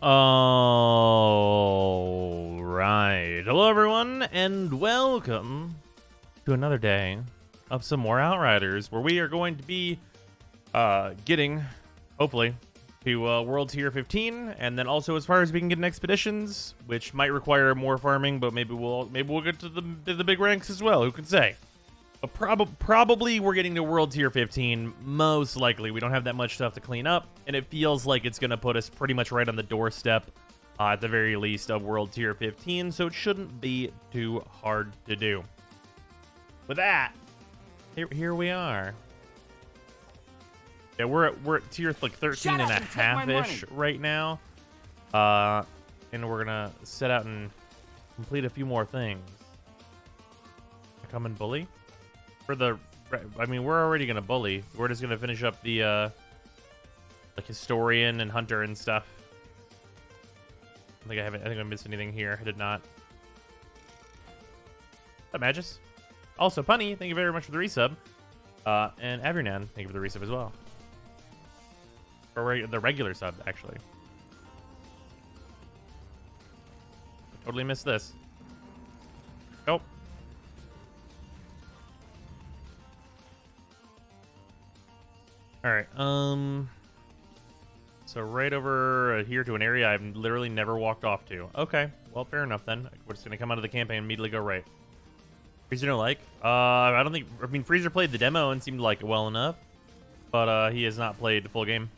All right. Hello, everyone, and welcome to another day of some more Outriders, where we are going to be getting, hopefully, to World Tier 15, and then also as far as we can get in expeditions, which might require more farming, but maybe we'll get to the big ranks as well. Who can say? But probably we're getting to World Tier 15, most likely. We don't have that much stuff to clean up, and it feels like it's going to put us pretty much right on the doorstep, at the very least, of World Tier 15, so it shouldn't be too hard to do. With that, here we are. Yeah, we're at tier like 13 and a half-ish right now. And we're going to set out and complete a few more things. Come and bully? I mean, we're already gonna bully. We're just gonna finish up the like historian and hunter and stuff. I think I missed anything here. I did not. What's up, Magus? Also, Punny, thank you very much for the resub. And Avernan, thank you for the resub as well. Or the regular sub, actually. Totally missed this. Nope. All right, so right over here to an area I've literally never walked off to. Okay, well, fair enough then. We're just gonna come out of the campaign and immediately go right. Freezer no like? I don't think, I mean, Freezer played the demo and seemed to like it well enough, but he has not played the full game.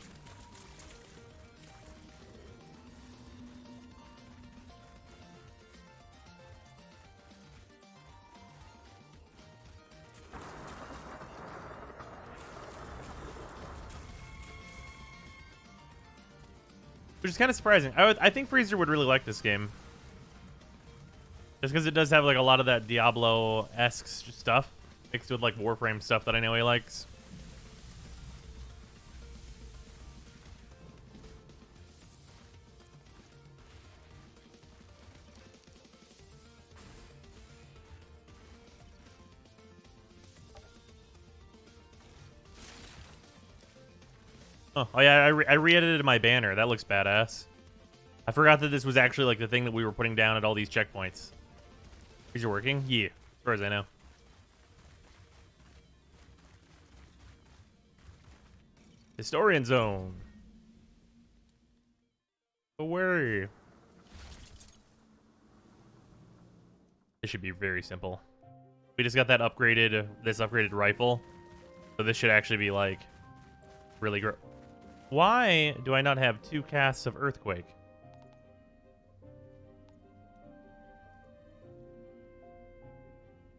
Which is kind of surprising. I think Freezer would really like this game. Just because it does have like a lot of that Diablo-esque stuff mixed with like Warframe stuff that I know he likes. Oh yeah, I re-edited my banner. That looks badass. I forgot that this was actually like the thing that we were putting down at all these checkpoints. Is it working? Yeah, as far as I know. Historian zone. But where are you? This should be very simple. We just got that upgraded, this upgraded rifle. So this should actually be like really great. Why do I not have 2 casts of Earthquake?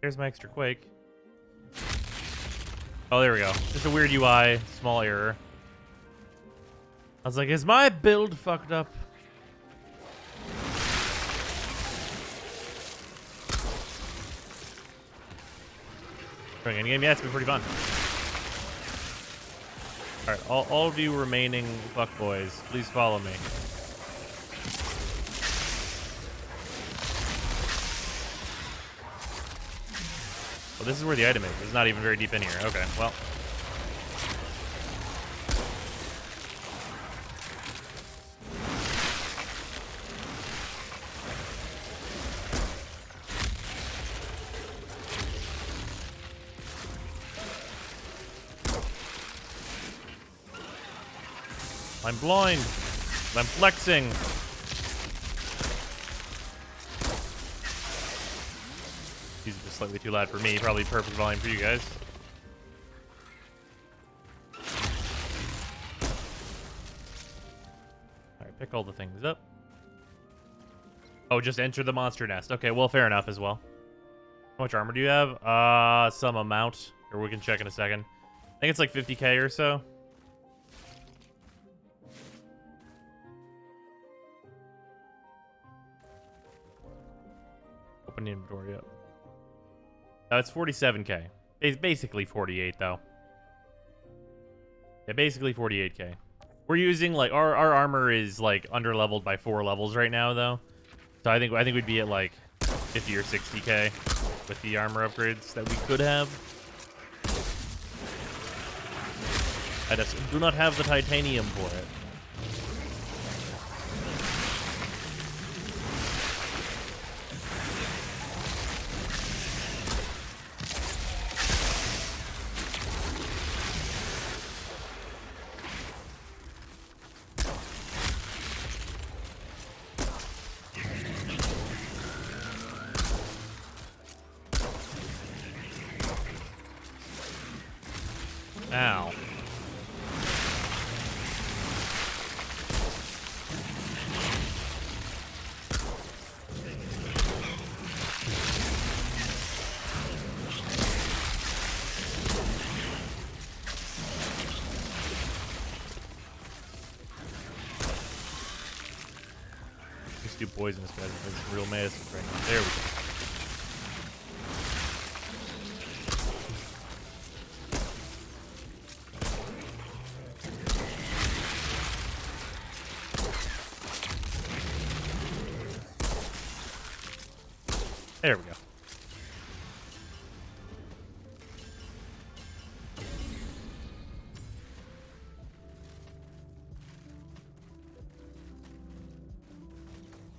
Here's my extra Quake. Oh, there we go. Just a weird UI, small error. I was like, is my build fucked up? During any game, yeah, it's been pretty fun. Alright, all of you remaining fuckboys, please follow me. Well, this is where the item is. It's not even very deep in here. Okay, well. I'm blind. I'm flexing. These are just slightly too loud for me. Probably perfect volume for you guys. Alright, pick all the things up. Oh, just enter the monster nest. Okay, well, fair enough as well. How much armor do you have? Some amount. Or we can check in a second. I think it's like 50k or so. Open the inventory up. It's 47k. It's basically 48 though. Yeah, basically 48k. We're using like our armor is like underleveled by 4 levels right now though. So I think we'd be at like 50 or 60k with the armor upgrades that we could have. I just do not have the titanium for it. Ow. Just do poisonous guys. That's real medicine right now. There we go. There we go.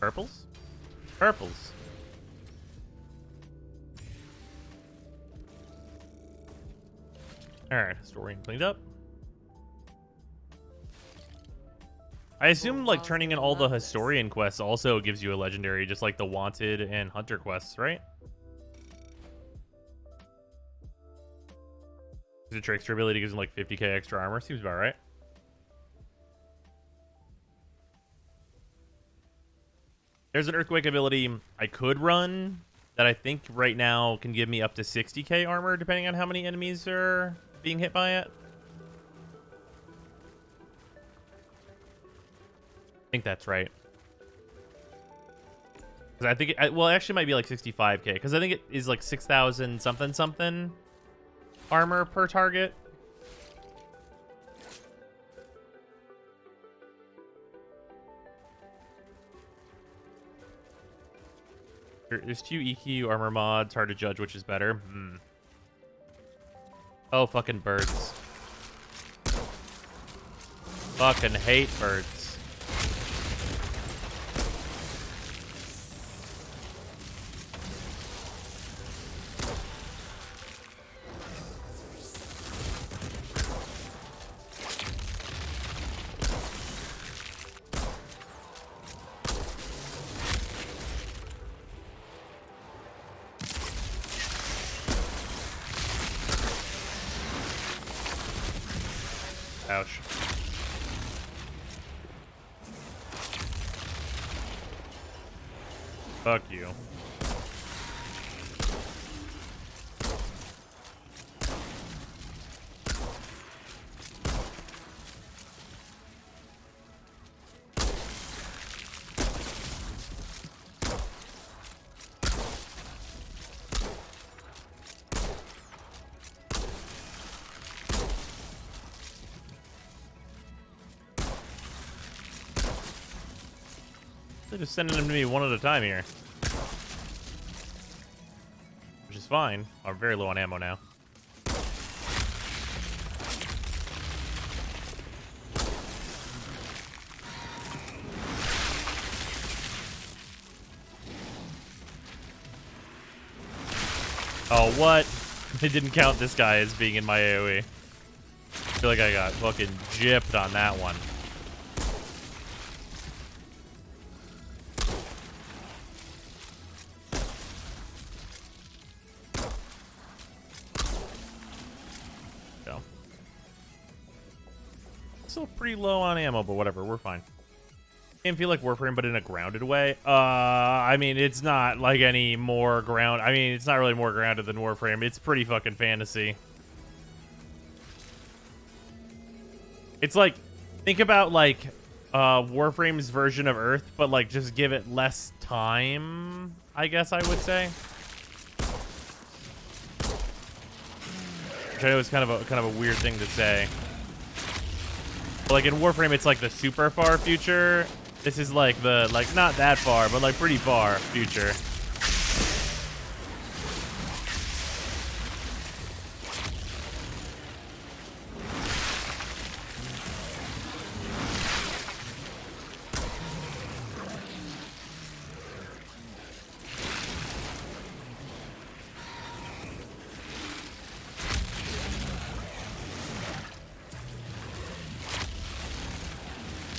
Purples? Purples. Alright, historian cleaned up. I assume like turning in all the historian quests also gives you a legendary, just like the wanted and hunter quests, right? The trickster ability gives him like 50k extra armor. Seems about right. There's an earthquake ability I could run that I think right now can give me up to 60k armor depending on how many enemies are being hit by it. I think that's right. Because I think well, it actually might be like 65k because I think it is like 6,000 something armor per target. There's 2 EQ armor mods. Hard to judge which is better. Oh, fucking birds. Fucking hate birds. Ouch. Fuck you. They're just sending them to me one at a time here. Which is fine. I'm very low on ammo now. Oh, what? They didn't count this guy as being in my AoE. I feel like I got fucking gypped on that one. Still pretty low on ammo, but whatever, we're fine. Game feel like Warframe, but in a grounded way. I mean, it's not like any more ground. I mean, it's not really more grounded than Warframe. It's pretty fucking fantasy. It's like, think about like Warframe's version of Earth, but like just give it less time, I guess I would say. Which I know is kind of a weird thing to say. But like in Warframe, it's like the super far future. This is like the, like, not that far, but like pretty far future.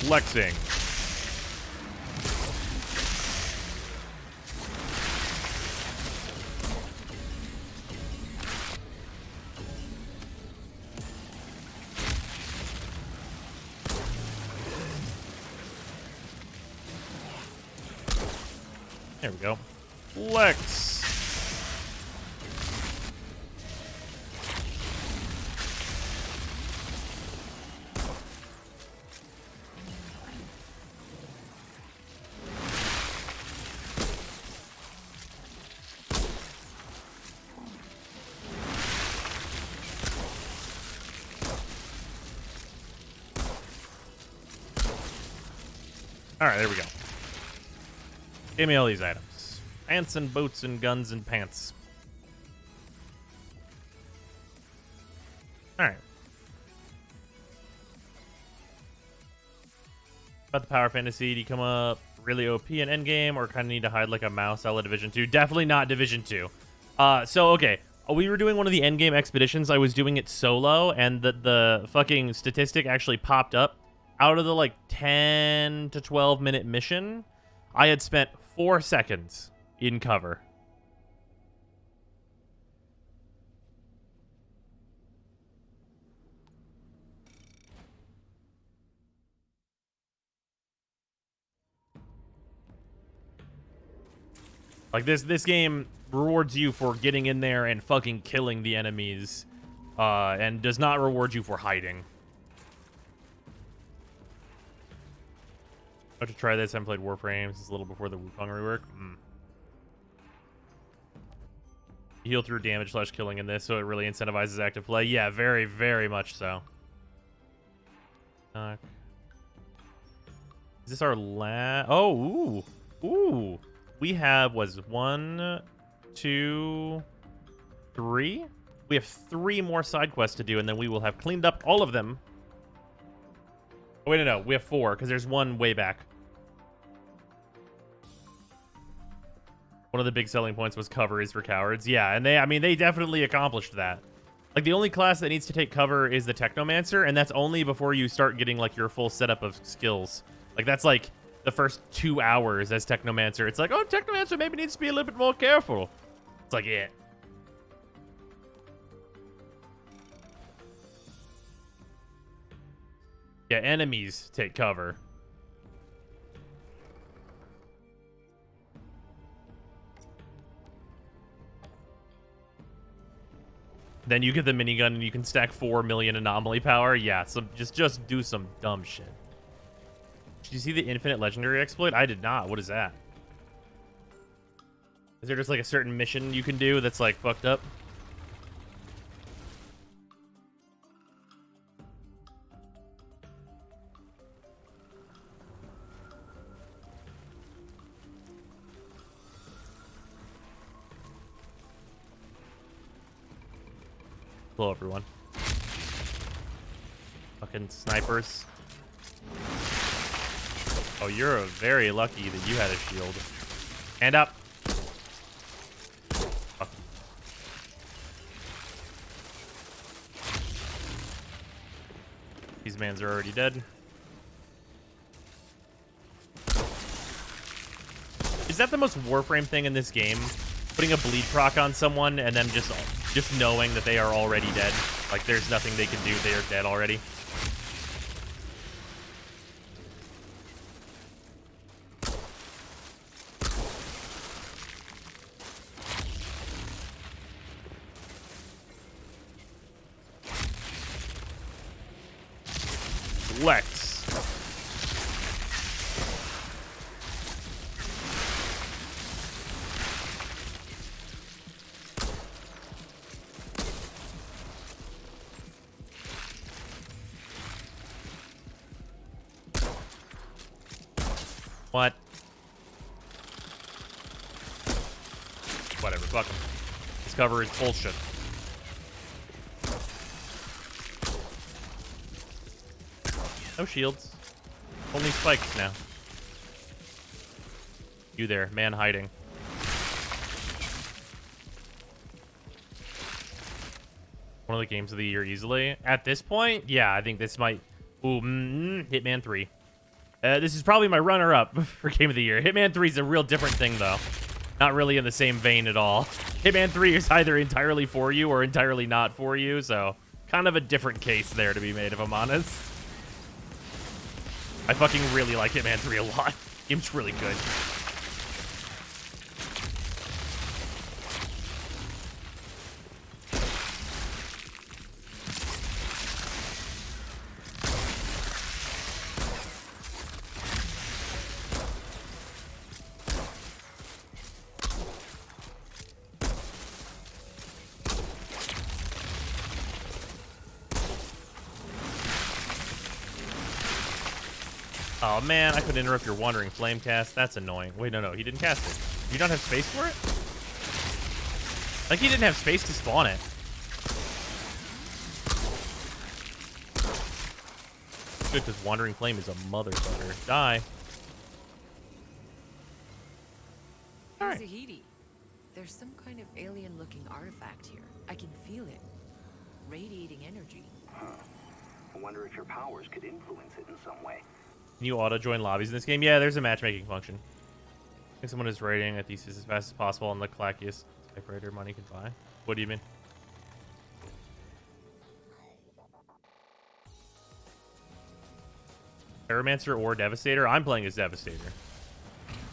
Flexing. There we go. Flex. All right, there we go. Give me all these items. Pants and boots and guns and pants. All right. About the power fantasy, do you come up really OP in endgame or kind of need to hide like a mouse out of Division 2? Definitely not Division 2. So, okay. We were doing one of the endgame expeditions. I was doing it solo, and the fucking statistic actually popped up. Out of the like 10 to 12 minute mission, I had spent 4 seconds in cover. Like this game rewards you for getting in there and fucking killing the enemies, and does not reward you for hiding. I have to try this. I haven't played Warframes. It's a little before the Wukong rework. You heal through damage / killing in this, so it really incentivizes active play. Yeah, very, very much so. Is this our last? Oh, ooh. We have, was 1, 2, 3? We have 3 more side quests to do, and then we will have cleaned up all of them. Oh, wait, no. We have 4, because there's one way back. One of the big selling points was cover is for cowards. Yeah, and they definitely accomplished that. Like, the only class that needs to take cover is the Technomancer, and that's only before you start getting, like, your full setup of skills. Like, that's, like, the first 2 hours as Technomancer. It's like, oh, Technomancer maybe needs to be a little bit more careful. It's like, yeah. Yeah, enemies take cover. Then you get the minigun and you can stack 4 million anomaly power. Yeah, so just do some dumb shit. Did you see the infinite legendary exploit? I did not. What is that? Is there just like a certain mission you can do that's like fucked up? Hello, everyone. Fucking snipers. Oh, you're very lucky that you had a shield. Hand up. Fuck. These mans are already dead. Is that the most Warframe thing in this game? Putting a bleed proc on someone and then just knowing that they are already dead. Like, there's nothing they can do. They are dead already. Lex. What? Whatever, fuck him. This cover is bullshit. No shields. Only spikes now. You there, man hiding. One of the games of the year easily. At this point, yeah, I think this might... Ooh, Hitman 3. This is probably my runner-up for Game of the Year. Hitman 3 is a real different thing, though. Not really in the same vein at all. Hitman 3 is either entirely for you or entirely not for you, so kind of a different case there to be made, if I'm honest. I fucking really like Hitman 3 a lot. Game's really good. Oh man, I couldn't interrupt your wandering flame cast. That's annoying. Wait, no, he didn't cast it. Do you not have space for it? Like he didn't have space to spawn it. Good, because wandering flame is a motherfucker. Die. Alright. There's some kind of alien-looking artifact here. I can feel it. Radiating energy. Huh. I wonder if your powers could influence it in some way. Can you auto-join lobbies in this game? Yeah, there's a matchmaking function. I think someone is raiding a Thesis as fast as possible on the clackiest typewriter money can buy. What do you mean? Pyromancer or Devastator? I'm playing as Devastator.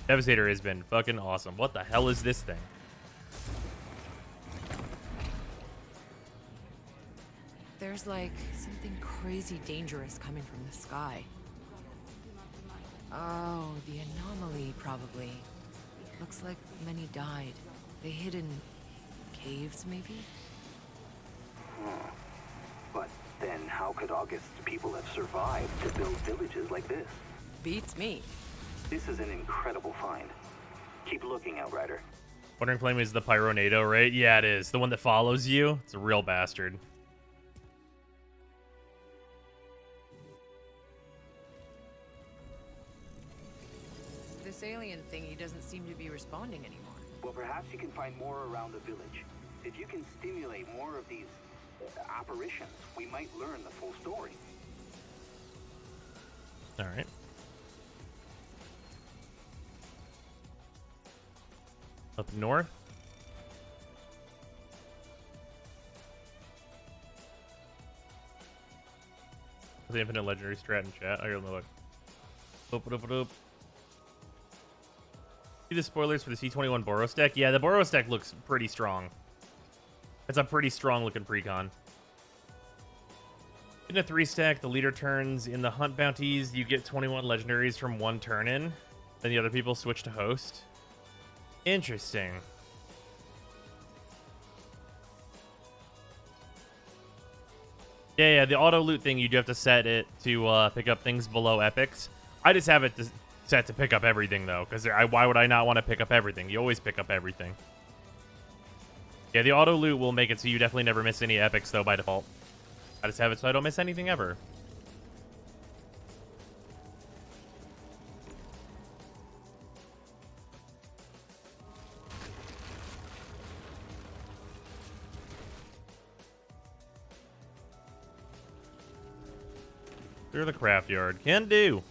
Devastator has been fucking awesome. What the hell is this thing? There's like something crazy dangerous coming from the sky. Oh, the anomaly probably. Looks like many died. They hid in caves, maybe? Huh. But then how could August's people have survived to build villages like this? Beats me. This is an incredible find. Keep looking, Outrider. Wandering Flame is the Pyronado, right? Yeah, it is. The one that follows you. It's a real bastard. This alien thingy doesn't seem to be responding anymore. Well, perhaps you can find more around the village. If you can stimulate more of these apparitions, we might learn the full story. All right. Up north. The infinite legendary strat in chat. I gotta look. Boop. See the spoilers for the C21 Boros deck? Yeah, the Boros deck looks pretty strong. It's a pretty strong looking precon. In a 3-stack, the leader turns in the hunt bounties. You get 21 legendaries from one turn in. Then the other people switch to host. Interesting. Yeah, the auto loot thing, you do have to set it to pick up things below epics. I just have it set to pick up everything, though, because why would I not want to pick up everything? You always pick up everything. Yeah, the auto loot will make it so you definitely never miss any epics, though, by default. I just have it so I don't miss anything ever. Clear the craft yard. Can do.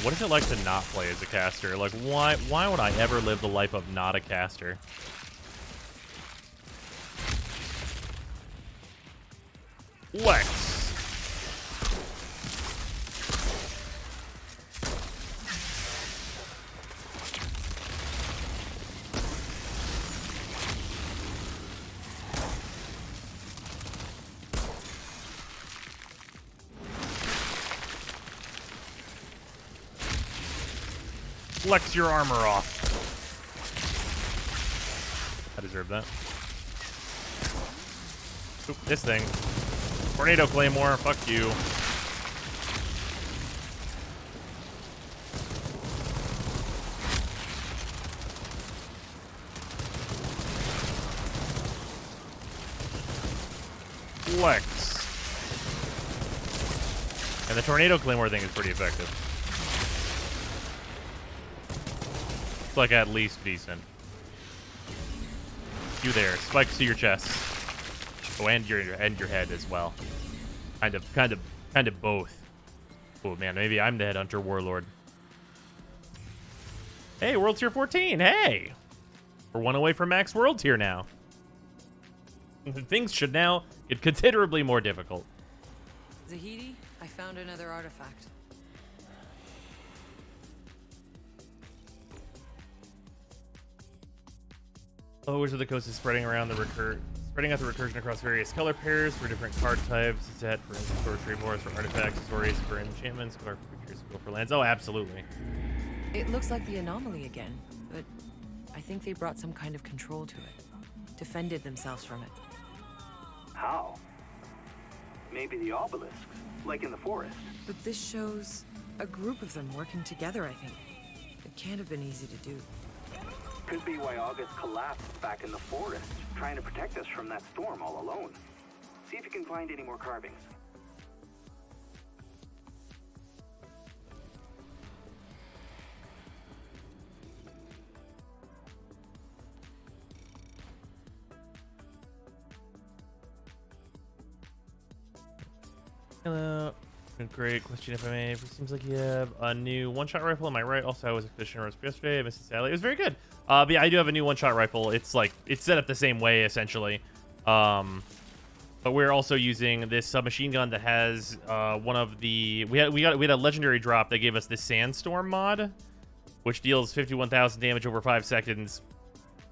What is it like to not play as a caster? Like, why would I ever live the life of not a caster? Lex. Flex your armor off. I deserve that. Oop, this thing. Tornado Claymore, fuck you. Flex. And the Tornado Claymore thing is pretty effective. Like at least decent. You there, spikes to your chest. Oh, and your head as well. Kind of both. Oh man, maybe I'm the headhunter warlord. Hey, World Tier 14. Hey! We're one away from max World Tier now. Things should now get considerably more difficult. Zahidi, I found another artifact. Wizard of the Coast is spreading out the recursion across various color pairs for different card types. Set for instance, sorcery, boards for artifacts, stories for enchantments, color for creatures, skill for lands. Oh, absolutely. It looks like the anomaly again, but I think they brought some kind of control to it. Defended themselves from it. How? Maybe the obelisks, like in the forest. But this shows a group of them working together, I think. It can't have been easy to do. Could be why August collapsed back in the forest, trying to protect us from that storm all alone. See if you can find any more carvings. Hello. Great question, if I may. It seems like you have a new one-shot rifle. Am I right? Also, I was a fishing roast yesterday. I missed it sadly. It was very good. But yeah, I do have a new one-shot rifle. It's like it's set up the same way essentially. But we're also using this submachine gun that has one of the we had a legendary drop that gave us this sandstorm mod, which deals 51,000 damage over 5 seconds.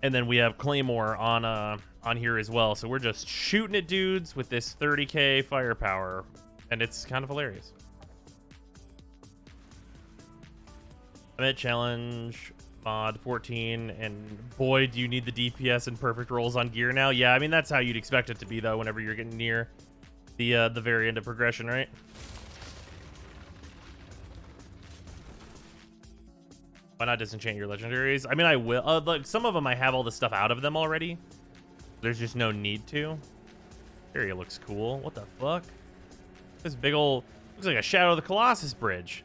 And then we have Claymore on here as well. So we're just shooting at dudes with this 30k firepower. And it's kind of hilarious. I'm at challenge mod 14, and boy, do you need the DPS and perfect rolls on gear now. Yeah, I mean, that's how you'd expect it to be, though, whenever you're getting near the very end of progression, right? Why not disenchant your legendaries? I mean, I will. Like, some of them, I have all the stuff out of them already. There's just no need to. Area looks cool. What the fuck? This big old, looks like a Shadow of the Colossus bridge.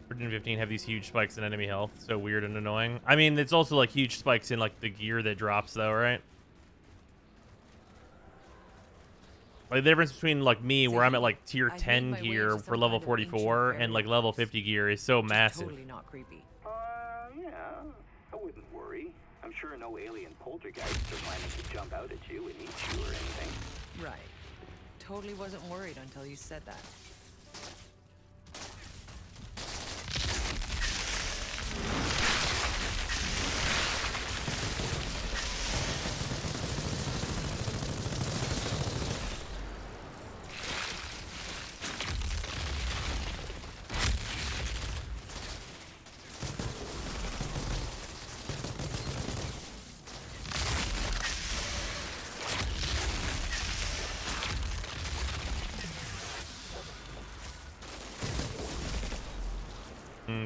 Virgin 15 have these huge spikes in enemy health. So weird and annoying. I mean, it's also like huge spikes in like the gear that drops though, right? Like the difference between like me, where I'm at like tier 10 gear for level 44 and like level 50 gear is so massive. Totally not creepy. Yeah, I wouldn't worry. I'm sure no alien poltergeists are planning to jump out at you and eat you or anything. Right. Totally wasn't worried until you said that.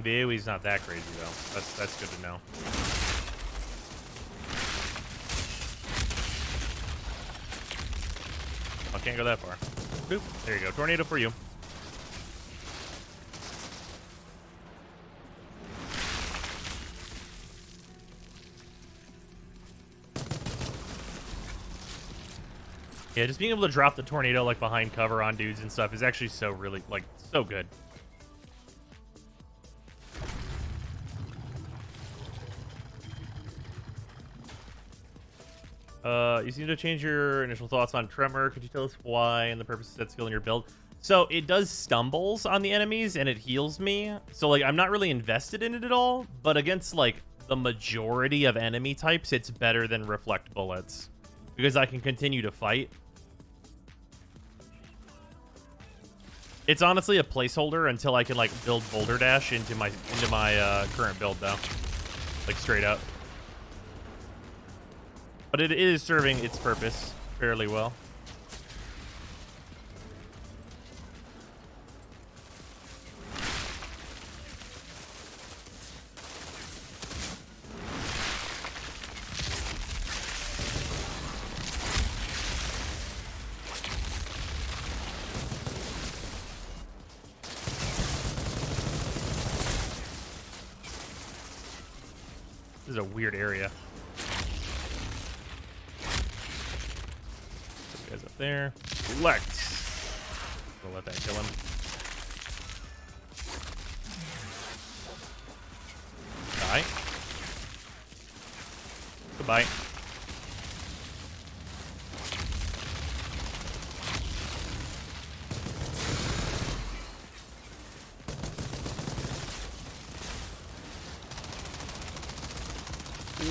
The AoE's not that crazy though. That's good to know. I can't go that far. Boop. There you go. Tornado for you. Yeah, just being able to drop the tornado like behind cover on dudes and stuff is actually so really like so good. You seem to change your initial thoughts on Tremor. Could you tell us why and the purpose of that skill in your build? So it does stumbles on the enemies and it heals me. So like I'm not really invested in it at all, but against like the majority of enemy types, it's better than Reflect Bullets because I can continue to fight. It's honestly a placeholder until I can like build Boulder Dash into my current build though, like straight up. But it is serving its purpose fairly well. This is a weird area. Guys up there. Select. We'll let that kill him. Goodbye.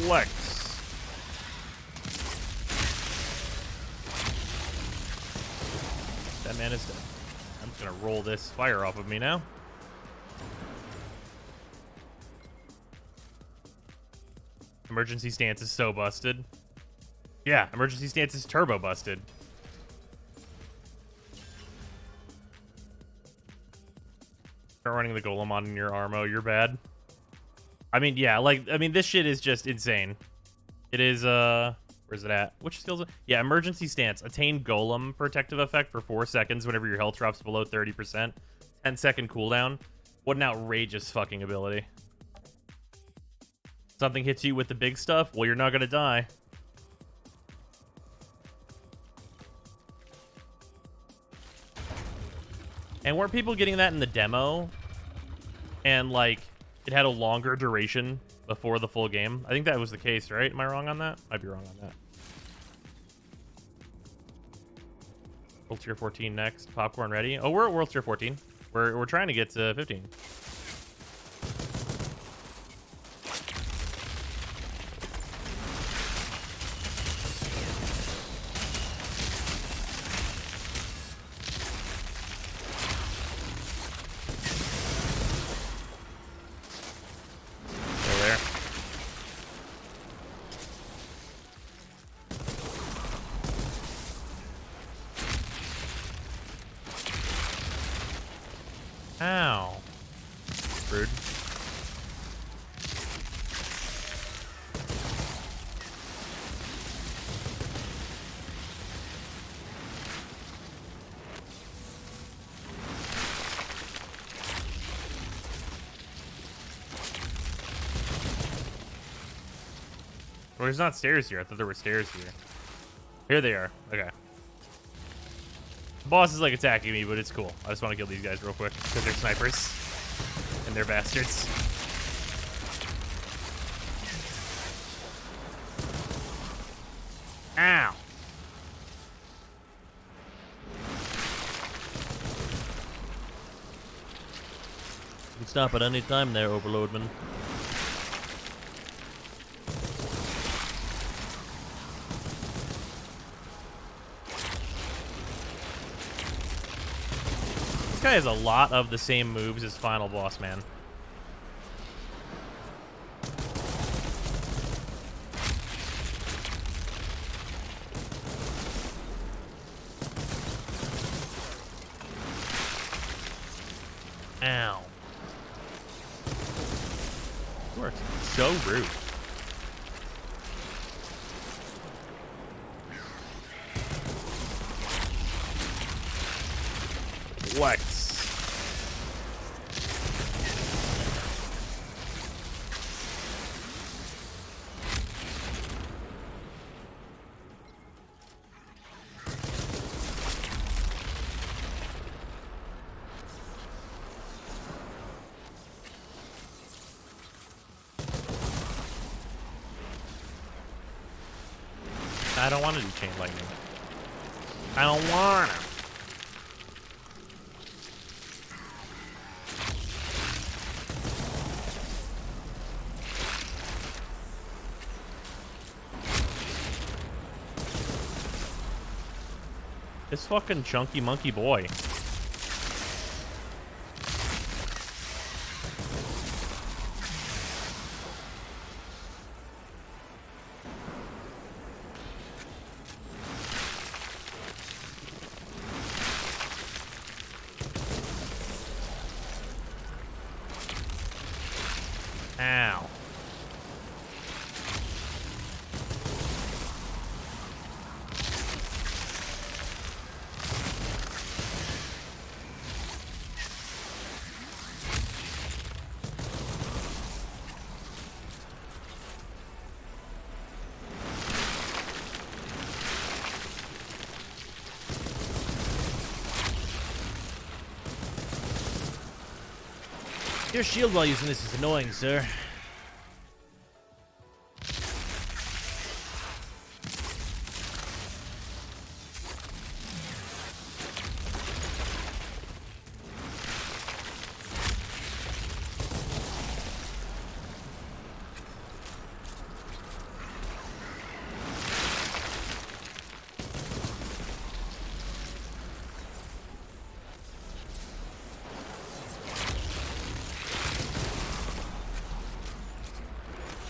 Flex. That man is dead. I'm just gonna roll this fire off of me now. Emergency stance is so busted. Yeah, emergency stance is turbo busted. Start running the golem on in your armo, you're bad. I mean, yeah, this shit is just insane. It is, where's it at? Which skills? Yeah, emergency stance. Attain golem protective effect for 4 seconds whenever your health drops below 30%. 10-second cooldown. What an outrageous fucking ability. Something hits you with the big stuff, well, you're not gonna die. And weren't people getting that in the demo? And, like, it had a longer duration before the full game? I think that was the case, right? Am I wrong on that? I'd be wrong on that. World Tier 14 next. Popcorn ready? Oh, we're at World Tier 14. We're trying to get to 15. Ow. Rude. Well, there's not stairs here. I thought there were stairs here. Here they are. Okay. The boss is like attacking me, but it's cool. I just want to kill these guys real quick because they're snipers and they're bastards. Ow. You can stop at any time there, Overlordman. This guy has a lot of the same moves as Final Boss, man. Ow. You are so rude. Flex. I don't want to do chain lightning. I don't want to. This fucking chunky monkey boy. Ow. Your shield while using this is annoying, sir.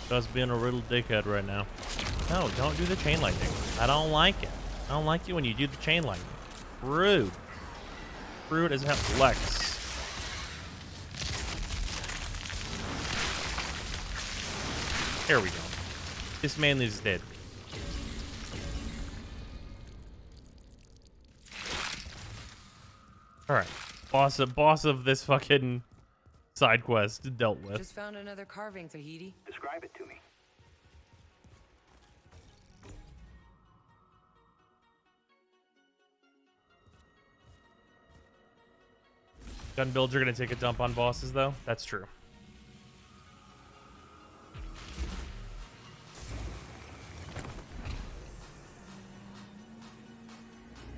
Just being a little dickhead right now. No, don't do the chain lightning. I don't like it. I don't like you when you do the chain lightning. Rude. Rude as hell. Lex. There we go. This man is dead. Alright. Boss of this fucking side quest dealt with. Just found another carving, Tahiti. Describe it to me. Gun builds are gonna take a dump on bosses, though. That's true.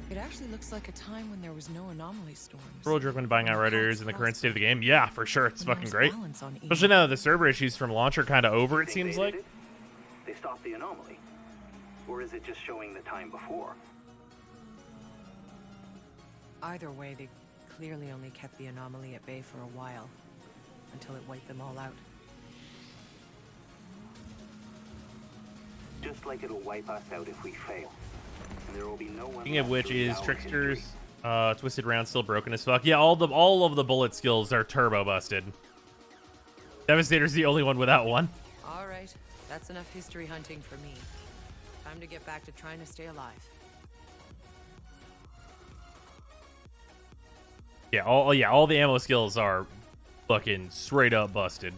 It actually looks like a time when there was no anomaly storms. Roderick when buying Outriders in the current state of the game. Yeah, for sure. It's fucking great. On Especially now that the server issues from launch are kind of over, it They seems evaded like. it? They stopped the anomaly. Or is it just showing the time before? Either way, they clearly only kept the anomaly at bay for a while, until it wiped them all out. Just like it'll wipe us out if we fail. And there will be no one Speaking of left which, to is allow Trickster's injury. Twisted Round still broken as fuck? Yeah, all of the bullet skills are turbo busted. Devastator's the only one without one. All right, that's enough history hunting for me. Time to get back to trying to stay alive. Yeah, all the ammo skills are fucking straight up busted.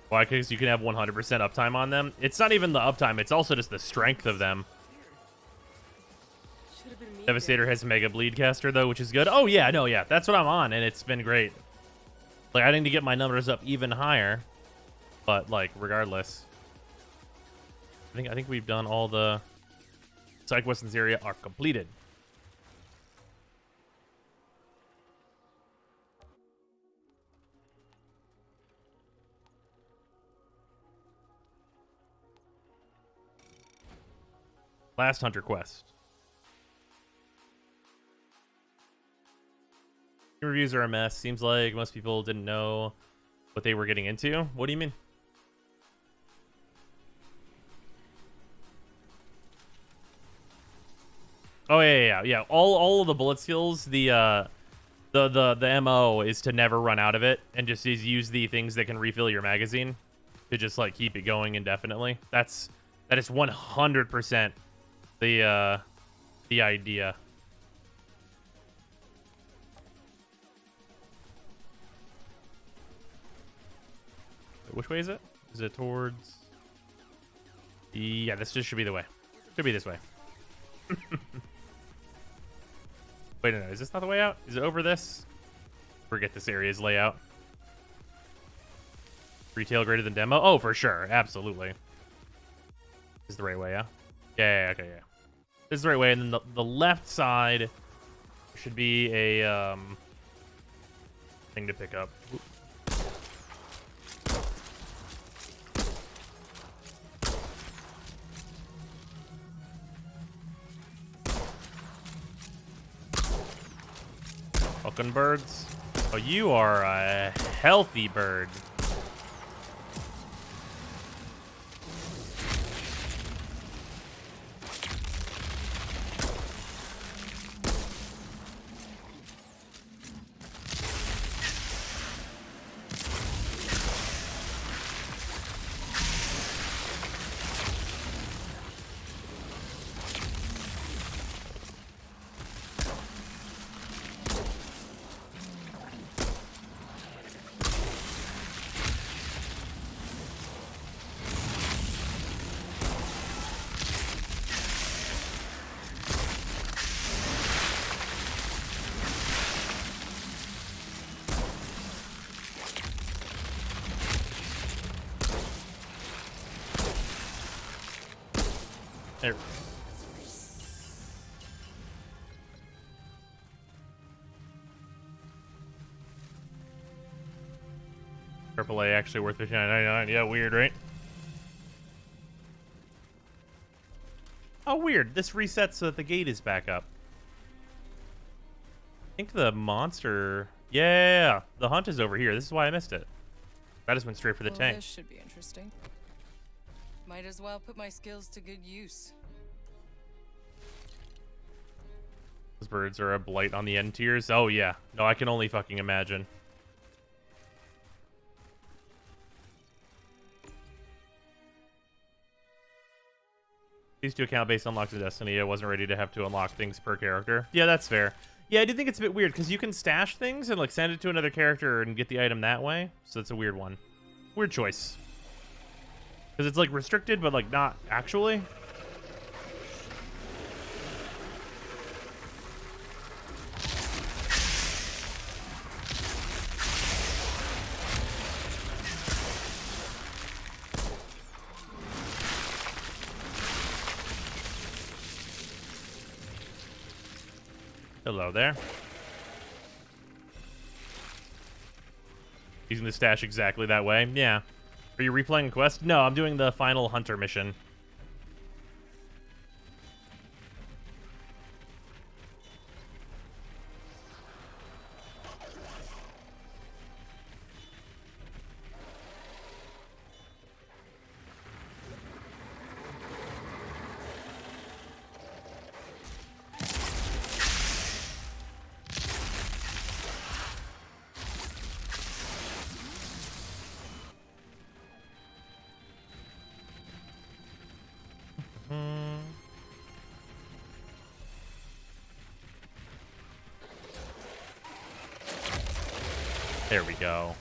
Why? Because you can have 100% uptime on them. It's not even the uptime, it's also just the strength of them. Devastator has Mega Bleed Caster, though, which is good. Oh, yeah, no, yeah. That's what I'm on, and it's been great. Like, I need to get my numbers up even higher. But, like, regardless. I think we've done all the side quests in this area are completed. Last Hunter quest. Reviews are a mess. Seems like most people didn't know what they were getting into. What do you mean? Oh yeah. All of the bullet skills, the MO is to never run out of it and just use the things that can refill your magazine to just like keep it going indefinitely. That is 100% the idea. Which way is it? Is it towards? Yeah, this just should be the way. Should be this way. Wait, no, is this not the way out? Is it over this? Forget this area's layout. Retail greater than demo? Oh, for sure. Absolutely. This is the right way, yeah? Yeah, okay, yeah. This is the right way, and then the left side should be a thing to pick up. Oop. Fucking birds. Oh, you are a healthy bird. There. AAA actually worth $59.99. Yeah, weird, right? Oh, weird. This resets so that the gate is back up. I think the monster... Yeah, the hunt is over here. This is why I missed it. I just went straight for the tank. This should be interesting. Might as well put my skills to good use. Those birds are a blight on the end tiers. Oh, yeah. No, I can only fucking imagine. These two account-based unlocks in Destiny. I wasn't ready to have to unlock things per character. Yeah, that's fair. Yeah, I do think it's a bit weird, because you can stash things and, like, send it to another character and get the item that way. So it's a weird one. Weird choice. Because it's, like, restricted, but, like, not actually. Hello there. Using the stash exactly that way. Yeah. Are you replaying a quest? No, I'm doing the final hunter mission. There we go.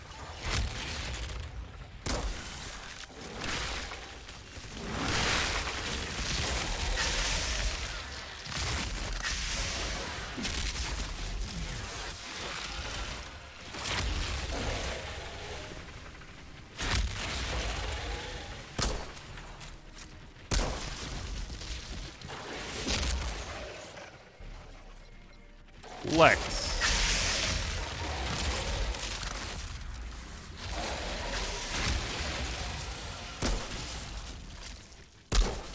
Lex.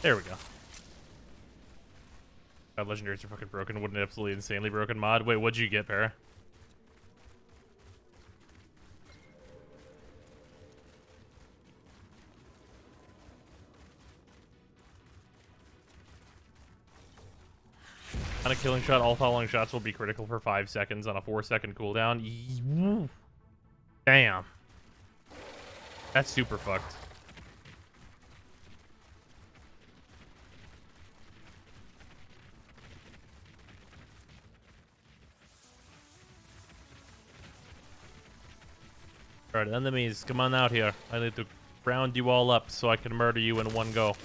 There we go. God, legendaries are fucking broken. What an absolutely insanely broken mod. Wait, what'd you get, Para? On a killing shot, all following shots will be critical for 5 seconds on a 4-second cooldown. Damn. That's super fucked. Alright, enemies, come on out here. I need to round you all up so I can murder you in one go.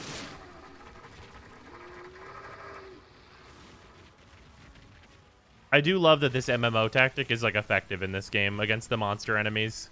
I do love that this MMO tactic is, like, effective in this game against the monster enemies.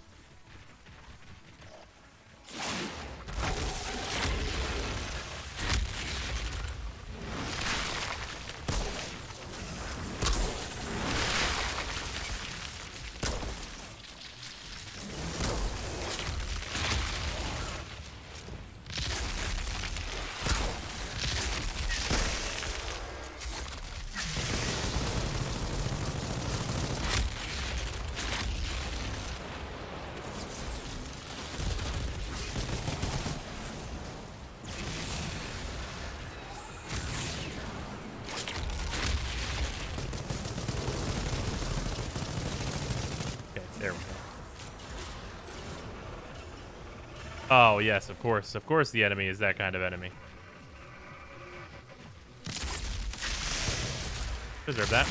There we go. Oh, yes, of course. Of course the enemy is that kind of enemy. Deserve that.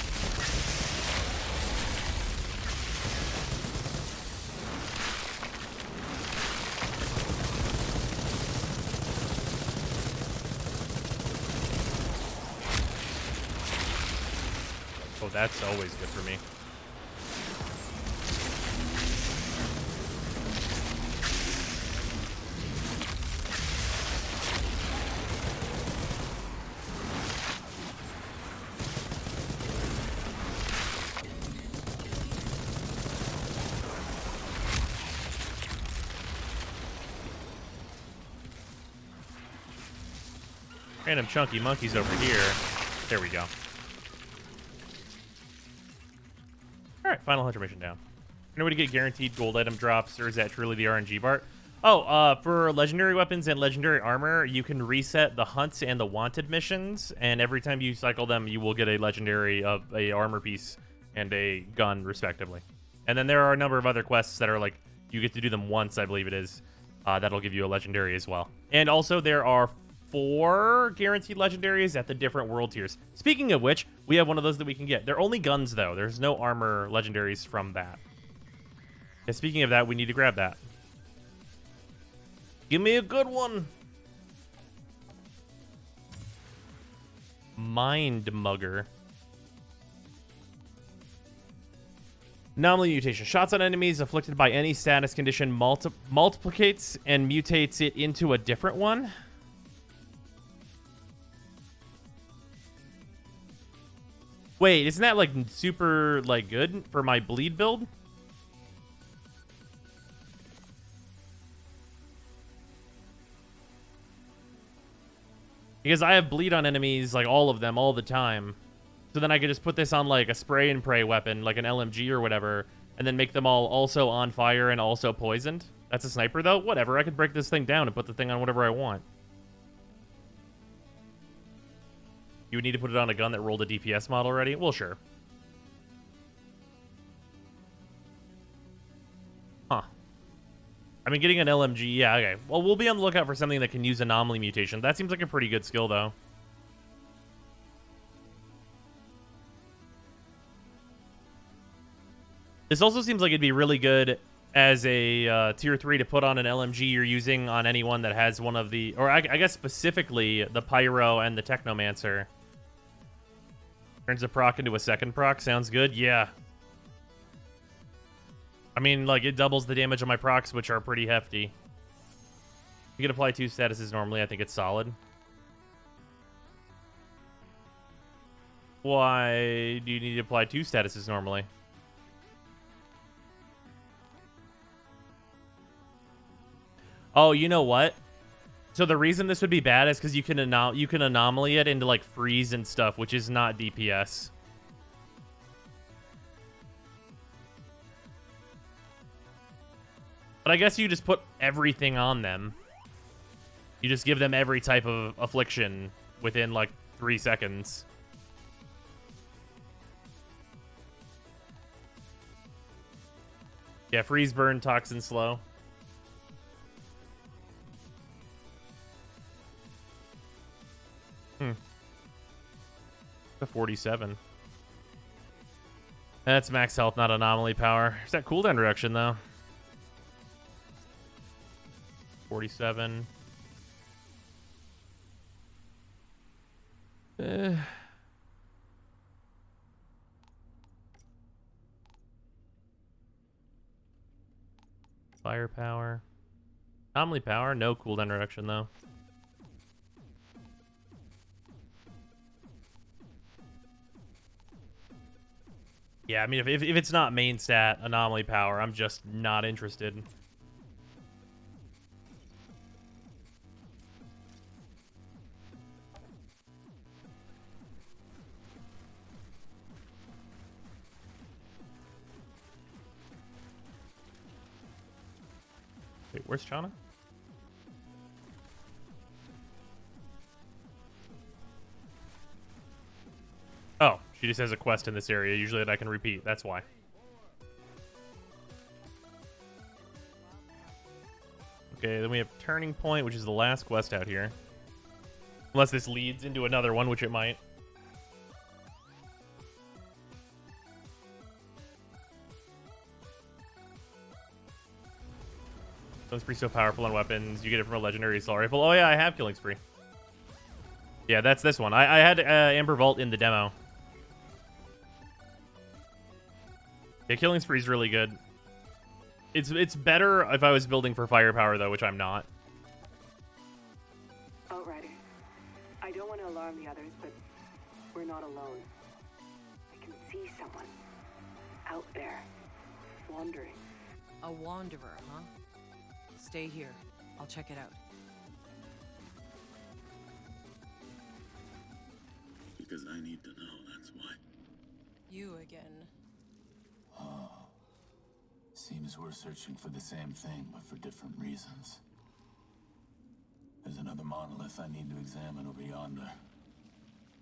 Oh, that's always good for me. Random chunky monkeys over here. There we go. All right, final hunter mission down. You know where to get guaranteed gold item drops, or is that truly the RNG part? Oh, for legendary weapons and legendary armor, you can reset the hunts and the wanted missions, and every time you cycle them, you will get a legendary of a armor piece and a gun, respectively. And then there are a number of other quests that are like, you get to do them once, I believe it is. That'll give you a legendary as well. And also, there are 4 guaranteed legendaries at the different world tiers. Speaking of which, we have one of those that we can get. They're only guns, though. There's no armor legendaries from that. And speaking of that, we need to grab that. Give me a good one. Mind Mugger. Anomaly mutation. Shots on enemies afflicted by any status condition multiplicates and mutates it into a different one. Wait, isn't that like super like good for my bleed build? Because I have bleed on enemies, like all of them, all the time. So then I could just put this on like a spray and pray weapon, like an LMG or whatever, and then make them all also on fire and also poisoned. That's a sniper though? Whatever, I could break this thing down and put the thing on whatever I want. You would need to put it on a gun that rolled a DPS mod already? Well, sure. Huh. I mean, getting an LMG, yeah, okay. Well, we'll be on the lookout for something that can use anomaly mutation. That seems like a pretty good skill, though. This also seems like it'd be really good as a tier 3 to put on an LMG you're using on anyone that has one of the... Or I guess specifically the Pyro and the Technomancer. Turns a proc into a second proc. Sounds good. Yeah. I mean, like, it doubles the damage on my procs, which are pretty hefty. You can apply 2 statuses normally. I think it's solid. Why do you need to apply 2 statuses normally? Oh, you know what? So the reason this would be bad is because you can anomaly it into like freeze and stuff, which is not DPS. But I guess you just put everything on them. You just give them every type of affliction within like 3 seconds. Yeah, freeze, burn, toxin, slow. The 47. That's max health, not anomaly power. There's that cooldown reduction, though. 47. Firepower. Anomaly power, no cooldown reduction, though. Yeah, I mean, if it's not main stat, anomaly power, I'm just not interested. Wait, where's Chana? Oh, she just has a quest in this area, usually that I can repeat. That's why. Okay, then we have Turning Point, which is the last quest out here. Unless this leads into another one, which it might. Killing Spree so powerful on weapons. You get it from a legendary assault rifle. Oh yeah, I have Killing Spree. Yeah, that's this one. I had Amber Vault in the demo. Yeah, Killing Spree is really good. It's better if I was building for firepower, though, which I'm not. Outriders. I don't want to alarm the others, but we're not alone. I can see someone out there, wandering. A wanderer, huh? Stay here. I'll check it out. Because I need to know, that's why. You again. Oh. Seems we're searching for the same thing, but for different reasons. There's another monolith I need to examine over yonder.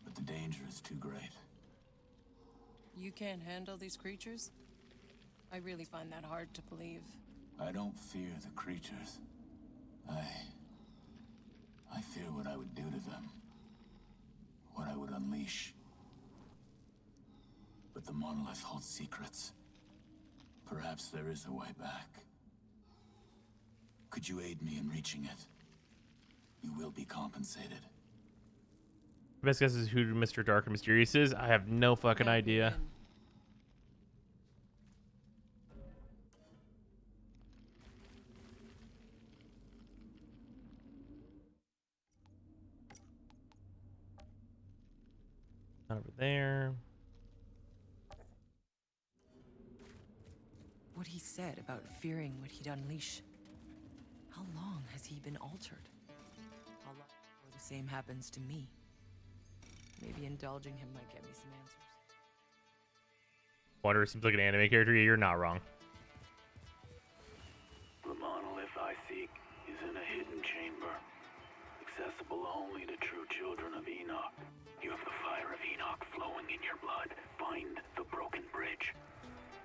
But the danger is too great. You can't handle these creatures? I really find that hard to believe. I don't fear the creatures. I fear what I would do to them. What I would unleash. But the monolith holds secrets. Perhaps there is a way back. Could you aid me in reaching it? You will be compensated. Best guess is who Mr. Dark and Mysterious is. I have no fucking Let me idea. in. Not over there. What he said about fearing what he'd unleash. How long has he been altered? How long before the same happens to me? Maybe indulging him might get me some answers. Water seems like an anime character. Yeah, you're not wrong. The monolith I seek is in a hidden chamber, accessible only to true children of Enoch. You have the fire of Enoch flowing in your blood. Find the broken bridge.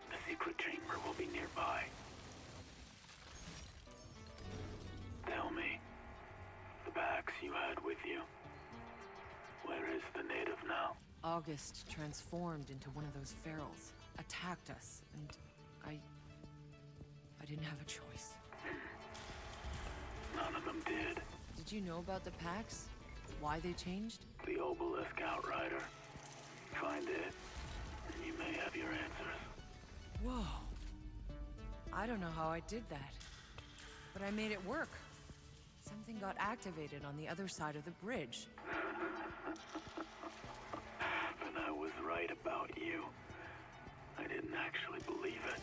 The secret chamber will be nearby. Tell me, the packs you had with you, where is the native now? August transformed into one of those ferals, attacked us, and I didn't have a choice. None of them did. Did you know about the packs? Why they changed? The obelisk outrider. Find it, and you may have your answers. Whoa. I don't know how I did that, but I made it work. Something got activated on the other side of the bridge. And I was right about you. I didn't actually believe it.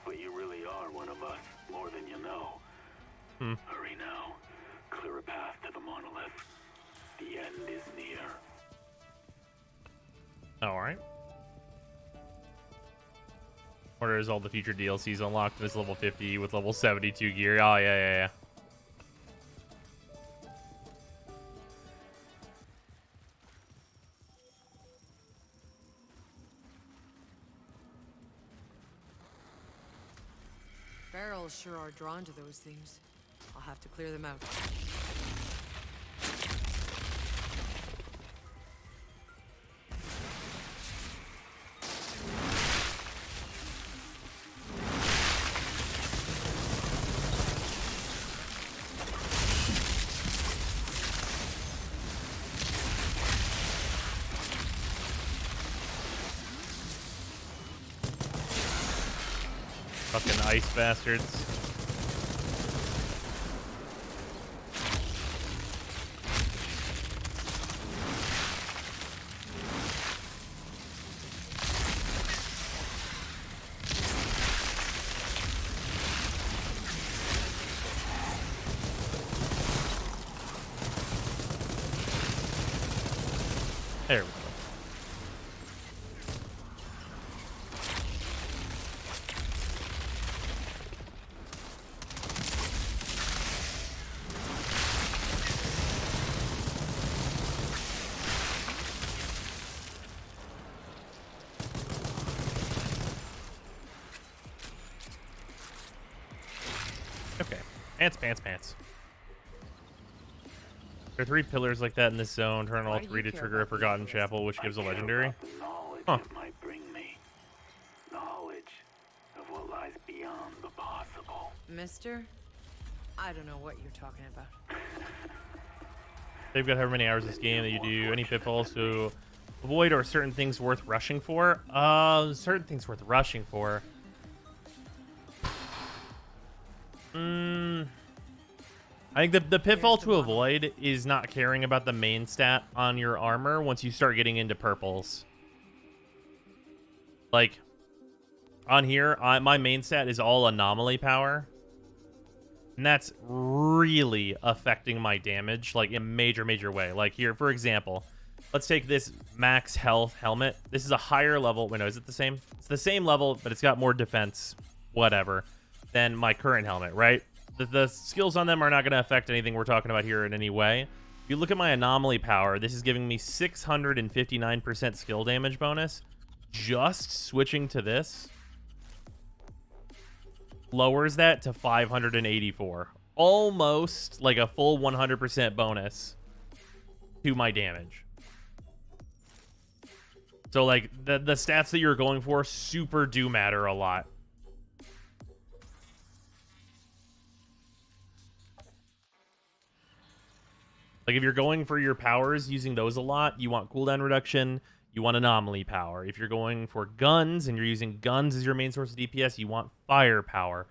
But you really are one of us, more than you know. Hurry now. Clear a path to the monolith. The end is near. Alright. Order is all the future DLCs unlocked in this level 50 with level 72 gear. Oh, yeah. Barrels sure are drawn to those things. I'll have to clear them out. Fucking ice bastards. There we go. Okay. Pants. There are 3 pillars like that in this zone. Turn all Why do 3 you to care trigger a about these forgotten pillars? chapel, which gives a I care legendary. about the knowledge Huh. it might bring me. Knowledge of what lies beyond the possible. Mister? I don't know what you're talking about. They've got however many hours this game that you do. Any pitfalls to avoid or certain things worth rushing for? Certain things worth rushing for. I think the pitfall to avoid is not caring about the main stat on your armor once you start getting into purples. Like, on here, my main stat is all anomaly power. And that's really affecting my damage, like, in a major way. Like, here, for example, let's take this max health helmet. This is a higher level. Wait, no, is it the same? It's the same level, but it's got more defense, whatever, than my current helmet, right? The skills on them are not going to affect anything we're talking about here in any way. If you look at my anomaly power, this is giving me 659% skill damage bonus. Just switching to this lowers that to 584. Almost like a full 100% bonus to my damage. So like the stats that you're going for super do matter a lot. Like if you're going for your powers, using those a lot, you want cooldown reduction, you want anomaly power. If you're going for guns and you're using guns as your main source of DPS, you want firepower.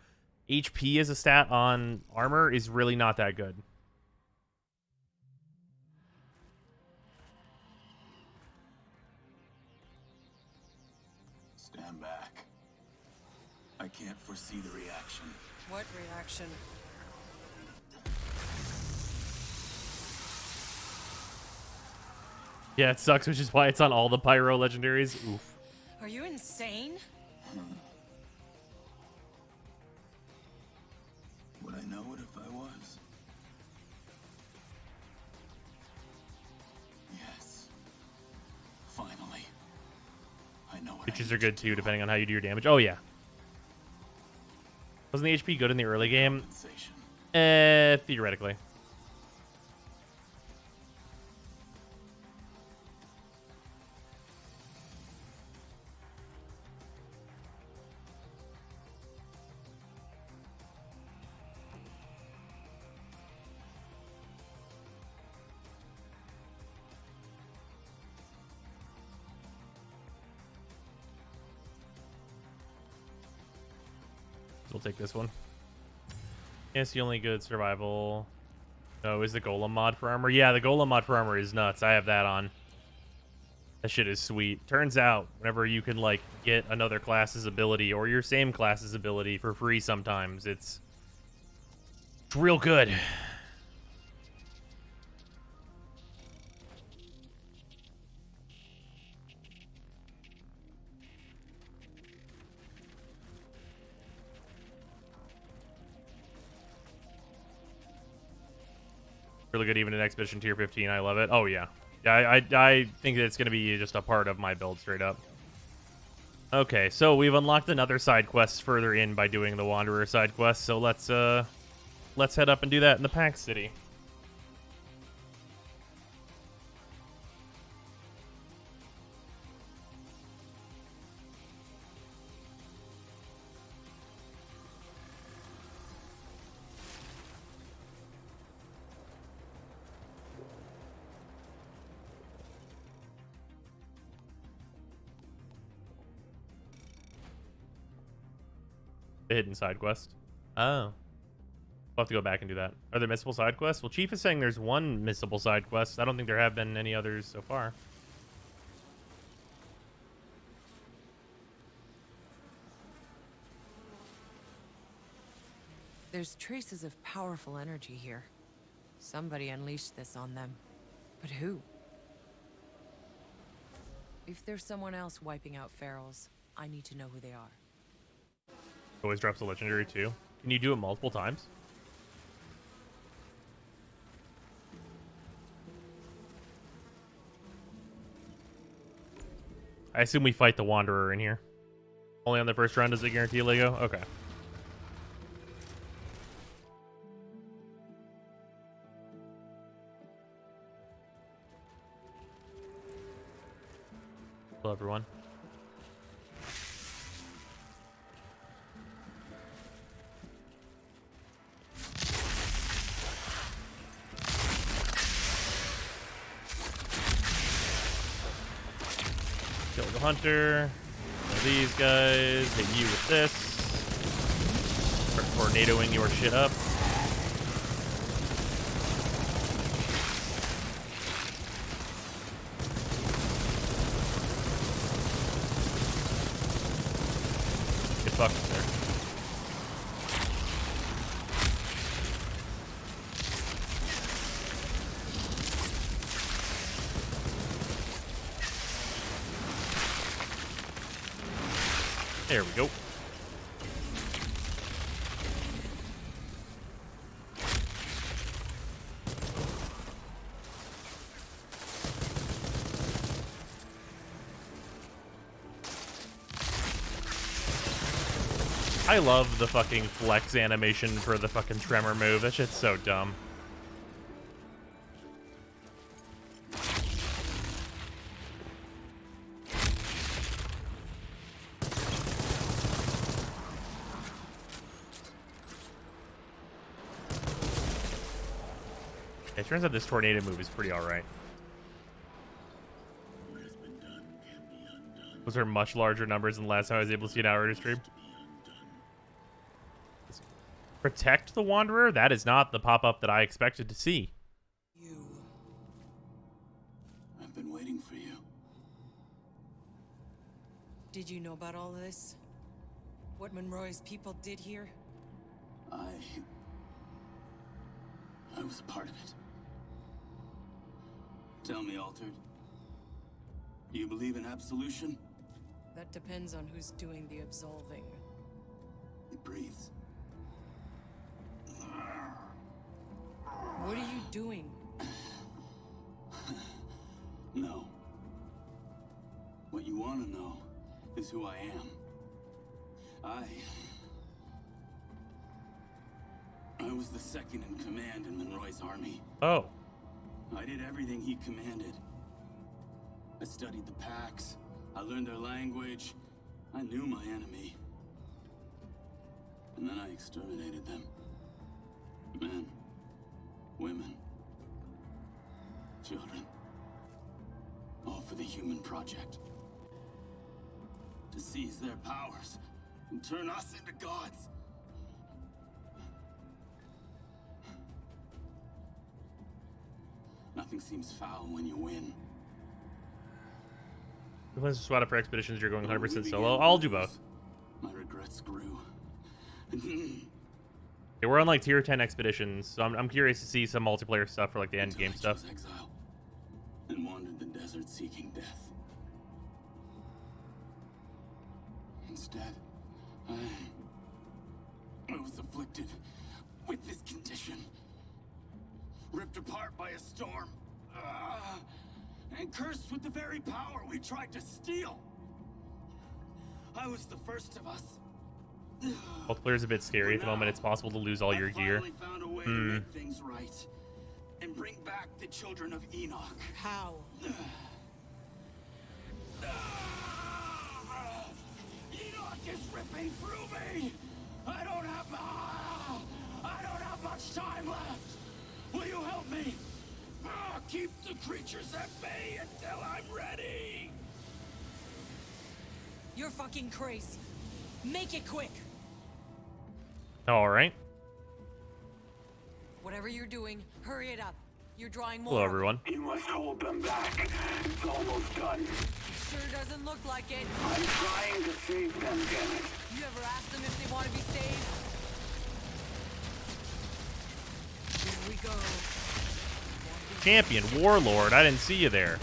HP as a stat on armor is really not that good. Stand back. I can't foresee the reaction. What reaction? Yeah, it sucks, which is why it's on all the pyro legendaries. Oof. Are you insane? Would I know it if I was? Yes. Finally. I know what Bitches are good too, depending on how you do your damage. Oh, yeah. Wasn't the HP good in the early game? Theoretically. We'll take this one. Yeah, it's the only good survival. No, is the golem mod for armor? Yeah, the golem mod for armor is nuts. I have that on. That shit is sweet. Turns out, whenever you can like get another class's ability or your same class's ability for free sometimes, it's real good. Really good even in Expedition Tier 15. I love it. Oh, yeah. Yeah, I think that it's going to be just a part of my build straight up. Okay, so we've unlocked another side quest further in by doing the Wanderer side quest. So let's head up and do that in the Pack City. The hidden side quest. Oh. We'll have to go back and do that. Are there missable side quests? Well, Chief is saying there's one missable side quest. I don't think there have been any others so far. There's traces of powerful energy here. Somebody unleashed this on them. But who? If there's someone else wiping out ferals, I need to know who they are. Always drops a legendary too. Can you do it multiple times? I assume we fight the Wanderer in here. Only on the first run does it guarantee a Lego? Okay. Hello, everyone. Kill the hunter. Kill these guys. Hit you with this. Start tornadoing your shit up. Get fucked there. There we go. I love the fucking flex animation for the fucking tremor move. That shit's so dumb. It turns out this tornado move is pretty alright. Those are much larger numbers than the last time I was able to see an Outriders stream. Protect the Wanderer? That is not the pop-up that I expected to see. I've been waiting for you. Did you know about all this? What Monroy's people did here? I was a part of it. Tell me, Altered. Do you believe in absolution? That depends on who's doing the absolving. It breathes. What are you doing? No. What you want to know is who I am. I was the second in command in Monroy's army. Oh. I did everything he commanded. I studied the packs. I learned their language. I knew my enemy. And then I exterminated them. Men, women, children. All for the human project. To seize their powers and turn us into gods. Nothing seems foul when you win. The plans to swat up for expeditions, you're going 100% solo. I'll do both. My regrets grew. Yeah, we're on like tier 10 expeditions, so I'm curious to see some multiplayer stuff for like the end game stuff. Exile and wandered the desert seeking death. Instead, I was afflicted with this condition. Ripped apart by a storm. And cursed with the very power we tried to steal. I was the first of us. Multiplayer is a bit scary at the moment. It's possible to lose all your gear. I finally found a way to make things right and bring back the children of Enoch. How? Enoch is ripping through me. I don't have much time left. Will you help me? Keep the creatures at bay until I'm ready. You're fucking crazy. Make it quick. All right. Whatever you're doing, hurry it up. You're drawing more. Hello, everyone. You must hold them back. It's almost done. Sure doesn't look like it. I'm trying to save them, damn it. You ever ask them if they want to be saved? Here we go. Champion, Warlord. I didn't see you there.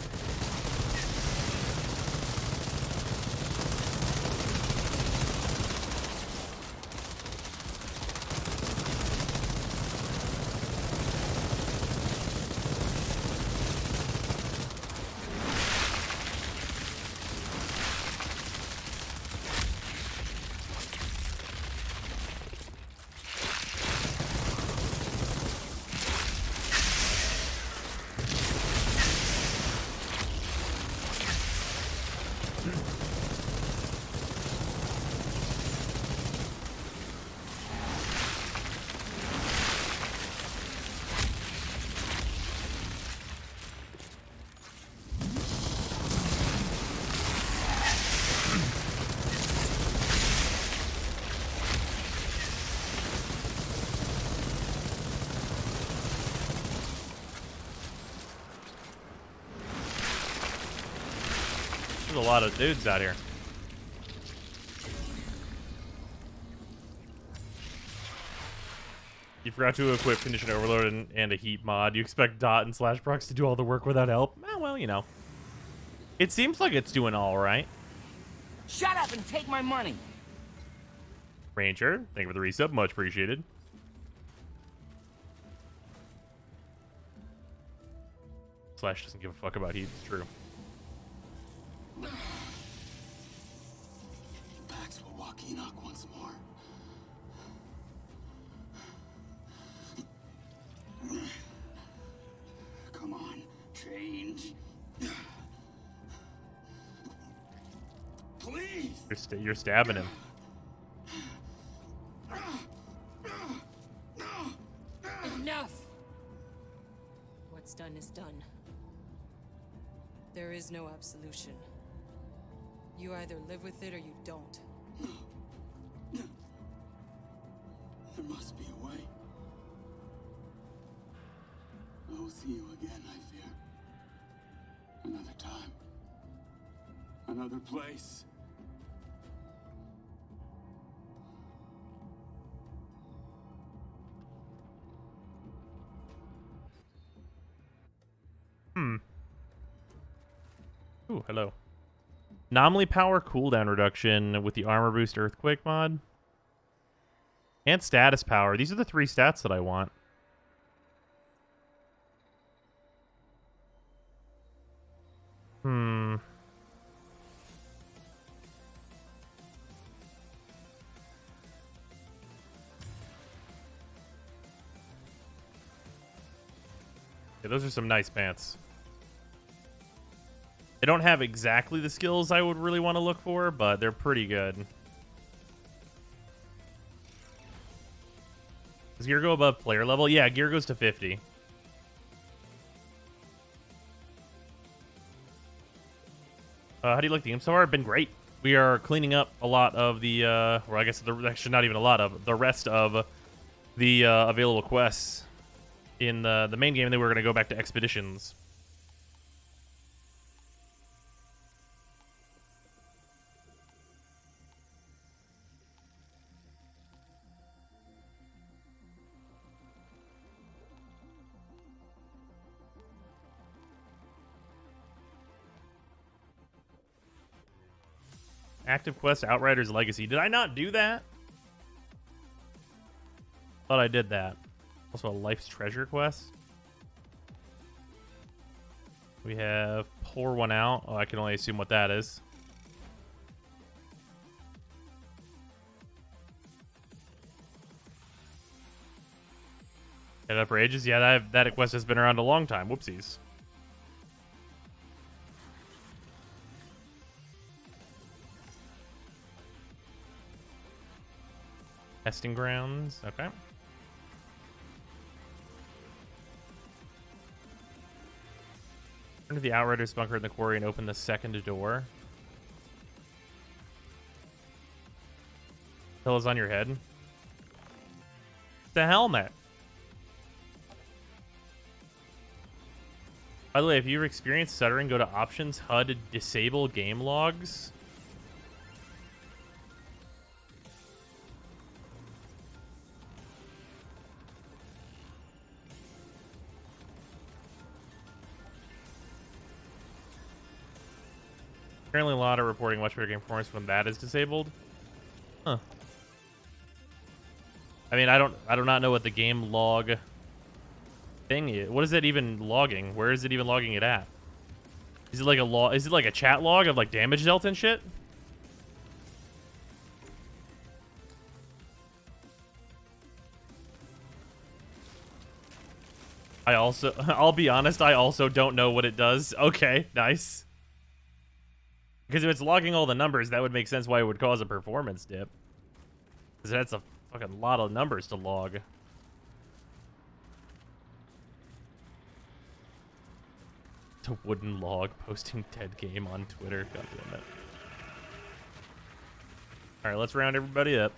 There's a lot of dudes out here. You forgot to equip Condition Overload and a Heat mod. You expect Dot and Slash Procs to do all the work without help? Well, you know. It seems like it's doing all right. Shut up and take my money. Ranger, thank you for the resub. Much appreciated. Slash doesn't give a fuck about heat. It's true. Pax will walk Enoch once more. Come on, change. Please. You're stabbing him. Enough! What's done is done. There is no absolution. You either live with it or you don't. There must be a way. I will see you again, I fear. Another time. Another place. Ooh, hello. Anomaly power cooldown reduction with the armor boost earthquake mod. And status power. These are the 3 stats that I want. Yeah, those are some nice pants. They don't have exactly the skills I would really want to look for, but they're pretty good. Does gear go above player level? Yeah, gear goes to 50. How do you like the game so far? Been great. We are cleaning up a lot of the, or I guess actually not even a lot of, the rest of the available quests in the main game. And then we're going to go back to expeditions. Active quest, Outriders Legacy. Did I not do that? Thought I did that. Also a Life's Treasure quest. We have Pour One Out. Oh, I can only assume what that is. Head up for ages? Yeah, that quest has been around a long time. Whoopsies. Testing grounds. Okay. Turn to the Outriders bunker in the quarry and open the second door. Hell is on your head. The helmet. By the way, if you've experienced stuttering, go to Options, HUD, Disable Game Logs. Apparently, a lot are reporting much better game performance when that is disabled. Huh. I mean, I do not know what the game log thing is. What is it even logging? Where is it even logging it at? Is it like a log? Is it like a chat log of like damage dealt and shit? I'll be honest, I also don't know what it does. Okay, nice. Because if it's logging all the numbers, that would make sense why it would cause a performance dip. Because that's a fucking lot of numbers to log. The wooden log posting dead game on Twitter. God damn it. Alright, let's round everybody up.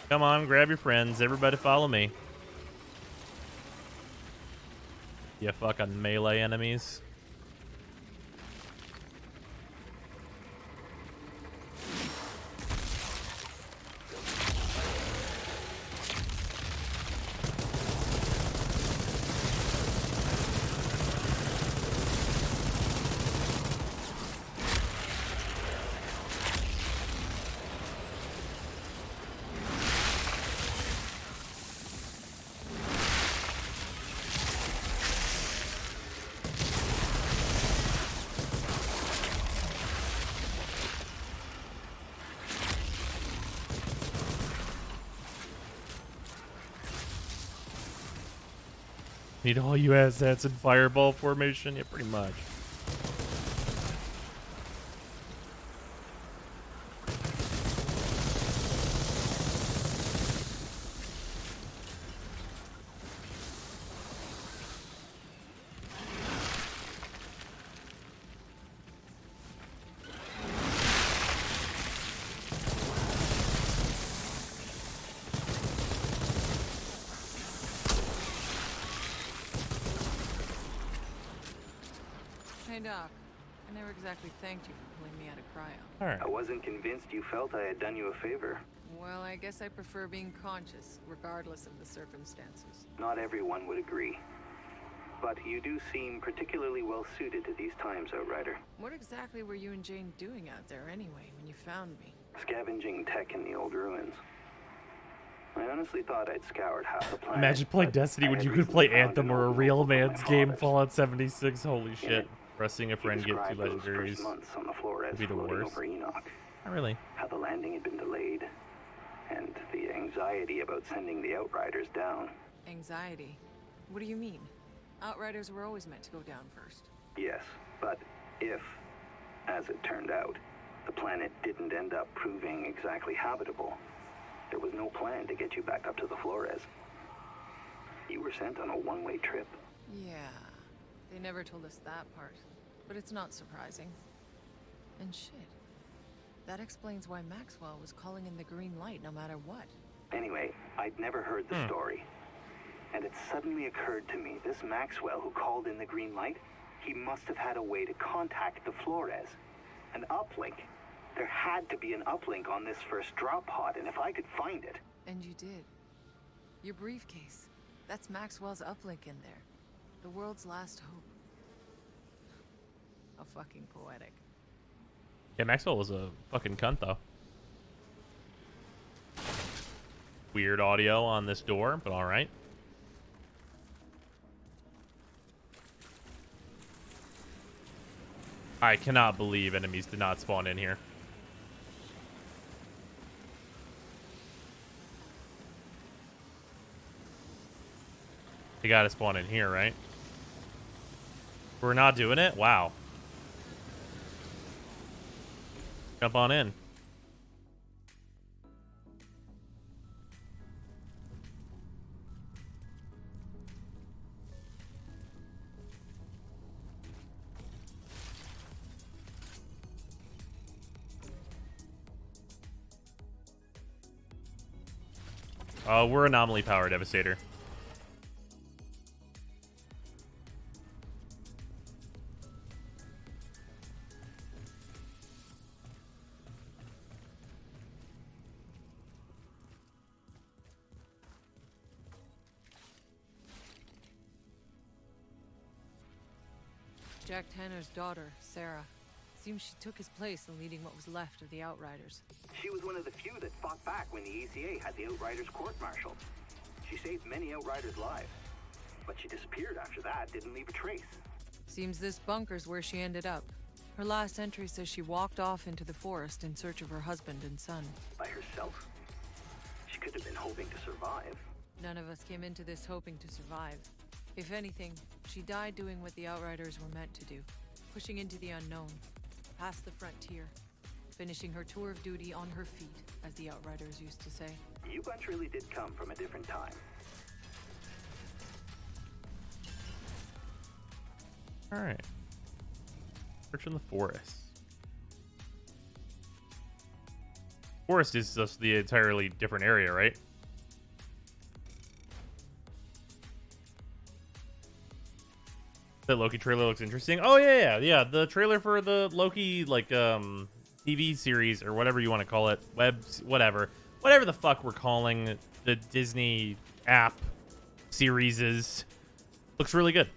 Come on, grab your friends. Everybody follow me. You fucking melee enemies. Need all you assets in fireball formation? Yeah, pretty much. Hey, Doc. I never exactly thanked you for pulling me out of cryo. All right. I wasn't convinced you felt I had done you a favor. Well, I guess I prefer being conscious, regardless of the circumstances. Not everyone would agree. But you do seem particularly well suited to these times, Outrider. What exactly were you and Jane doing out there anyway, when you found me? Scavenging tech in the old ruins. I honestly thought I'd scoured half the planet. Imagine playing but Destiny I when had you could play recently found Anthem an or a old real notebook of my man's game, father's. Fallout 76. Holy In shit. it, Resting a He friend, get 2 described those legendaries. first months on the Flores Would be the floating worst. over Enoch. Not really. How the landing had been delayed, and the anxiety about sending the Outriders down. Anxiety? What do you mean? Outriders were always meant to go down first. Yes, but if, as it turned out, the planet didn't end up proving exactly habitable, there was no plan to get you back up to the Flores. You were sent on a one-way trip. Yeah, they never told us that part. But it's not surprising. And shit, that explains why Maxwell was calling in the green light no matter what. Anyway, I'd never heard the story. And it suddenly occurred to me, this Maxwell who called in the green light, he must have had a way to contact the Flores. An uplink. There had to be an uplink on this first drop pod, and if I could find it... And you did. Your briefcase. That's Maxwell's uplink in there. The world's last hope. How fucking poetic. Yeah, Maxwell was a fucking cunt, though. Weird audio on this door, but alright. I cannot believe enemies did not spawn in here. They gotta spawn in here, right? We're not doing it? Wow. Jump on in. We're Anomaly Power Devastator. Jack Tanner's daughter, Sarah. Seems she took his place in leading what was left of the Outriders. She was one of the few that fought back when the ECA had the Outriders court-martialed. She saved many Outriders' lives. But she disappeared after that, didn't leave a trace. Seems this bunker's where she ended up. Her last entry says she walked off into the forest in search of her husband and son. By herself? She could have been hoping to survive. None of us came into this hoping to survive. If anything, she died doing what the Outriders were meant to do. Pushing into the unknown. Past the frontier. Finishing her tour of duty on her feet, as the Outriders used to say. You bunch really did come from a different time. Alright. Search in the forest. Forest is just the entirely different area, right? The Loki trailer looks interesting. Oh yeah. The trailer for the Loki TV series or whatever you want to call it, whatever the fuck we're calling the Disney app series looks really good.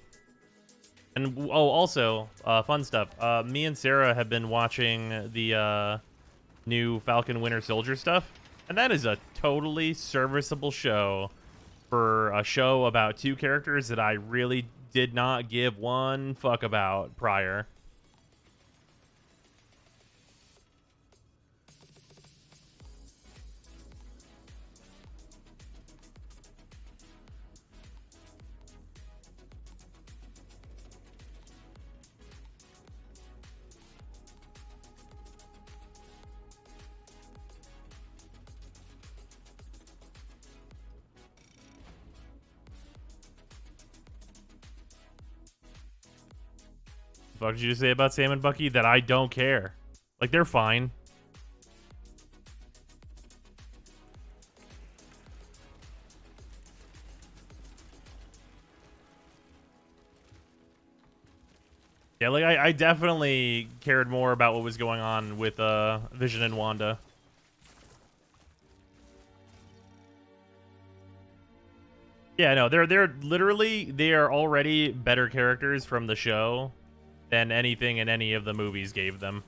And also fun stuff. Me and Sarah have been watching the new Falcon Winter Soldier stuff, and that is a totally serviceable show for a show about two characters that I really did not give one fuck about prior. fuck did you say about Sam and Bucky? That I don't care. Like, they're fine. Yeah, like, I definitely cared more about what was going on with Vision and Wanda. Yeah, no, they're literally, they are already better characters from the show than anything in any of the movies gave them.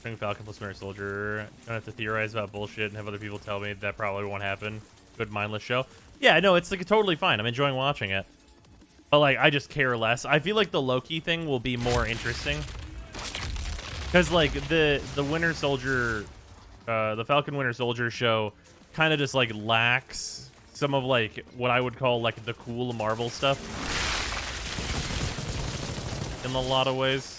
Spring Falcon plus Winter Soldier. Don't have to theorize about bullshit and have other people tell me that probably won't happen. Good mindless show. Yeah, no, it's like totally fine. I'm enjoying watching it. But like, I just care less. I feel like the Loki thing will be more interesting. Because like the Winter Soldier, the Falcon Winter Soldier show kind of just like lacks some of like what I would call like the cool Marvel stuff. In a lot of ways.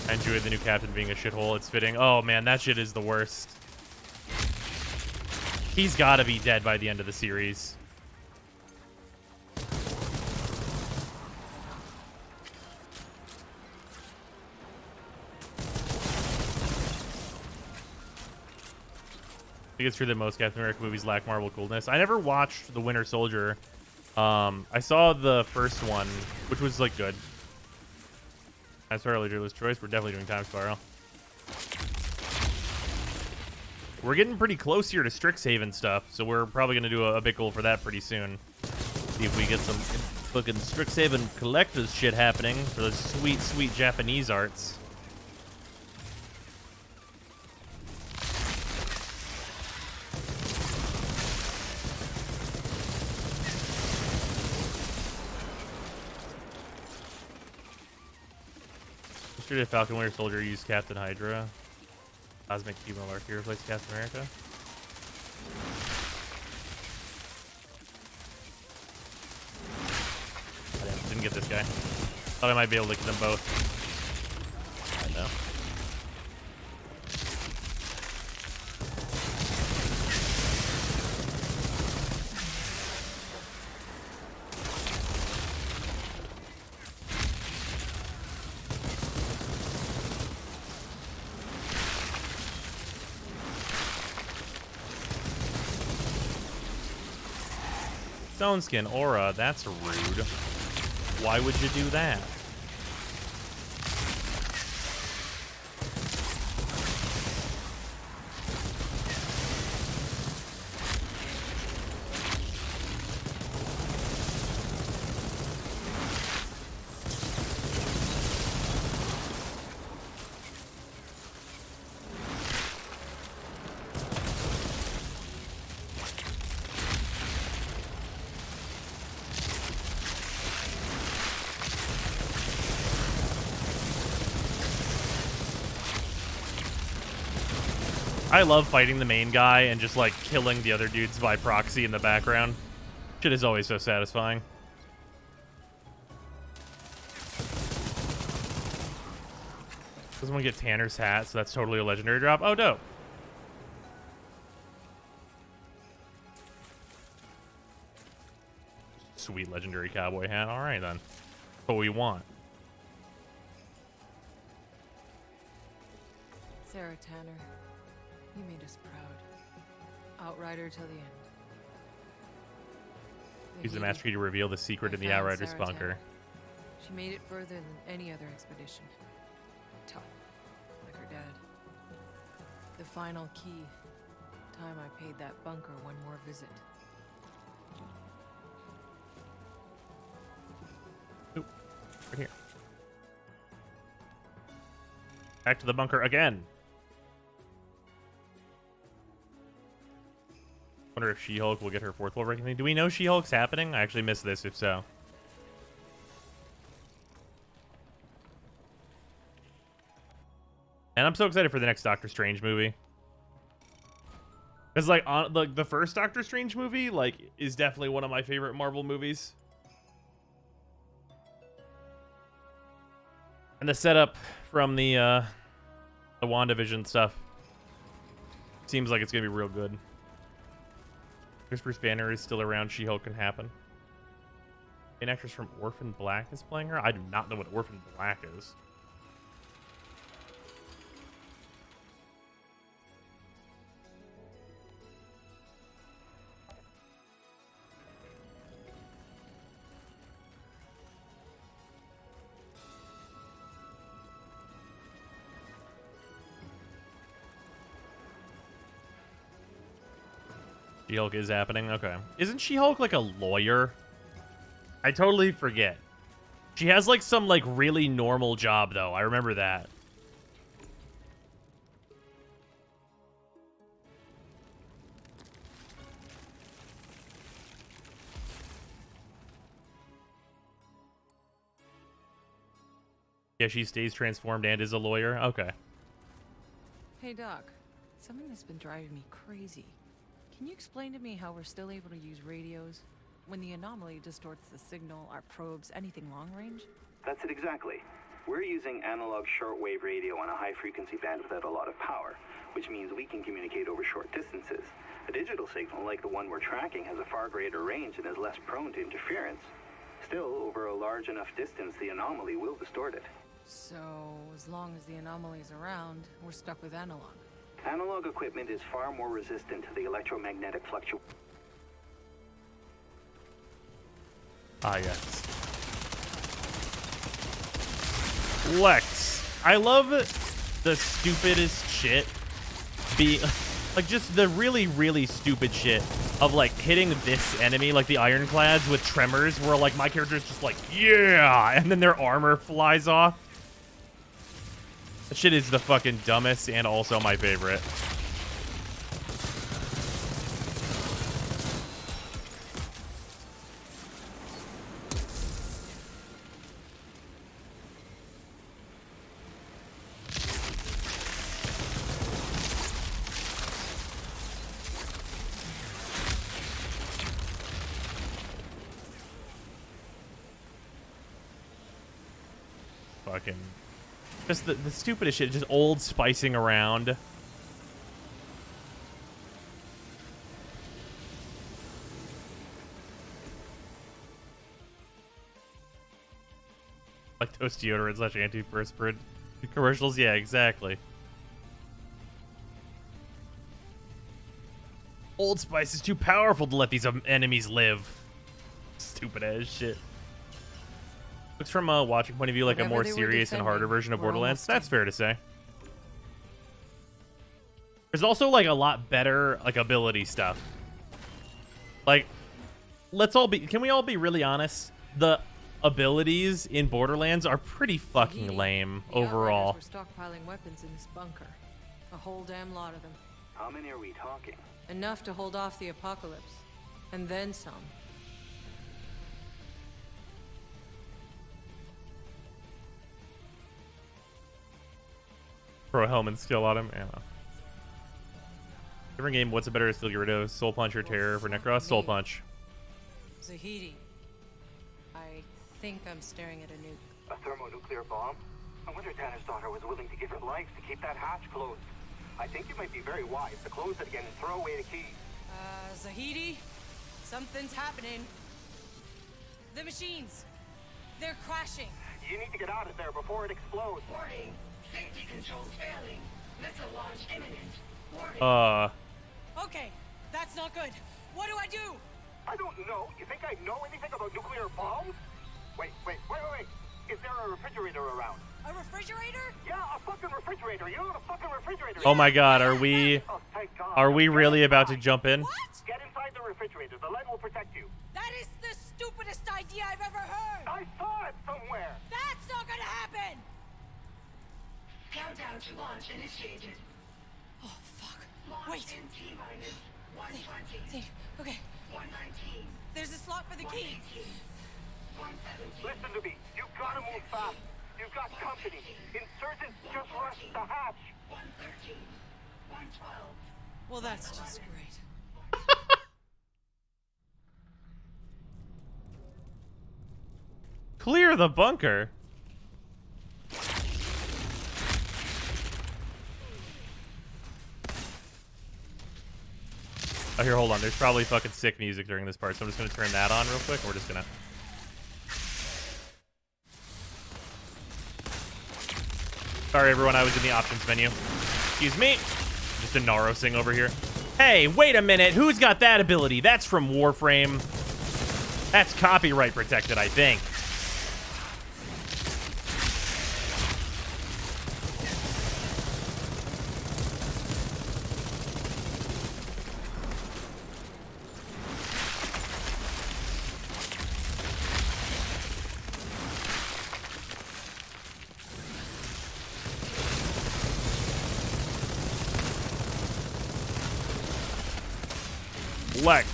I enjoy the new captain being a shithole. It's fitting. Oh, man, that shit is the worst. He's got to be dead by the end of the series. I think it's true that most Captain America movies lack Marvel coolness. I never watched The Winter Soldier. I saw the first one, which was, like, good. That's our leaderless choice. We're definitely doing time spiral. We're getting pretty close here to Strixhaven stuff, so we're probably going to do a big goal for that pretty soon. See if we get some fucking Strixhaven collectors shit happening for those sweet, sweet Japanese arts. Yesterday, Falcon Winter Soldier used Captain Hydra. Cosmic Cube Malarkey replaced Captain America. I didn't get this guy. Thought I might be able to get them both. I know. Stone Skin Aura, that's rude. Why would you do that? I love fighting the main guy and just like killing the other dudes by proxy in the background. Shit is always so satisfying. Doesn't want to get Tanner's hat, so that's totally a legendary drop. Oh, dope. Sweet legendary cowboy hat. All right, then. That's what we want. Sarah Tanner, you made us proud. Outrider till the end. Use the master key to reveal the secret in the Outriders bunker. Tanner. She made it further than any other expedition. Tough, like her dad. The final key. Time I paid that bunker one more visit. Oop, right here. Back to the bunker again. Wonder if She-Hulk will get her fourth wall breaking thing. Do we know She-Hulk's happening? I actually missed this, if so. And I'm so excited for the next Doctor Strange movie. Because, like, the first Doctor Strange movie, like, is definitely one of my favorite Marvel movies. And the setup from the WandaVision stuff seems like it's going to be real good. Chris Bruce Banner is still around. She-Hulk can happen. An actress from Orphan Black is playing her? I do not know what Orphan Black is. She-Hulk is happening? Okay. Isn't She-Hulk like a lawyer? I totally forget. She has like some like really normal job though. I remember that. Yeah, she stays transformed and is a lawyer. Okay. Hey, Doc. Something that's been driving me crazy. Can you explain to me how we're still able to use radios when the anomaly distorts the signal, our probes, anything long range? That's it exactly. We're using analog shortwave radio on a high-frequency band without a lot of power, which means we can communicate over short distances. A digital signal like the one we're tracking has a far greater range and is less prone to interference. Still, over a large enough distance, the anomaly will distort it. So, as long as the anomaly's around, we're stuck with analog. Analog equipment is far more resistant to the electromagnetic fluctuations. Ah, yes. Lex. I love the stupidest shit. Like, just the really, really stupid shit of, like, hitting this enemy, like the Ironclads with tremors, where, like, my character's just like, yeah! And then their armor flies off. That shit is the fucking dumbest and also my favorite. Fucking... Just the stupidest shit, just old spicing around. Like those deodorant / antiperspirant commercials, yeah, exactly. Old Spice is too powerful to let these enemies live. Stupid ass shit. Looks from a watching point of view like Whatever a more they were serious and harder defending, version of we're Borderlands. almost That's done. fair to say. There's also like a lot better like ability stuff. Like, can we all be really honest? The abilities in Borderlands are pretty fucking lame The overall. Outriders were stockpiling weapons in this bunker. A whole damn lot of them. How many are we talking? Enough to hold off the apocalypse. And then some. Throw a helmet skill on him. Yeah. Different game. What's a better skill to get rid of? Soul Punch or Terror for Necros? Soul Punch. Zahidi. I think I'm staring at a nuke. A thermonuclear bomb? I wonder Tanner's daughter was willing to give her life to keep that hatch closed. I think it might be very wise to close it again and throw away the key. Zahidi? Something's happening. The machines. They're crashing. You need to get out of there before it explodes. Warning. Safety controls failing. Missile launch imminent. Warning. Okay, that's not good. What do I do? I don't know. You think I know anything about nuclear bombs? Wait. Is there a refrigerator around? A refrigerator? Yeah, a fucking refrigerator. You know what a fucking refrigerator is? Oh my god, are we Oh, thank God. really about to jump in? What? Get inside the refrigerator. The light will protect you. That is the stupidest idea I've ever heard. I saw it somewhere. That's not gonna happen. Countdown to launch initiated. Oh, fuck. Launch Wait. in T-minus 120. Okay, 119. there's a slot for the key. 118. 117. Listen to me. You've got to move fast. You've got company. Insurgents just forcing the hatch. 113, 112. Well, that's just great. Clear the bunker. Oh, here, hold on. There's probably fucking sick music during this part, so I'm just gonna turn that on real quick. We're just gonna... Sorry, everyone. I was in the options menu. Excuse me. Just a Narosing over here. Hey, wait a minute. Who's got that ability? That's from Warframe. That's copyright protected, I think. Lex.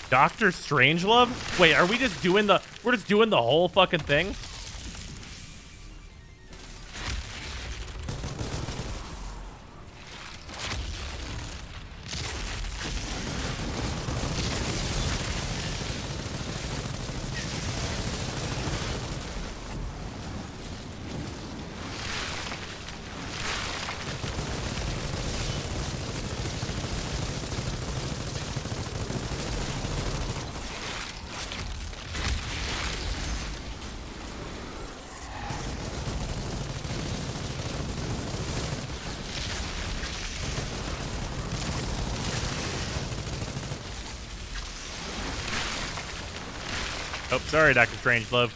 Doctor Strangelove? Wait, are we just doing the... We're just doing the whole fucking thing? Oh, sorry, Dr. Strangelove.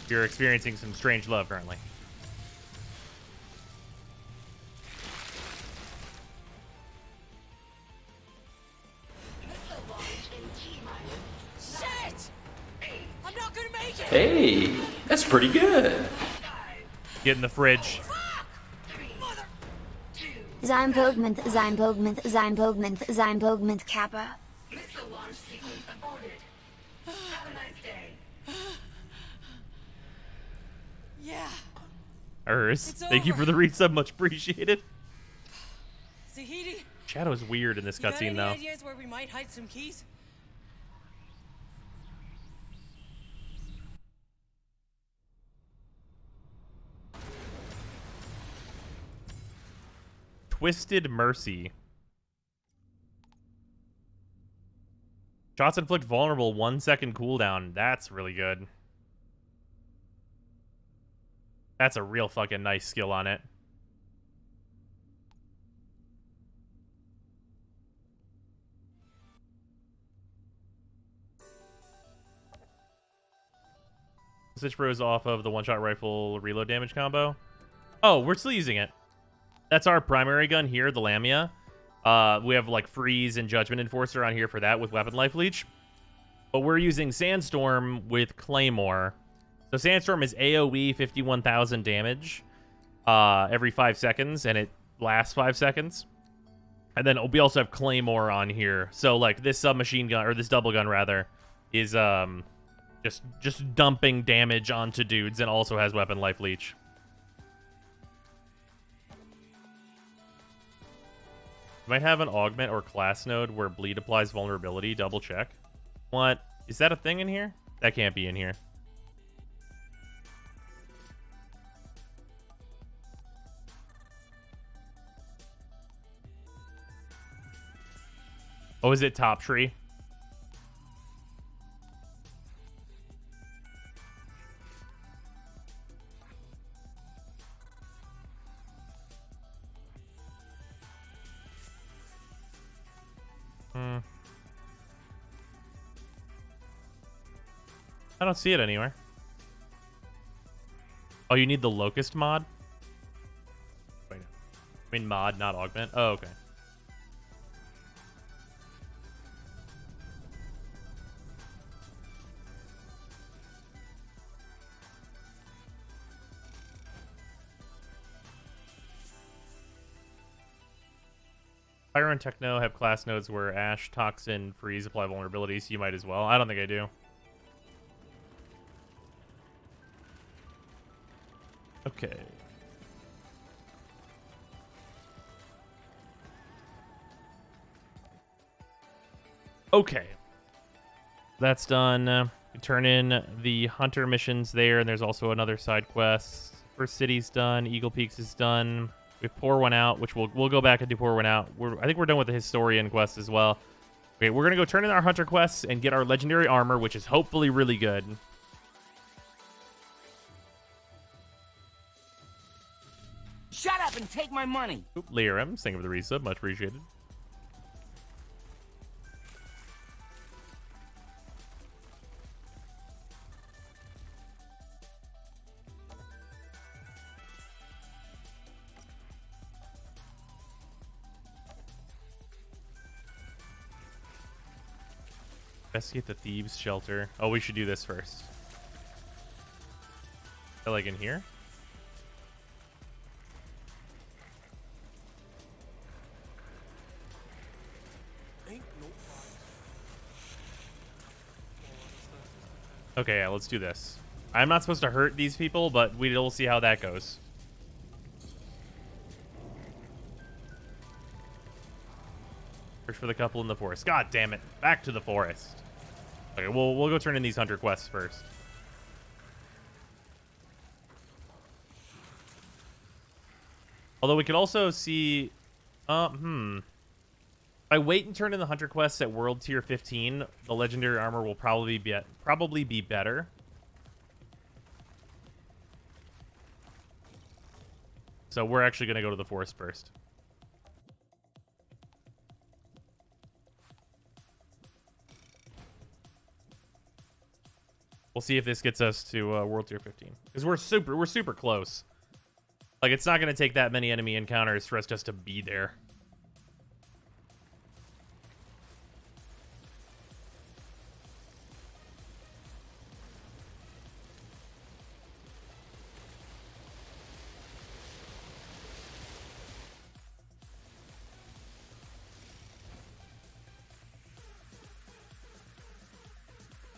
You're experiencing some strange love currently. Shit! I'm not gonna make it! Hey, that's pretty good. Get in the fridge. Sein Pogment, Kappa. Missile launch sequence aborted. Have a nice day. Yeah. Urs, It's thank you over. for the resub, much appreciated. Zahidi, Shadow's weird in this you got cutscene any though. ideas where we might hide some keys? Twisted Mercy. Shots inflict vulnerable 1 second cooldown. That's really good. That's a real fucking nice skill on it. Switch bros off of the one-shot rifle reload damage combo. Oh, we're still using it. That's our primary gun here, the Lamia. We have like Freeze and Judgment Enforcer on here for that with weapon life leech. But we're using Sandstorm with Claymore. So Sandstorm is AoE 51,000 damage every 5 seconds, and it lasts 5 seconds. And then we also have Claymore on here. So like this submachine gun, or this double gun rather, is just dumping damage onto dudes and also has weapon life leech. You might have an augment or class node where bleed applies vulnerability. Double check. What? Is that a thing in here? That can't be in here. Oh, is it top tree? I don't see it anywhere. Oh, you need the locust mod? Wait, I mean mod, not augment. Oh, okay. Pyro and Techno have class nodes where Ash, Toxin, Freeze apply vulnerabilities. You might as well. I don't think I do. Okay. Okay. That's done. We turn in the Hunter missions there, and there's also another side quest. First City's done. Eagle Peaks is done. We have Pour One Out, which we'll go back and do Pour One Out. I think we're done with the Historian quest as well. Okay, we're gonna go turn in our Hunter quests and get our legendary armor, which is hopefully really good. Shut up and take my money. Oop, Liram, thank you for the resub, much appreciated. Investigate the Thieves shelter. Oh, we should do this first. Is that like in here? Okay, yeah, let's do this. I'm not supposed to hurt these people, but we'll see how that goes. Search for the couple in the forest. God damn it. Back to the forest. Okay, we'll go turn in these Hunter quests first. Although we could also see... If I wait and turn in the Hunter quests at World Tier 15, the Legendary Armor will probably be better. So we're actually going to go to the forest first. We'll see if this gets us to World Tier 15. Because we're super close. Like, it's not going to take that many enemy encounters for us just to be there.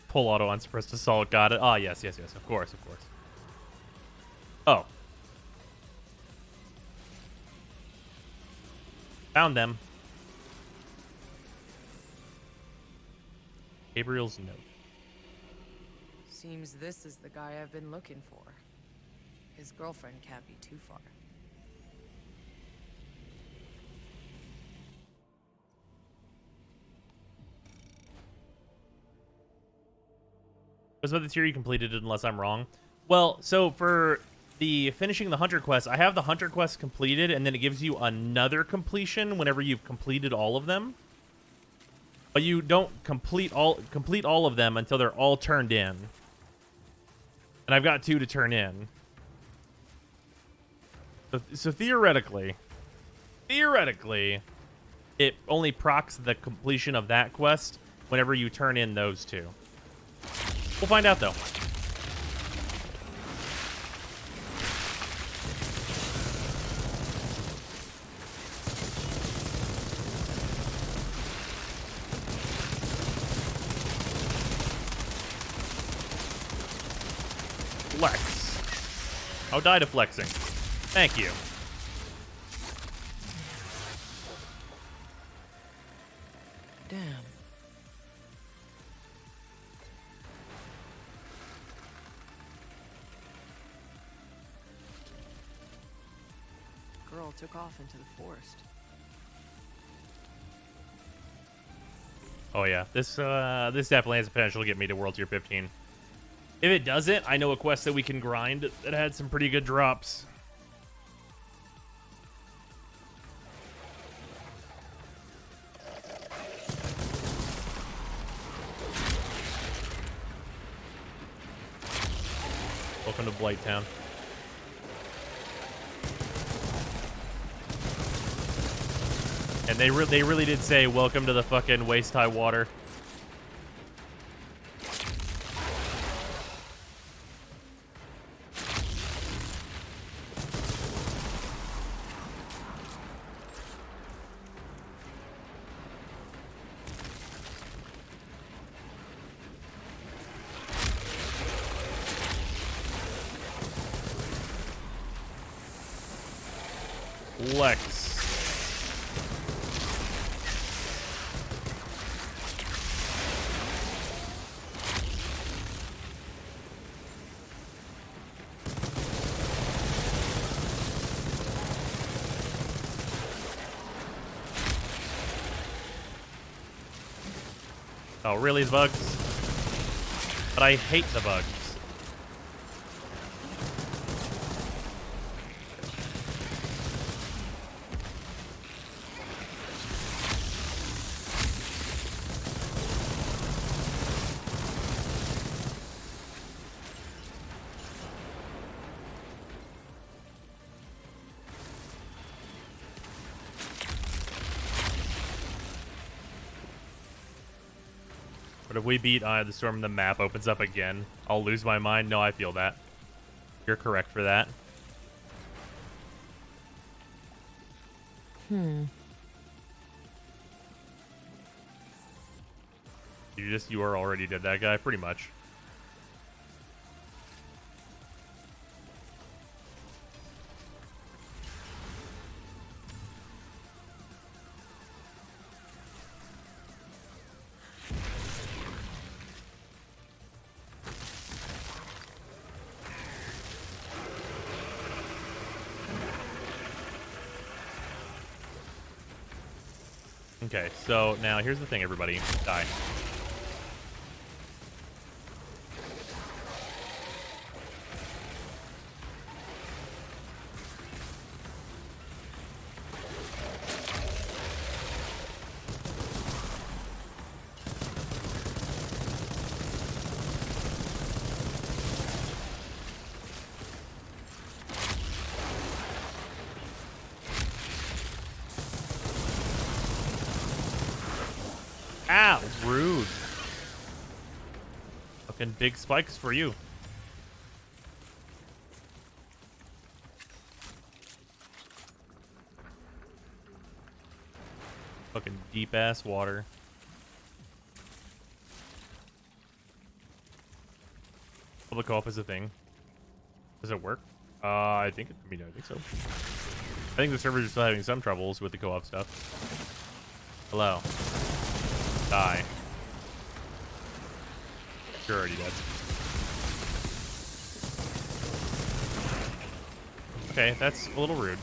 Full auto unsuppressed assault. Got it. Ah, yes. Of course. Oh. Found them. Gabriel's note. Seems this is the guy I've been looking for. His girlfriend can't be too far. Was about the tier you completed it, unless I'm wrong. Well, so for the finishing the Hunter quest, I have the Hunter quest completed, and then it gives you another completion whenever you've completed all of them. But you don't complete all of them until they're all turned in. And I've got 2 to turn in. So theoretically, it only procs the completion of that quest whenever you turn in those 2. We'll find out, though. Flex. I'll die to flexing. Thank you. Damn. Girl took off into the forest. Oh yeah, this definitely has the potential to get me to World Tier 15. If it doesn't, I know a quest that we can grind that had some pretty good drops. Welcome to Blighttown. And they really did say, welcome to the fucking waist-high water. Flex. Oh, really, the bugs? But I hate the bugs. But if we beat Eye of the Storm, the map opens up again. I'll lose my mind. No, I feel that. You're correct for that. You are already dead, that guy, pretty much. Okay, so now here's the thing, everybody. Die. Ow, rude. Fucking big spikes for you. Fucking deep ass water. Public co-op is a thing. Does it work? I think it. I mean, I think so. I think the servers are still having some troubles with the co-op stuff. Hello. Die. You're already dead. Okay, that's a little rude.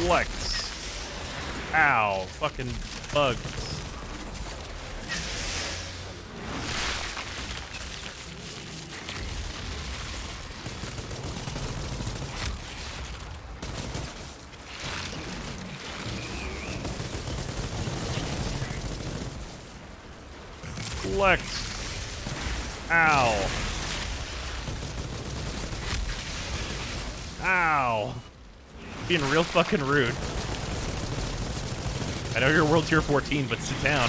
Flex. Ow. Fucking bugs. Flex. Ow. Ow. Being real fucking rude. I know you're World Tier 14, but sit down.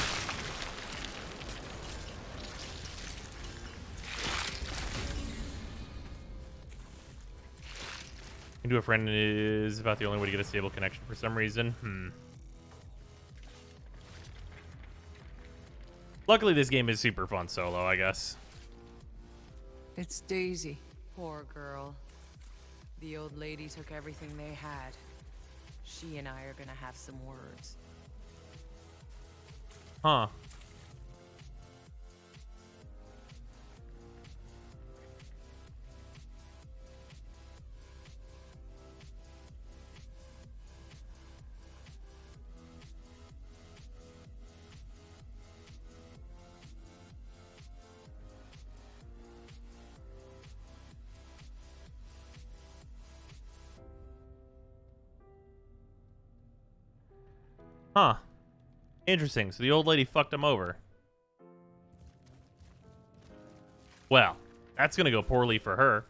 Into a friend is about the only way to get a stable connection for some reason. Luckily, this game is super fun solo, I guess. It's Daisy. Poor girl. The old lady took everything they had. She and I are gonna have some words. Huh. Huh. Interesting. So the old lady fucked him over. Well, that's gonna go poorly for her.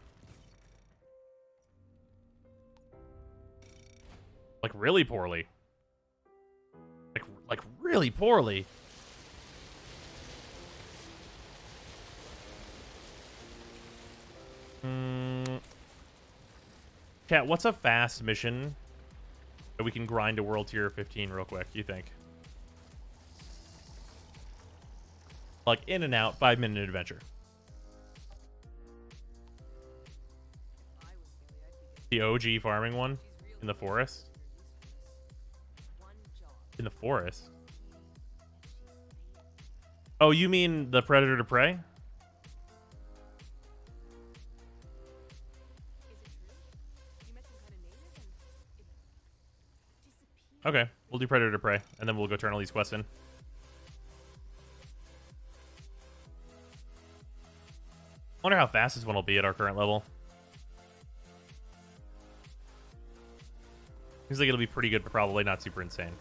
Like, really poorly. Like really poorly. Chat, what's a fast mission that we can grind to world tier 15 real quick, you think? Like in and out, 5-minute adventure. The OG farming one in the forest. In the forest. Oh, you mean the predator to prey? Okay, we'll do predator to prey, and then we'll go turn all these quests in. Wonder how fast this one will be at our current level. Seems like it'll be pretty good, but probably not super insane.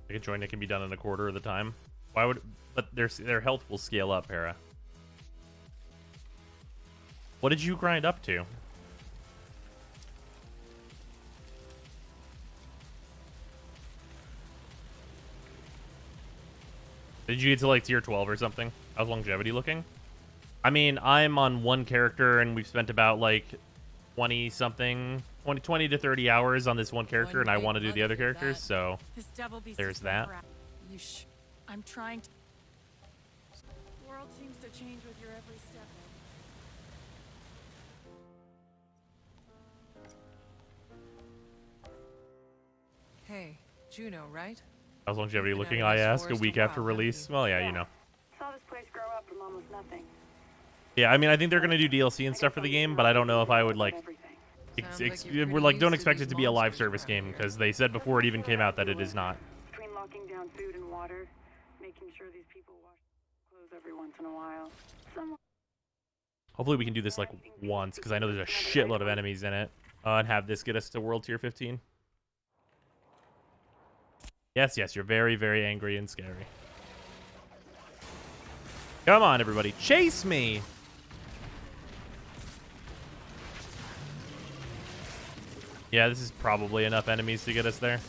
Like a joint that can be done in a quarter of the time. Why would? But their health will scale up, Hera. What did you grind up to? Did you get to like tier 12 or something? How's longevity looking? I mean, I'm on one character and we've spent about like 20 to 30 hours on this one character, and I want to do the other characters, so there's that. I'm trying to. The world seems to change with your every step. Hey, Juno, right? How's longevity looking, I ask, a week after release? Well, yeah, you know. Saw this place grow up from almost nothing. Yeah, I mean, I think they're going to do DLC and stuff for the game, but I don't know if I would, like... we're like, don't expect it to be a live service game, because they said before it even came out that it is not. Between locking down food and water, making sure these people wash clothes every once in a while. Hopefully we can do this, like, once, because I know there's a shitload of enemies in it. And have this get us to World Tier 15. Yes, yes, you're very, very angry and scary. Come on, everybody. Chase me! Yeah, this is probably enough enemies to get us there.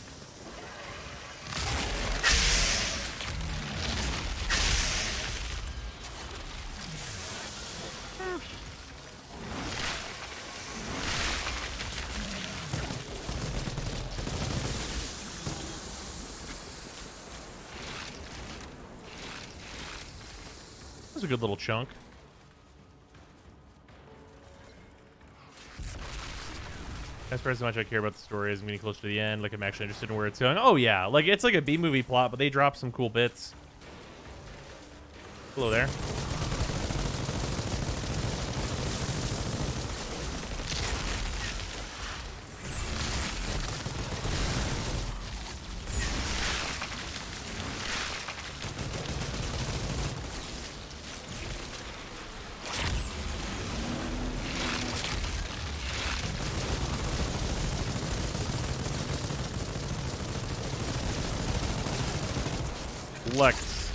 That was a good little chunk. As far as how much I care about the story as I'm getting close to the end, like I'm actually interested in where it's going. Oh yeah, like it's like a B-movie plot, but they drop some cool bits. Hello there. Lex.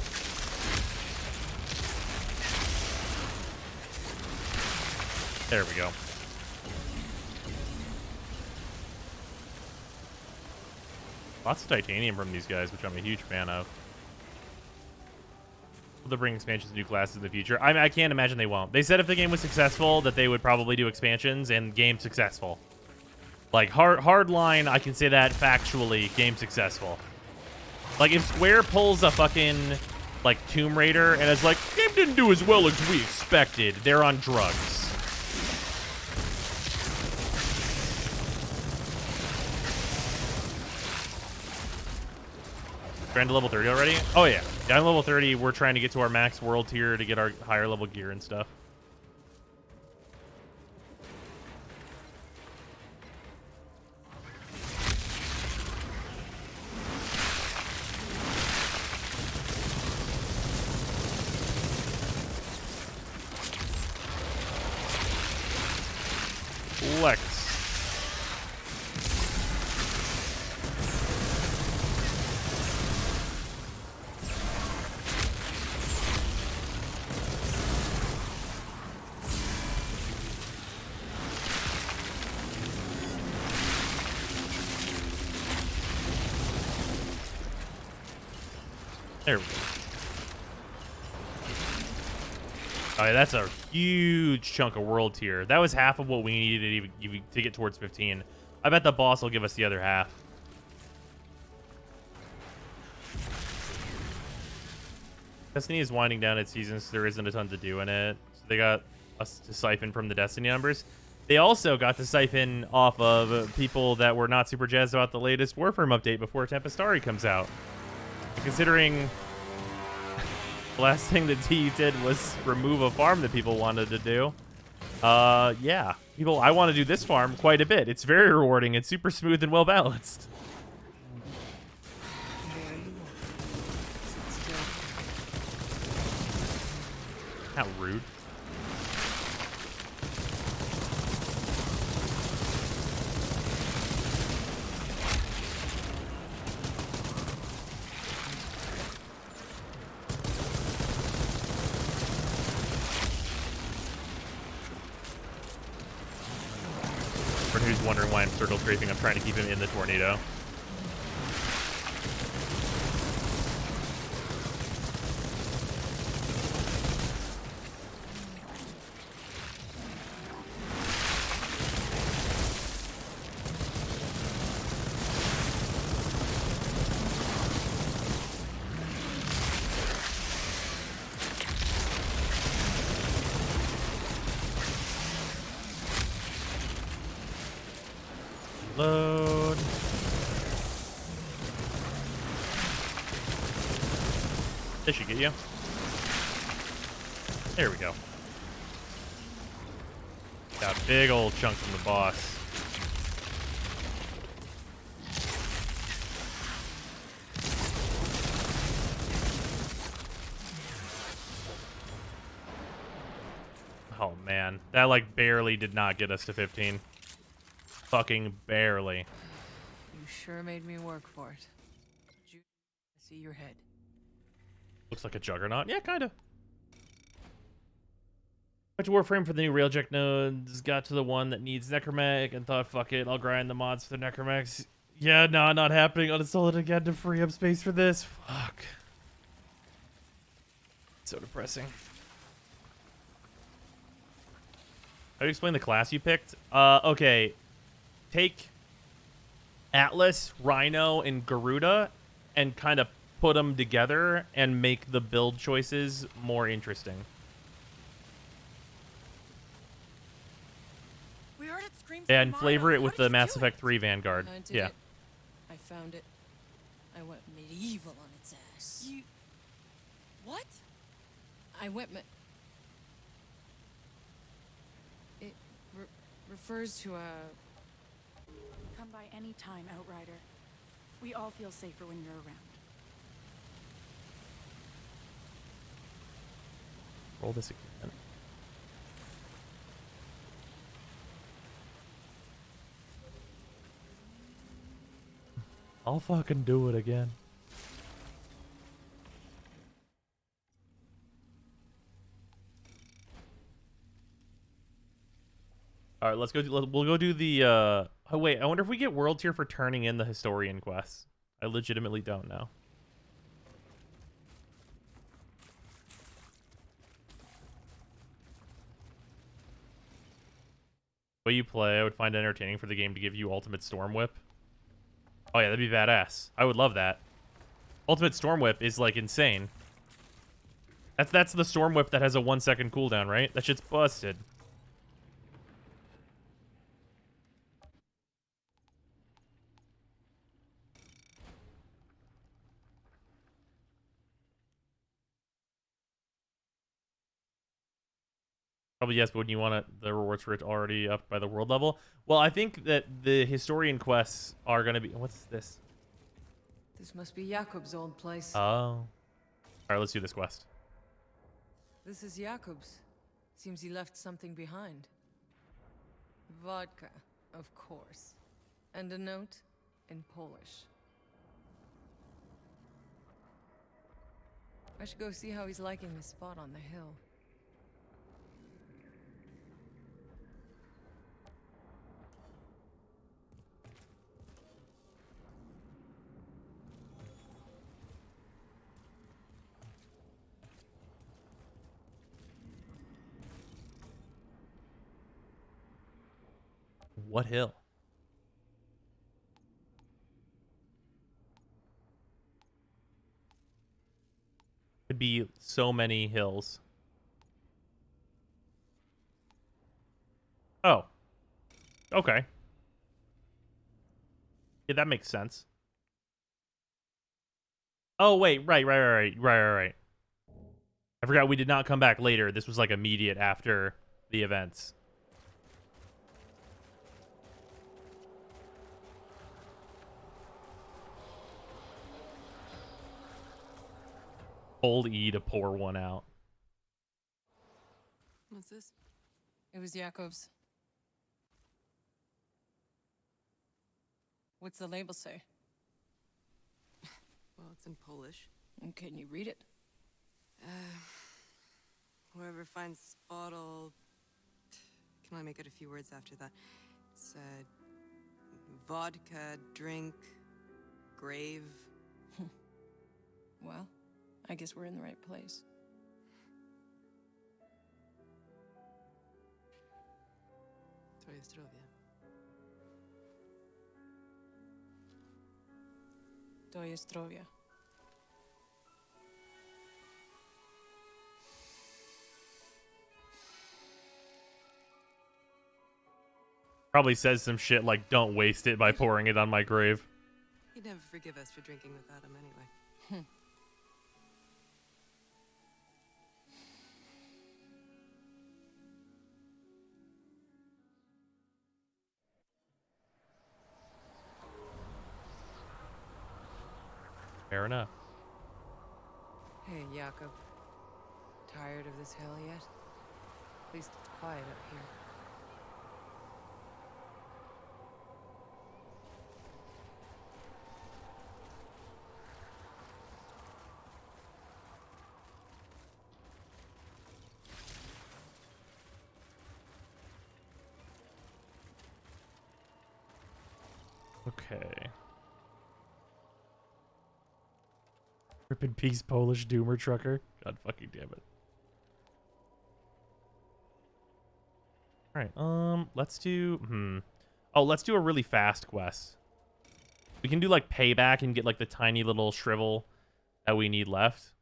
There we go. Lots of titanium from these guys, which I'm a huge fan of. Will they bring expansions to new classes in the future? I can't imagine they won't. They said if the game was successful, that they would probably do expansions, and game successful. Like, hardline, I can say that factually, game successful. Like, if Square pulls a fucking, like, Tomb Raider and is like, game didn't do as well as we expected, they're on drugs. Trying to level 30 already? Oh, yeah. Down to level 30, we're trying to get to our max world tier to get our higher level gear and stuff. Lex. There we go. All right, that's a huge chunk of world tier. That was half of what we needed to get towards 15. I bet the boss will give us the other half. Destiny is winding down its season, so there isn't a ton to do in it. So they got us to siphon from the Destiny numbers. They also got to siphon off of people that were not super jazzed about the latest Warframe update before Tempestari comes out. Considering the last thing that T did was remove a farm that people wanted to do. Yeah. I want to do this farm quite a bit. It's very rewarding. It's super smooth and well balanced. How rude. For who's wondering why I'm circle strafing, I'm trying to keep him in the tornado. Load. This should get you. There we go. Got a big old chunk from the boss. Oh man, that like barely did not get us to 15. Fucking barely. You sure made me work for it. I see your head. Looks like a juggernaut. Yeah, kind of. Went to Warframe for the new Railjack nodes. Got to the one that needs Necromech and thought, fuck it, I'll grind the mods for the Necromechs. Yeah, nah, not happening. Uninstall it again to free up space for this. Fuck. So depressing. How do you explain the class you picked? Okay. Take Atlas, Rhino, and Garuda and kind of put them together and make the build choices more interesting. We heard it scream. And flavor it with the Mass Effect 3 Vanguard. Yeah. It. I found it. I went medieval on its ass. You... What? I went It refers to a... Come by any time, Outrider. We all feel safer when you're around. Roll this again. I'll fucking do it again. All right, let's go. We'll go do the. Oh wait, I wonder if we get world tier for turning in the historian quests. I legitimately don't know. The way you play, I would find entertaining for the game to give you Ultimate Storm Whip. Oh yeah, that'd be badass. I would love that. Ultimate Storm Whip is like insane. That's the Storm Whip that has a 1 second cooldown, right? That shit's busted. Probably yes, but wouldn't you want the rewards for it already up by the world level? Well, I think that the historian quests are going to be... What's this? This must be Jakob's old place. Oh. All right, let's do this quest. This is Jakob's. Seems he left something behind. Vodka, of course. And a note in Polish. I should go see how he's liking his spot on the hill. What hill? Could be so many hills. Oh. Okay. Yeah, that makes sense. Oh, wait. Right. I forgot we did not come back later. This was like immediate after the events. Hold E to pour one out. What's this? It was Jakob's. What's the label say? Well, it's in Polish. And can you read it? Whoever finds this bottle can only make it a few words after that. It's vodka, drink, grave. Well, I guess we're in the right place. To je zdrowie. Probably says some shit like, don't waste it by pouring it on my grave. He'd never forgive us for drinking without him anyway. Fair enough. Hey, Jakob. Tired of this hell yet? At least it's quiet up here. Okay. Rip in peace, Polish doomer trucker. God fucking damn it. Alright, let's do let's do a really fast quest. We can do like payback and get like the tiny little shrivel that we need left.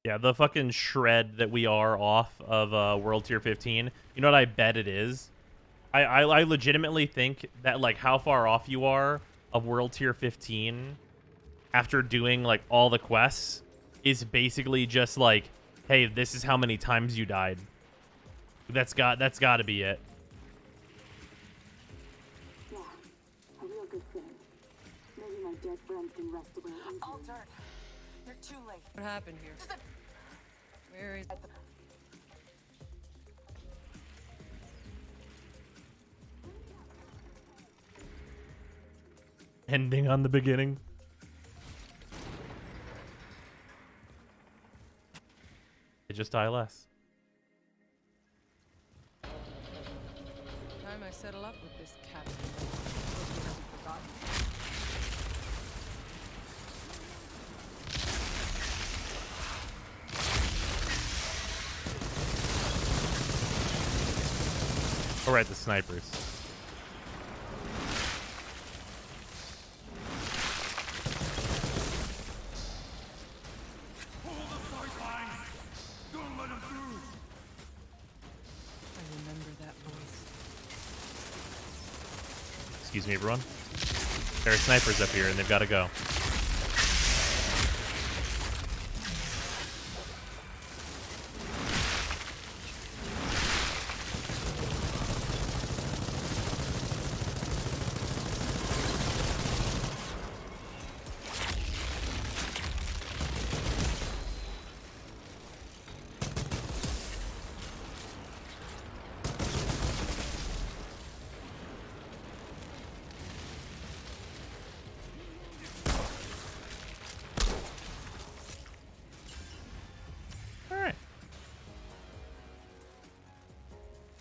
Yeah, the fucking shred that we are off of World Tier 15. You know what I bet it is? I legitimately think that like how far off you are of World Tier 15 after doing like all the quests is basically just like, hey, this is how many times you died. That's got to be it. Yeah, a real good thing. Maybe my dead friends can rest away. Altered. You're too late. What happened here? Where is... Ending on the beginning. It just die less. Time I settle up with this captain. Forgotten. All right, the snipers. Excuse me, everyone. There are snipers up here, and they've got to go.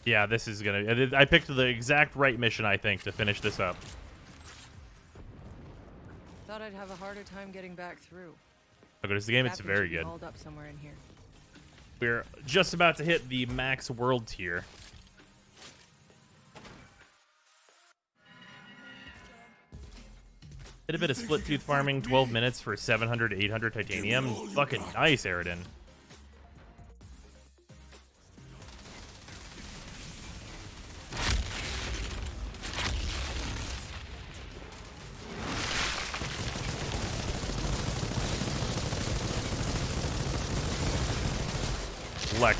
Yeah, this is gonna... I picked the exact right mission, I think, to finish this up. Thought I'd have a harder time getting back through. Look at this game, it's Captain very should be good. hauled up somewhere in here. We're just about to hit the max world tier. Did a bit of split tooth farming, 12 minutes for 700 to 800 titanium. Fucking nice, Aridin. Lex.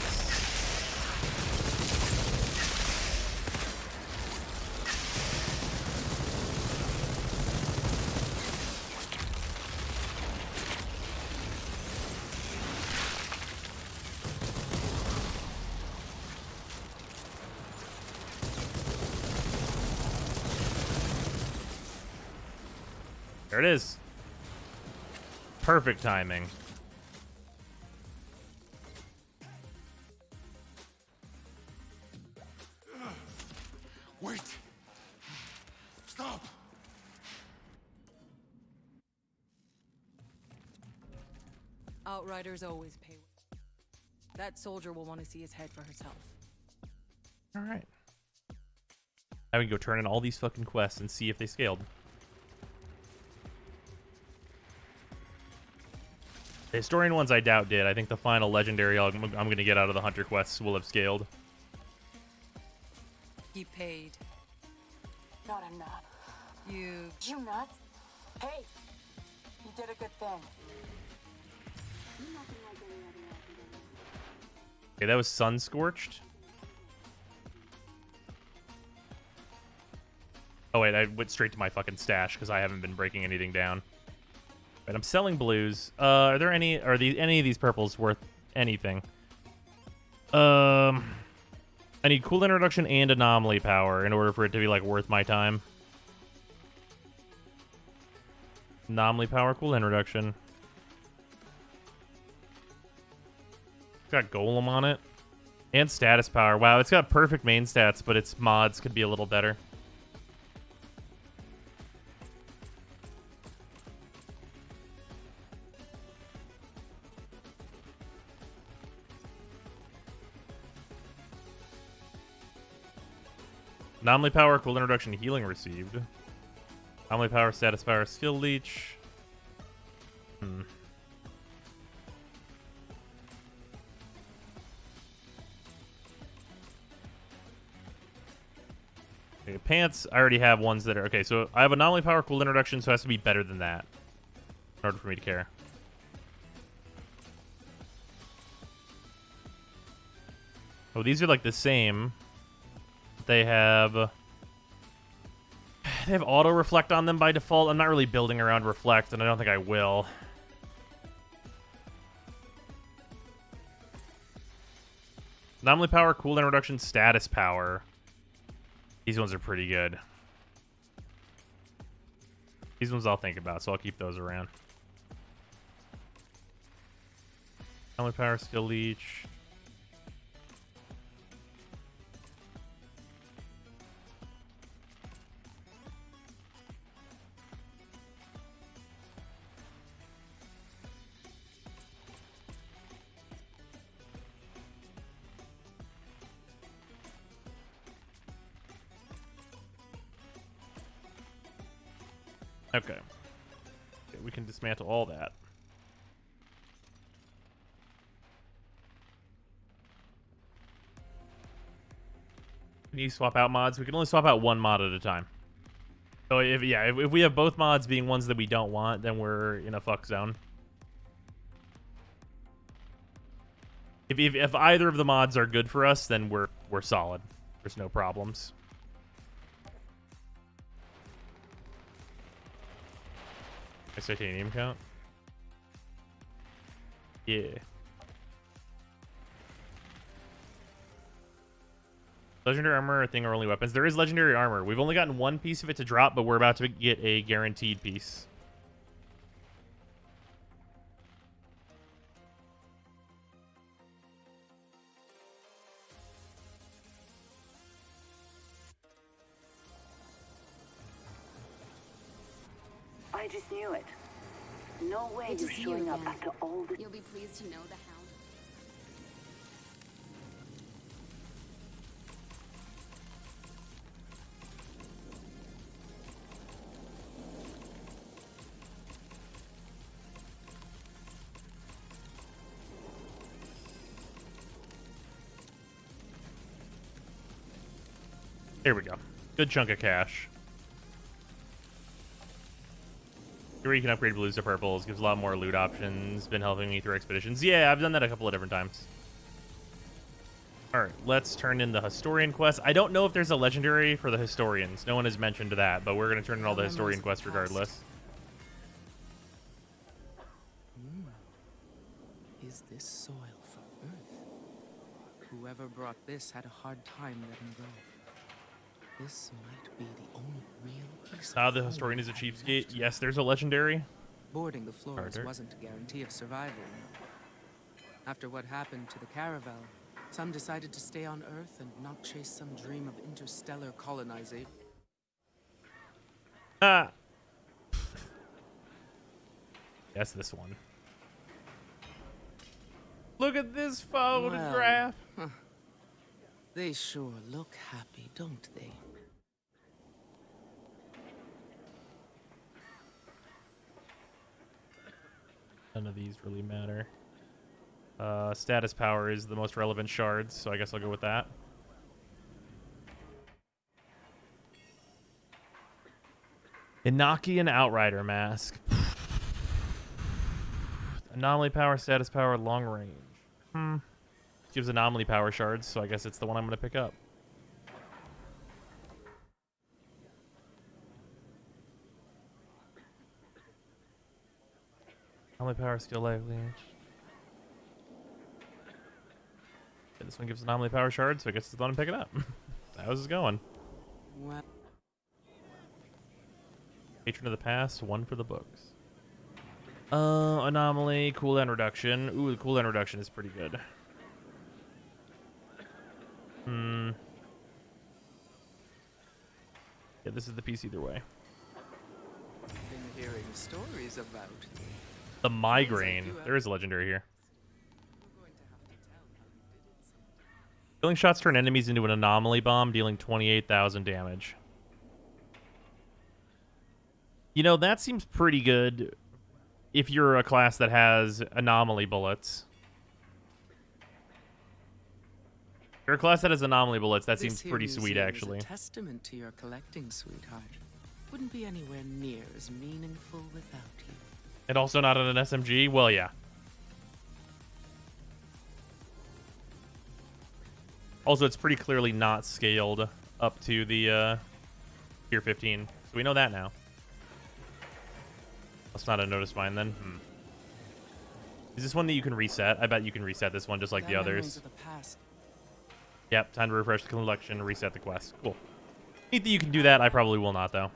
There it is. Perfect timing. Wait. Stop. Outriders always pay. That soldier will want to see his head for herself. All right. I can go turn in all these fucking quests and see if they scaled. The historian ones I doubt did. I think the final legendary I'm going to get out of the hunter quests will have scaled. He paid. Not enough. You nuts? Hey, you did a good thing. Okay, that was sun scorched. Oh wait, I went straight to my fucking stash because I haven't been breaking anything down. But I'm selling blues. Are any of these purples worth anything? I need cool introduction and anomaly power in order for it to be like worth my time. Anomaly power, cool introduction. It's got golem on it. And status power. Wow, it's got perfect main stats, but its mods could be a little better. Anomaly power, cool introduction, healing received. Anomaly power, status power, skill leech. Okay, pants, I already have ones that are... Okay, so I have anomaly power, cool introduction, so it has to be better than that in order for me to care. Oh, these are like the same. They have auto reflect on them by default. I'm not really building around reflect, and I don't think I will. Anomaly power, cool introduction, status power. These ones are pretty good. These ones I'll think about, so I'll keep those around. Anomaly power, skill leech. Okay. We can dismantle all that. Can you swap out mods? We can only swap out one mod at a time. So if we have both mods being ones that we don't want, then we're in a fuck zone. If either of the mods are good for us, then we're solid. There's no problems. Nice titanium count. Yeah. Legendary armor, a thing, or only weapons. There is legendary armor. We've only gotten one piece of it to drop, but we're about to get a guaranteed piece. I just knew it. No way Good to you're see you showing up again. after all the... You'll be pleased to know the Hound. Here we go. Good chunk of cash. Here you can upgrade blues to purples. Gives a lot more loot options. Been helping me through expeditions. Yeah, I've done that a couple of different times. Alright, let's turn in the Historian quest. I don't know if there's a legendary for the Historians. No one has mentioned that, but we're going to turn in all the Historian quests regardless. Is this soil for Earth? Whoever brought this had a hard time letting go. This might be the only real piece of The home Historian is a I cheapskate. left. Yes, there's a legendary. Boarding the floors Harder. wasn't a guarantee of survival. After what happened to the Caravel, some decided to stay on Earth and not chase some dream of interstellar colonization. Ah. Yes, this one. Look at this photograph. Well, they sure look happy, don't they? None of these really matter. Status power is the most relevant shards, so I guess I'll go with that. Inaki and Outrider mask. Anomaly power, status power, long range. Gives anomaly power shards, so I guess it's the one I'm going to pick up. Anomaly power, skill life leech. Yeah, this one gives anomaly power shards, so I guess it's the one I'm picking up. How's this going? What? Patron of the past, one for the books. Anomaly, cooldown reduction. Ooh, the cooldown reduction is pretty good. Yeah, this is the piece either way. Been hearing stories about The migraine. There is a legendary here. Killing shots turn enemies into an anomaly bomb, dealing 28,000 damage. You know, that seems pretty good if you're a class that has anomaly bullets. If you're a class that has anomaly bullets, that seems pretty sweet, actually. Is a testament to your collecting, sweetheart. Wouldn't be anywhere near as meaningful without you. And also not on an SMG? Well, yeah. Also, it's pretty clearly not scaled up to the tier 15. So we know that now. That's not a notice mine then. Is this one that you can reset? I bet you can reset this one just like the others. Yep, time to refresh the collection and reset the quest. Cool. Neat that you can do that. I probably will not, though.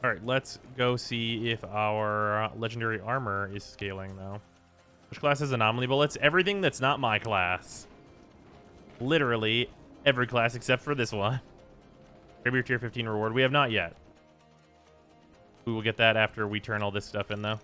Alright, let's go see if our legendary armor is scaling, though. Which class has anomaly bullets? Everything that's not my class. Literally every class except for this one. Grab your tier 15 reward. We have not yet. We will get that after we turn all this stuff in, though.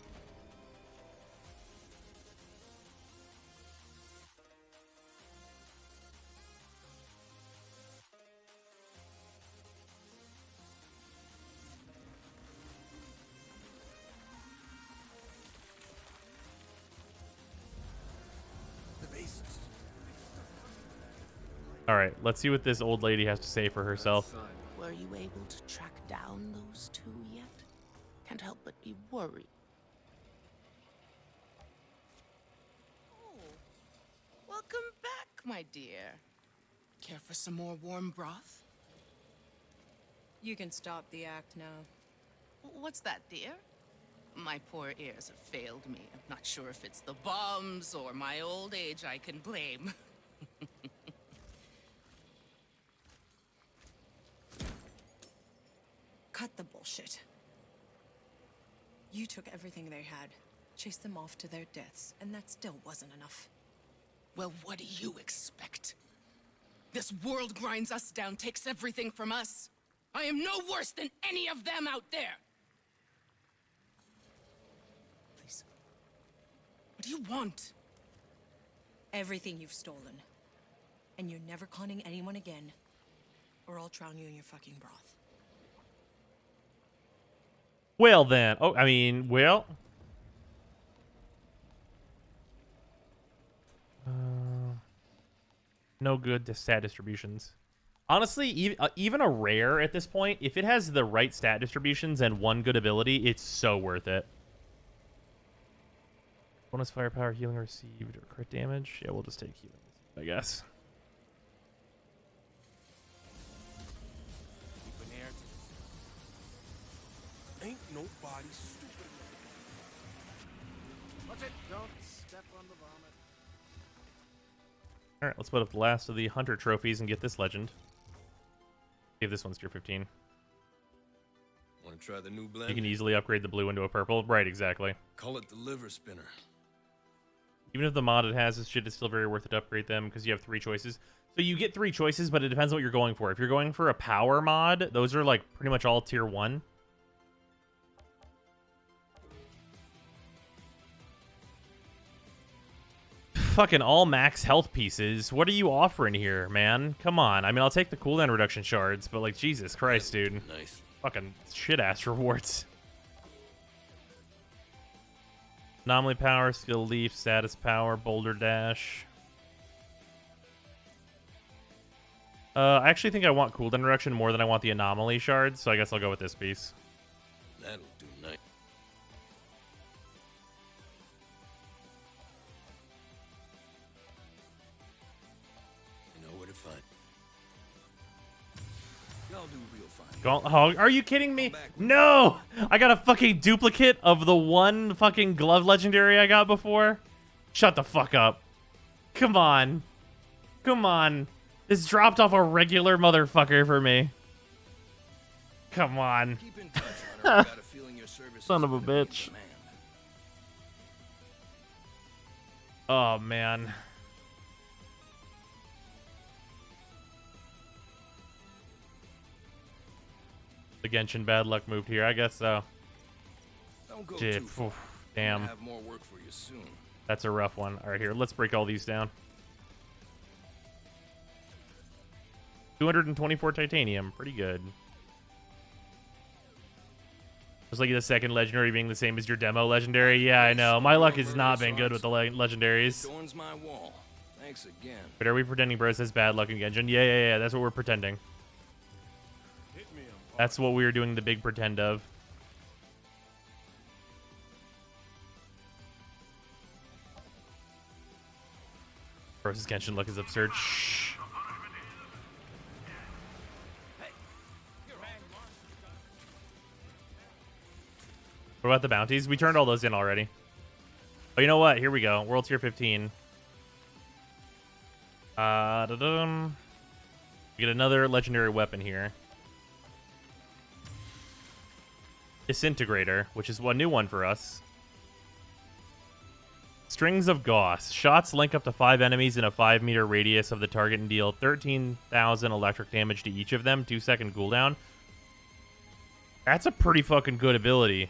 All right, let's see what this old lady has to say for herself. Were you able to track down those two yet? Can't help but be worried. Oh, welcome back, my dear. Care for some more warm broth? You can stop the act now. What's that, dear? My poor ears have failed me. I'm not sure if it's the bombs or my old age I can blame. Cut the bullshit. You took everything they had, chased them off to their deaths, and that still wasn't enough. Well, what do you expect? This world grinds us down, takes everything from us. I am no worse than any of them out there! Please. What do you want? Everything you've stolen. And you're never conning anyone again, or I'll drown you in your fucking broth. Well then. Oh, I mean, well. No good to stat distributions. Honestly, even a rare at this point, if it has the right stat distributions and one good ability, it's so worth it. Bonus firepower, healing received, or crit damage. Yeah, we'll just take healing, I guess. Ain't nobody stupid. Watch it. Don't step on the vomit. All right, let's put up the last of the hunter trophies and get this legend. See if this one's tier 15. Want to try the new blend? You can easily upgrade the blue into a purple. Right, exactly. Call it the liver spinner. Even if the mod it has this shit, it's still very worth it to upgrade them because you have 3 choices. So you get 3 choices, but it depends on what you're going for. If you're going for a power mod, those are like pretty much all tier 1. Fucking all max health pieces. What are you offering here, man? Come on. I mean, I'll take the cooldown reduction shards, but like, Jesus Christ, dude. Nice. Fucking shit-ass rewards. Anomaly power, skill leaf, status power, boulder dash. I actually think I want cooldown reduction more than I want the anomaly shards, so I guess I'll go with this piece. That'll do nice. Oh, are you kidding me? No! I got a fucking duplicate of the one fucking glove legendary I got before? Shut the fuck up. Come on. Come on. This dropped off a regular motherfucker for me. Come on. Son of a bitch. Oh, man. The Genshin bad luck moved here. I guess so. Shit. Damn. Have more work for you soon. That's a rough one. All right, here. Let's break all these down. 224 titanium. Pretty good. Just like the second legendary being the same as your demo legendary. Yeah, I know. My luck has not been good with the legendaries. My wall. Thanks again. But are we pretending Bro says bad luck in Genshin? Yeah. That's what we're pretending. That's what we were doing the big pretend of. Bro's Genshin luck is absurd. Shh. What about the bounties? We turned all those in already. Oh, you know what? Here we go. World tier 15. We get another legendary weapon here. Disintegrator, which is one new one for us. Strings of Gauss. Shots link up to 5 enemies in a 5-meter radius of the target and deal 13,000 electric damage to each of them. 2-second cooldown. That's a pretty fucking good ability.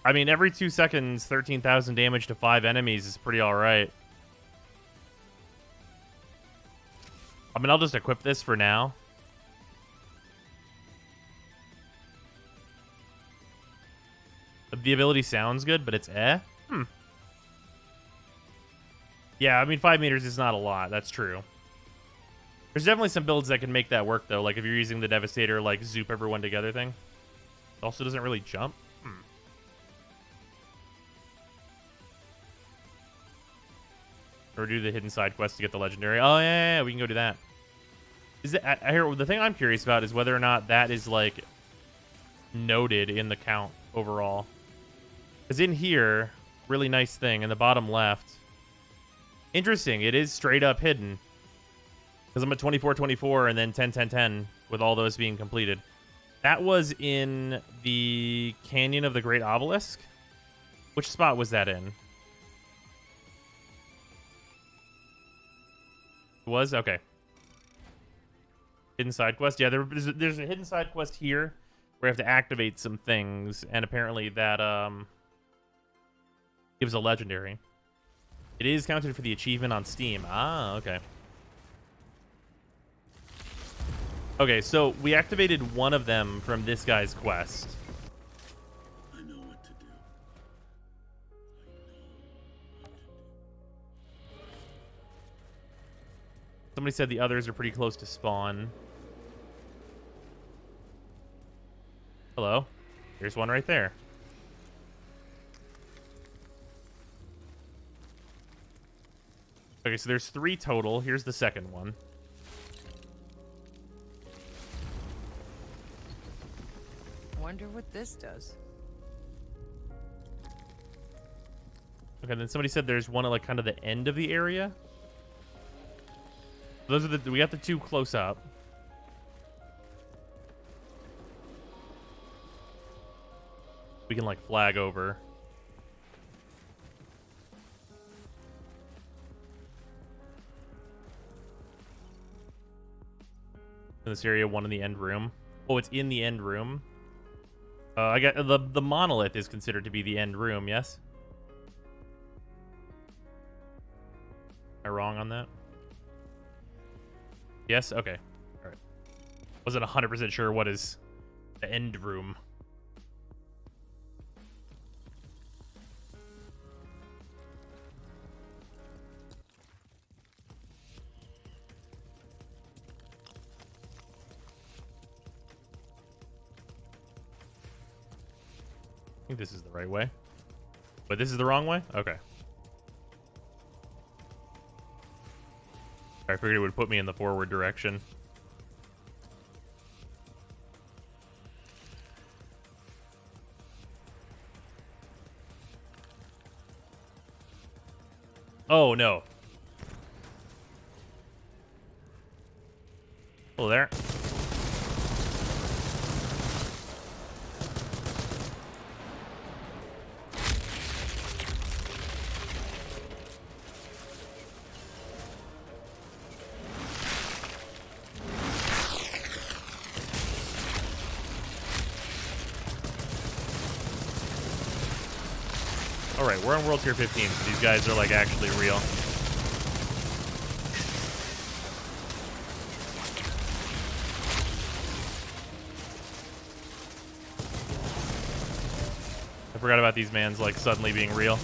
I mean, every 2 seconds, 13,000 damage to 5 enemies is pretty alright. I mean, I'll just equip this for now. The ability sounds good, but it's Yeah, I mean, 5 meters is not a lot. That's true. There's definitely some builds that can make that work, though. Like, if you're using the Devastator, like, zoop everyone together thing. It also doesn't really jump. Or do the hidden side quest to get the legendary. Oh, yeah, we can go do that. Is it? I hear the thing I'm curious about is whether or not that is, like, noted in the count overall. Because in here, really nice thing, in the bottom left. Interesting, it is straight up hidden. Because I'm at 24-24 and then 10-10-10 with all those being completed. That was in the Canyon of the Great Obelisk. Which spot was that in? It was? Okay. Hidden side quest. Yeah, there's a hidden side quest here where I have to activate some things, and apparently that gives a legendary. It is counted for the achievement on Steam. Ah, okay. Okay, so we activated one of them from this guy's quest. I know what to do. Somebody said the others are pretty close to spawn. Hello. Here's one right there. Okay, so there's 3 total. Here's the second one. Wonder what this does. Okay, then somebody said there's one at like kind of the end of the area. Those are we got the 2 close up. We can like flag over. In this area, one in the end room. Oh, it's in the end room. I got the monolith is considered to be the end room. Yes. Am I wrong on that? Yes. Okay. All right. Wasn't 100% sure what is the end room. I think this is the right way. But this is the wrong way? Okay. I figured it would put me in the forward direction. Oh, no. Hello there. Alright, we're on World Tier 15, so these guys are like actually real. I forgot about these mans like suddenly being real.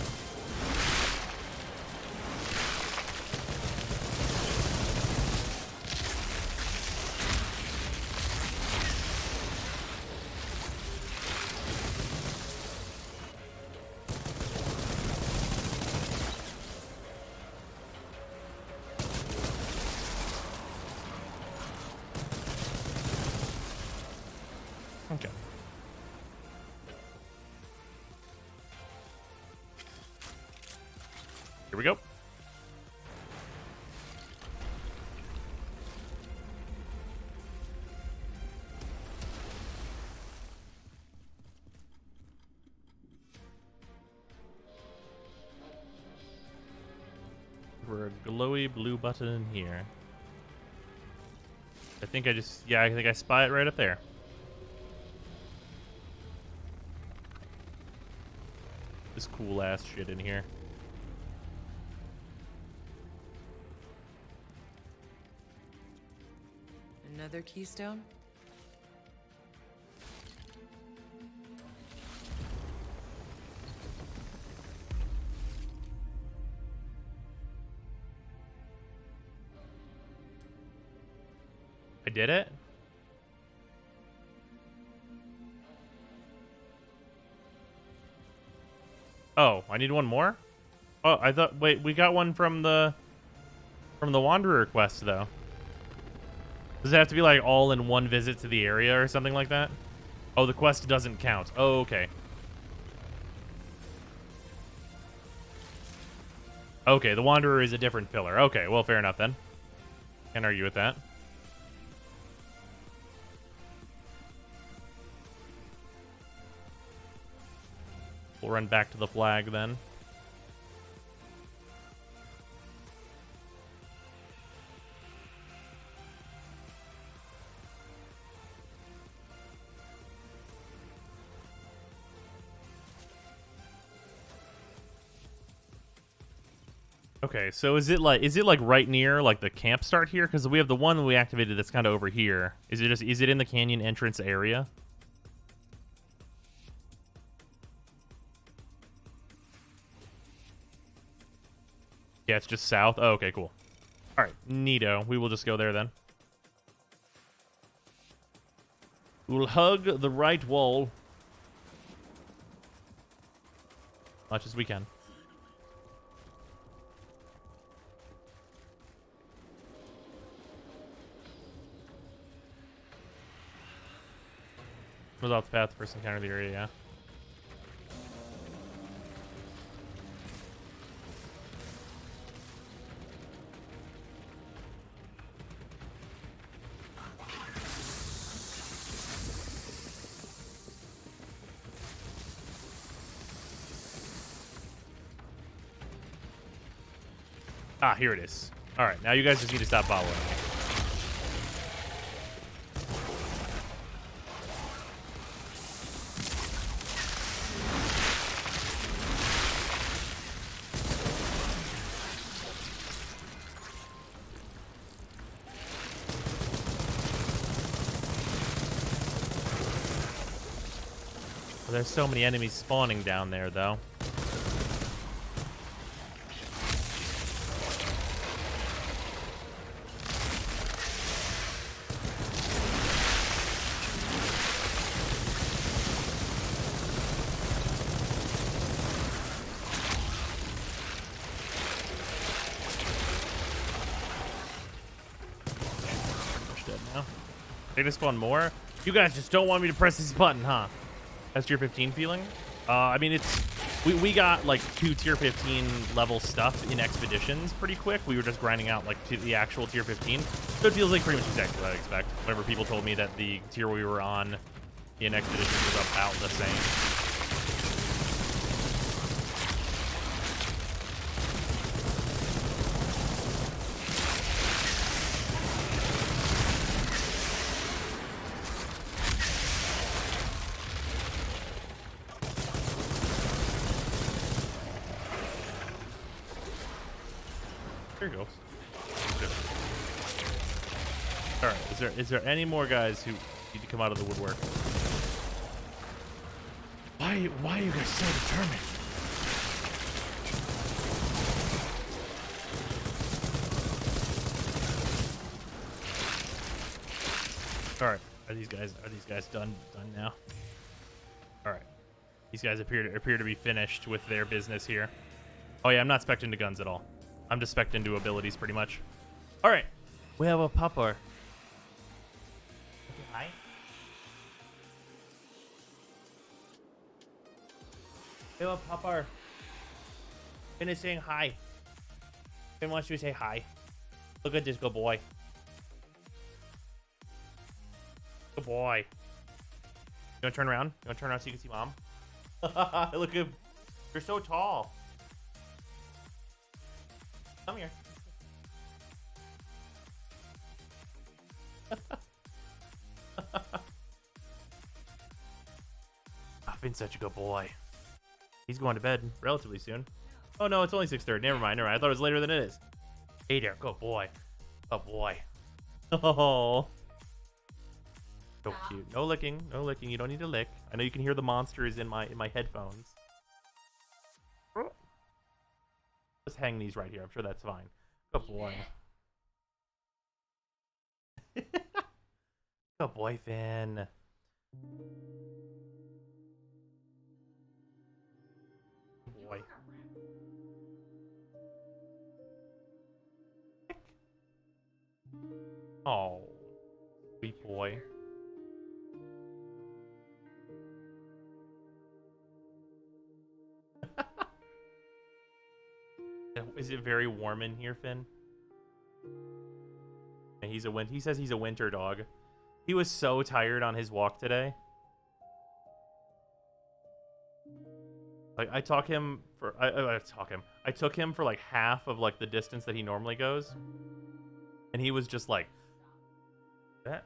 Okay. Here we go. For a glowy blue button in here. I think I just, yeah, I think I spy it right up there. This cool ass shit in here. Another keystone? I did it? Oh, I need one more? Oh, I thought, wait, we got one from the Wanderer quest, though. Does it have to be, like, all in one visit to the area or something like that? Oh, the quest doesn't count. Oh, okay. Okay, the Wanderer is a different pillar. Okay, well, fair enough, then. Can't argue with that. We'll run back to the flag, then. Okay, so is it like right near like the camp start here? Because we have the one that we activated that's kind of over here. Is it in the canyon entrance area? Yeah, it's just south. Oh, okay, cool. All right, neato. We will just go there then. We'll hug the right wall much as we can. Was off the path, first encounter the area, yeah. Ah, here it is. All right, now you guys just need to stop following me. There's so many enemies spawning down there, though. Dead now. They just spawn more? You guys just don't want me to press this button, huh? That's tier 15 feeling? I mean, it's we got like 2 tier 15 level stuff in expeditions pretty quick. We were just grinding out like the actual tier 15. So it feels like pretty much exactly what I expect. Whenever people told me that the tier we were on in expeditions was about the same. There he goes. All right, is there any more guys who need to come out of the woodwork? Why are you guys so determined? All right, are these guys done now? All right, these guys appear to be finished with their business here. Oh yeah, I'm not spec'd into guns at all. I'm just spec'd into abilities pretty much. All right, we have a popper. Hi. We have a popper. Finn is saying hi. Finn wants you to say hi. Look at this good boy. Good boy. You want to turn around? You want to turn around so you can see mom? Look at, you're so tall. Come here. Finn's such a good boy. He's going to bed relatively soon. Oh no, it's only 6:30. Never mind. I thought it was later than it is. Hey there, good boy. Good boy. Oh. So cute. No licking. No licking. You don't need to lick. I know you can hear the monsters in my headphones. Let's hang these right here. I'm sure that's fine. Good boy. Good boy, Finn. Good boy. Oh, sweet boy. Is it very warm in here, Finn? He says he's a winter dog. He was so tired on his walk today. Like I took him for like half of like the distance that he normally goes, and he was just like that.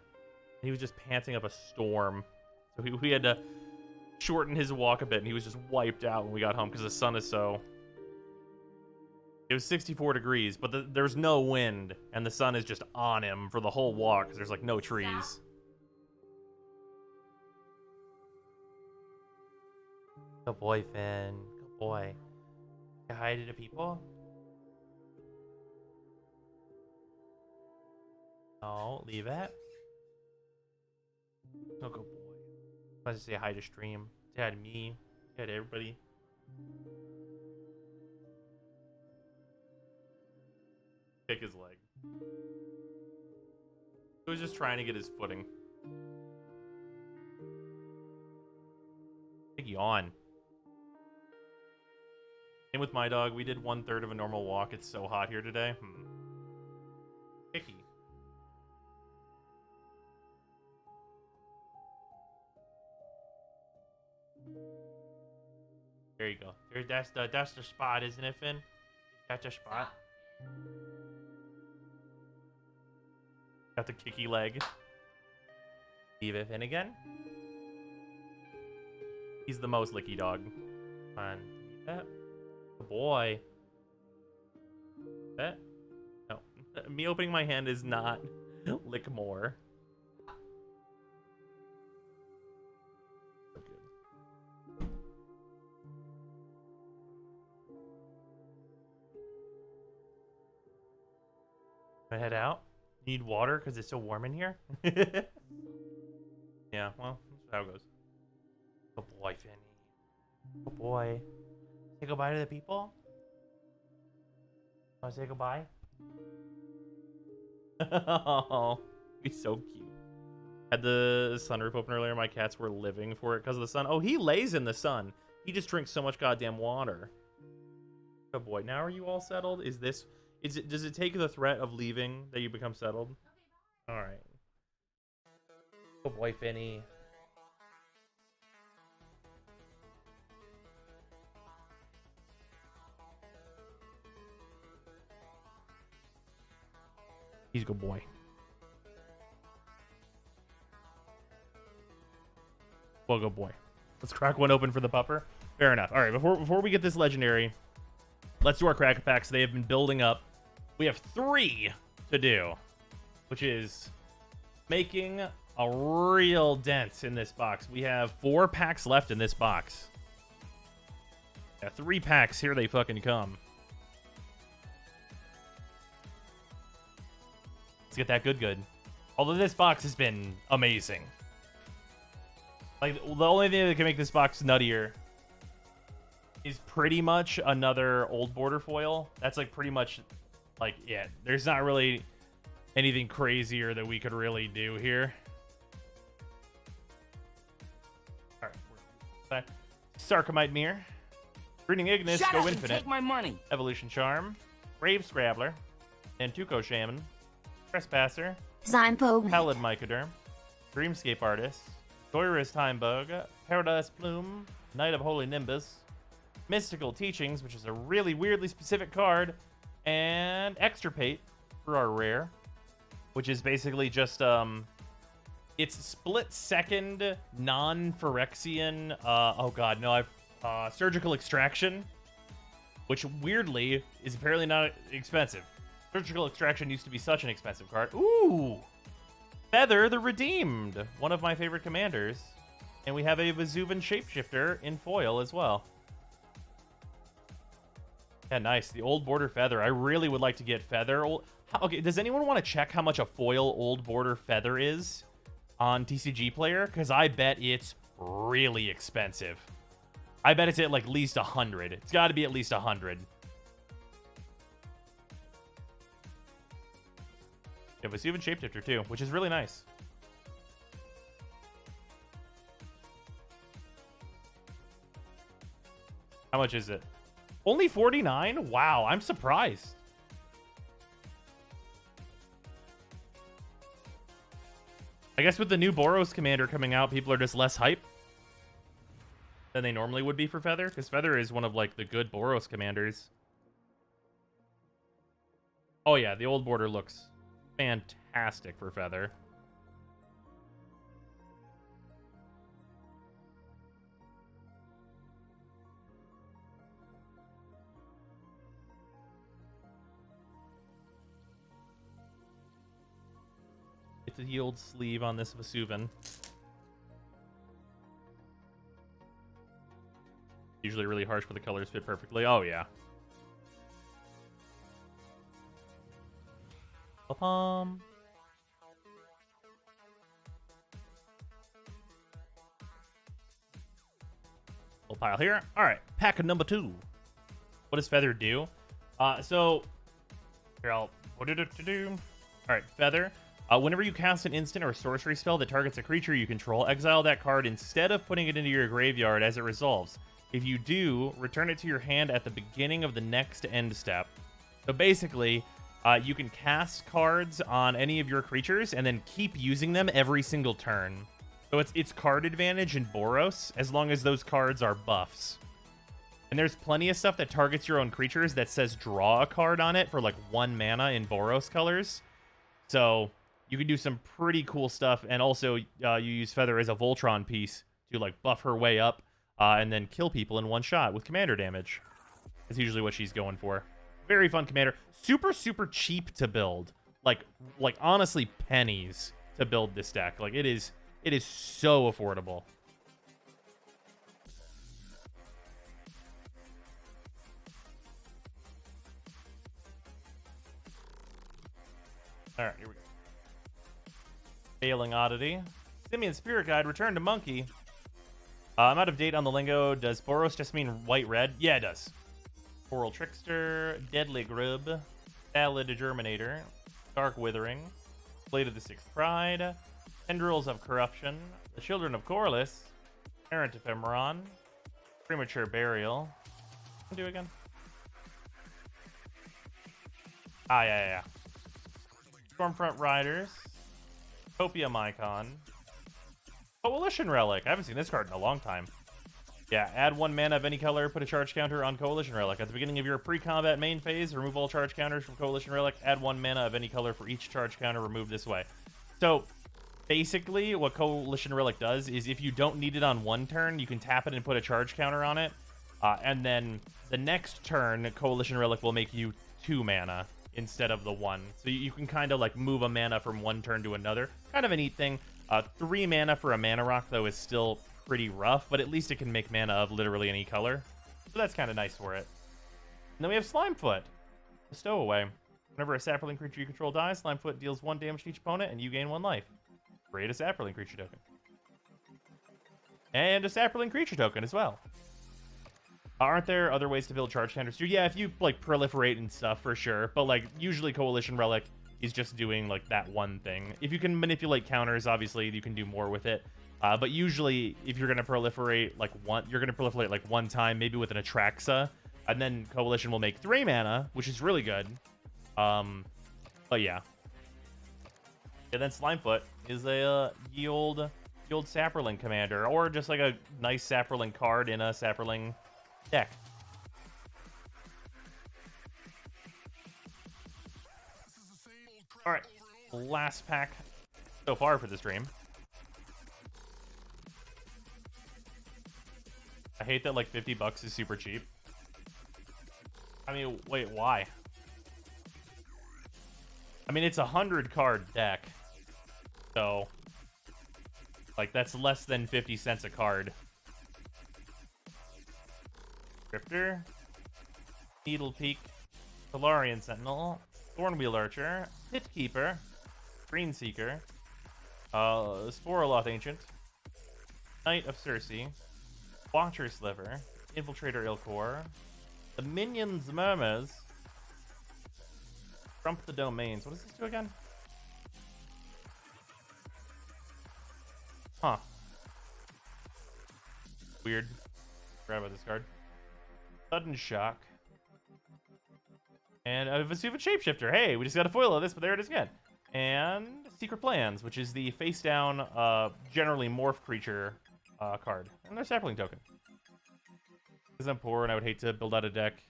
He was just panting up a storm, so we had to shorten his walk a bit, and he was just wiped out when we got home because the sun is so It was 64 degrees, but there's no wind, and the sun is just on him for the whole walk because there's like no trees. Good boy, Finn. Good boy. Say hi to the people. No, leave it. Oh, good boy. Let's say hi to stream. Say hi to me. Say hi to everybody. Kick his leg. He was just trying to get his footing. Big yawn. Same with my dog. We did 1/3 of a normal walk. It's so hot here today. Kicky. There you go. That's the spot, isn't it, Finn? That's the spot. Got the kicky leg. Leave it in again. He's the most licky dog. Come on. Good boy. That? No. Me opening my hand is not lick more. So good. I head out. Need water because it's so warm in here. Yeah, well, that's how it goes. Good boy, Finny. Good boy. Say goodbye to the people. Want to say goodbye? Oh, he's so cute. Had the sunroof open earlier. My cats were living for it because of the sun. Oh, he lays in the sun. He just drinks so much goddamn water. Good boy. Now are you all settled? Does it take the threat of leaving that you become settled? All right. Good boy, Finny. He's a good boy. Well, good boy. Let's crack one open for the pupper. Fair enough. All right, before we get this legendary, let's do our crack packs. They have been building up. We have 3 to do, which is making a real dent in this box. We have 4 packs left in this box. Yeah, 3 packs. Here they fucking come. Let's get that good. Although this box has been amazing. Like, the only thing that can make this box nuttier is pretty much another old border foil. That's like pretty much, like, yeah, there's not really anything crazier that we could really do here. Alright, Sarcomite Mirror. Breeding Ignis, Shut go up infinite. And take my money. Evolution Charm. Brave Scrabbler. Nantuko Shaman. Trespasser. Zympogni. Pallid Mycoderm. Dreamscape Artist. Doira's Time Bug. Paradise Plume. Knight of Holy Nimbus. Mystical Teachings, which is a really weirdly specific card. And Extirpate for our rare. Which is basically just, it's split second non-Phyrexian, oh god, no, Surgical Extraction. Which weirdly is apparently not expensive. Surgical Extraction used to be such an expensive card. Ooh! Feather the Redeemed, one of my favorite commanders. And we have a Vesuvan Shapeshifter in foil as well. Yeah, nice. The Old Border Feather. I really would like to get Feather. Okay, does anyone want to check how much a foil Old Border Feather is on TCG Player? Because I bet it's really expensive. I bet it's at like least 100. It's got to be at least 100. Yeah, Vesuvan Shapeshifter too, which is really nice. How much is it? Only 49? Wow, I'm surprised. I guess with the new Boros commander coming out, people are just less hype than they normally would be for Feather, because Feather is one of like the good Boros commanders. Oh yeah, the old border looks fantastic for Feather. It's a yield sleeve on this Vesuvan. Usually really harsh, but the colors fit perfectly. Oh, yeah. Little pile here. All right, pack number 2. What does Feather do? So here, what did it do? All right, Feather. Whenever you cast an instant or sorcery spell that targets a creature you control, exile that card instead of putting it into your graveyard as it resolves. If you do, return it to your hand at the beginning of the next end step. So basically, you can cast cards on any of your creatures and then keep using them every single turn. So it's card advantage in Boros as long as those cards are buffs. And there's plenty of stuff that targets your own creatures that says draw a card on it for like 1 mana in Boros colors. So you can do some pretty cool stuff. And also you use Feather as a Voltron piece to like buff her way up and then kill people in one shot with commander damage. That's usually what she's going for. Very fun commander. Super, super cheap to build. Like honestly pennies to build this deck. Like it is so affordable. Alright, here we go. Failing Oddity. Simeon Spirit Guide, Return to Monkey. I'm out of date on the lingo. Does Boros just mean white-red? Yeah, it does. Coral Trickster, Deadly Grub, Salad Germinator, Dark Withering, Blade of the Sixth Pride, Tendrils of Corruption, The Children of Corliss, Errant Ephemeron, Premature Burial. What do I do again? Yeah. Stormfront Riders, Copium Icon, Coalition Relic. I haven't seen this card in a long time. Yeah, add 1 mana of any color, put a charge counter on Coalition Relic. At the beginning of your pre-combat main phase, remove all charge counters from Coalition Relic, add 1 mana of any color for each charge counter removed this way. So, basically, what Coalition Relic does is if you don't need it on 1 turn, you can tap it and put a charge counter on it. And then the next turn, Coalition Relic will make you 2 mana instead of the 1. So you can kind of like move a mana from 1 turn to another. Kind of a neat thing. 3 mana for a mana rock, though, is still pretty rough, but at least it can make mana of literally any color. So that's kind of nice for it. And then we have Slimefoot, a stowaway. Whenever a sapperling creature you control dies, Slimefoot deals 1 damage to each opponent, and you gain 1 life. Create a sapperling creature token. And a sapperling creature token as well. Aren't there other ways to build charge counters too? Yeah, if you like proliferate and stuff for sure, but like usually Coalition Relic is just doing like that one thing. If you can manipulate counters, obviously you can do more with it. But usually if you're gonna proliferate like one, 1 time, maybe with an Atraxa, and then Coalition will make 3 mana, which is really good. But yeah. And then Slimefoot is a ye old sapperling commander, or just like a nice sapperling card in a sapperling deck. Alright, last pack so far for the stream. I hate that like $50 is super cheap. I mean, wait, why? I mean, it's a 100-card deck. So, like, that's less than 50 cents a card. Drifter, Needle Peak, Solarian Sentinel, Thornwheel Archer, Pit Keeper, Green Seeker, Sporoloth Ancient, Knight of Circe, Watcher Sliver, Infiltrator Ilkor, the Minions Murmurs, Trump the Domains. What does this do again? Huh. Weird. Forgot about this card. Sudden Shock. And a Vesuvan Shapeshifter. Hey, we just got a foil of this, but there it is again. And Secret Plans, which is the face-down, generally morph creature card. And their sapling token. Because I'm poor and I would hate to build out a deck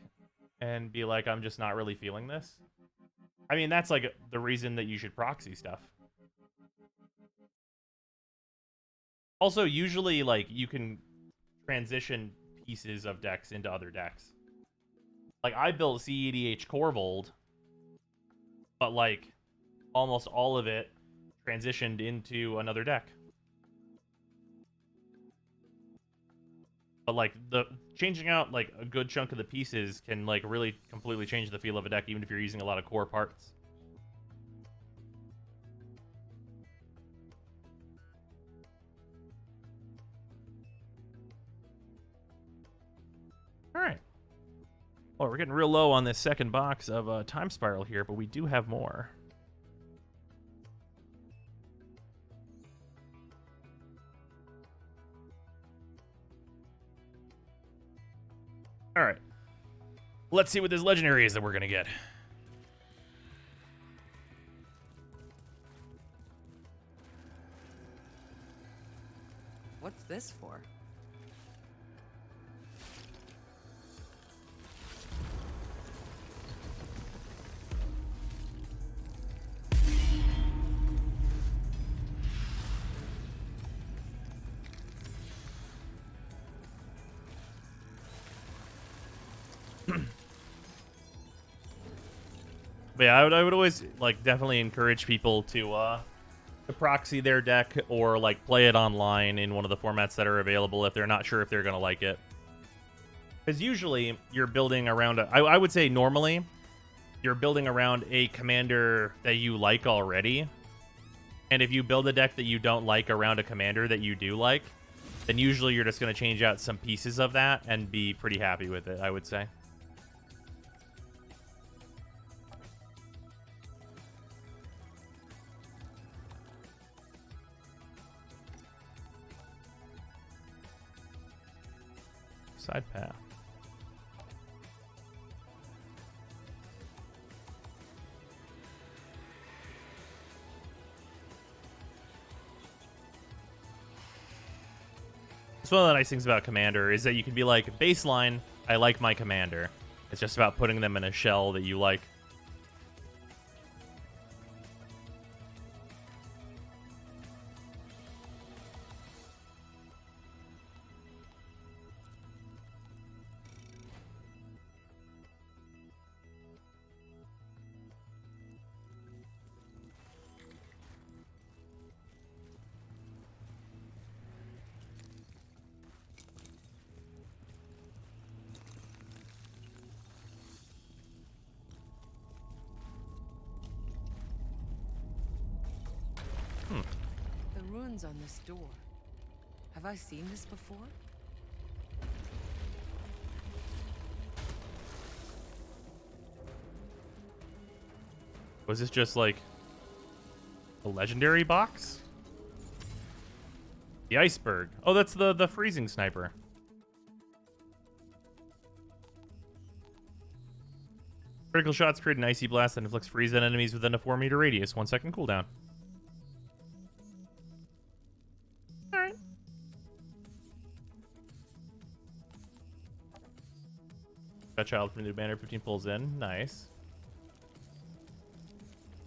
and be like, I'm just not really feeling this. I mean, that's like the reason that you should proxy stuff. Also, usually, like, you can transition pieces of decks into other decks. Like, I built CEDH Corvold, but, like, almost all of it transitioned into another deck. But like changing out like a good chunk of the pieces can like really completely change the feel of a deck, even if you're using a lot of core parts. All right. Well, we're getting real low on this second box of Time Spiral here, but we do have more. All right. Let's see what this legendary is that we're going to get. What's this for? But yeah, I would always like definitely encourage people to proxy their deck or like play it online in one of the formats that are available if they're not sure if they're gonna like it. Because usually you're building around I would say normally you're building around a commander that you like already. And if you build a deck that you don't like around a commander that you do like, then usually you're just gonna change out some pieces of that and be pretty happy with it, I would say. Side path. It's one of the nice things about Commander is that you can be like, baseline, I like my Commander. It's just about putting them in a shell that you like. The runes on this door. Have I seen this before? Was this just like a legendary box? The iceberg. Oh, that's the freezing sniper. Critical shots create an icy blast that inflicts freeze on enemies within a 4-meter radius. 1 second cooldown. Alright. Got child from the new banner, 15 pulls in. Nice.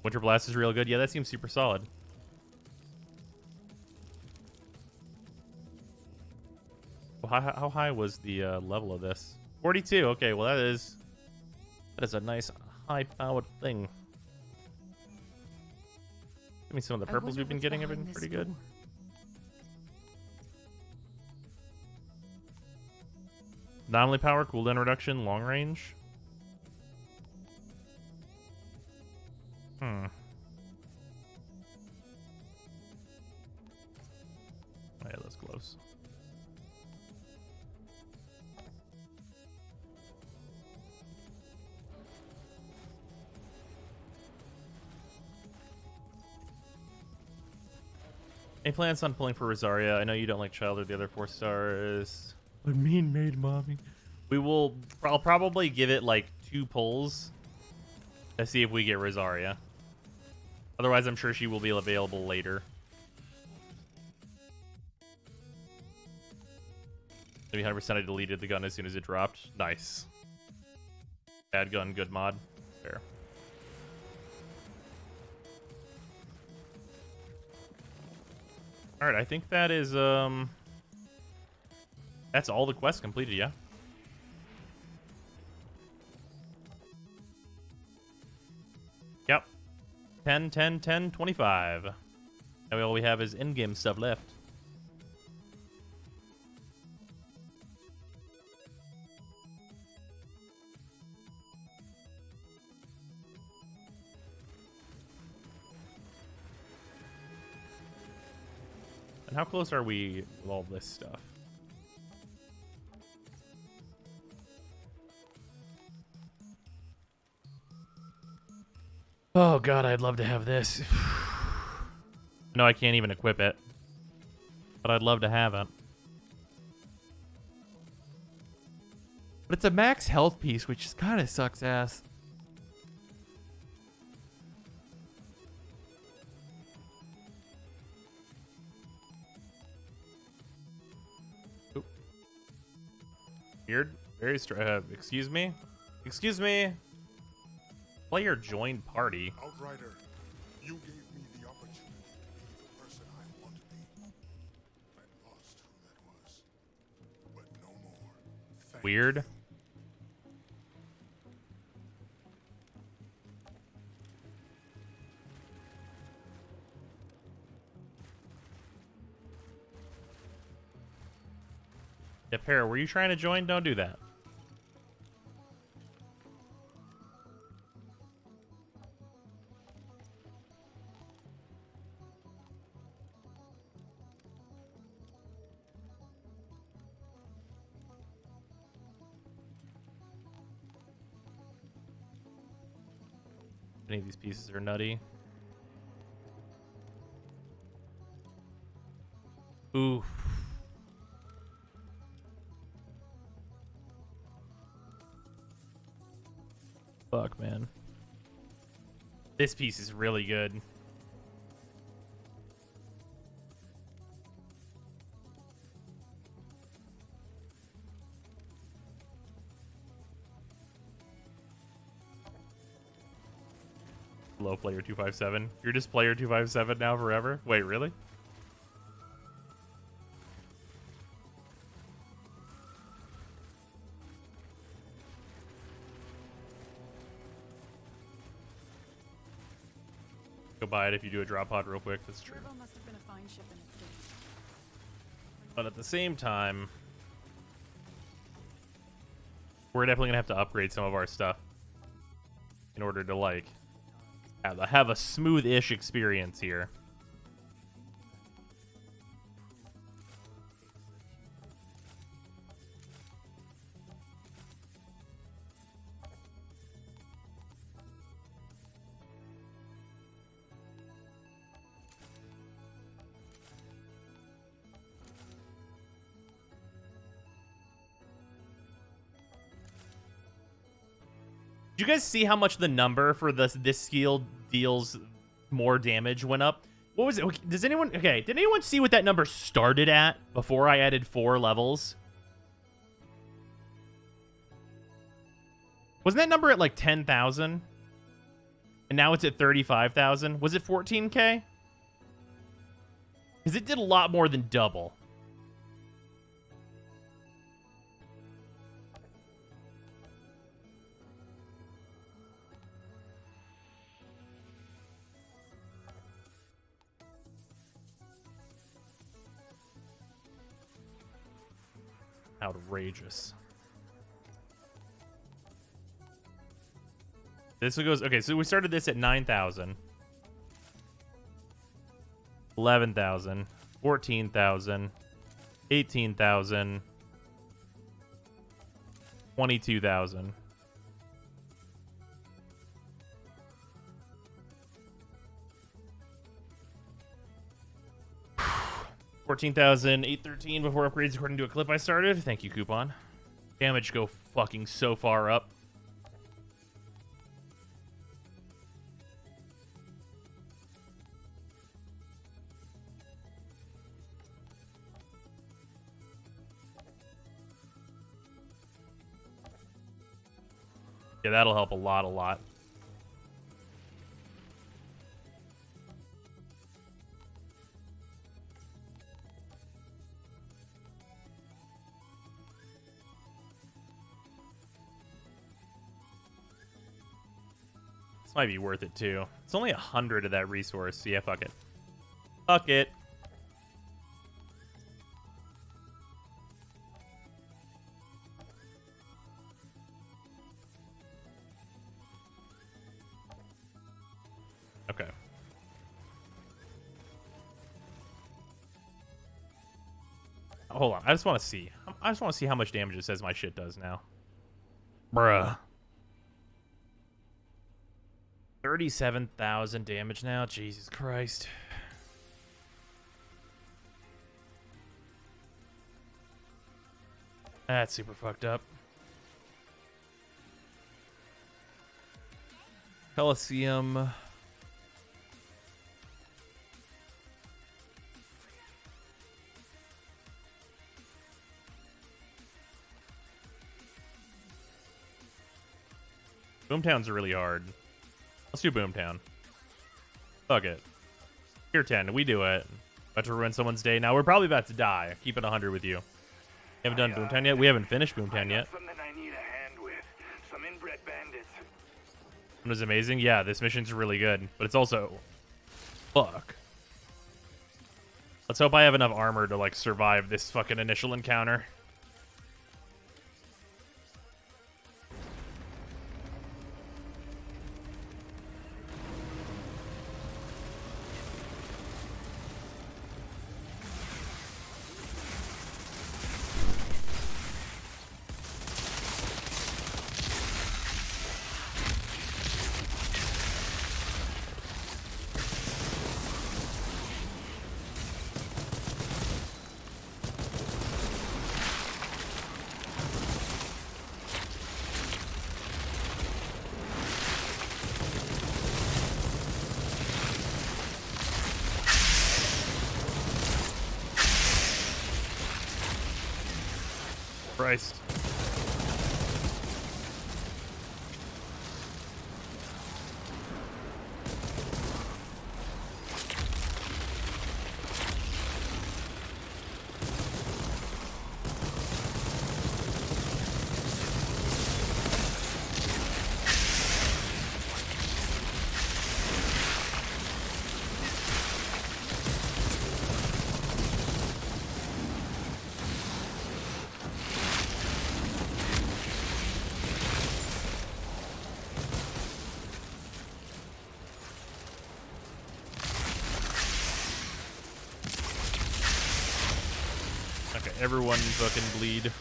Winter Blast is real good. Yeah, that seems super solid. Well, how high was the level of this? 42. Okay, well that is a nice high-powered thing. Give me some of the purples we've been getting have been pretty good. Anomaly power, cooldown reduction, long range. Oh yeah, those gloves. Any plans on pulling for Rosaria? I know you don't like Child or the other 4 stars. But mean maid mommy. I'll probably give it like 2 pulls to see if we get Rosaria. Otherwise, I'm sure she will be available later. Maybe 100% I deleted the gun as soon as it dropped. Nice. Bad gun, good mod. Fair. Alright, I think that is, that's all the quests completed, yeah? Yep. 10, 10, 10, 25. And all we have is in-game stuff left. And how close are we with all this stuff? Oh god, I'd love to have this. No, I can't even equip it. But I'd love to have it. But it's a max health piece, which kind of sucks ass. Oop. Weird. Very excuse me? Excuse me? Player joined party. Outrider, you gave me the opportunity to be the person I want to be. I lost who that was, but no more. Thank Weird. you. Yeah, Para, were you trying to join? Don't do that. Any of these pieces are nutty. Ooh. Fuck, man. This piece is really good. Hello, player 257. You're just player 257 now forever? Wait, really? Go buy it if you do a drop pod real quick. That's true. Must have been a fine ship in its day. But at the same time, we're definitely gonna have to upgrade some of our stuff in order to like have a smooth-ish experience here. Did you guys see how much the number for this skill deals more damage went up? What was it? Does anyone... Okay, did anyone see what that number started at before I added 4 levels? Wasn't that number at like 10,000? And now it's at 35,000? Was it 14K? Because it did a lot more than double. Outrageous. This goes... Okay, so we started this at 9,000. 11,000. 14,000. 18,000. 22,000. $14,813 before upgrades according to a clip I started. Thank you, Coupon. Damage go fucking so far up. Yeah, that'll help a lot. This might be worth it too. It's only 100 of that resource. So yeah, fuck it. Fuck it. Okay. Hold on. I just want to see. I just want to see how much damage it says my shit does now. Bruh. 37,000 damage now. Jesus Christ. That's super fucked up. Coliseum. Boomtown's really hard. Let's do Boomtown. Fuck it. Tier 10, we do it. About to ruin someone's day. Now we're probably about to die. Keep it 100 with you. We haven't done Boomtown yet. We haven't finished Boomtown yet. Something I need a hand with. Some inbred bandits. It was amazing. Yeah, this mission's really good, but it's also fuck. Let's hope I have enough armor to like survive this fucking initial encounter. Christ. Okay, everyone fucking bleed.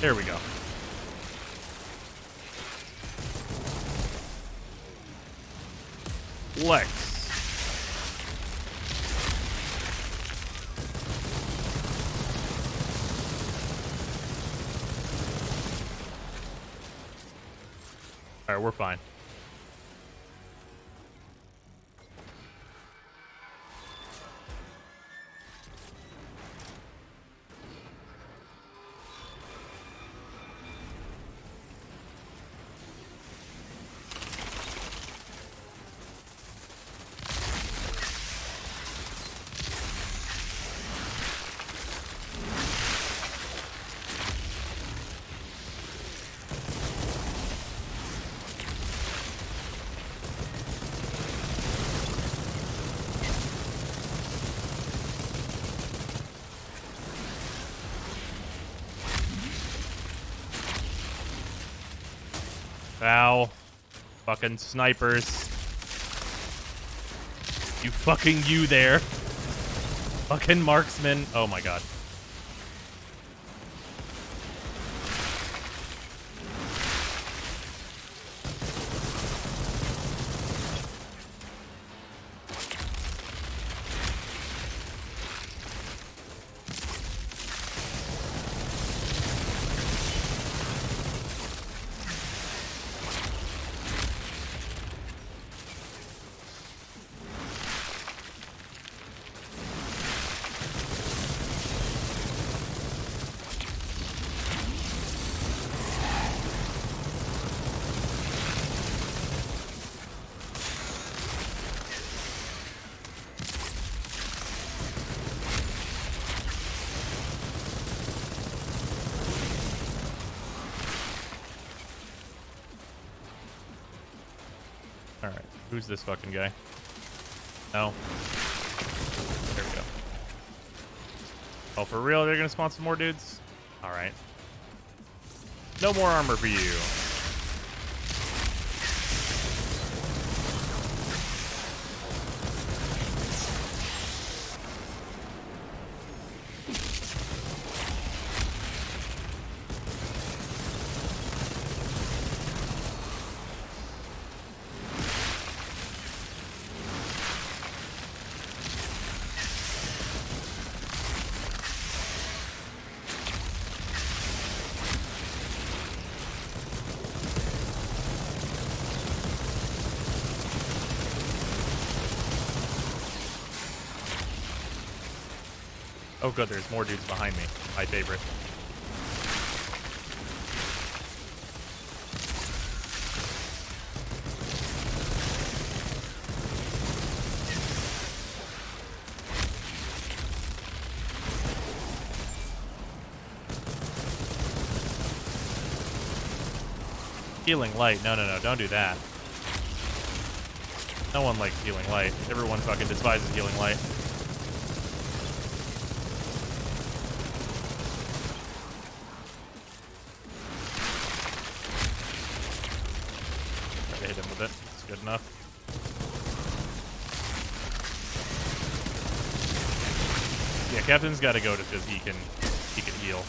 There we go. Lex. Alright, we're fine. Ow. Fucking snipers. You there. Fucking marksman. Oh my god. Alright, who's this fucking guy? No. There we go. Oh, for real? They're gonna spawn some more dudes? Alright. No more armor for you. Oh good, there's more dudes behind me. My favorite. Healing light. No, don't do that. No one likes healing light. Everyone fucking despises healing light. Hit him with it. It's good enough. Yeah, Captain's got to go just because he can heal.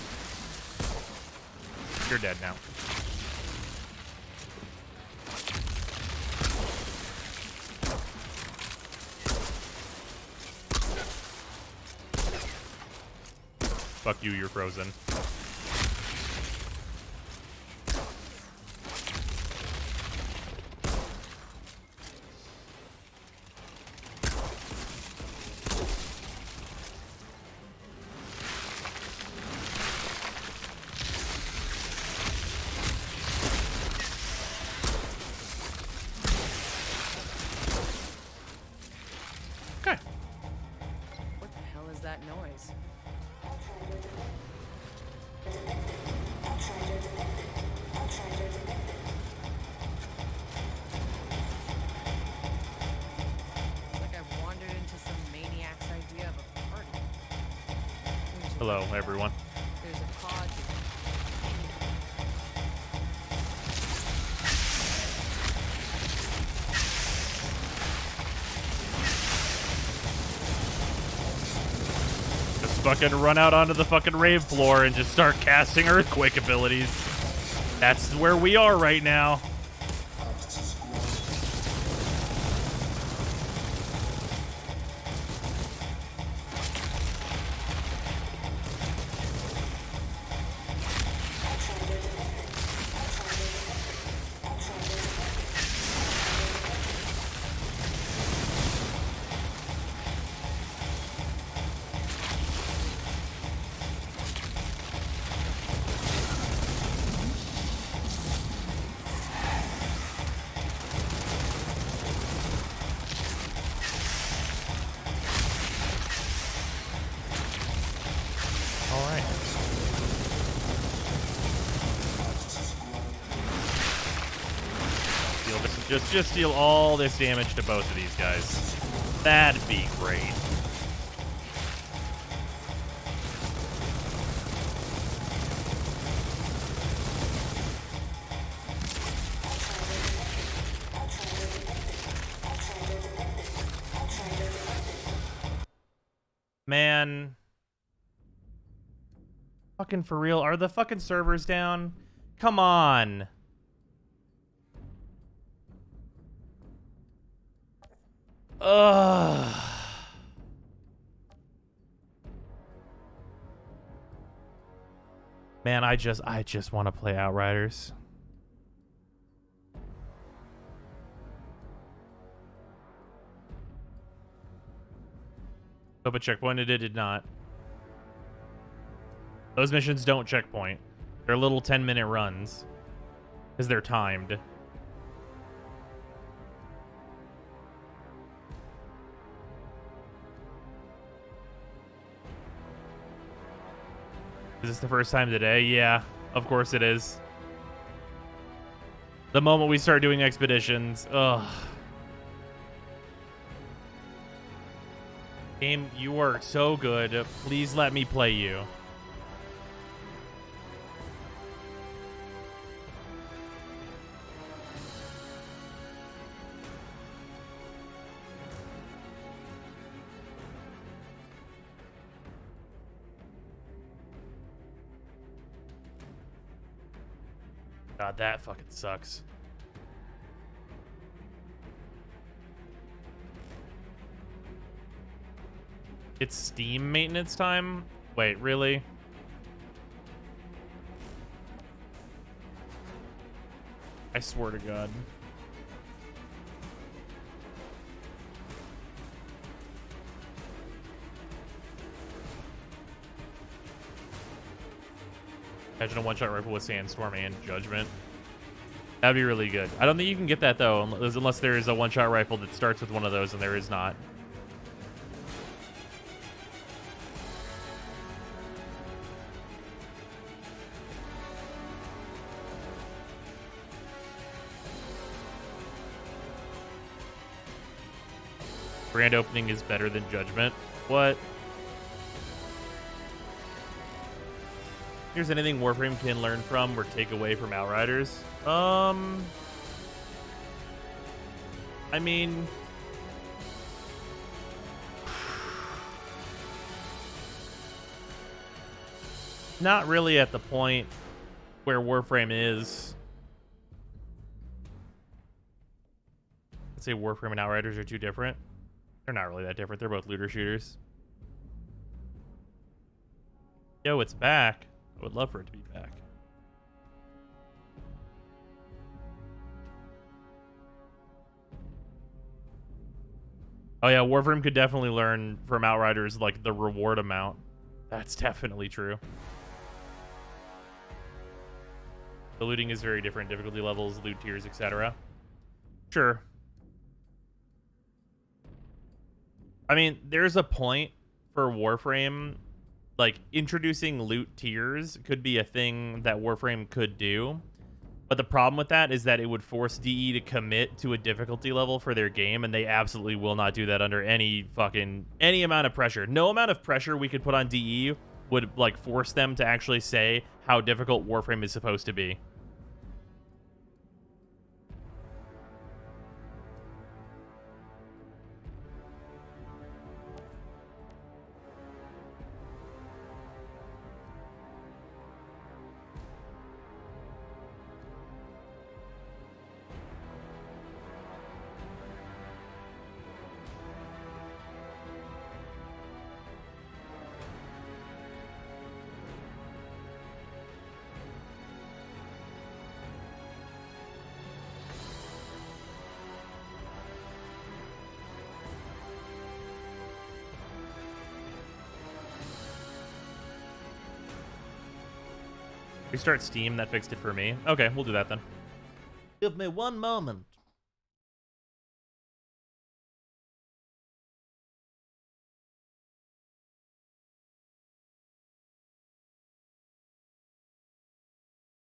You're dead now. Fuck you, you're frozen. What the hell is that noise? It's like I've wandered into some maniac's idea of a party. Hello, everyone. There's a pod. Just fucking run out onto the fucking rave floor and just start casting earthquake abilities. That's where we are right now. Just deal all this damage to both of these guys. That'd be great. Man. Fucking for real. Are the fucking servers down? Come on. Ugh. Man, I just want to play Outriders. Oh, but checkpointed it did not. Those missions don't checkpoint. They're little 10-minute runs. Because they're timed. Is this the first time today? Yeah, of course it is. The moment we start doing expeditions, ugh. Game, you are so good. Please let me play you. God, that fucking sucks. It's Steam maintenance time? Wait, really? I swear to God. Imagine a one-shot rifle with Sandstorm and Judgment. That'd be really good. I don't think you can get that, though, unless there is a one-shot rifle that starts with one of those, and there is not. Grand opening is better than Judgment. What? Here's anything Warframe can learn from or take away from Outriders. I mean, not really at the point where Warframe is. I'd say Warframe and Outriders are too different. They're not really that different. They're both looter shooters. Yo, it's back. I would love for it to be back. Oh yeah, Warframe could definitely learn from Outriders, like, the reward amount. That's definitely true. The looting is very different. Difficulty levels, loot tiers, etc. Sure. I mean, there's a point for Warframe. Like, introducing loot tiers could be a thing that Warframe could do. But the problem with that is that it would force DE to commit to a difficulty level for their game, and they absolutely will not do that under any amount of pressure. No amount of pressure we could put on DE would, like, force them to actually say how difficult Warframe is supposed to be. Restart Steam, that fixed it for me. Okay, we'll do that then. Give me one moment.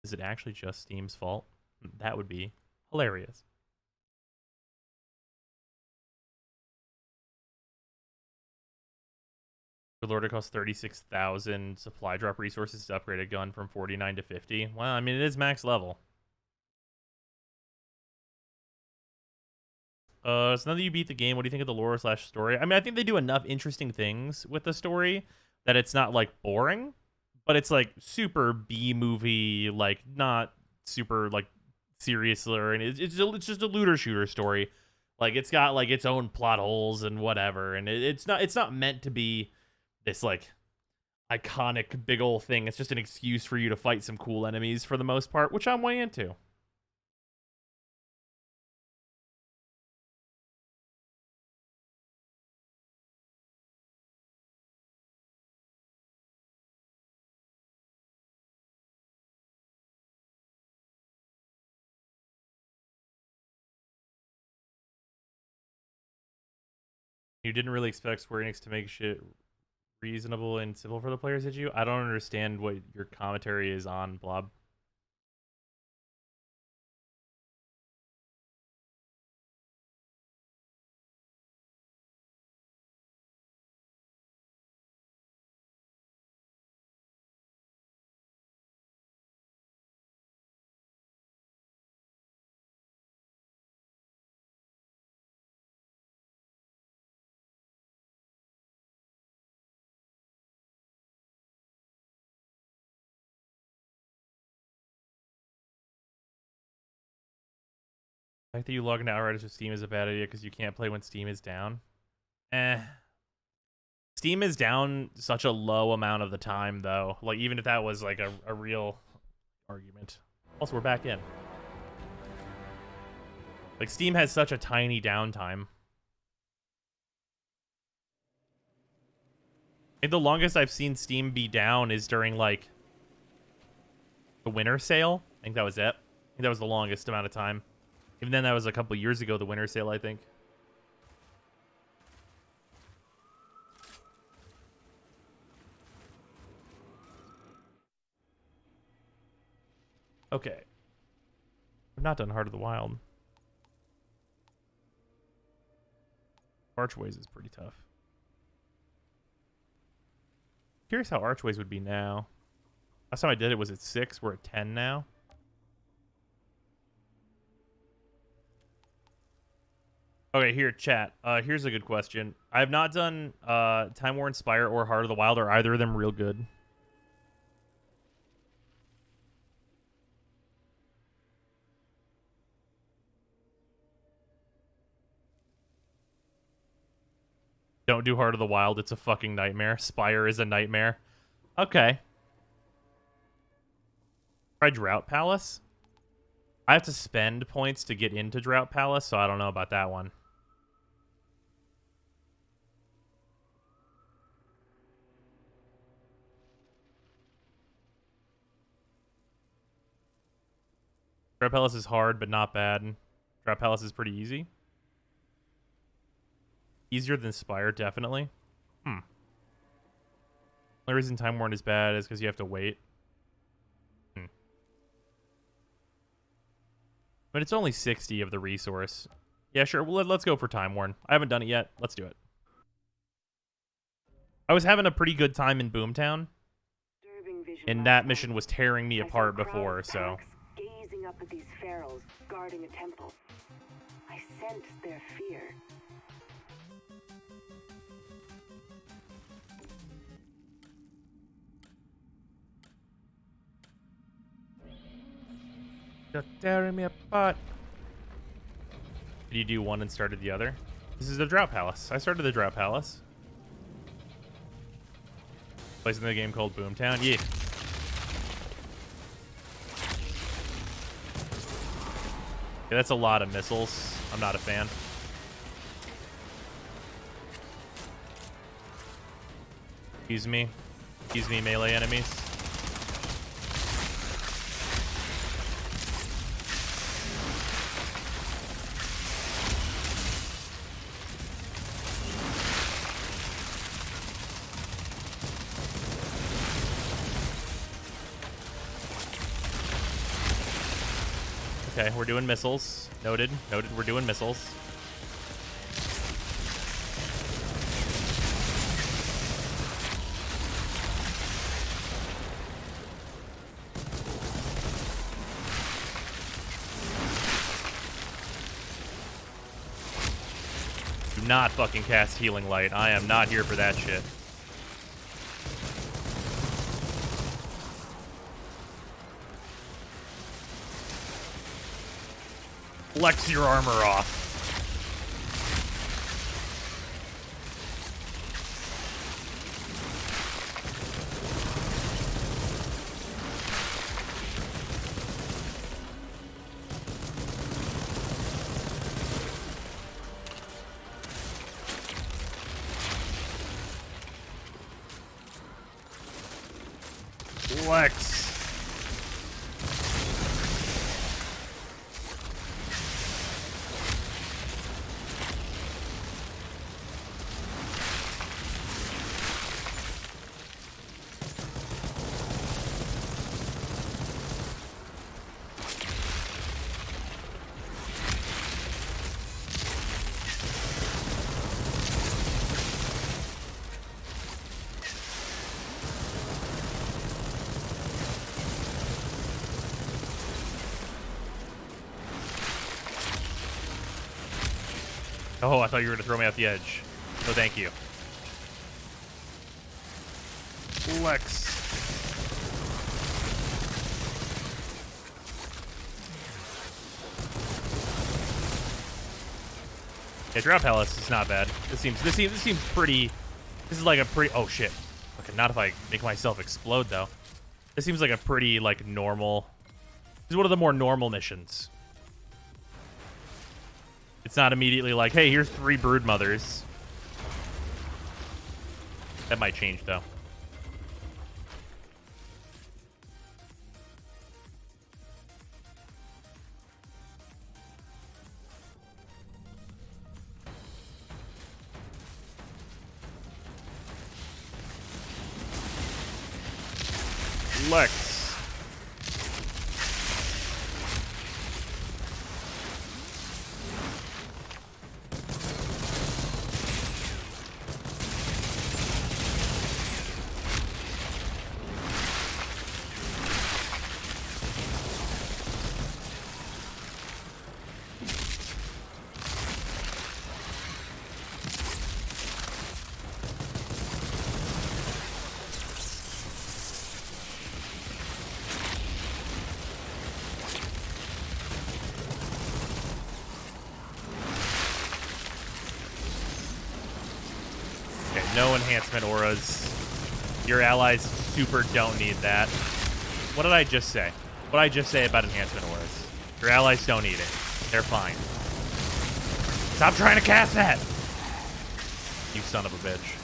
Is it actually just Steam's fault? That would be hilarious. Good Lord, it costs 36,000 supply drop resources to upgrade a gun from 49 to 50. Well, I mean, it is max level. So now that you beat the game, what do you think of the lore / story? I mean, I think they do enough interesting things with the story that it's not, like, boring, but it's, like, super B-movie, like, not super, like, serious, or it's just a looter shooter story. Like, it's got, like, its own plot holes and whatever, and it's not meant to be this, like, iconic big old thing. It's just an excuse for you to fight some cool enemies for the most part, which I'm way into. You didn't really expect Square Enix to make shit reasonable and simple for the players, did you? I don't understand what your commentary is on, Blob. The fact that you log into Outriders with Steam is a bad idea because you can't play when Steam is down. Steam is down such a low amount of the time, though. Like, even if that was, like, a real argument. Also, we're back in. Like, Steam has such a tiny downtime. I think the longest I've seen Steam be down is during, like, the winter sale. I think that was it. I think that was the longest amount of time. Even then, that was a couple years ago, the winter sale, I think. Okay. I've not done Heart of the Wild. Archways is pretty tough. Curious how Archways would be now. Last time I did it was at 6. We're at 10 now. Okay, here, chat. Here's a good question. I have not done Time War Inspire or Heart of the Wild. Are either of them real good? Don't do Heart of the Wild. It's a fucking nightmare. Spire is a nightmare. Okay. Try Drought Palace. I have to spend points to get into Drought Palace, so I don't know about that one. Drought Palace is hard, but not bad. Drought Palace is pretty easy. Easier than Spire, definitely. The only reason Time Worn is bad is because you have to wait. But it's only 60 of the resource. Yeah, sure. Well, let's go for Time Worn. I haven't done it yet. Let's do it. I was having a pretty good time in Boomtown. And that mission was tearing me apart before, so... Gazing up at these pharaohs guarding a temple. I sensed their fear. You're tearing me apart. Did you do one and started the other? This is the Drought Palace. I started the Drought Palace. Place in the game called Boomtown. Yeah. Yeah, that's a lot of missiles. I'm not a fan. Excuse me. Excuse me, melee enemies. Okay, we're doing missiles. Noted. Noted, we're doing missiles. Do not fucking cast Healing Light. I am not here for that shit. Flex your armor off. Flex. Oh, I thought you were going to throw me off the edge. No, thank you. Flex. Yeah, Drought Palace is not bad. This seems pretty. This is like a pretty. Oh shit. Okay, not if I make myself explode though. This seems like a pretty like normal. This is one of the more normal missions. It's not immediately like, hey, here's 3 brood mothers. That might change though. Lex. No enhancement auras. Your allies super don't need that. What did I just say? What did I just say about enhancement auras? Your allies don't need it. They're fine. Stop trying to cast that! You son of a bitch.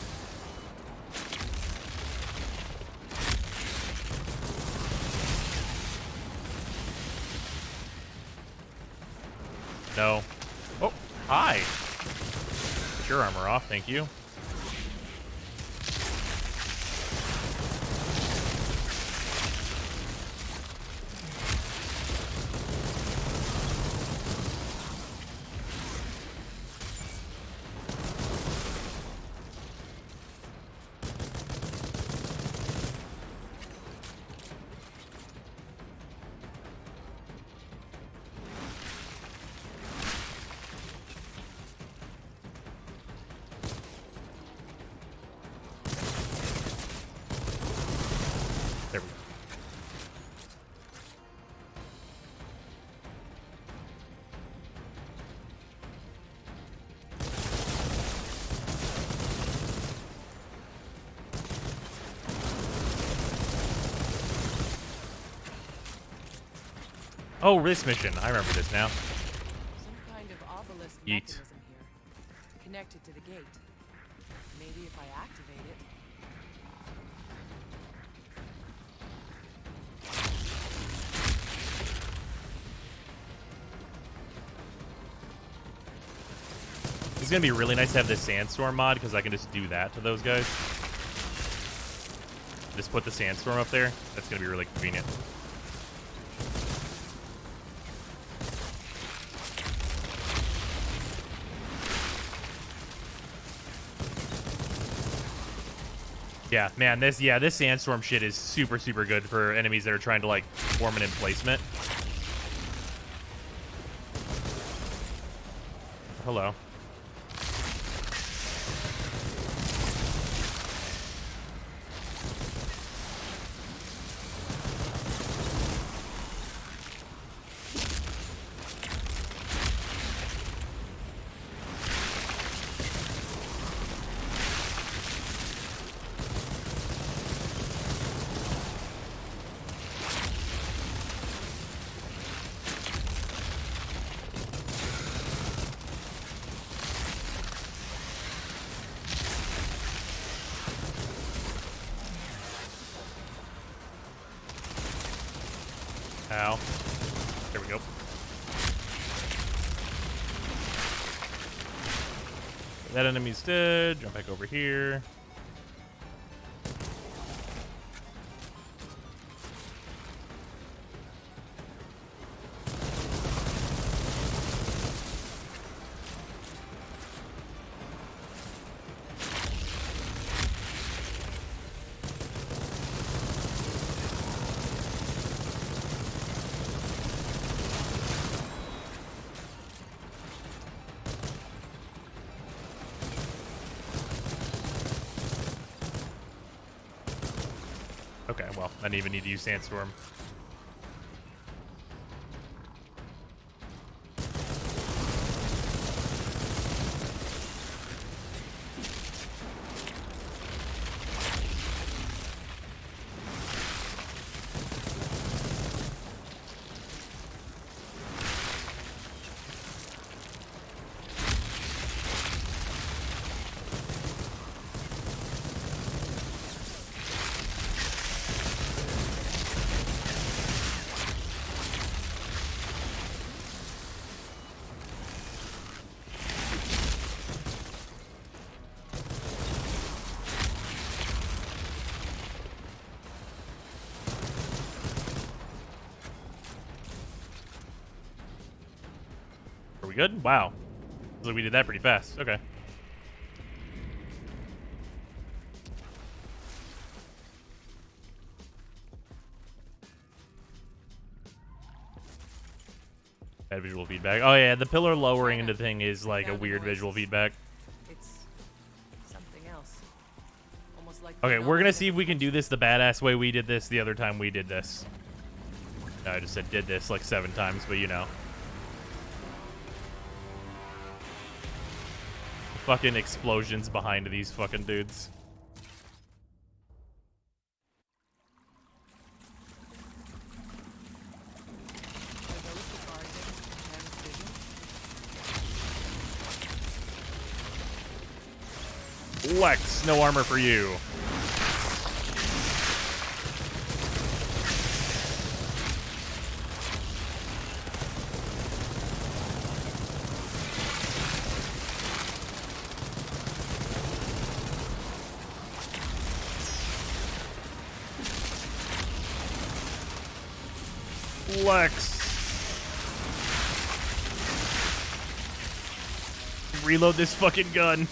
No. Oh, hi. Get your armor off, thank you. There we go. Oh, this mission. I remember this now. Some kind of obelisk Yeet. mechanism here, connected to the gate. Maybe if I activate it. It's gonna be really nice to have this sandstorm mod because I can just do that to those guys. Just put the sandstorm up there. That's gonna be really convenient. Yeah, man, this sandstorm shit is super good for enemies that are trying to like form an emplacement. Hello. Ow. There we go. That enemy's dead. Jump back over here. Okay, well, I didn't even need to use Sandstorm. we good? Wow. Looks like we did that pretty fast. Okay. Bad visual feedback. Oh yeah, the pillar lowering into the thing is like a weird visual feedback. It's something else. Almost like Okay, we're gonna see if we can do this the badass way we did this the other time we did this. No, I just said did this like 7 times, but you know. Fucking explosions behind these fucking dudes. Lex, no armor for you. Lex. Reload this fucking gun.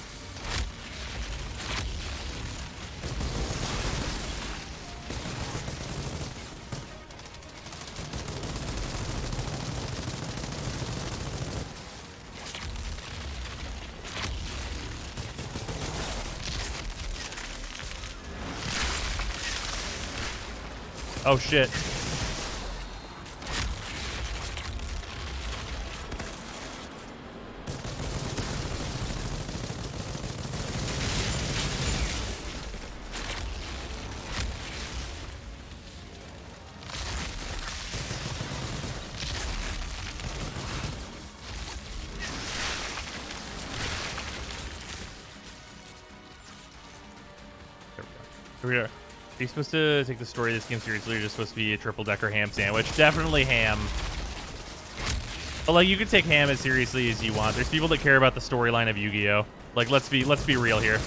Oh shit. Here we are. Are you supposed to take the story of this game seriously, or just supposed to be a triple-decker ham sandwich? Definitely ham. But like, you can take ham as seriously as you want. There's people that care about the storyline of Yu-Gi-Oh! Like, let's be real here.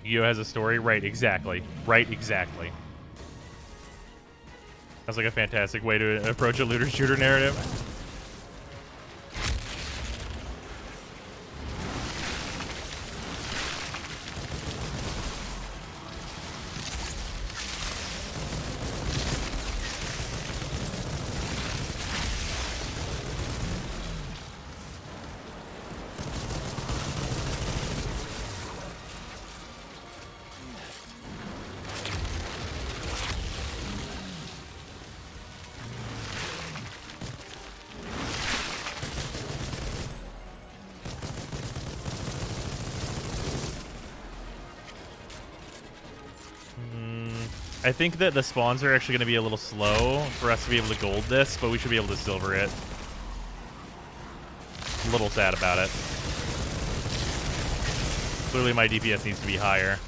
Yu-Gi-Oh! Has a story? Right, exactly. Right, exactly. That's like a fantastic way to approach a looter-shooter narrative. I think that the spawns are actually going to be a little slow for us to be able to gold this, but we should be able to silver it. A little sad about it. Clearly my DPS needs to be higher.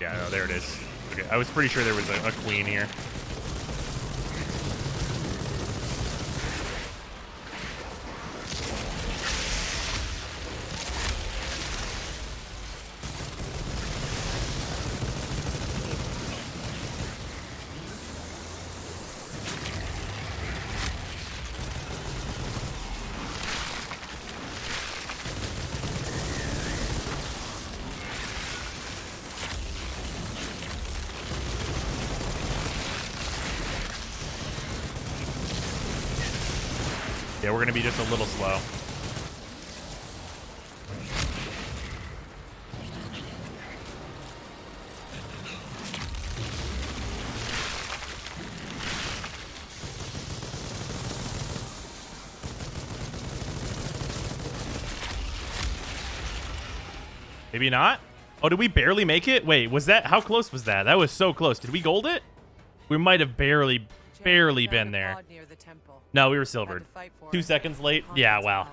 Yeah, no, there it is. Okay, I was pretty sure there was a queen here. Yeah, we're going to be just a little slow. Maybe not. Oh, did we barely make it? Wait, was that... How close was that? That was so close. Did we gold it? We might have barely been there. No, we were silvered. 2 seconds late? Yeah, wow.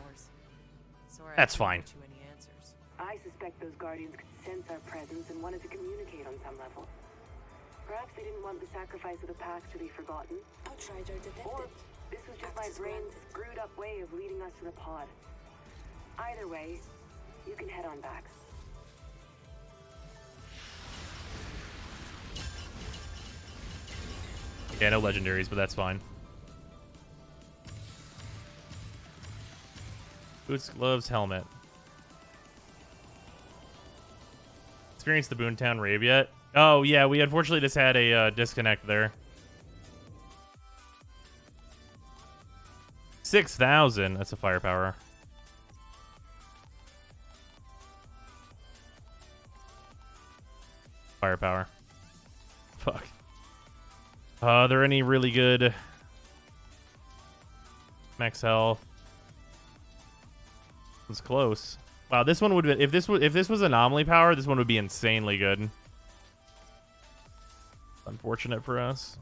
That's fine. I suspect those guardians could sense our presence and wanted to communicate on some level. Perhaps they didn't want the sacrifice of the pack to be forgotten. Outrider detected. Or this was just my brain's screwed up way of leading us to the pod. Either way, you can head on back. Yeah, no legendaries, but that's fine. Boots, gloves, helmet. Experienced the Boomtown rave yet? Oh, yeah, we unfortunately just had a disconnect there. 6,000. That's a firepower. Firepower. Fuck. Are there any really good max health? It's close. Wow, this one would be, if this was anomaly power, this one would be insanely good. Unfortunate for us.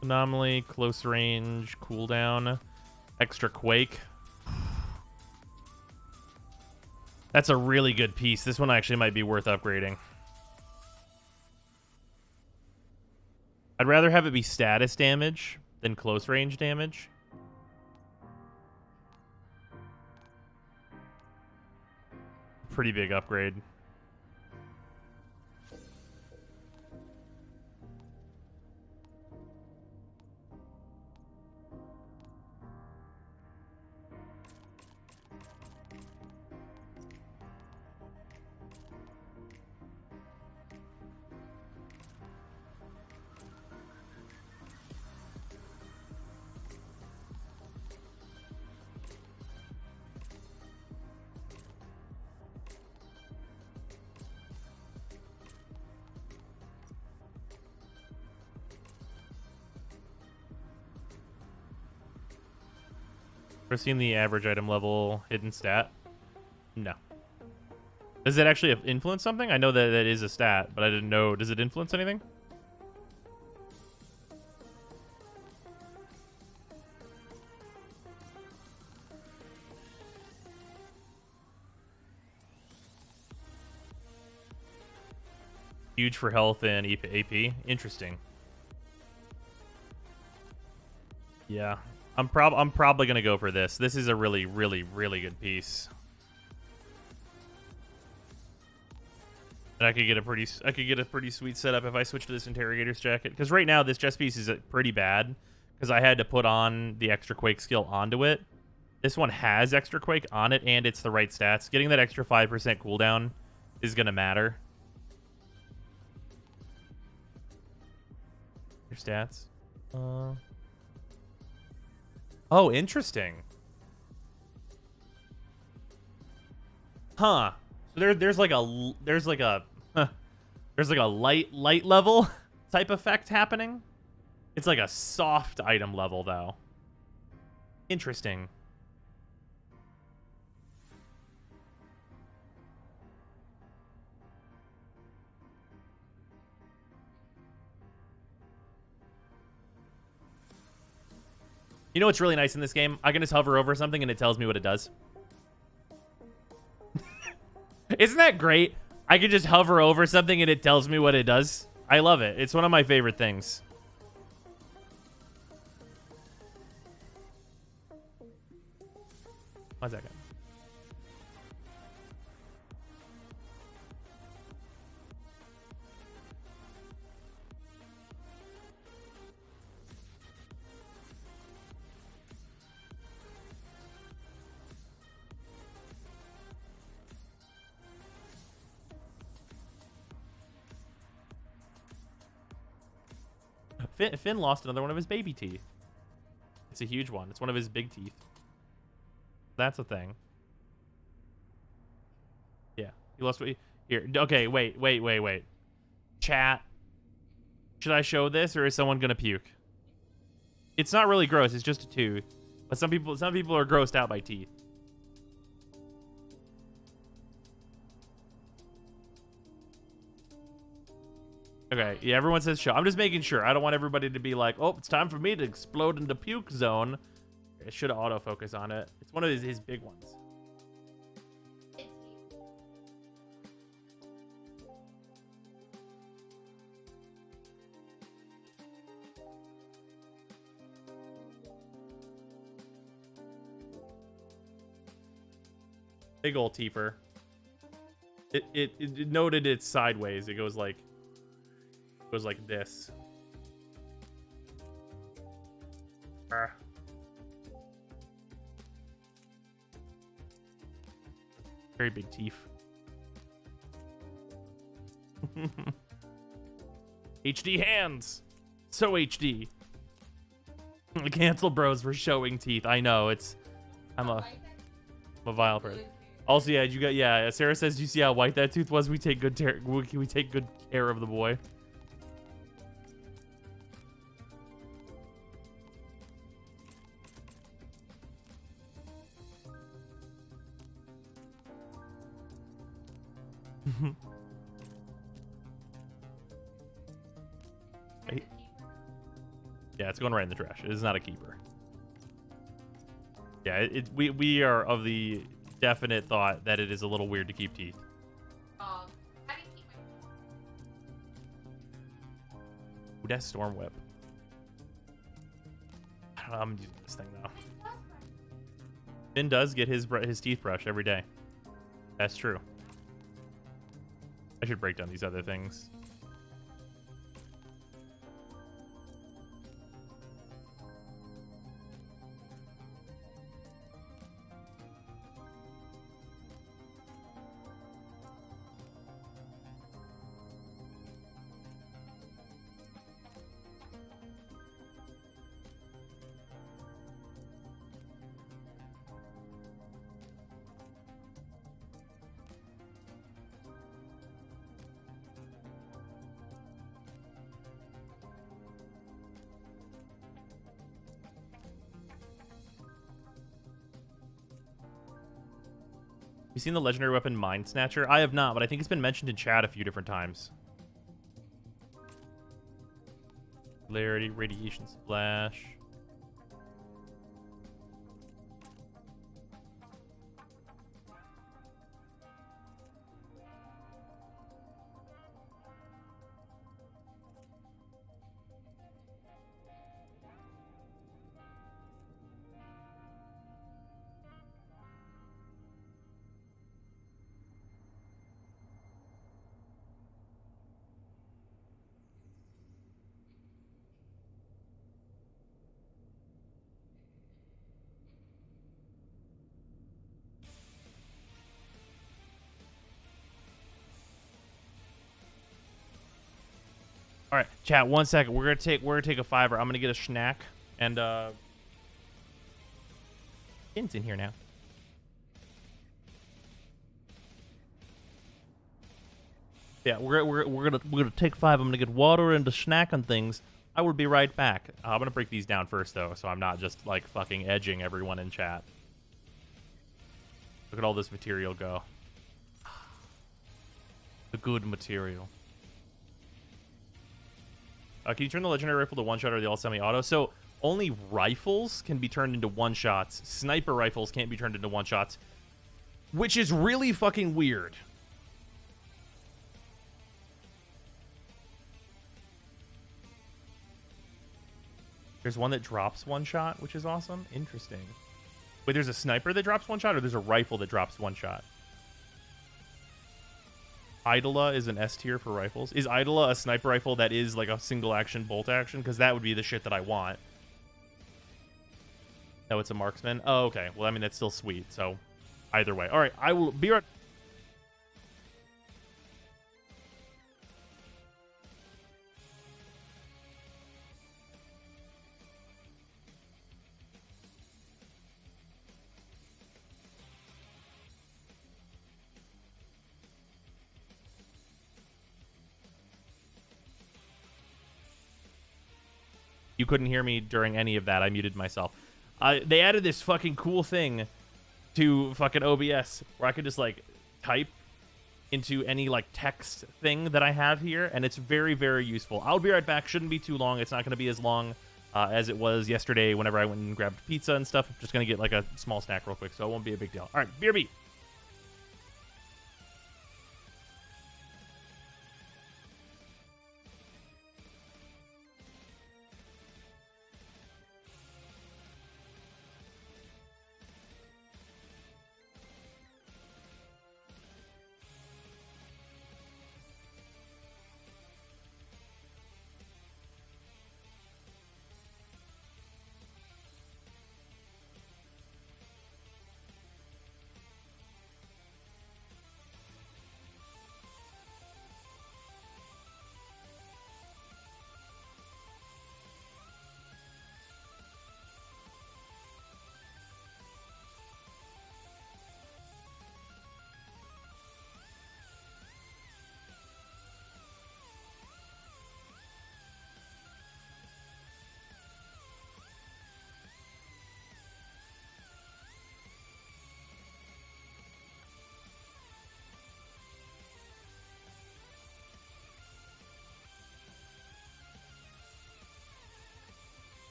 Anomaly, close range, cooldown, extra quake. That's a really good piece. This one actually might be worth upgrading. I'd rather have it be status damage than close range damage. Pretty big upgrade. Ever seen the average item level hidden stat? No. Does it actually influence something? I know that that is a stat, but I didn't know. Does it influence anything? Huge for health and AP. Interesting. Yeah. I'm probably gonna go for this. This is a really good piece. And I could get a pretty sweet setup if I switch to this Interrogator's jacket. Because right now this chest piece is pretty bad because I had to put on the extra quake skill onto it. This one has extra quake on it and it's the right stats. Getting that extra 5% cooldown is gonna matter. Your stats. Oh, interesting. Huh. So there's like a light level type effect happening. It's like a soft item level though. Interesting. You know what's really nice in this game? I can just hover over something and it tells me what it does. Isn't that great? I can just hover over something and it tells me what it does. I love it. It's one of my favorite things. One second. Finn lost another one of his baby teeth. It's a huge one. It's one of his big teeth. That's a thing. Yeah. He lost... Here. Okay, wait. Chat. Should I show this or is someone gonna puke? It's not really gross. It's just a tooth. But some people are grossed out by teeth. Okay, yeah, everyone says show. I'm just making sure. I don't want everybody to be like, oh, it's time for me to explode into puke zone. It should autofocus on it. It's one of his big ones. Big ol' teeper. It noted it's sideways. It goes like this. Ah. Very big teeth. HD hands. So HD. Cancel bros for showing teeth. I know I'm a vile person. Also, yeah, Sarah says, "Do you see how white that tooth was? We take good care of the boy." Yeah, it's going right in the trash. It is not a keeper. Yeah, we are of the definite thought that it is a little weird to keep teeth. Ooh, that's Storm Whip. I don't know, I'm using this thing now. Finn does get his teeth brushed every day. That's true. I should break down these other things. You seen the legendary weapon Mind Snatcher? I have not, but I think it's been mentioned in chat a few different times. Polarity, radiation splash. All right, chat. 1 second. We're gonna take a $5. I'm gonna get a snack and Finn's in here now. Yeah, we're gonna take 5. I'm gonna get water and a snack and things. I will be right back. I'm gonna break these down first though, so I'm not just like fucking edging everyone in chat. Look at all this material go. The good material. Can you turn the legendary rifle to one-shot or the all semi-auto? So only rifles can be turned into one-shots. Sniper rifles can't be turned into one-shots, which is really fucking weird. There's one that drops one-shot, which is awesome. Interesting. Wait, there's a sniper that drops one-shot, or there's a rifle that drops one-shot? Idola is an S tier for rifles. Is Idola a sniper rifle that is like a single action bolt action? Because that would be the shit that I want. No, it's a marksman. Oh, okay. Well, I mean, that's still sweet. So either way. All right, I will be right. You couldn't hear me during any of that. I muted myself. They added this fucking cool thing to fucking OBS where I could just like type into any like text thing that I have here, and it's very, very useful. I'll be right back. Shouldn't be too long. It's not going to be as long as it was yesterday whenever I went and grabbed pizza and stuff. I'm just going to get like a small snack real quick, so it won't be a big deal. All right, BRB.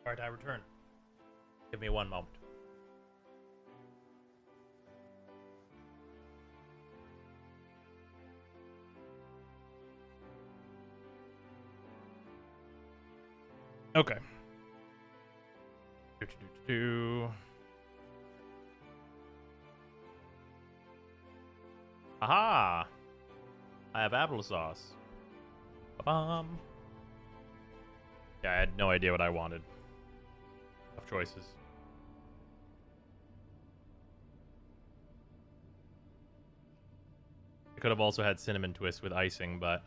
Alright, I return. Give me one moment. Okay. Aha! I have applesauce. Yeah, I had no idea what I wanted. Tough choices. I could have also had cinnamon twist with icing, but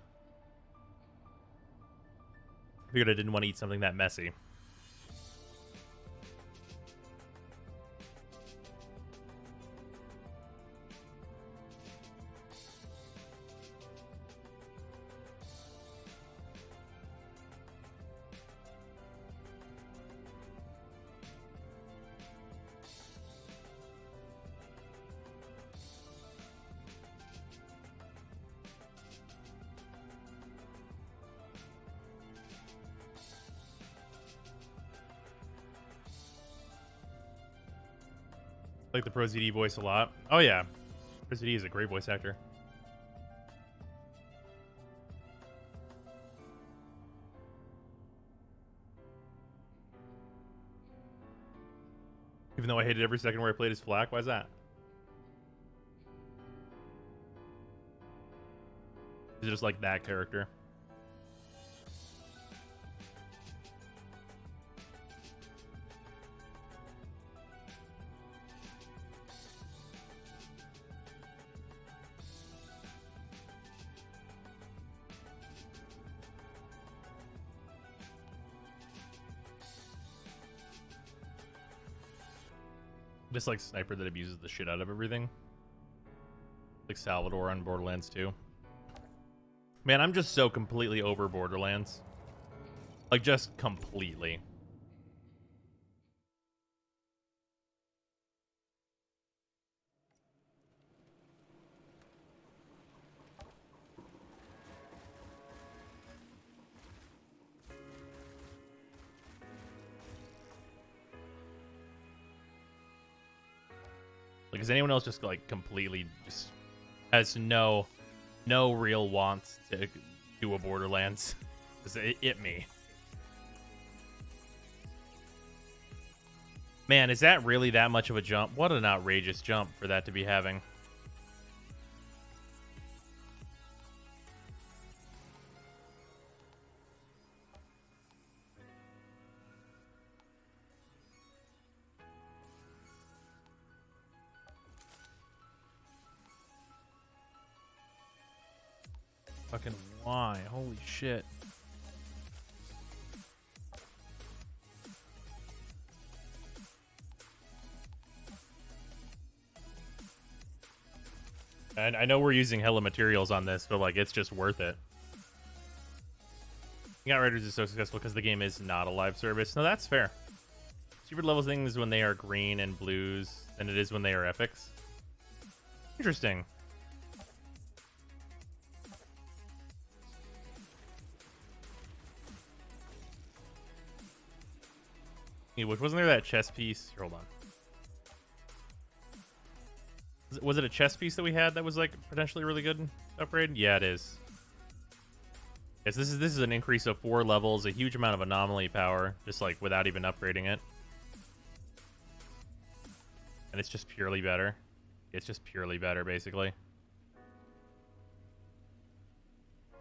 I figured I didn't want to eat something that messy. I like the Pro ZD voice a lot. Oh yeah, Pro ZD is a great voice actor. Even though I hated every second where I played as Flack, why is that? Is it just like that character? Just like Sniper that abuses the shit out of everything. Like Salvador on Borderlands 2. Man, I'm just so completely over Borderlands. Like, just completely. Like, is anyone else just like completely just has no real want to do a Borderlands? Is it me? Man, is that really that much of a jump? What an outrageous jump for that to be having. Fucking why? Holy shit. And I know we're using hella materials on this, but like it's just worth it. Outriders is so successful because the game is not a live service. No, that's fair. Cheaper level things when they are green and blues than it is when they are epics. Interesting. Yeah, which wasn't there that chess piece? Here, hold on. Was it a chess piece that we had that was like potentially really good upgrade? Yeah, it is. Yes, this is an increase of 4 levels, a huge amount of anomaly power, just like without even upgrading it. And it's just purely better. It's just purely better, basically.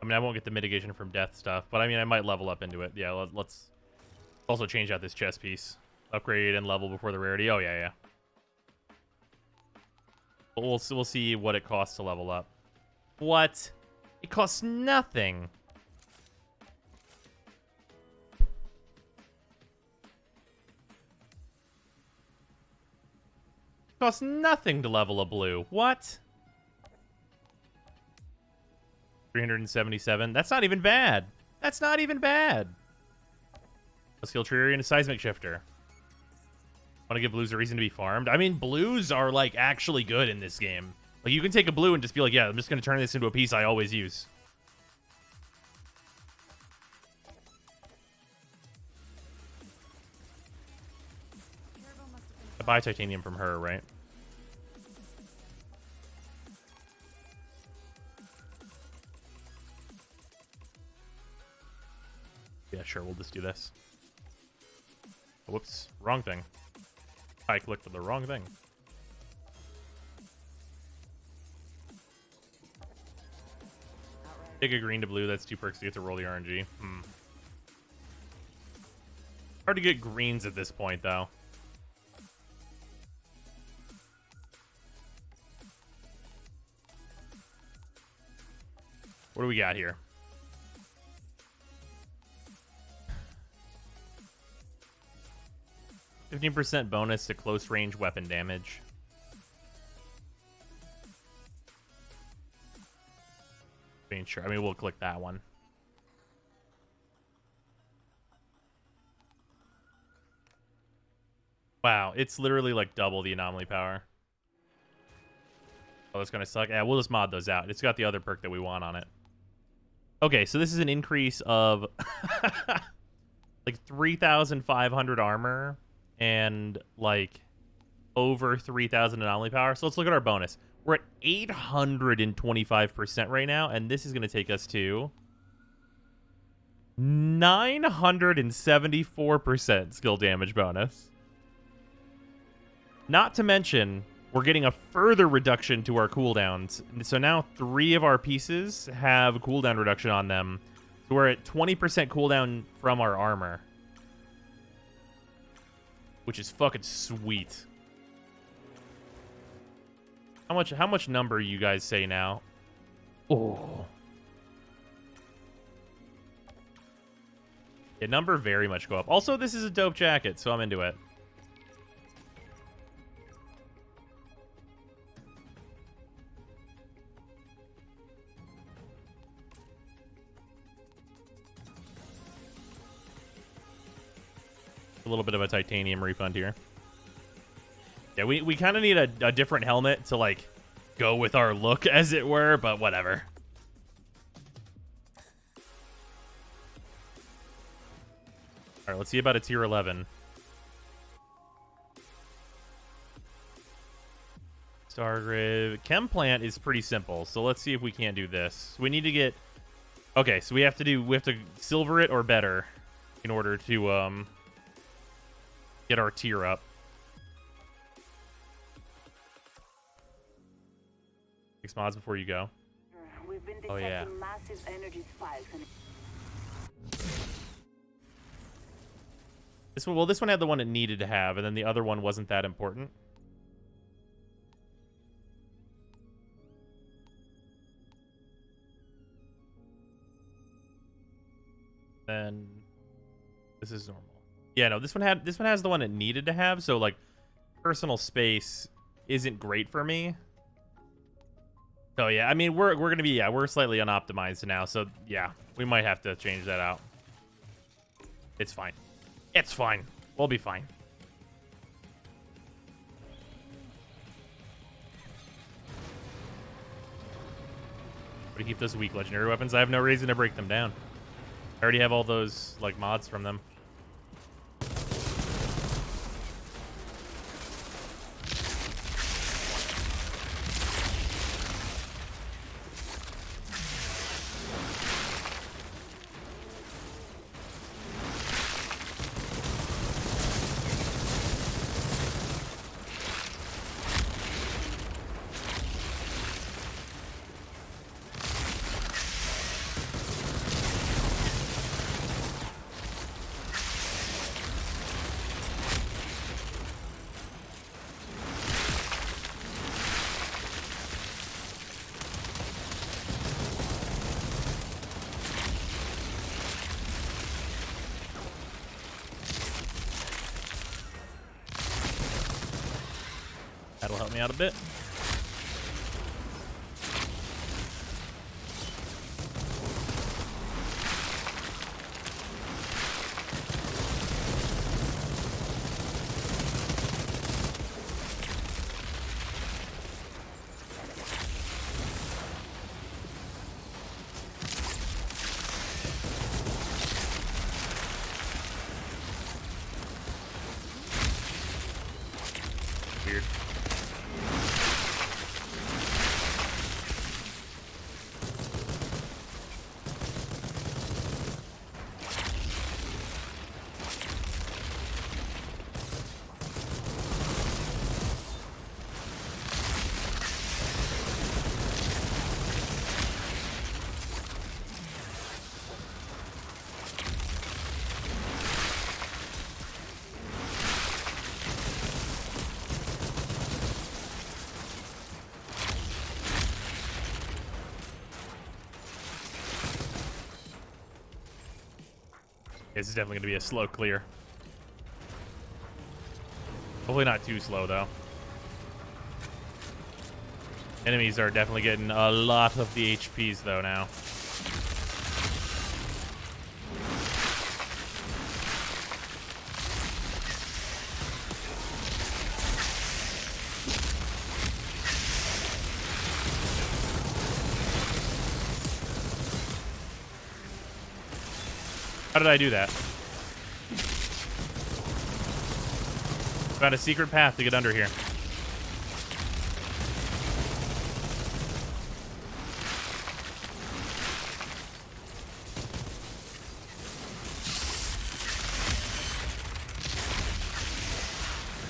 I mean, I won't get the mitigation from death stuff, but I mean, I might level up into it. Yeah, let's also change out this chess piece. Upgrade and level before the rarity. Oh, yeah, yeah. But we'll see what it costs to level up. What? It costs nothing. It costs nothing to level a blue. What? 377. That's not even bad. That's not even bad. A skill tree and a seismic shifter. Want to give blues a reason to be farmed? I mean, blues are like actually good in this game. Like you can take a blue and just be like, yeah, I'm just going to turn this into a piece I always use. I buy titanium from her, right? Yeah, sure, we'll just do this. Whoops, wrong thing. I clicked the wrong thing. Take a green to blue, that's 2 perks to get to roll the RNG. Hard to get greens at this point, though. What do we got here? 15% bonus to close range weapon damage. Sure. I mean, we'll click that one. Wow, it's literally like double the anomaly power. Oh, that's gonna suck. Yeah, we'll just mod those out. It's got the other perk that we want on it. Okay, so this is an increase of like 3,500 armor and like over 3,000 anomaly power. So let's look at our bonus. We're at 825% right now, and this is going to take us to 974% skill damage bonus. Not to mention, we're getting a further reduction to our cooldowns. So now 3 of our pieces have cooldown reduction on them. So we're at 20% cooldown from our armor, which is fucking sweet. How much number you guys say now? Oh. Yeah, number very much go up. Also, this is a dope jacket, so I'm into it. A little bit of a titanium refund here. Yeah, we kind of need a different helmet to, like, go with our look, as it were, but whatever. All right, let's see about a tier 11. Star Grid. Chem Plant is pretty simple, so let's see if we can't do this. We need to get... Okay, so we have to silver it or better in order to get our tier up. 6 mods before you go. We've been Oh yeah. massive energy spikes and This one had the one it needed to have, and then the other one wasn't that important. Then this is normal. Yeah, no, this one has the one it needed to have, so like personal space isn't great for me. So yeah, I mean we're gonna be we're slightly unoptimized now, so yeah, we might have to change that out. It's fine. It's fine. We'll be fine. To keep those weak legendary weapons, I have no reason to break them down. I already have all those like mods from them. That'll help me out a bit. This is definitely going to be a slow clear. Hopefully not too slow, though. Enemies are definitely getting a lot of the HPs, though, now. How did I do that? Found a secret path to get under here.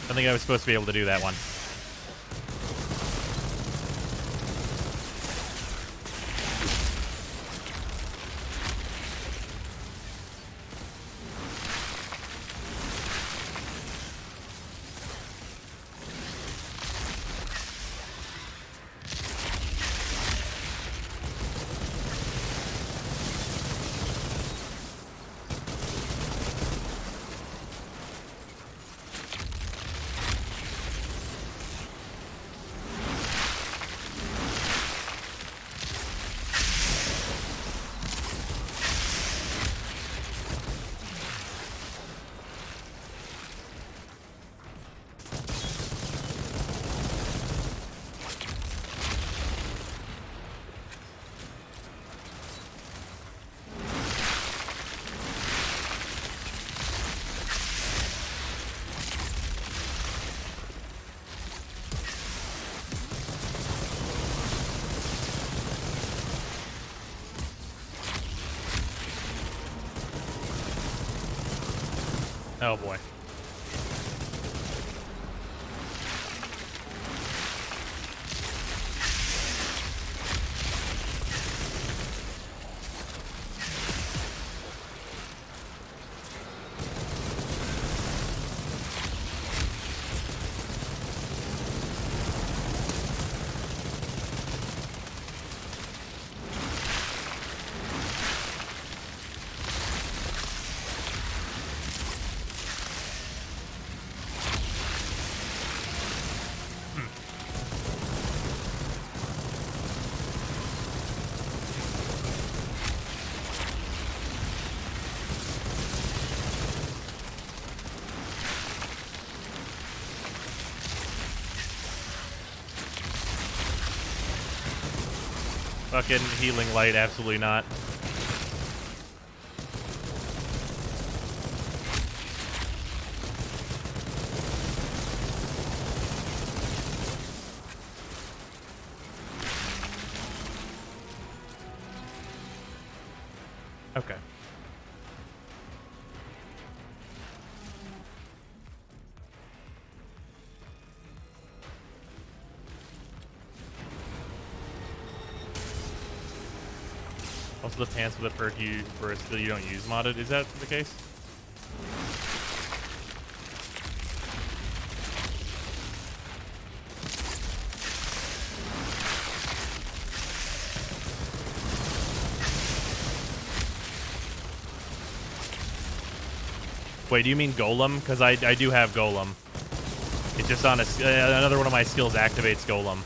I think I was supposed to be able to do that one. Oh boy. Fucking healing light, absolutely not. Okay. Also, the pants with a perk you burst that you don't use modded. Is that the case? Wait, do you mean Golem? Because I do have Golem. It's just on another one of my skills activates Golem.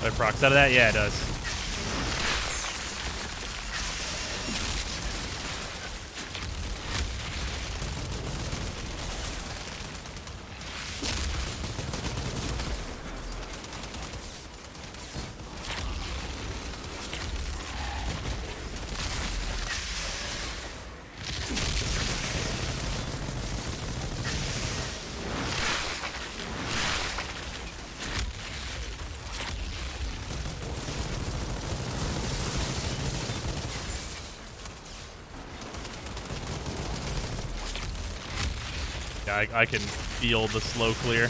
It procs out of that? Yeah, it does. Yeah, I can feel the slow clear.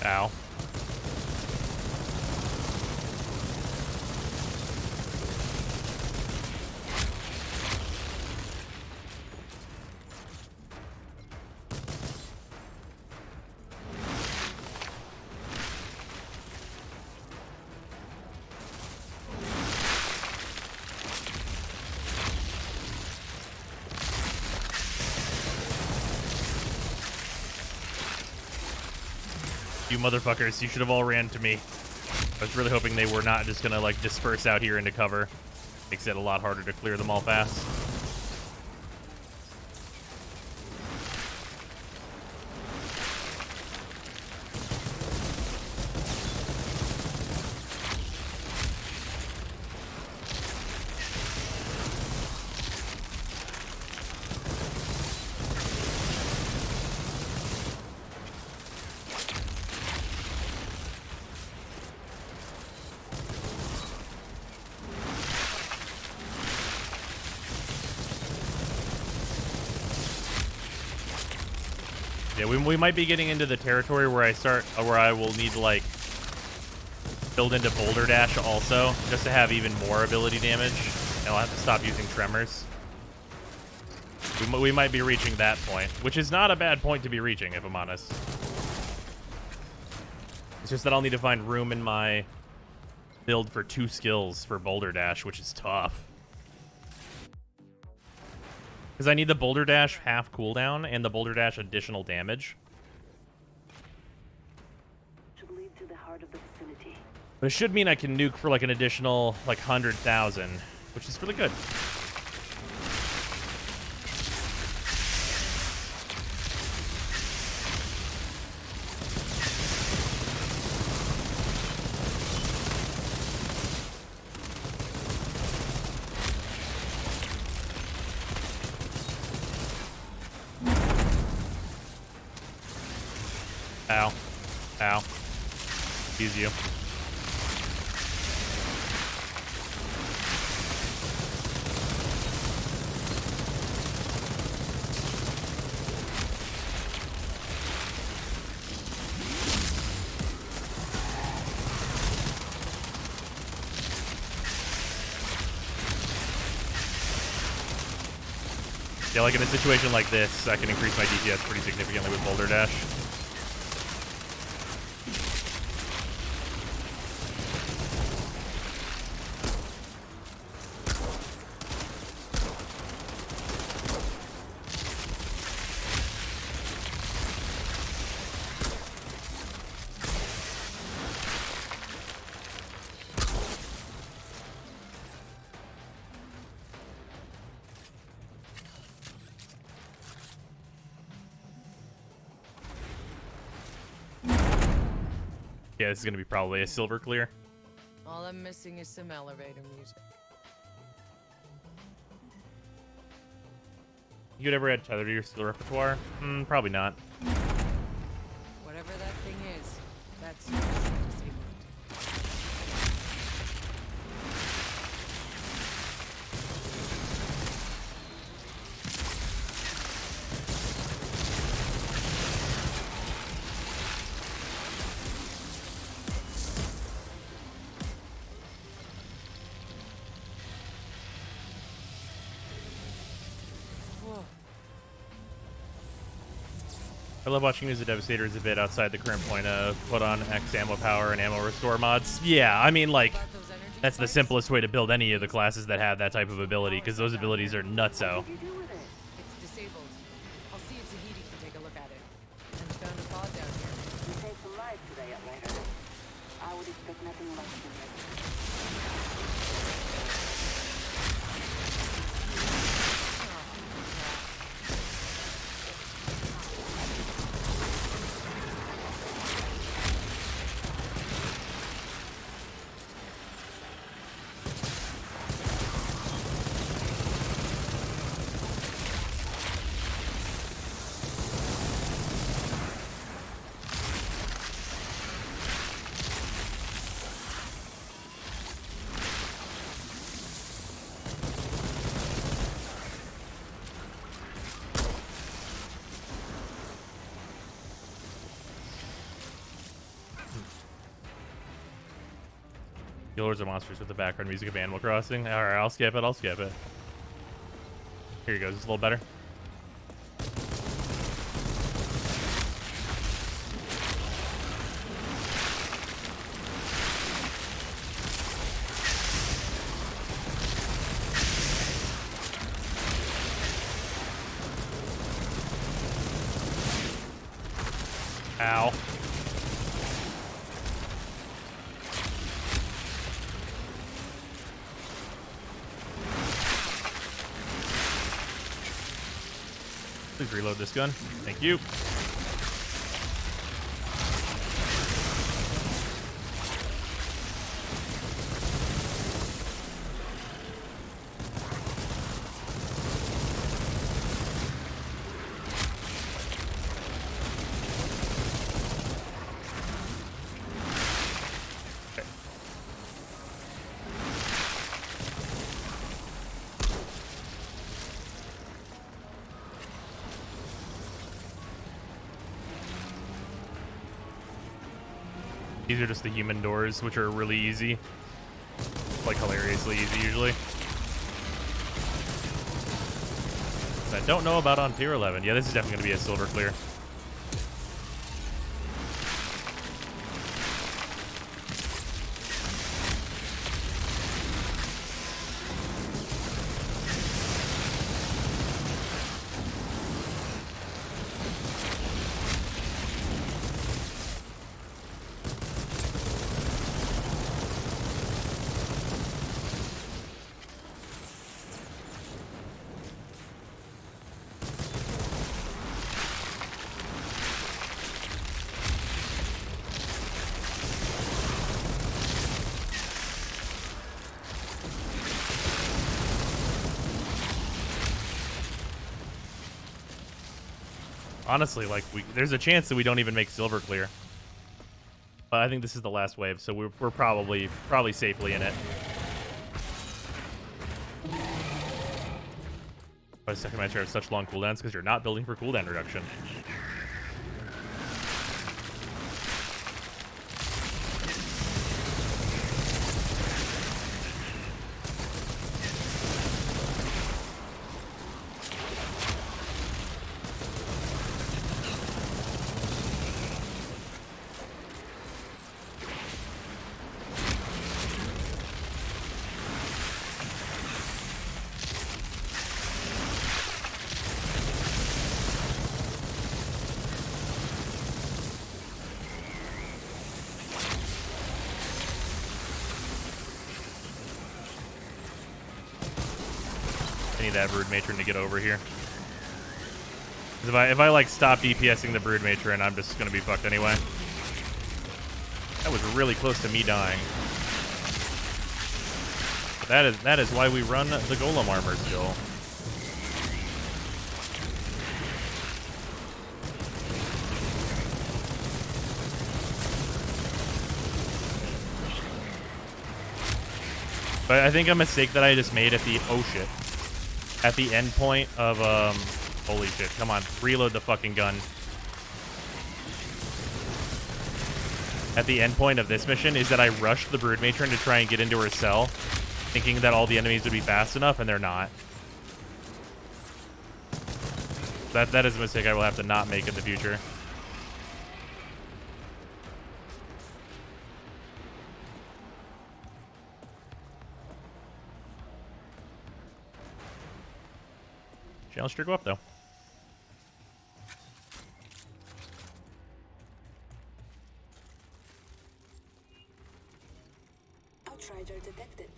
Ow. You motherfuckers, you should have all ran to me. I was really hoping they were not just gonna, like, disperse out here into cover. Makes it a lot harder to clear them all fast. Yeah, we might be getting into the territory where I will need to, like, build into Boulder Dash also, just to have even more ability damage, and I'll have to stop using Tremors. We might be reaching that point, which is not a bad point to be reaching, if I'm honest. It's just that I'll need to find room in my build for 2 skills for Boulder Dash, which is tough. Because I need the Boulder Dash half cooldown and the Boulder Dash additional damage. Should lead to the heart of the vicinity. But it should mean I can nuke for like an additional like 100,000, which is really good. Ow. Ow. Excuse you. Yeah, like in a situation like this, I can increase my DPS pretty significantly with Boulder Dash. Yeah, this is going to be probably a silver clear. All I'm missing is some elevator music. You'd ever add Tether to your skill repertoire? Probably not. Whatever that thing is, that's disabled. I love watching Use the Devastators a bit outside the current point of put on X ammo power and ammo restore mods. Yeah, I mean, like, that's the simplest way to build any of the classes that have that type of ability, because those abilities are nutso. It's disabled. I'll see if Zahidi can take a look at it. And found a pod down here. You saved some lives today, Outrider. I would expect nothing less than this. Killers of monsters with the background music of Animal Crossing. All right, I'll skip it. I'll skip it. Here you go. Is this a little better? Ow. Please reload this gun. Thank you. These are just the human doors, which are really easy. Like, hilariously easy, usually. I don't know about on tier 11. Yeah, this is definitely going to be a silver clear. Honestly, like, there's a chance that we don't even make silver clear. But I think this is the last wave, so we're probably safely in it. But second match have such long cooldowns because you're not building for cooldown reduction. I need that Brood Matron to get over here. 'Cause if I like stop DPSing the Brood Matron, I'm just gonna be fucked anyway. That was really close to me dying. But that is why we run the Golem armor still. But I think a mistake that I just made at the at the end point of holy shit, come on, reload the fucking gun. At the end point of this mission is that I rushed the Brood Matron to try and get into her cell, thinking that all the enemies would be fast enough, and they're not. That is a mistake I will have to not make in the future. Challenge to go up, though. Outrider detected.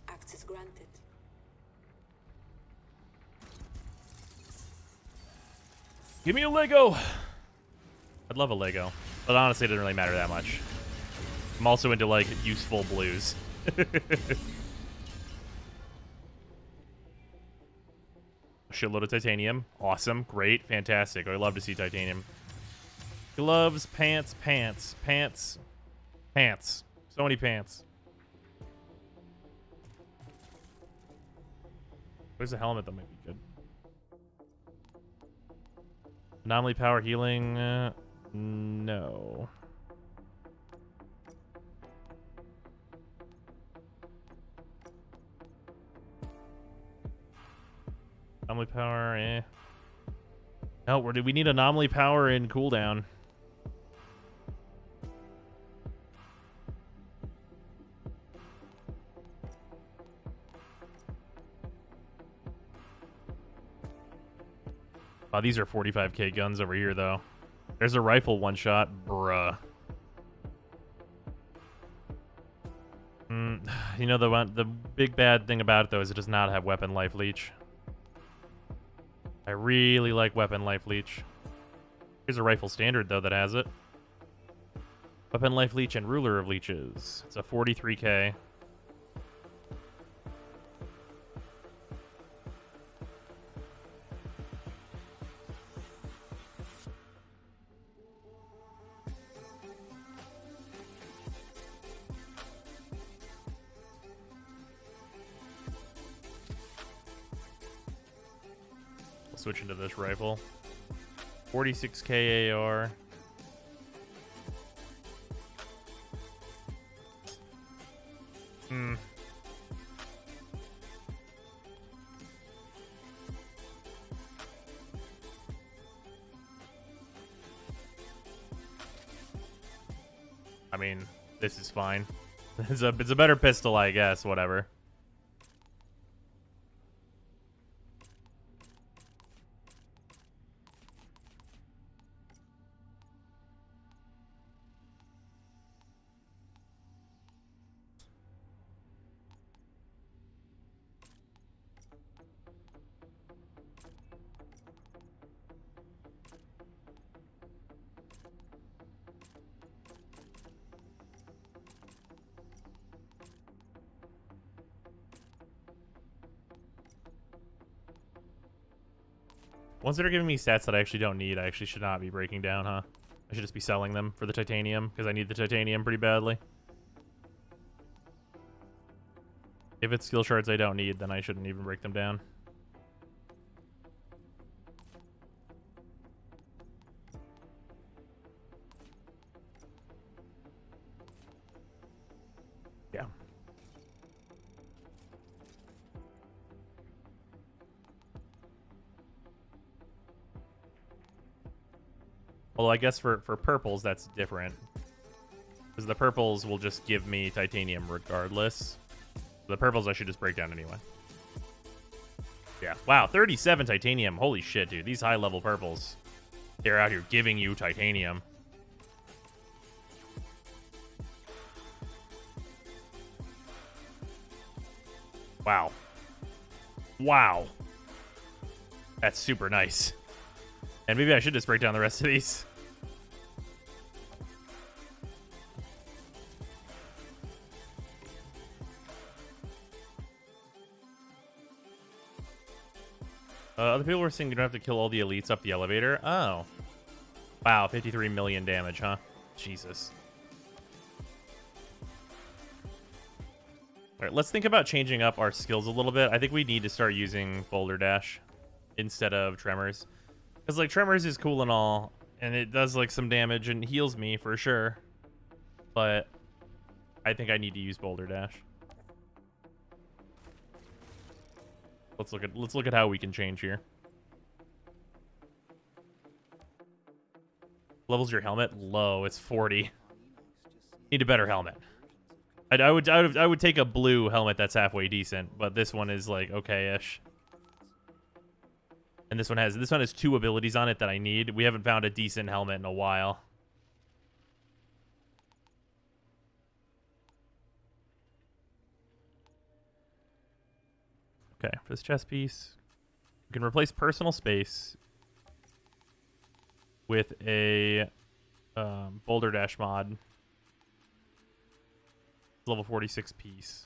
Access granted. Give me a Lego! I'd love a Lego. But honestly, it doesn't really matter that much. I'm also into, like, useful blues. Shitload of titanium. Awesome. Great. Fantastic. I love to see titanium. Gloves, pants, pants, pants, pants. So many pants. Where's the helmet that might be good? Anomaly power healing. No. Anomaly power, eh. No, we need anomaly power in cooldown. Oh, these are 45k guns over here, though. There's a rifle one-shot. Bruh. You know, the big bad thing about it, though, is it does not have weapon life leech. I really like weapon life leech. Here's a rifle standard, though, that has it. Weapon life leech and ruler of leeches. It's a 43k. Switch into this rifle. 46k AR. I mean, this is fine. It's a better pistol, I guess. Whatever. Ones that are giving me stats that I actually don't need, I actually should not be breaking down, huh? I should just be selling them for the titanium, because I need the titanium pretty badly. If it's skill shards I don't need, then I shouldn't even break them down. Yeah. Well, I guess for purples, that's different. Because the purples will just give me titanium regardless. The purples I should just break down anyway. Yeah. Wow, 37 titanium. Holy shit, dude. These high-level purples. They're out here giving you titanium. Wow. Wow. That's super nice. And maybe I should just break down the rest of these. Other people were saying you don't have to kill all the elites up the elevator. Oh. Wow, 53 million damage, huh? Jesus. Alright, let's think about changing up our skills a little bit. I think we need to start using Boulder Dash instead of Tremors. Because, like, Tremors is cool and all, and it does, like, some damage and heals me for sure. But I think I need to use Boulder Dash. Let's look at how we can change here. Levels your helmet low. It's 40. Need a better helmet. I would take a blue helmet that's halfway decent, but this one is like okay-ish. And this one has 2 abilities on it that I need. We haven't found a decent helmet in a while. Okay, for this chest piece, you can replace personal space with a Boulder Dash mod. Level 46 piece.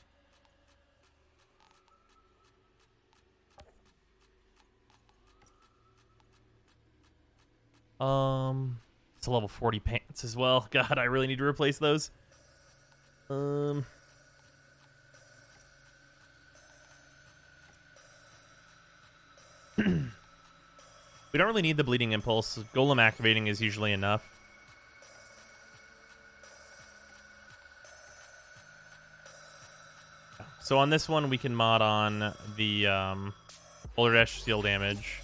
It's a level 40 pants as well. God, I really need to replace those. We don't really need the bleeding impulse. Golem activating is usually enough. So on this one, we can mod on the Boulder Dash skill damage,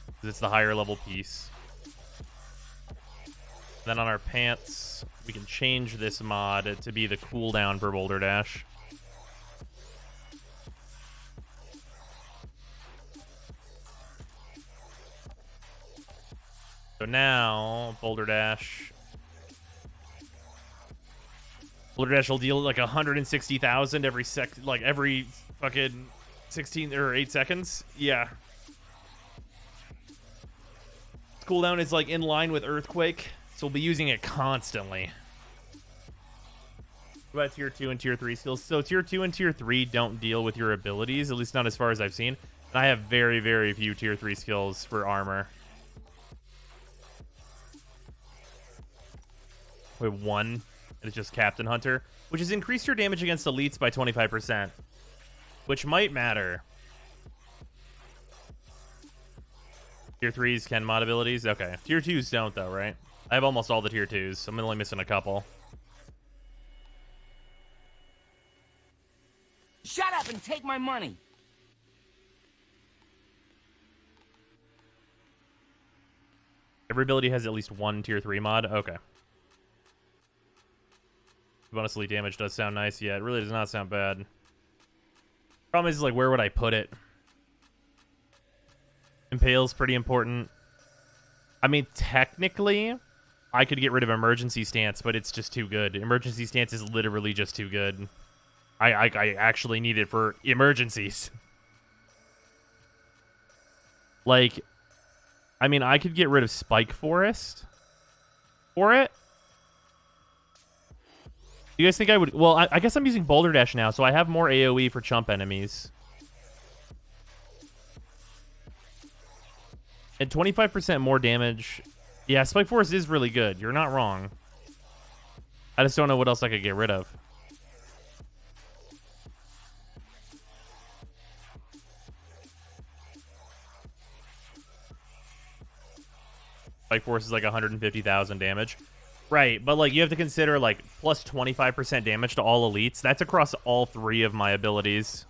because it's the higher level piece. Then on our pants, we can change this mod to be the cooldown for Boulder Dash. So now, Boulder Dash will deal like 160,000 every every fucking 16 or 8 seconds. Yeah. Cooldown is like in line with Earthquake, so we'll be using it constantly. What about tier 2 and tier 3 skills? So tier 2 and tier 3 don't deal with your abilities, at least not as far as I've seen. And I have very, very few tier 3 skills for armor. We have one, and it's just Captain Hunter, which has increased your damage against elites by 25%, which might matter. Tier 3s can mod abilities? Okay. Tier 2s don't, though, right? I have almost all the tier 2s. I'm only missing a couple. Shut up and take my money! Every ability has at least one tier 3 mod? Okay. Bonus elite damage does sound nice. Yeah, it really does not sound bad. Problem is, like, where would I put it? Impale's pretty important. I mean, technically, I could get rid of Emergency Stance, but it's just too good. Emergency Stance is literally just too good. I actually need it for emergencies. Like, I mean, I could get rid of Spike Forest for it. Do you guys think I would? Well, I guess I'm using Boulder Dash now, so I have more AoE for chump enemies. And 25% more damage. Yeah, Spike Force is really good. You're not wrong. I just don't know what else I could get rid of. Spike Force is like 150,000 damage. Right, but like you have to consider like plus 25% damage to all elites. That's across all 3 of my abilities.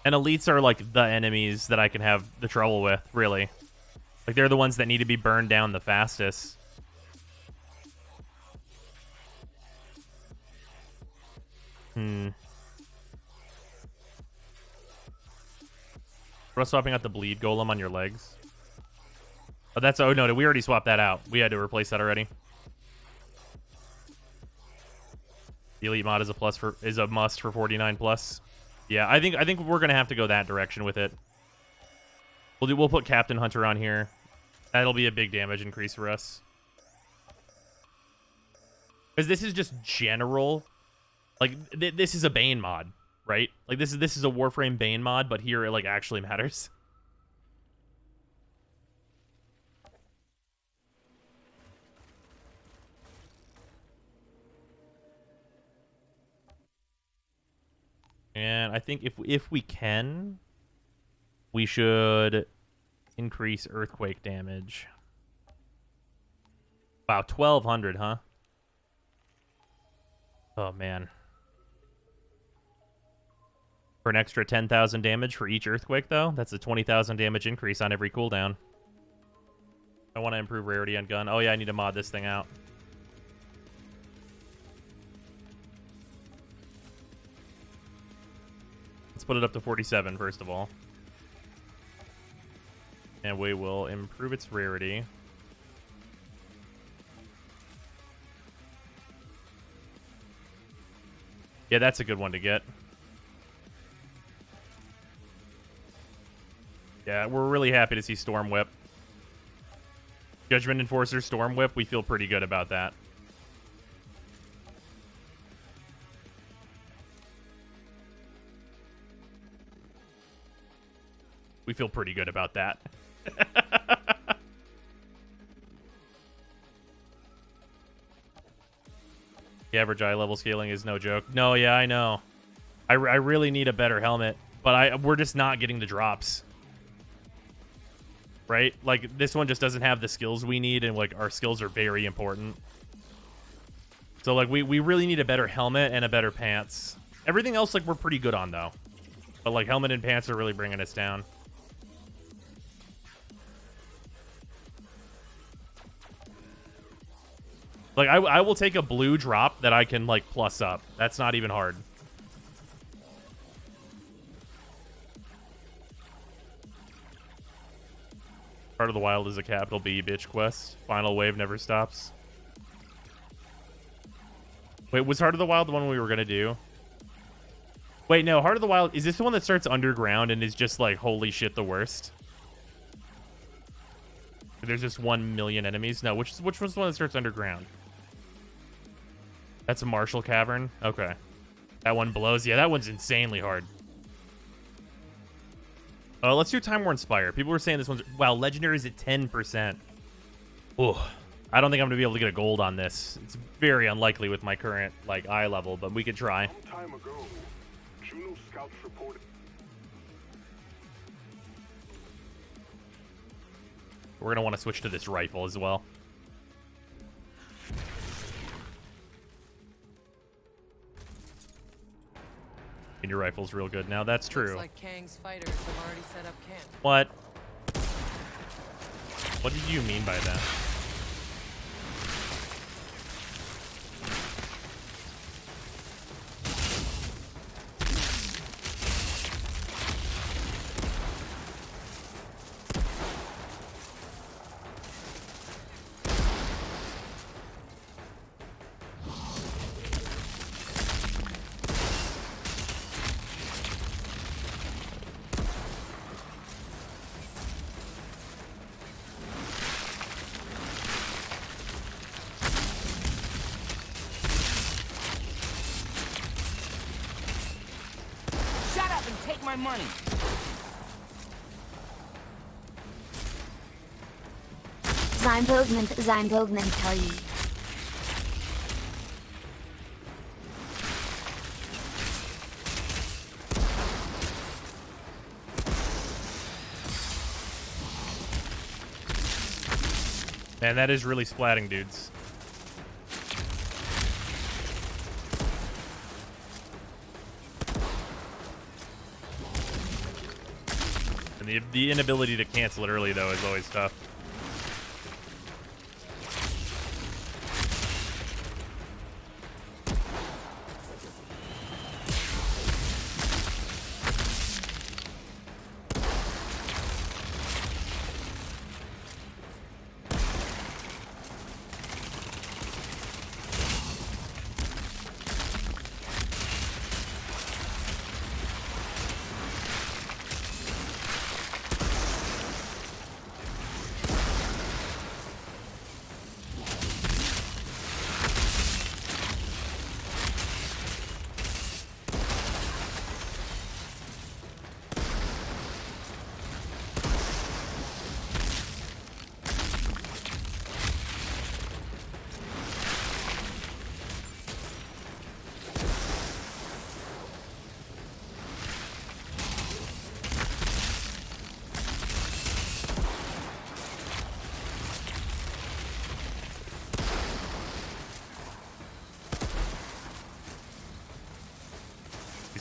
And elites are like the enemies that I can have the trouble with, really. Like they're the ones that need to be burned down the fastest. What about swapping out the bleed golem on your legs? Oh, that's... Oh, no, we already swapped that out. We had to replace that already. The elite mod is a must for 49 plus. Yeah, I think we're gonna have to go that direction with it. We'll put Captain Hunter on here. That'll be a big damage increase for us. Because this is just general. Like this is a Bane mod, right? Like this is a Warframe Bane mod, but here it like actually matters. And I think if we can, we should increase earthquake damage. Wow, 1,200, huh? Oh, man. For an extra 10,000 damage for each earthquake, though? That's a 20,000 damage increase on every cooldown. I want to improve rarity on gun. Oh, yeah, I need to mod this thing out. Let's put it up to 47, first of all. And we will improve its rarity. Yeah, that's a good one to get. Yeah, we're really happy to see Storm Whip. Judgment Enforcer, Storm Whip, we feel pretty good about that. We feel pretty good about that. The average eye level scaling is no joke. No, yeah, I know. I really need a better helmet, but we're just not getting the drops. Right? Like, this one just doesn't have the skills we need, and, like, our skills are very important. So, like, we really need a better helmet and a better pants. Everything else, like, we're pretty good on, though. But like helmet and pants are really bringing us down. Like I will take a blue drop that I can like plus up. That's not even hard. Heart of the Wild is a capital B bitch quest. Final wave never stops. Wait, was Heart of the Wild the one we were gonna do? Wait, no, Heart of the Wild, is this the one that starts underground and is just like, holy shit, the worst? There's just 1 million enemies? No, which one's the one that starts underground? That's a Marshall Cavern? Okay. That one blows. Yeah, that one's insanely hard. Let's do Time War Inspire. People were saying this one's... Wow, Legendary's at 10%. Oh, I don't think I'm going to be able to get a gold on this. It's very unlikely with my current, like, eye level, but we could try. Some time ago, Juno scouts reported... We're going to want to switch to this rifle as well. And your rifle's real good now. That's true. Looks like Kang's fighters have already set up camp. What? What did you mean by that? Shut up and take my money. Sein Bogman tell you. Man, that is really splatting, dudes. And the inability to cancel it early, though, is always tough.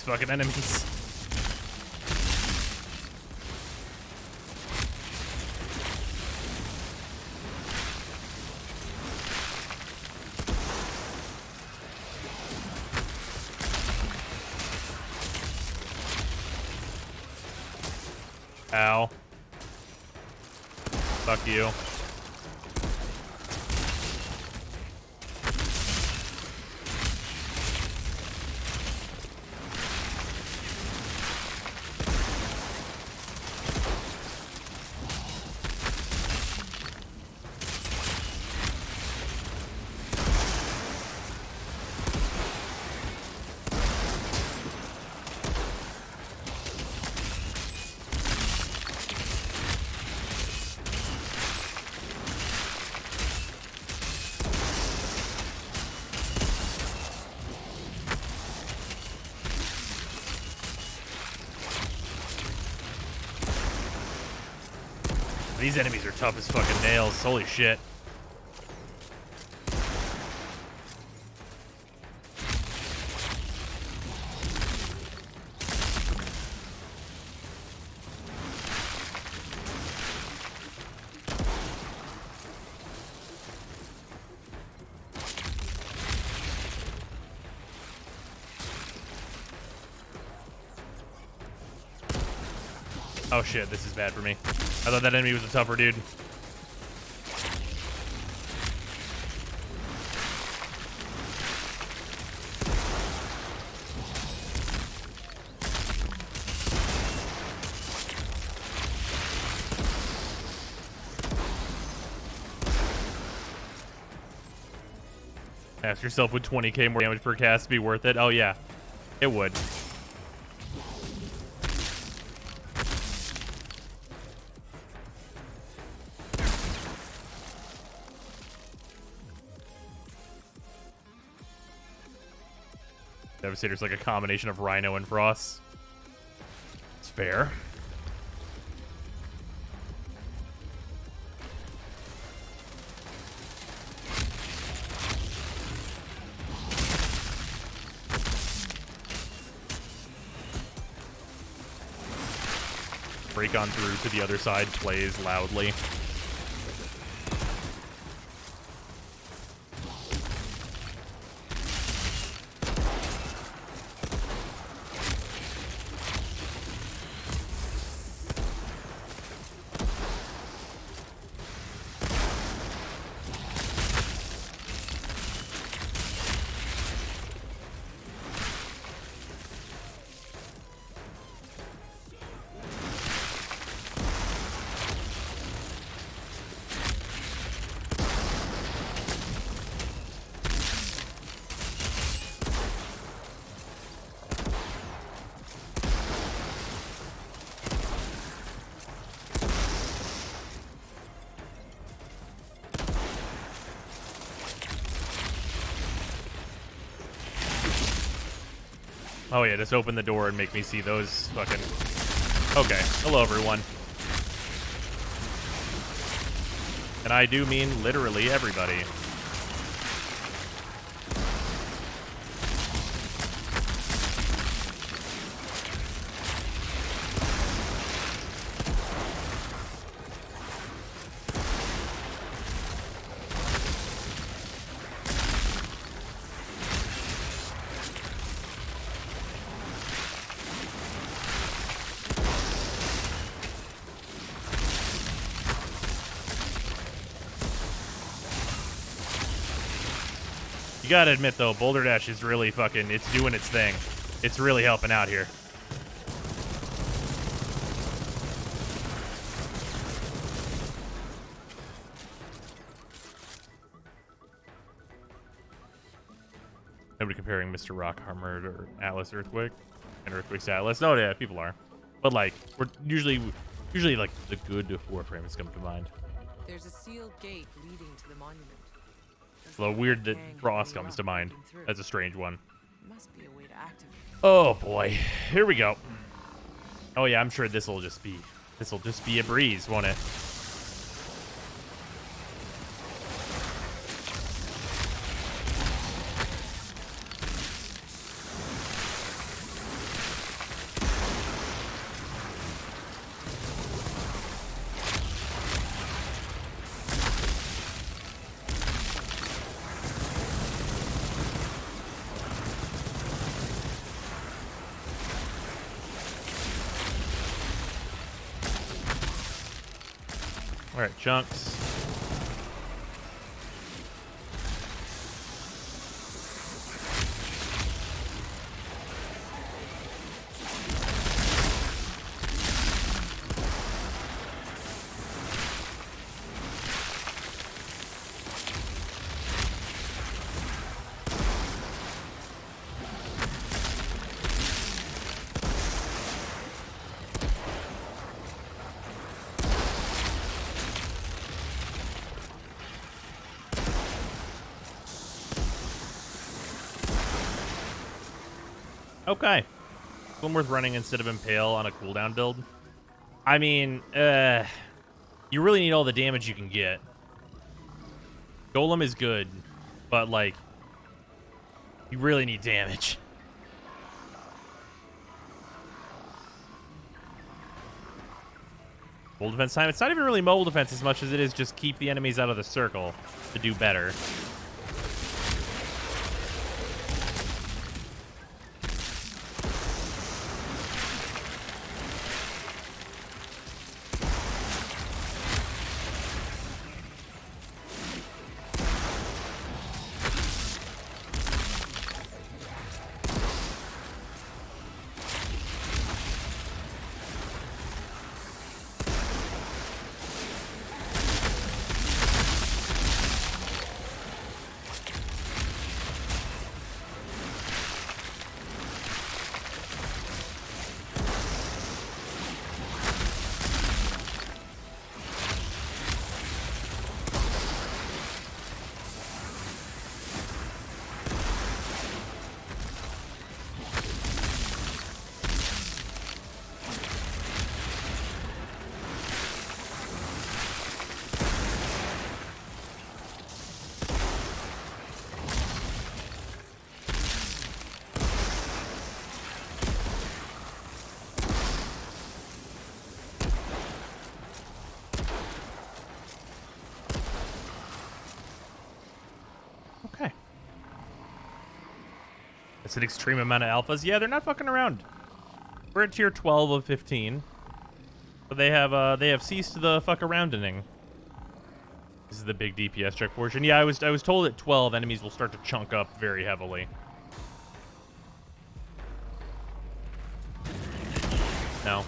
Fucking enemies. Ow. Fuck you. These enemies are tough as fucking nails. Holy shit. Oh shit, this is bad for me. I thought that enemy was a tougher dude. Ask yourself, would 20k more damage per cast be worth it? Oh yeah, it would. Devastator's like a combination of Rhino and Frost. It's fair. Break on through to the other side, plays loudly. Oh yeah, just open the door and make me see those fucking... Okay, hello everyone. And I do mean literally everybody. You gotta admit, though, Boulder Dash is really fucking... It's doing its thing. It's really helping out here. Nobody comparing Mr. Rock Armored or Atlas Earthquake and Earthquake's Atlas. No, yeah, people are. But, like, we're usually like, the good Warframes come to mind. There's a sealed gate leading to the monument. Although weird that Frost comes to mind. That's a strange one. Must be a way to activate. Oh boy, here we go. Oh yeah, I'm sure this'll just be a breeze, won't it? All right, chunks. Okay. One worth running instead of Impale on a cooldown build. I mean, you really need all the damage you can get. Golem is good, but, like, you really need damage. Mobile defense time. It's not even really mobile defense as much as it is just keep the enemies out of the circle to do better. It's an extreme amount of alphas. Yeah, they're not fucking around. We're at tier 12 of 15. But they have ceased the fuck arounding. This is the big DPS check portion. Yeah, I was told at 12 enemies will start to chunk up very heavily. No.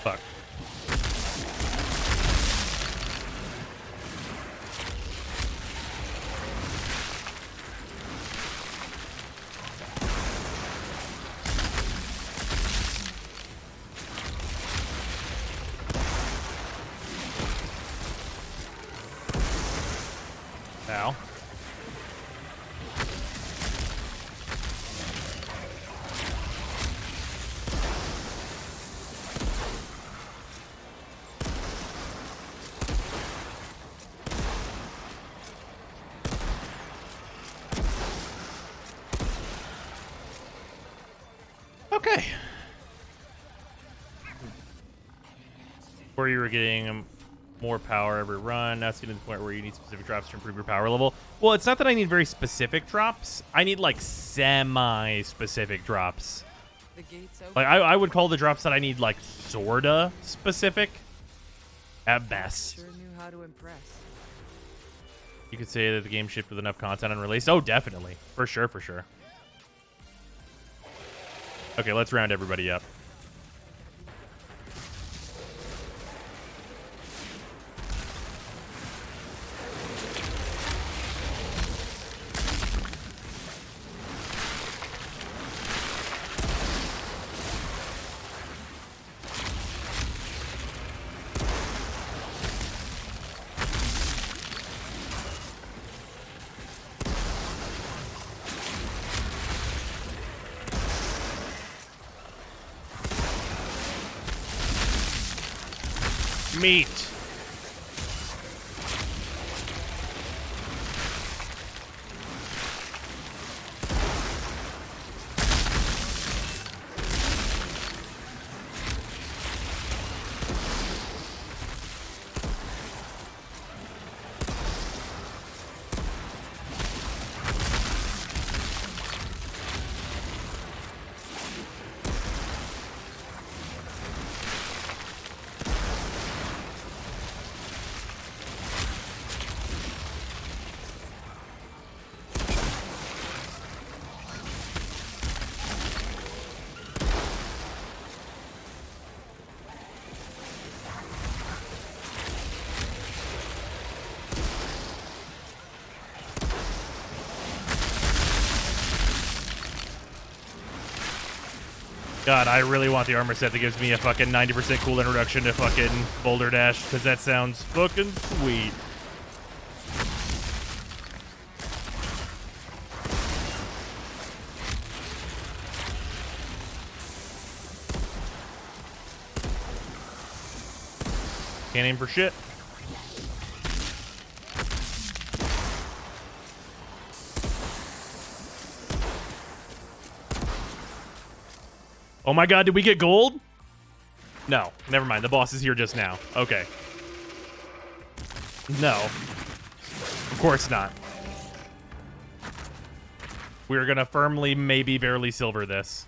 Fuck. Ow. Okay. Where you were getting more power every run. Now it's getting to the point where you need specific drops to improve your power level. Well, it's not that I need very specific drops. I need like semi-specific drops. The gate's open. Like I would call the drops that I need like sorta specific at best. Sure knew how to impress. You could say that the game shipped with enough content on release. Oh, definitely. For sure, for sure. Okay, let's round everybody up. Meat. God, I really want the armor set that gives me a fucking 90% cool introduction to fucking Boulder Dash, because that sounds fucking sweet. Can't aim for shit. Oh my god, did we get gold? No, never mind. The boss is here just now. Okay. No. Of course not. We're gonna firmly, maybe barely silver this.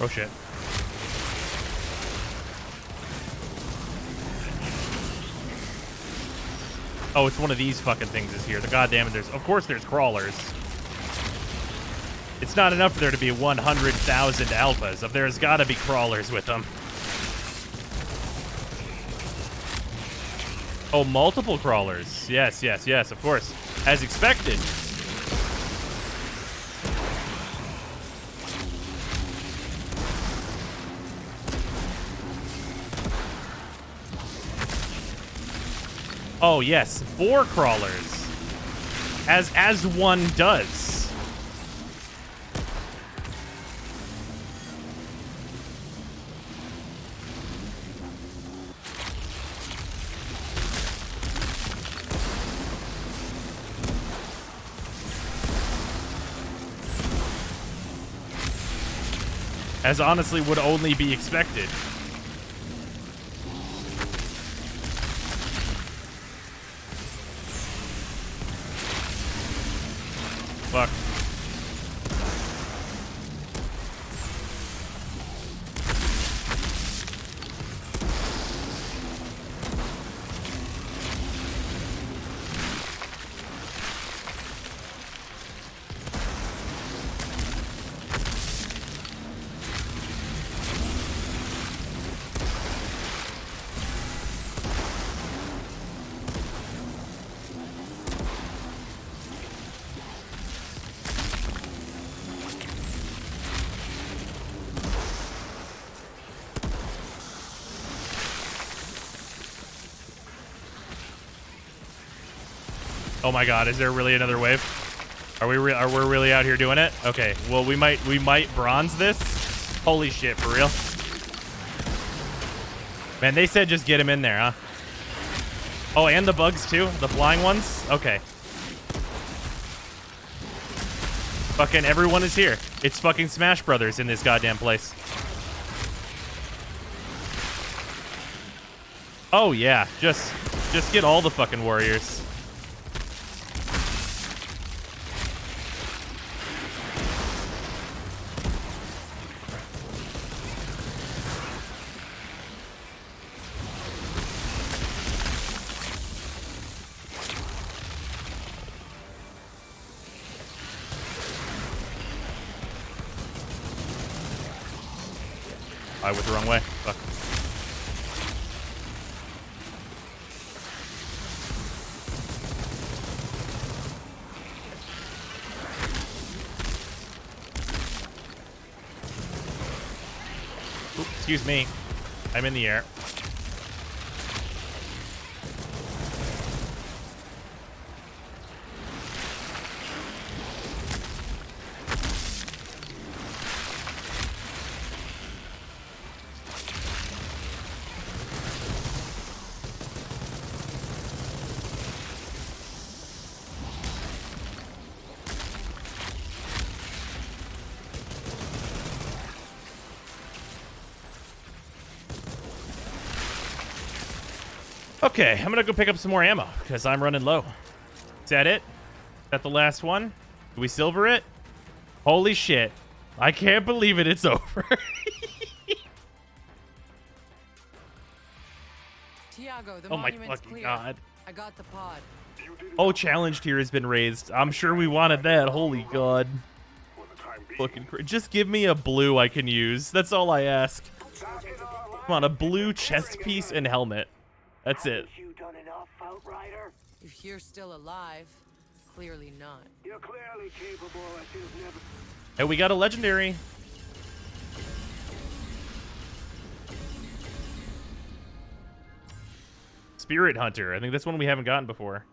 Oh shit. Oh, it's one of these fucking things is here. The goddamn it, of course there's crawlers. It's not enough for there to be 100,000 alphas. There's gotta be crawlers with them. Oh, multiple crawlers. Yes, yes, yes, of course. As expected. Oh, yes, 4 crawlers. As one does. As honestly would only be expected. Fuck. Oh my god, is there really another wave? Are we really out here doing it? Okay, well we might bronze this. Holy shit, for real? Man, they said just get him in there, huh? Oh, and the bugs too? The flying ones? Okay. Fucking everyone is here. It's fucking Smash Brothers in this goddamn place. Oh yeah, just get all the fucking warriors. I went the wrong way. Fuck. Oops, excuse me. I'm in the air. Okay, I'm gonna go pick up some more ammo because I'm running low. Is that it? Is that the last one? Do we silver it? Holy shit. I can't believe it. It's over. Tiago, Tiago, the Oh my monument's fucking clear. god. I got the pod. Oh, challenge tier has been raised. I'm sure we wanted that. Holy god. Fucking just give me a blue I can use. That's all I ask. Come on, a blue chest piece and helmet. That's it. You done enough, Outrider? If you're still alive, clearly not. You're clearly capable as you've never. And we got a legendary. Spirit Hunter. I think that's one we haven't gotten before.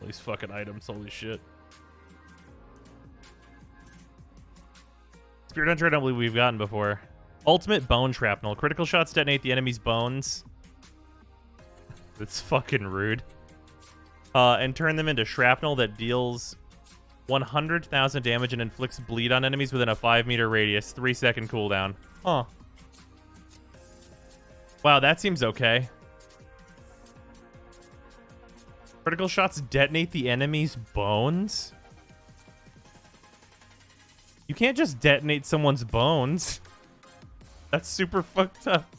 All these fucking items, holy shit. Spirit Hunter, I don't believe we've gotten before. Ultimate Bone Shrapnel. Critical shots detonate the enemy's bones. That's fucking rude. And turn them into shrapnel that deals 100,000 damage and inflicts bleed on enemies within a 5-meter radius. 3-second cooldown. Huh. Wow, that seems okay. Critical shots detonate the enemy's bones? You can't just detonate someone's bones. That's super fucked up.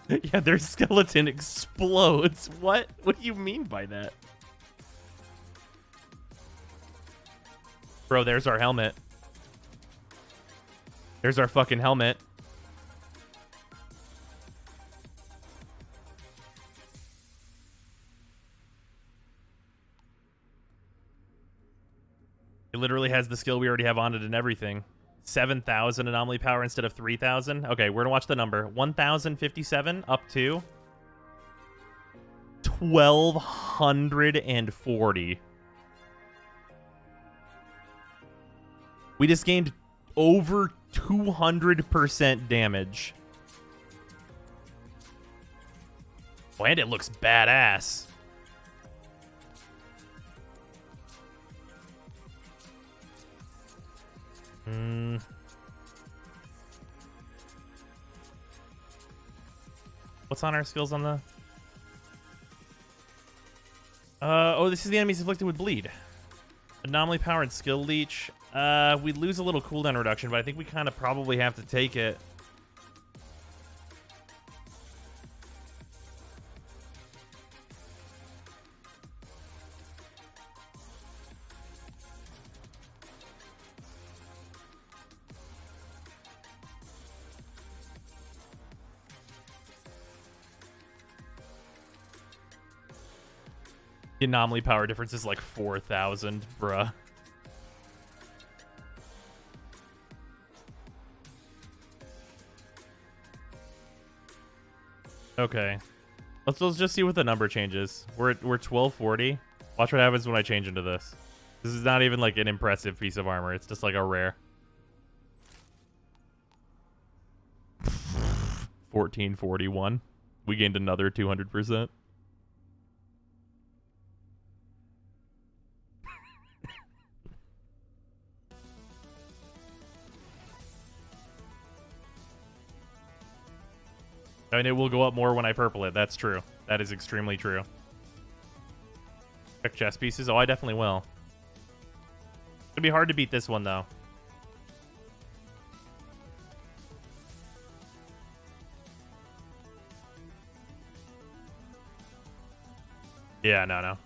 Yeah, their skeleton explodes. What? What do you mean by that? Bro, there's our helmet. There's our fucking helmet. It literally has the skill we already have on it and everything. 7,000 anomaly power instead of 3,000. Okay, we're gonna watch the number. 1,057 up to 1,240. We just gained over 200% damage. Oh, and it looks badass. What's on our skills on the... oh, this is the enemies afflicted with bleed. Anomaly power and skill leech. We lose a little cooldown reduction, but I think we kind of probably have to take it. The anomaly power difference is like 4,000, bruh. Okay. Let's just see what the number changes. We're 1240. Watch what happens when I change into this. This is not even like an impressive piece of armor. It's just like a rare. 1441. We gained another 200%. I mean, it will go up more when I purple it. That's true. That is extremely true. Check chest pieces. Oh, I definitely will. It'll be hard to beat this one, though. Yeah, no.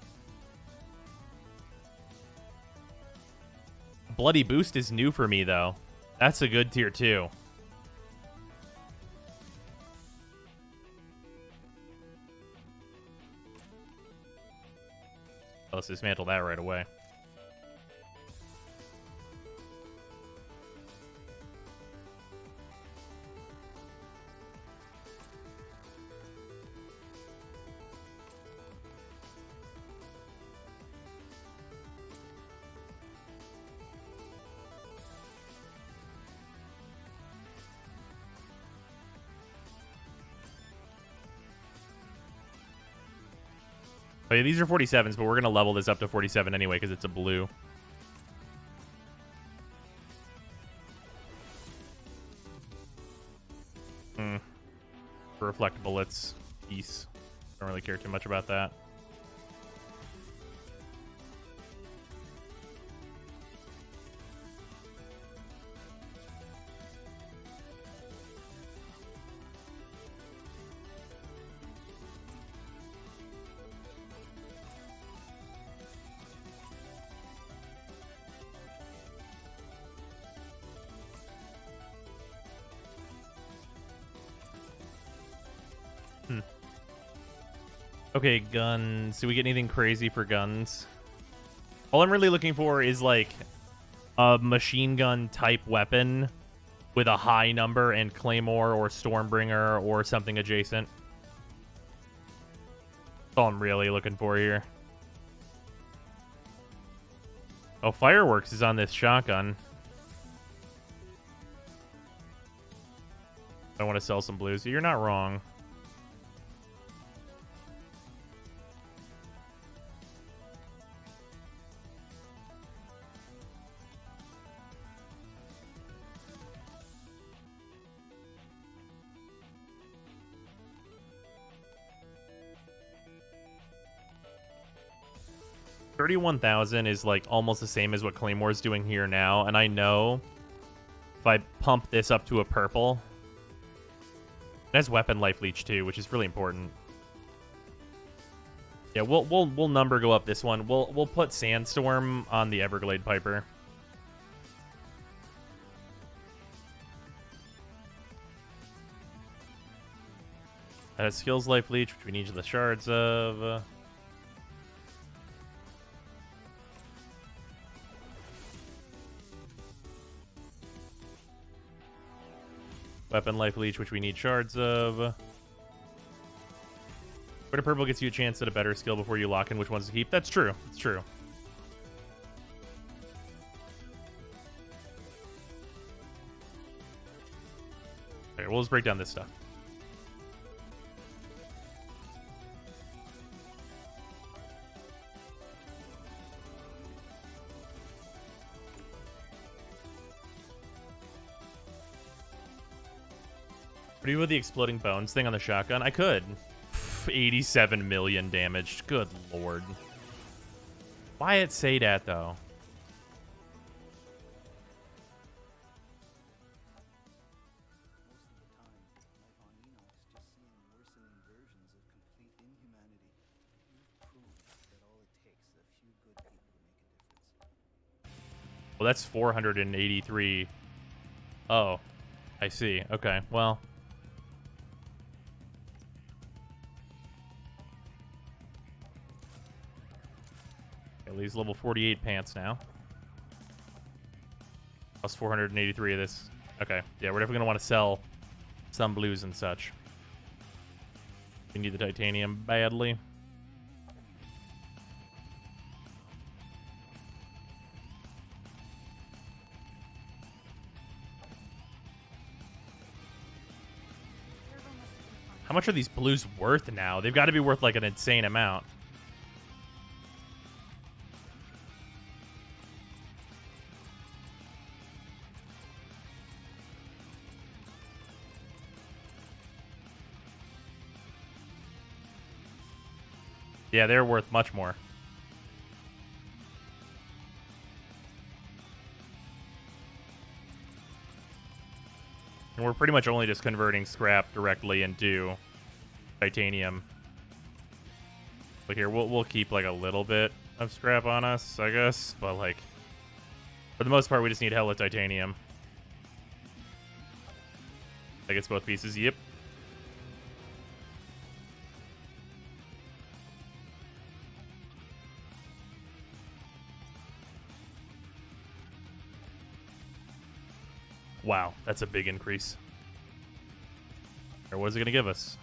Bloody Boost is new for me, though. That's a good tier, too. Let's dismantle that right away. Oh, yeah, these are 47s, but we're going to level this up to 47 anyway because it's a blue. Reflect bullets. Peace. Don't really care too much about that. Okay, guns. Do we get anything crazy for guns? All I'm really looking for is like a machine gun type weapon with a high number and claymore or stormbringer or something adjacent. That's all I'm really looking for here. Oh, fireworks is on this shotgun. I want to sell some blues. You're not wrong. $31,000 is like almost the same as what Claymore's doing here now, and I know if I pump this up to a purple, it has weapon life leech too, which is really important. Yeah, we'll number go up this one. We'll put Sandstorm on the Everglade Piper. That has skills life leech, which we need the shards of. Weapon life leech, which we need shards of. But a purple gets you a chance at a better skill before you lock in which ones to keep. That's true. That's true. Okay, we'll just break down this stuff. What do you do with the exploding bones thing on the shotgun? I could. 87 million damage. Good lord. Why it say that though? Well, that's 483. Oh, I see. Okay, well. Lee's level 48 pants now. Plus 483 of this. Okay, yeah, we're definitely going to want to sell some blues and such. We need the titanium badly. How much are these blues worth now? They've got to be worth like an insane amount. Yeah, they're worth much more. And we're pretty much only just converting scrap directly into titanium. Look here, we'll keep like a little bit of scrap on us, I guess, but like for the most part, we just need hella titanium. I guess both pieces. Yep. Wow, that's a big increase. Or what is it going to give us?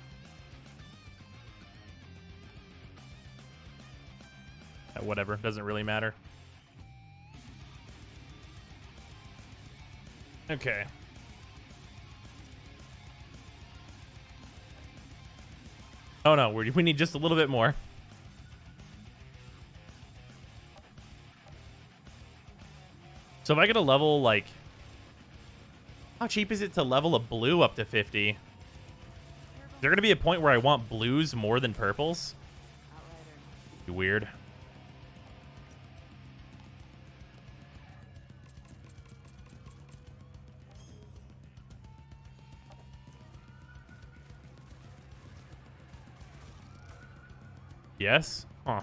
Whatever, doesn't really matter. Okay. Oh no, we need just a little bit more. So if I get a level, like... How cheap is it to level a blue up to 50? there going to be a point where I want blues more than purples? Be weird. Yes? Huh.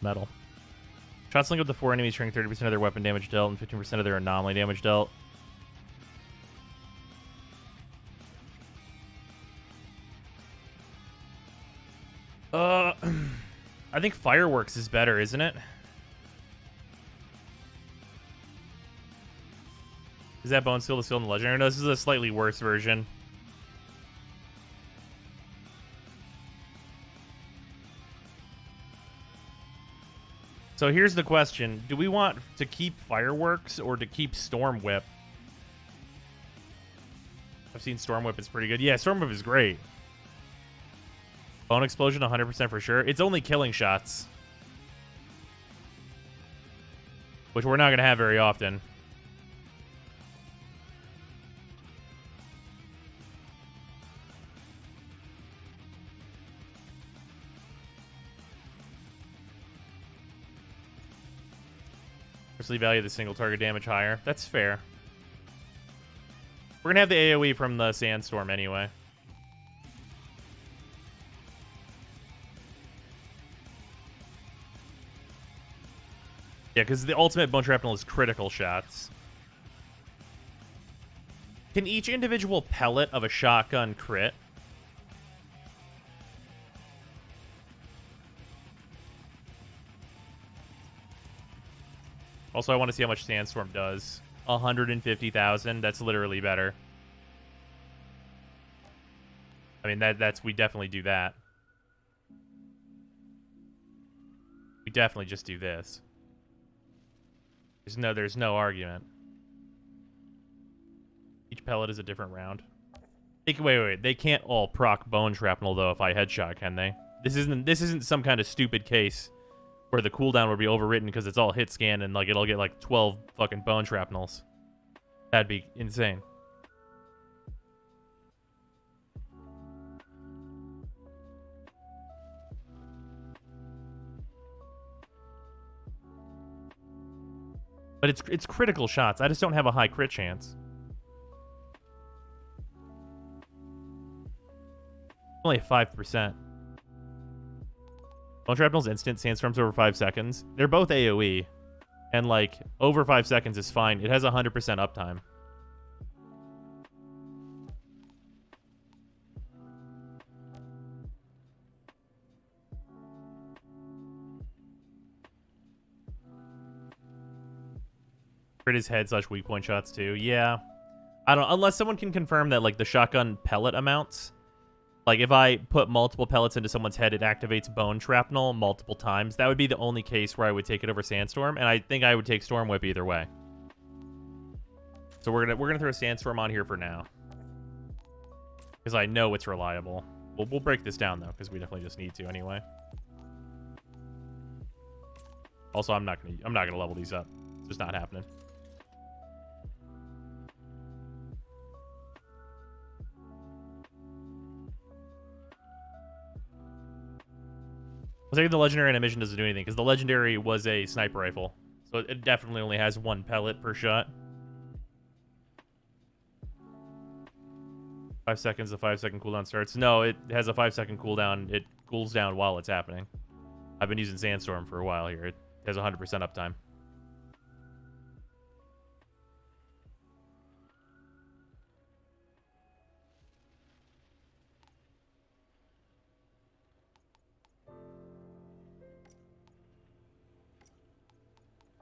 Metal. Shots link up to 4 enemies, shrink 30% of their weapon damage dealt and 15% of their anomaly damage dealt. I think fireworks is better, isn't it? Is that bone skill the skill in the legendary? No, this is a slightly worse version. So here's the question. Do we want to keep fireworks or to keep Storm Whip? I've seen Storm Whip is pretty good. Yeah, Storm Whip is great. Bone explosion 100% for sure. It's only killing shots, which we're not going to have very often. Personally value the single target damage higher. That's fair. We're going to have the AoE from the Sandstorm anyway. Yeah, because the ultimate Bone Shrapnel is critical shots. Can each individual pellet of a shotgun crit? Also, I want to see how much Sandstorm does. 150,000. That's literally better. I mean, we definitely do that. We definitely just do this. There's no argument. Each pellet is a different round. Wait. They can't all proc Bone Shrapnel though if I headshot, can they? This isn't some kind of stupid case where the cooldown would be overwritten because it's all hit scan and like it'll get like 12 fucking Bone Shrapnels. That'd be insane. But it's critical shots. I just don't have a high crit chance. Only 5%. Bone Shrapnel's instant, Sandstorm's over 5 seconds. They're both AoE. And like, over 5 seconds is fine. It has 100% uptime. Crit his head / weak point shots too. Yeah. I don't, unless someone can confirm that like the shotgun pellet amounts. Like if I put multiple pellets into someone's head, it activates Bone Shrapnel multiple times. That would be the only case where I would take it over Sandstorm, and I think I would take Storm Whip either way. So we're gonna throw Sandstorm on here for now. Because I know it's reliable. We'll break this down though, because we definitely just need to anyway. Also, I'm not gonna level these up. It's just not happening. I think the legendary animation doesn't do anything because the legendary was a sniper rifle, so it definitely only has 1 pellet per shot. 5 seconds, the 5-second cooldown starts. No, it has a 5-second cooldown. It cools down while it's happening. I've been using Sandstorm for a while here. It has 100% uptime.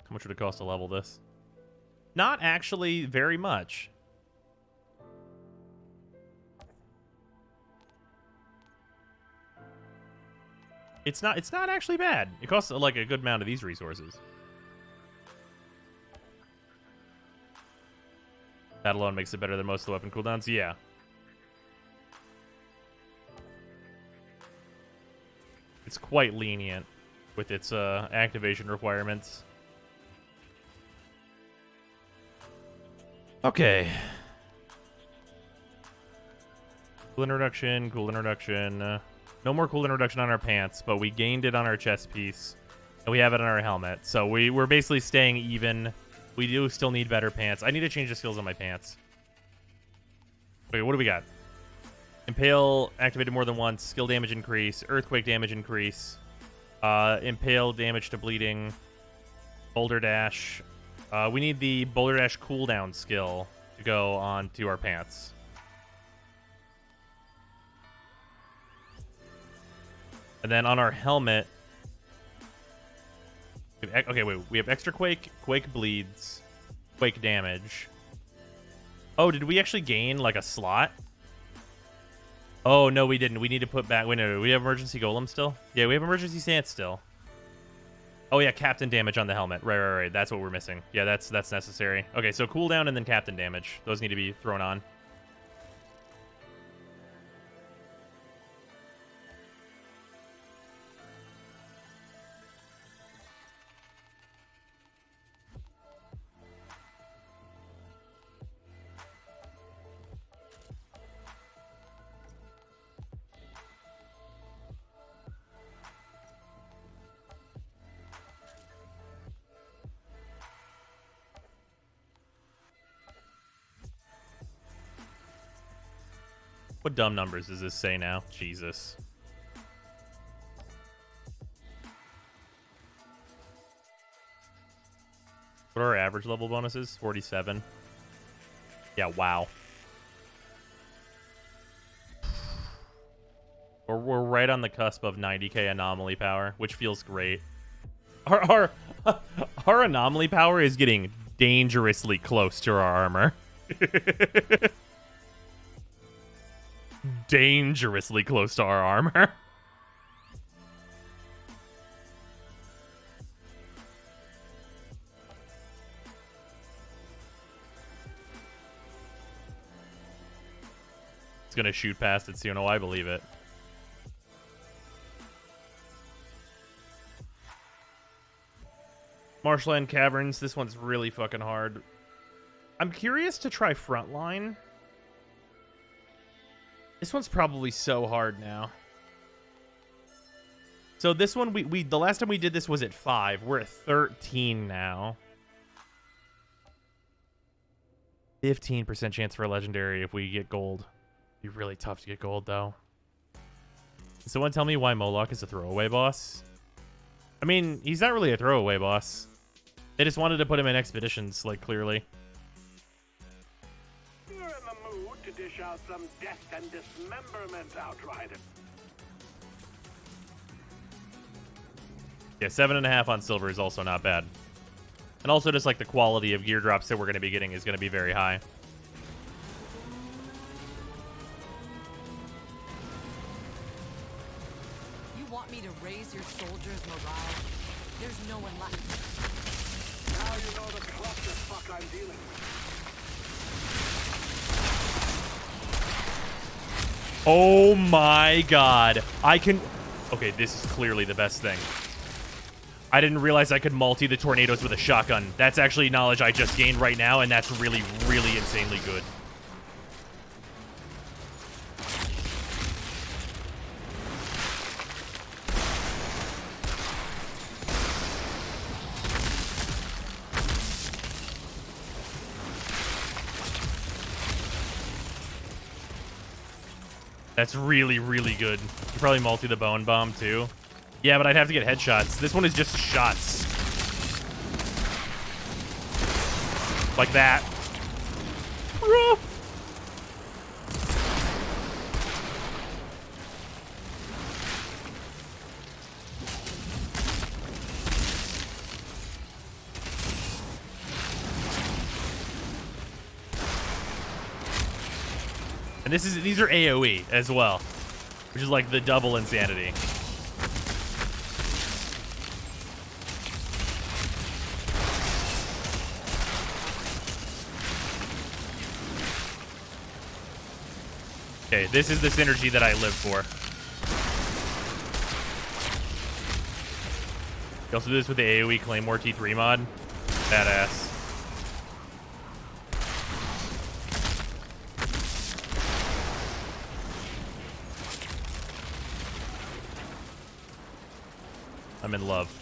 How much would it cost to level this? Not actually very much. It's not actually bad. It costs like a good amount of these resources. That alone makes it better than most of the weapon cooldowns. Yeah. It's quite lenient with its activation requirements. Okay. Cool introduction, cool introduction. No more cool introduction on our pants, but we gained it on our chest piece. And we have it on our helmet. So we're basically staying even. We do still need better pants. I need to change the skills on my pants. Okay, what do we got? Impale activated more than once. Skill damage increase. Earthquake damage increase. Impale damage to bleeding. Boulder dash. We need the Boulder dash cooldown skill to go on to our pants. And then on our helmet... Okay, wait. We have extra quake, quake bleeds, quake damage. Oh, did we actually gain, like, a slot? Oh, no, we didn't. We need to put back... Wait, no, we have emergency golem still? Yeah, we have emergency stance still. Oh, yeah, captain damage on the helmet. Right. That's what we're missing. Yeah, that's necessary. Okay, so cooldown and then captain damage. Those need to be thrown on. What dumb numbers does this say now? Jesus. What are our average level bonuses? 47. Yeah, wow. We're right on the cusp of 90k anomaly power, which feels great. Our anomaly power is getting dangerously close to our armor. Dangerously close to our armor. It's gonna shoot past it, so you know I believe it. Marshland Caverns, this one's really fucking hard. I'm curious to try Frontline. This one's probably so hard now. So this one, we the last time we did this was at 5. We're at 13 now. 15% chance for a legendary if we get gold. Be really tough to get gold, though. Can someone tell me why Moloch is a throwaway boss? I mean, he's not really a throwaway boss. They just wanted to put him in expeditions, like, clearly. You're in the mood to dish out some death and dismemberment, Outrider. Yeah, 7.5 on silver is also not bad. And also just, like, the quality of gear drops that we're going to be getting is going to be very high. You want me to raise your soldiers' morale? There's no one left. Now you know the clusterfuck I'm dealing with. Oh my god. I can... Okay, this is clearly the best thing. I didn't realize I could multi the tornadoes with a shotgun. That's actually knowledge I just gained right now, and that's really, really insanely good. That's really, really good. You probably multi the bone bomb, too. Yeah, but I'd have to get headshots. This one is just shots. Like that. And these are AoE as well, which is like the double insanity. Okay, this is the synergy that I live for. You also do this with the AoE Claymore T3 mod. Badass. I'm in love.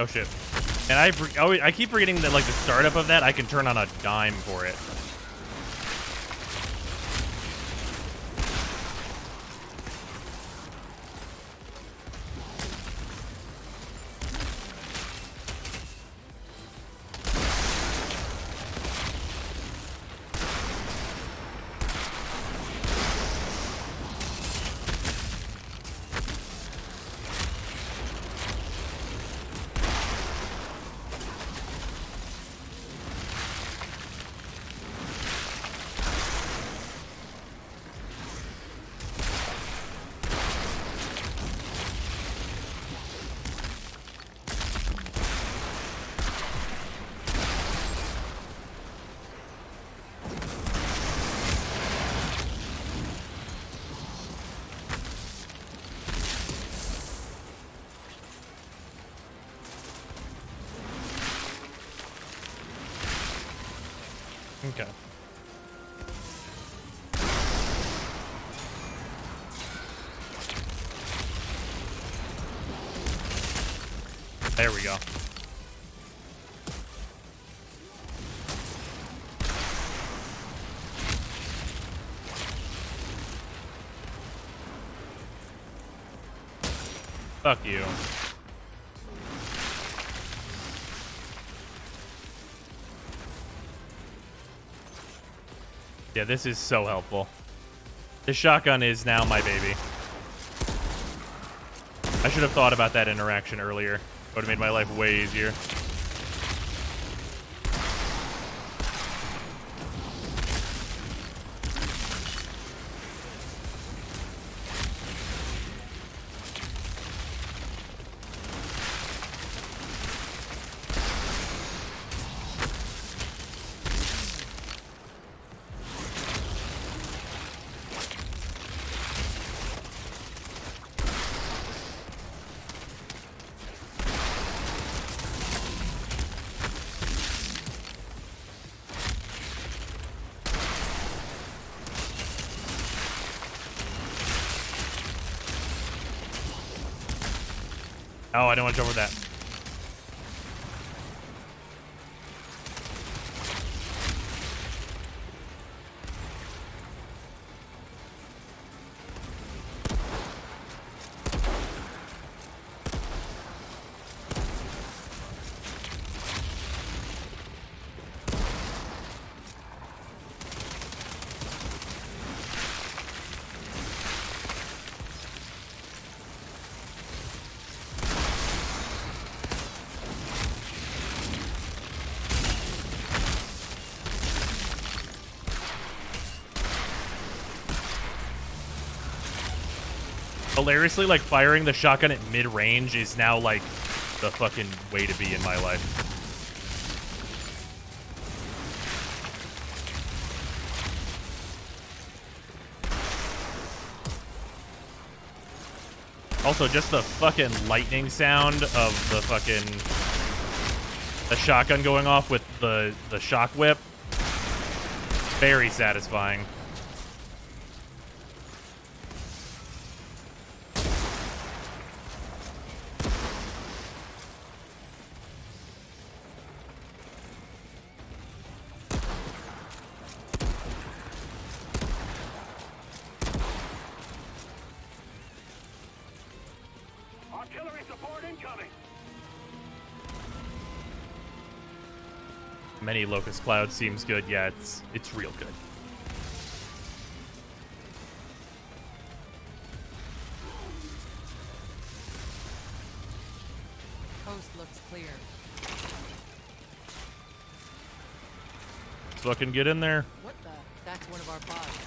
Oh shit. And I keep forgetting that like the startup of that I can turn on a dime for it. Okay. There we go. Fuck you. Yeah, this is so helpful. This shotgun is now my baby. I should have thought about that interaction earlier. It would have made my life way easier. Oh, I don't want to jump over that. Hilariously, like, firing the shotgun at mid-range is now, like, the fucking way to be in my life. Also, just the fucking lightning sound of the shotgun going off with the shock whip. Very satisfying. Artillery support incoming. Many Locust Cloud seems good. Yeah, it's real good. Coast looks clear. Let's fucking get in there. What the? That's one of our pods.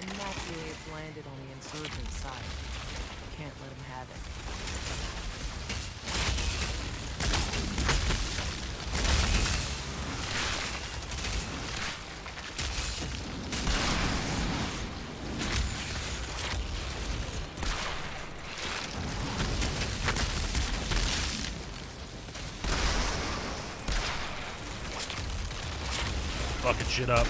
And naturally, it's landed on the insurgent side. Can't let him have it. Fucking shit up.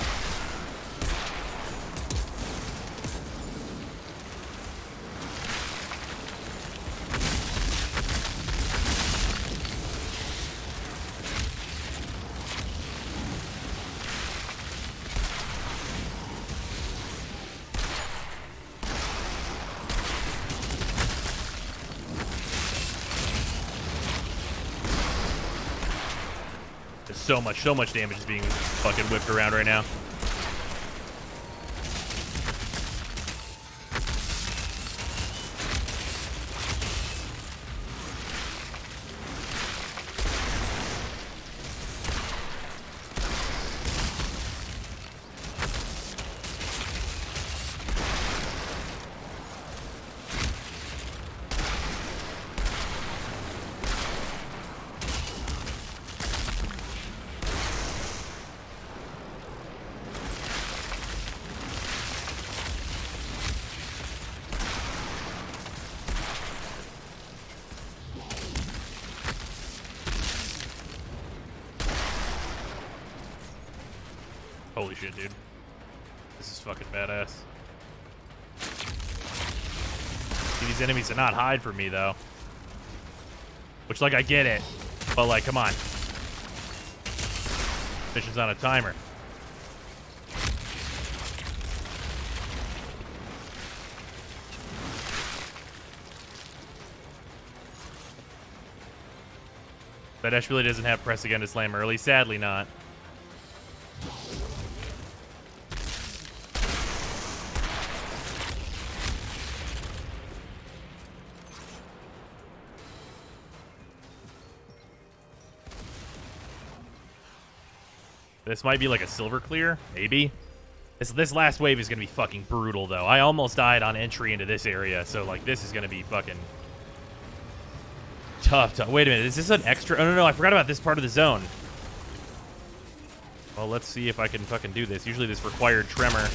There's so much damage is being fucking whipped around right now. Holy shit, dude. This is fucking badass. See, these enemies do not hide from me, though. Which, like, I get it. But, like, come on. Mission's on a timer. That Ash really doesn't have press again to slam early. Sadly not. This might be like a silver clear, maybe. This last wave is going to be fucking brutal, though. I almost died on entry into this area, so, like, this is going to be fucking tough. Wait a minute, is this an extra? Oh, no, I forgot about this part of the zone. Well, let's see if I can fucking do this. Usually this required tremor.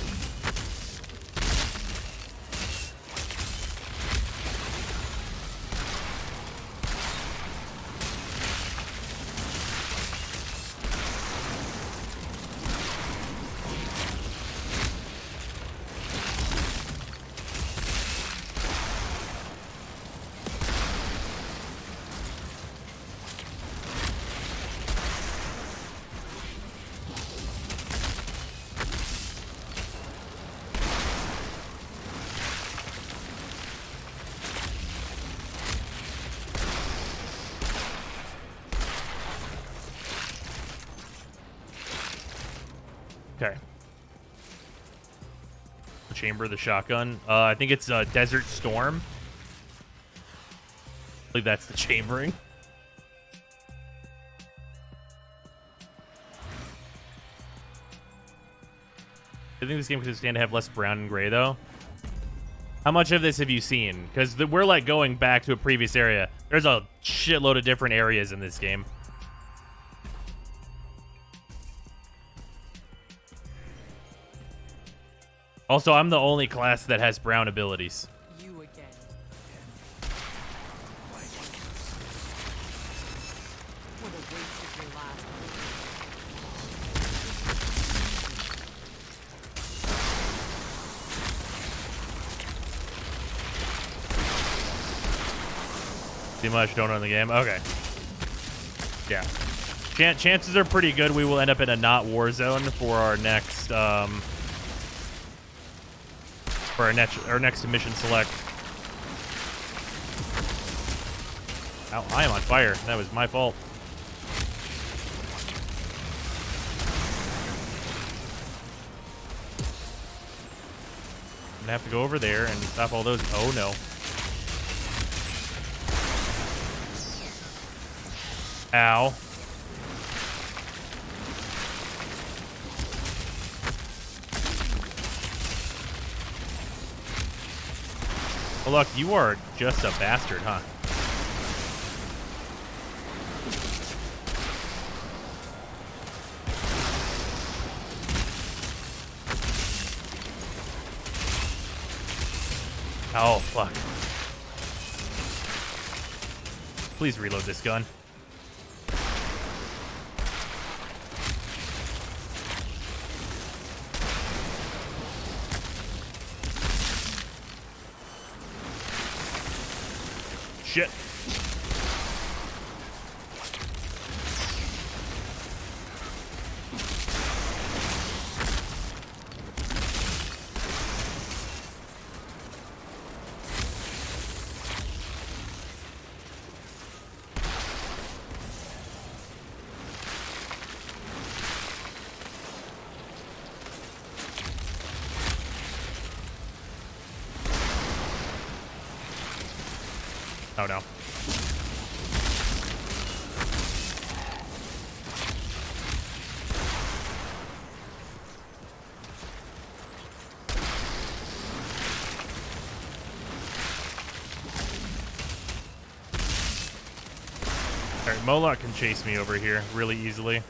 Okay. The chamber of the shotgun. I think it's Desert Storm. I believe that's the chambering. I think this game could stand to have less brown and gray, though. How much of this have you seen? Because we're, like, going back to a previous area. There's a shitload of different areas in this game. Also, I'm the only class that has brown abilities. You again. your last. Too much don't know the game. Okay. Yeah. Chances are pretty good we will end up in a not war zone for our next our next mission select. Ow, I am on fire. That was my fault. I'm gonna have to go over there and stop all those. Oh no. Ow. Well, look, you are just a bastard, huh? Oh, fuck. Please reload this gun. Shit. Oh no. Alright, Moloch can chase me over here really easily.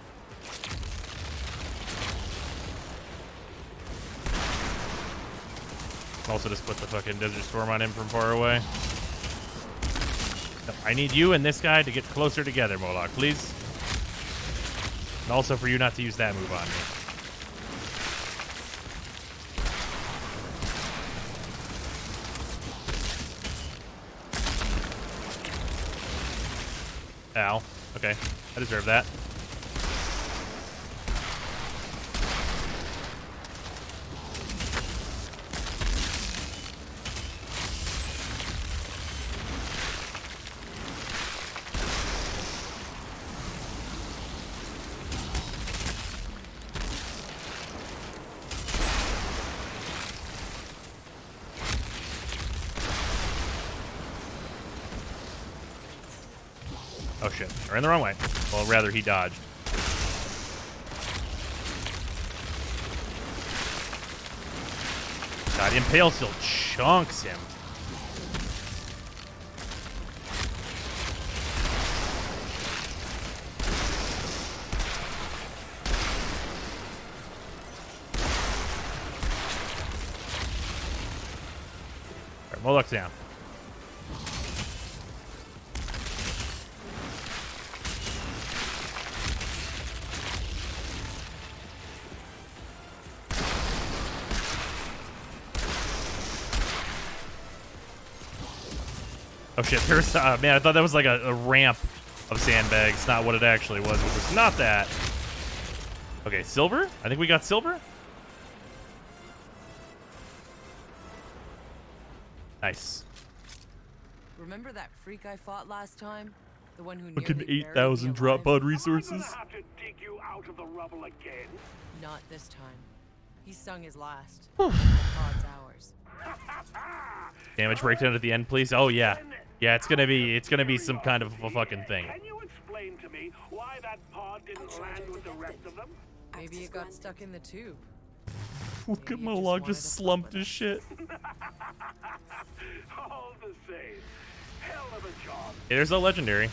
Also just put the fucking Desert Storm on him from far away. I need you and this guy to get closer together, Moloch, please. And also for you not to use that move on me. Ow. Okay. I deserve that. Oh shit, we're in the wrong way. Well, rather he dodged. God, Impale still chunks him. Alright, Moloch's down. Oh shit, there's, man, I thought that was like a ramp of sandbags, not what it actually was. It was not that. Okay, silver? I think we got silver? Nice. Remember that freak I fought last time? The one who Fucking nearly 8,000 drop pod resources. Am I gonna have to dig you out of the rubble again? Not this time. He sung his last. The pod's ours. Damage breakdown at the end, please. Oh yeah. Yeah, it's gonna be some kind of a fucking thing. Can you explain to me why that pod didn't land with the rest of them? Maybe it got stuck in the tube. Look at Moloch just slumped his shit. All the same, hell of a job. Hey, there's a legendary.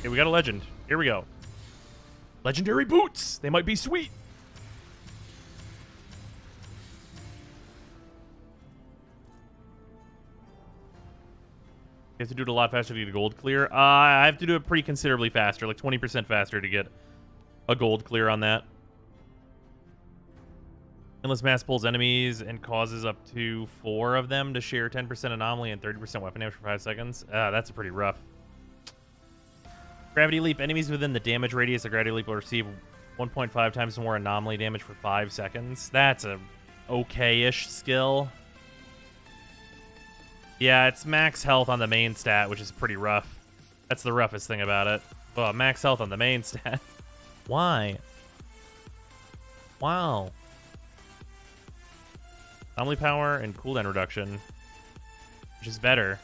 Hey, we got a legend. Here we go. Legendary boots. They might be sweet. You have to do it a lot faster to get a gold clear. I have to do it pretty considerably faster, like 20% faster to get a gold clear on that. Endless mass pulls enemies and causes up to 4 of them to share 10% anomaly and 30% weapon damage for 5 seconds. That's pretty rough. Gravity leap. Enemies within the damage radius of gravity leap will receive 1.5 times more anomaly damage for 5 seconds. That's a okay-ish skill. Yeah, it's max health on the main stat, which is pretty rough. That's the roughest thing about it. Oh, max health on the main stat. Why? Wow. Anomaly power and cooldown reduction, which is better.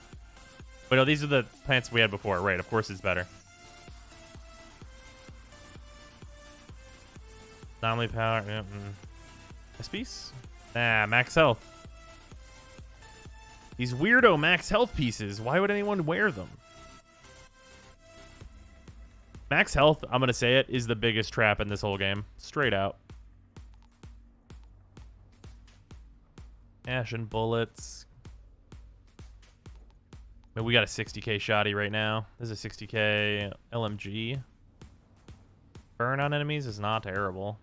But no, these are the plants we had before. Right, of course it's better. Anomaly power. This piece? Nah, max health. These weirdo max health pieces. Why would anyone wear them? Max health, I'm going to say it, is the biggest trap in this whole game. Straight out. Ashen bullets. I mean, we got a 60k shoddy right now. This is a 60k LMG. Burn on enemies is not terrible.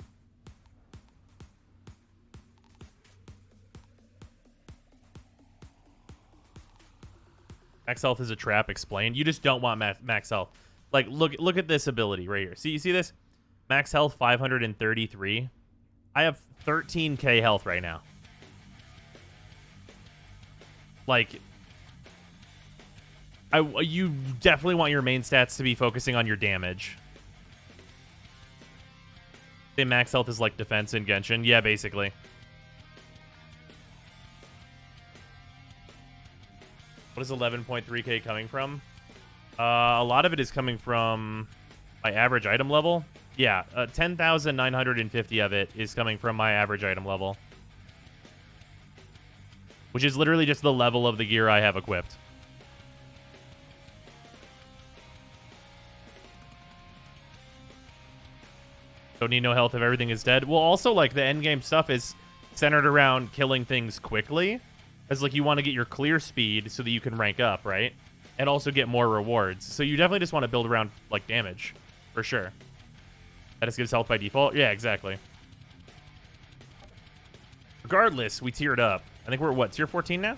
Max health is a trap. Explained. You just don't want max health. Like, look at this ability right here. See, you see this? Max health 533. I have 13k health right now. Like, you definitely want your main stats to be focusing on your damage. Say max health is like defense in Genshin. Yeah, basically. What is 11.3k coming from? A lot of it is coming from my average item level. Yeah, 10,950 of it is coming from my average item level. Which is literally just the level of the gear I have equipped. Don't need no health if everything is dead. Well, also, like, the endgame stuff is centered around killing things quickly. Because, like, you want to get your clear speed so that you can rank up, right? And also get more rewards. So you definitely just want to build around, like, damage. For sure. That just gives health by default? Yeah, exactly. Regardless, we tiered up. I think we're, what, tier 14 now?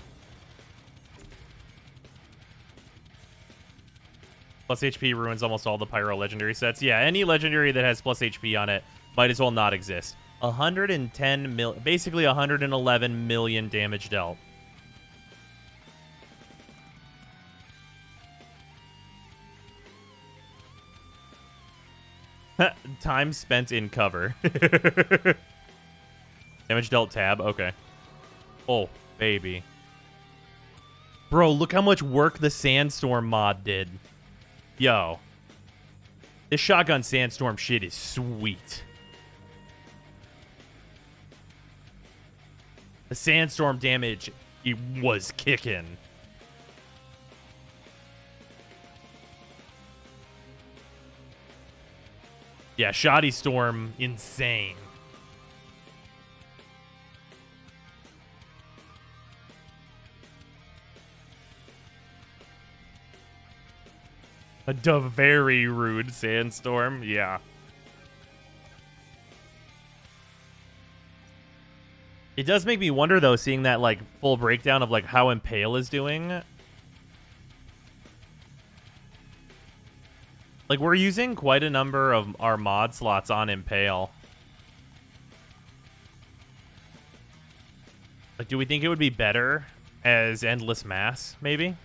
Plus HP ruins almost all the Pyro legendary sets. Yeah, any legendary that has plus HP on it might as well not exist. 110 mil, basically 111 million damage dealt. Time spent in cover. Damage dealt tab. Okay. Oh, baby. Bro, look how much work the Sandstorm mod did. Yo. This shotgun Sandstorm shit is sweet. The Sandstorm damage, it was kicking. Yeah, Shoddy Storm, insane. A very rude Sandstorm, yeah. It does make me wonder, though, seeing that, like, full breakdown of, like, how Impale is doing. Like, we're using quite a number of our mod slots on Impale. Like, do we think it would be better as Endless Mass, maybe?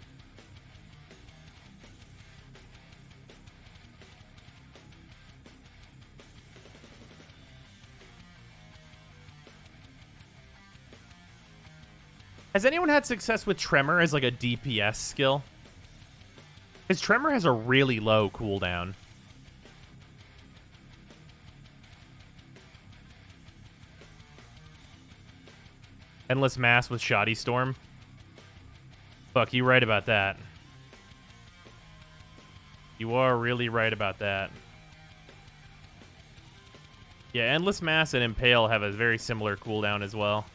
Has anyone had success with Tremor as, like, a DPS skill? Because Tremor has a really low cooldown. Endless Mass with Shoddy Storm. Fuck, you right about that. You are really right about that. Yeah, Endless Mass and Impale have a very similar cooldown as well.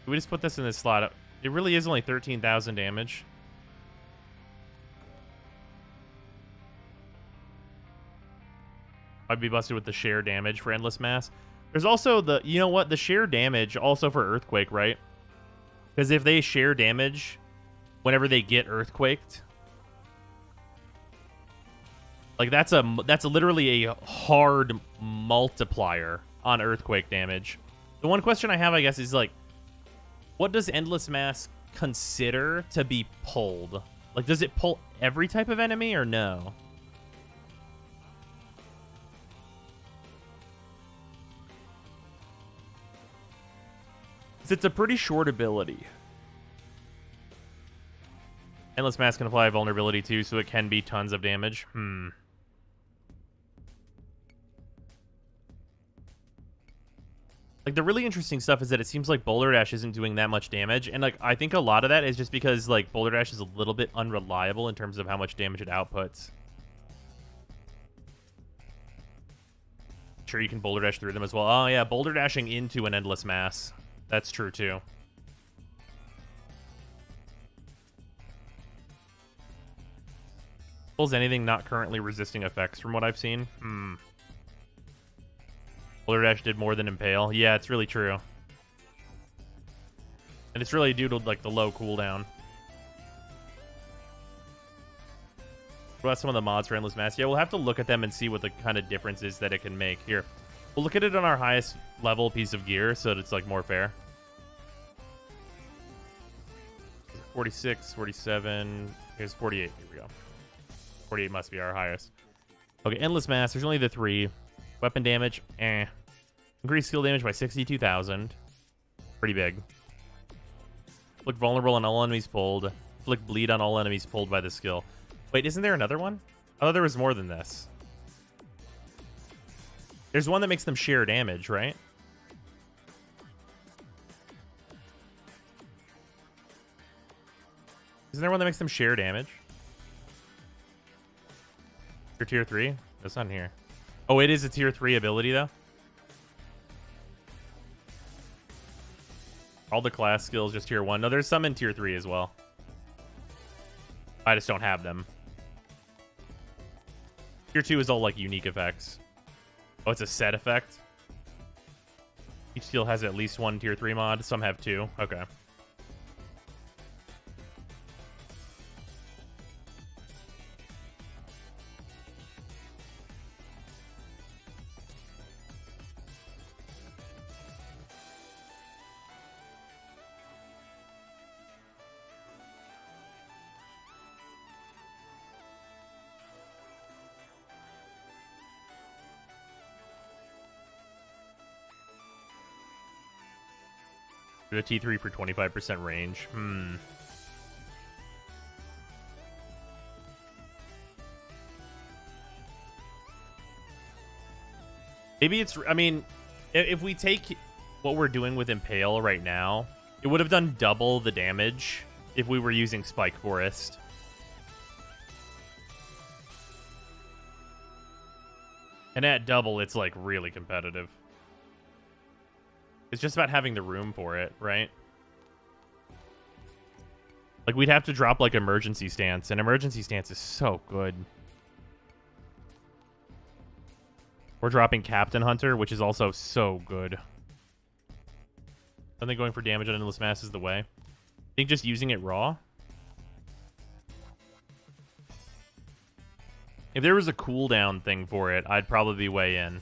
Can we just put this in this slot? It really is only 13,000 damage. I'd be busted with the share damage for Endless Mass. There's also the, you know what, the share damage also for Earthquake, right? Because if they share damage whenever they get Earthquaked, like that's literally a hard multiplier on Earthquake damage. The one question I have, I guess, is like, what does Endless Mass consider to be pulled? Like, does it pull every type of enemy or no? It's a pretty short ability. Endless Mass can apply vulnerability too, so it can be tons of damage. Like, the really interesting stuff is that it seems like Boulder Dash isn't doing that much damage, and like I think a lot of that is just because like Boulder Dash is a little bit unreliable in terms of how much damage it outputs. Sure, you can Boulder Dash through them as well. Oh yeah, Boulder Dashing into an Endless Mass. That's true too. Pulls anything not currently resisting effects from what I've seen. Boulder Dash did more than Impale. Yeah, it's really true. And it's really due to like the low cooldown. What about some of the mods for Endless Mass? Yeah, we'll have to look at them and see what the kind of differences that it can make. Here, we'll look at it on our highest level piece of gear so that it's like more fair. 46, 47, here's 48. Here we go. 48 must be our highest. Okay, Endless Mass, there's only the 3. Weapon damage, Increased skill damage by 62,000. Pretty big. Inflict vulnerable on all enemies pulled. Inflict bleed on all enemies pulled by the skill. Wait, isn't there another one? I thought there was more than this. There's one that makes them share damage, right? Isn't there one that makes them share damage? For tier 3? That's not in here. Oh, it is a tier 3 ability, though? All the class skills, just tier 1. No, there's some in tier 3 as well. I just don't have them. Tier 2 is all, like, unique effects. Oh, it's a set effect? Each skill has at least one tier 3 mod. Some have 2. Okay. The T3 for 25% range. Maybe it's... I mean, if we take what we're doing with Impale right now, it would have done double the damage if we were using Spike Forest. And at double, it's, like, really competitive. It's just about having the room for it, right? Like, we'd have to drop, like, Emergency Stance, and Emergency Stance is so good. We're dropping Captain Hunter, which is also so good. I think going for damage on Endless Mass is the way. I think just using it raw? If there was a cooldown thing for it, I'd probably be way in.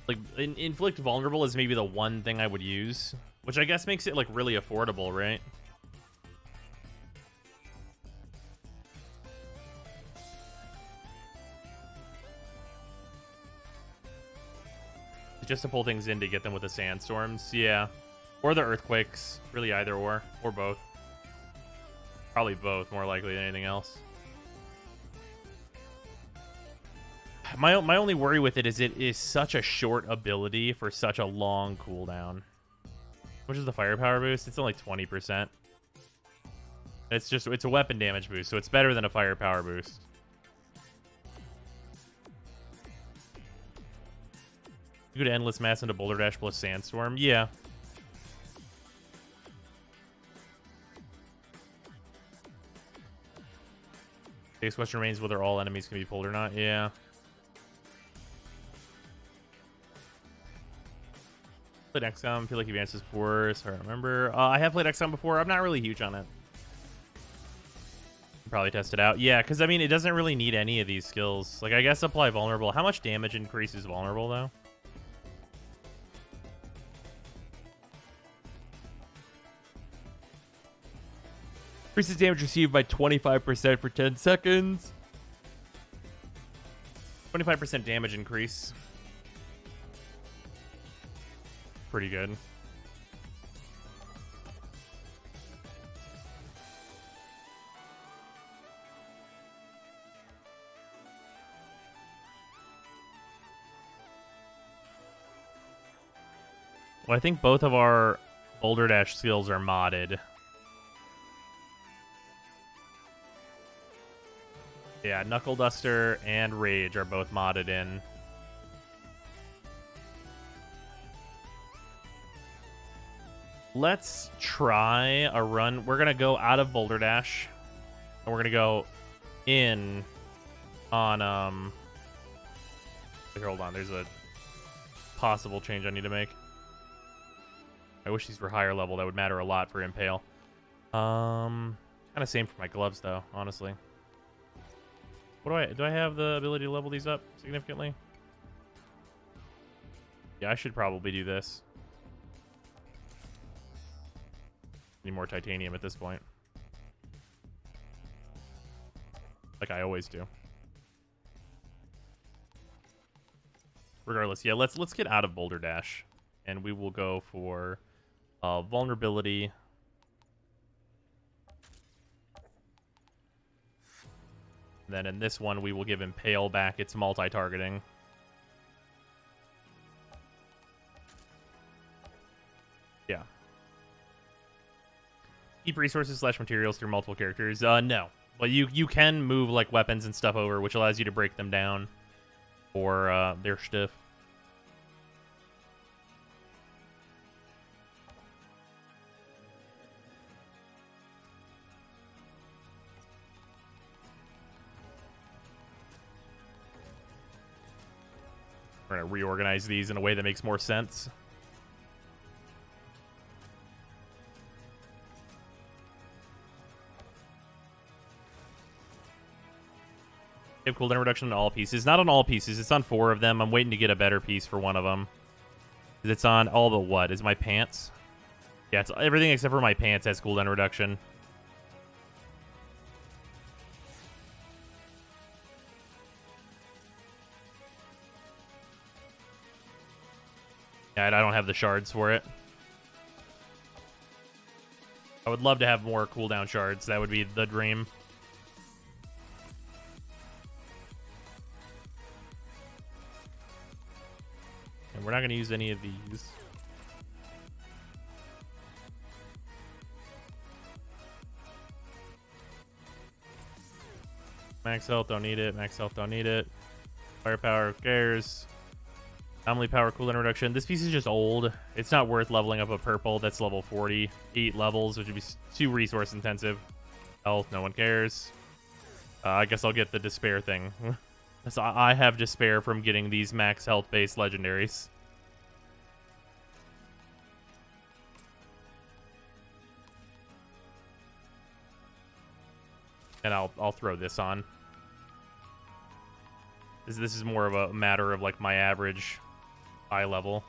Like, Inflict Vulnerable is maybe the one thing I would use, which I guess makes it, like, really affordable, right? Just to pull things in to get them with the Sandstorms, yeah. Or the Earthquakes, really either or both. Probably both, more likely than anything else. My only worry with it is such a short ability for such a long cooldown. Which is the firepower boost? It's only 20%. It's a weapon damage boost, so it's better than a firepower boost. You could endless mass into Boulder Dash plus Sandstorm. Yeah. Biggest question remains whether all enemies can be pulled or not. Yeah. Played XCOM. Feel like advances before, so I remember. I have played XCOM before. I'm not really huge on it. Probably test it out. Yeah, because I mean, it doesn't really need any of these skills. Like, I guess apply vulnerable. How much damage increases vulnerable though? Increases damage received by 25% for 10 seconds. 25% damage increase. Pretty good. Well, I think both of our Boulder Dash skills are modded. Yeah, Knuckle Duster and Rage are both modded in. Let's try a run. We're going to go out of Boulder Dash. And we're going to go in on... Here, hold on. There's a possible change I need to make. I wish these were higher level. That would matter a lot for Impale. Kind of same for my gloves, though, honestly. What do I have the ability to level these up significantly? Yeah, I should probably do this. Need more titanium at this point. Like I always do. Regardless, yeah, let's get out of Boulder Dash. And we will go for vulnerability. Then in this one, we will give Impale back its multi-targeting. Yeah. Keep resources / materials through multiple characters. No. But you can move like weapons and stuff over, which allows you to break them down for their stuff. We're going to reorganize these in a way that makes more sense. Give cooldown reduction on all pieces. Not on all pieces. It's on 4 of them. I'm waiting to get a better piece for one of them. It's on all but what? Is my pants? Yeah, it's everything except for my pants has cooldown reduction. I don't have the shards for it. I would love to have more cooldown shards. That would be the dream. And we're not going to use any of these. Max health, don't need it. Max health, don't need it. Firepower, who cares? Anomaly power cooldown reduction. This piece is just old. It's not worth leveling up a purple that's level 40. 8 levels, which would be too resource intensive. Health, no one cares. I guess I'll get the despair thing. So I have despair from getting these max health based legendaries. And I'll throw this on. This is more of a matter of like my average eye level.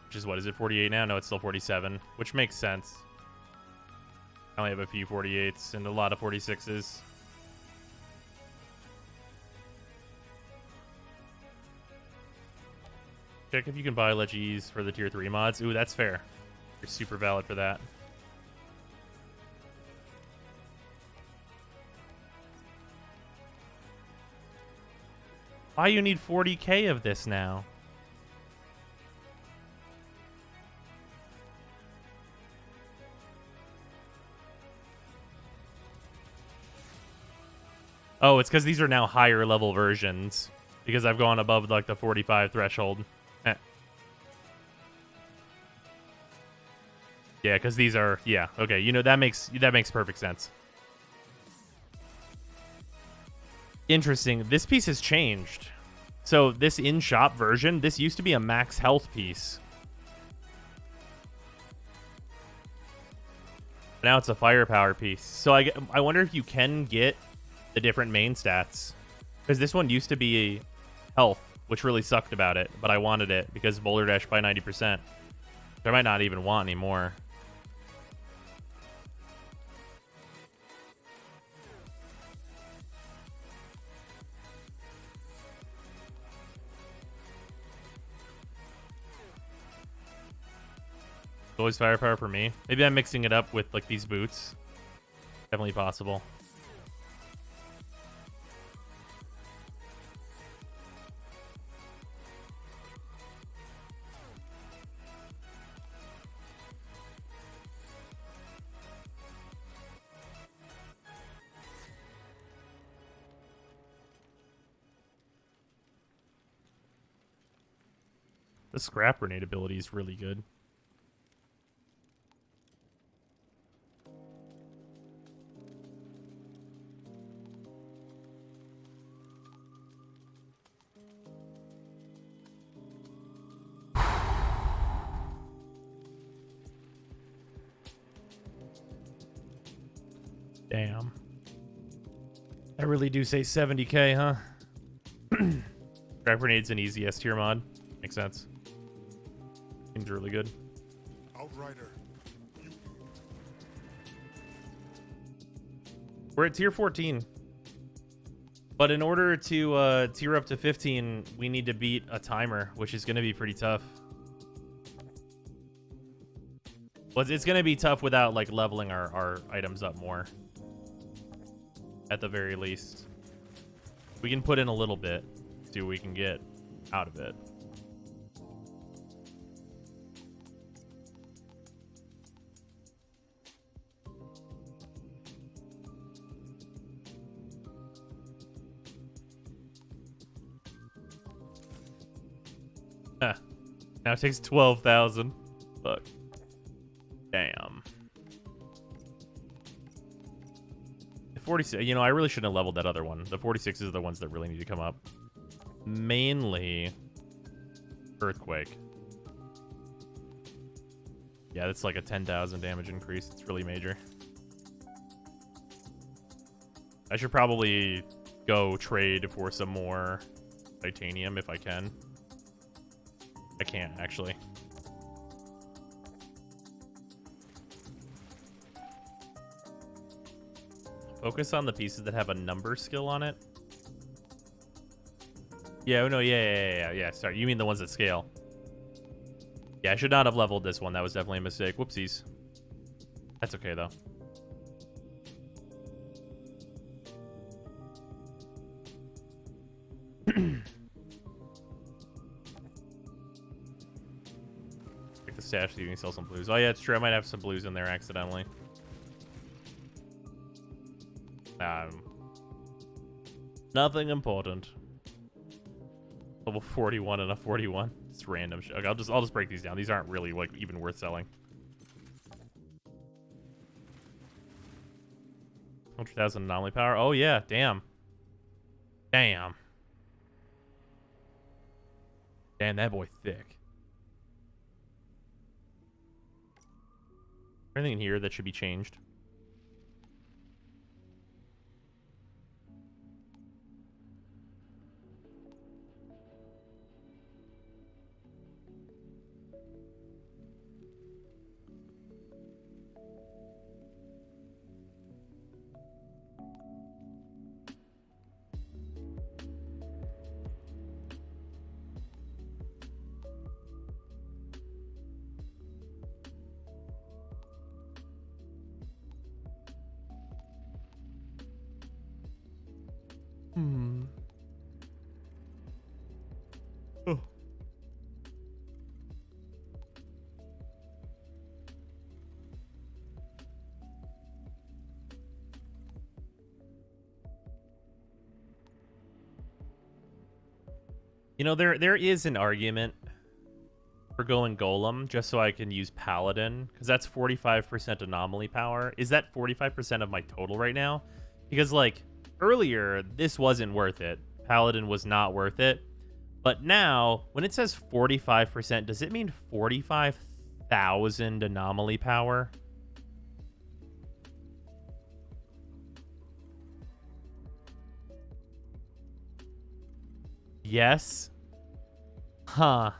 Which is, what is it, 48 now? No, it's still 47, which makes sense. I only have a few 48s and a lot of 46s. Check if you can buy Legis for the tier 3 mods. Ooh, that's fair. You're super valid for that. Why you need 40k of this now? Oh, it's because these are now higher level versions. because I've gone above like the 45 threshold. Eh. Yeah, because these are okay. You know that makes perfect sense. Interesting. This piece has changed. So this in-shop version, this used to be a max health piece. Now it's a firepower piece. So I wonder if you can get the different main stats. Because this one used to be health, which really sucked about it. But I wanted it because Boulder Dash by 90%. Which I might not even want anymore. Always firepower for me. Maybe I'm mixing it up with like these boots. Definitely possible. The scrap grenade ability is really good. Damn. I really do say 70k, huh? Scrap grenade's an easy S tier mod. Makes sense. Seems really good. Outrider. We're at tier 14. But in order to tier up to 15, we need to beat a timer, which is going to be pretty tough. Well, it's going to be tough without like leveling our items up more. At the very least. We can put in a little bit. See what we can get out of it. Huh. Now it takes 12,000. Fuck. Damn. 46. You know, I really shouldn't have leveled that other one. The 46s are the ones that really need to come up. Mainly Earthquake. Yeah, that's like a 10,000 damage increase. It's really major. I should probably go trade for some more titanium if I can. I can't, actually. Focus on the pieces that have a number skill on it. Yeah, oh no, yeah. Sorry, you mean the ones that scale. Yeah, I should not have leveled this one. That was definitely a mistake. Whoopsies. That's okay, though. Check the stash, see if you can sell some blues. Oh yeah, it's true. I might have some blues in there accidentally. Nothing important. Level 41 and a 41. It's random shit. Okay, I'll just break these down. These aren't really like even worth selling. 100,000 anomaly power. Oh yeah, damn. Damn, that boy thick. Anything in here that should be changed? You know, there is an argument for going Golem just so I can use Paladin, because that's 45% anomaly power. Is that 45% of my total right now? Because, like, earlier, this wasn't worth it. Paladin was not worth it. But now, when it says 45%, does it mean 45,000 anomaly power? Yes. Huh.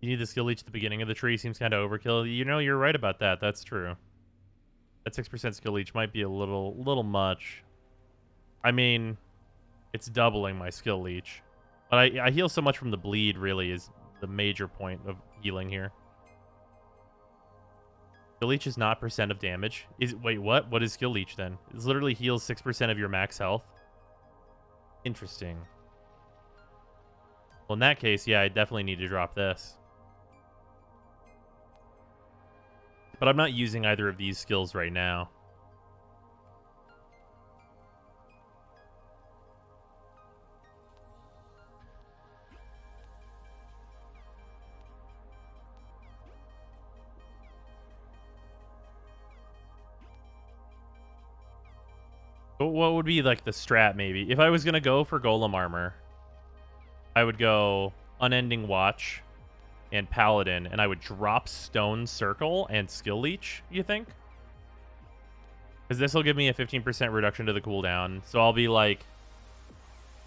You need the skill leech at the beginning of the tree. Seems kind of overkill. You know, you're right about that. That's true. That 6% skill leech might be a little much. I mean, it's doubling my skill leech. But I heal so much from the bleed, really, is the major point of healing here. Skill leech is not percent of damage. Wait, what? What is skill leech then? It literally heals 6% of your max health. Interesting. Well, in that case, yeah, I definitely need to drop this. But I'm not using either of these skills right now. But what would be like the strat maybe? If I was going to go for Golem Armor, I would go Unending Watch and Paladin, and I would drop Stone Circle and Skill Leech, you think? Because this will give me a 15% reduction to the cooldown. So I'll be like,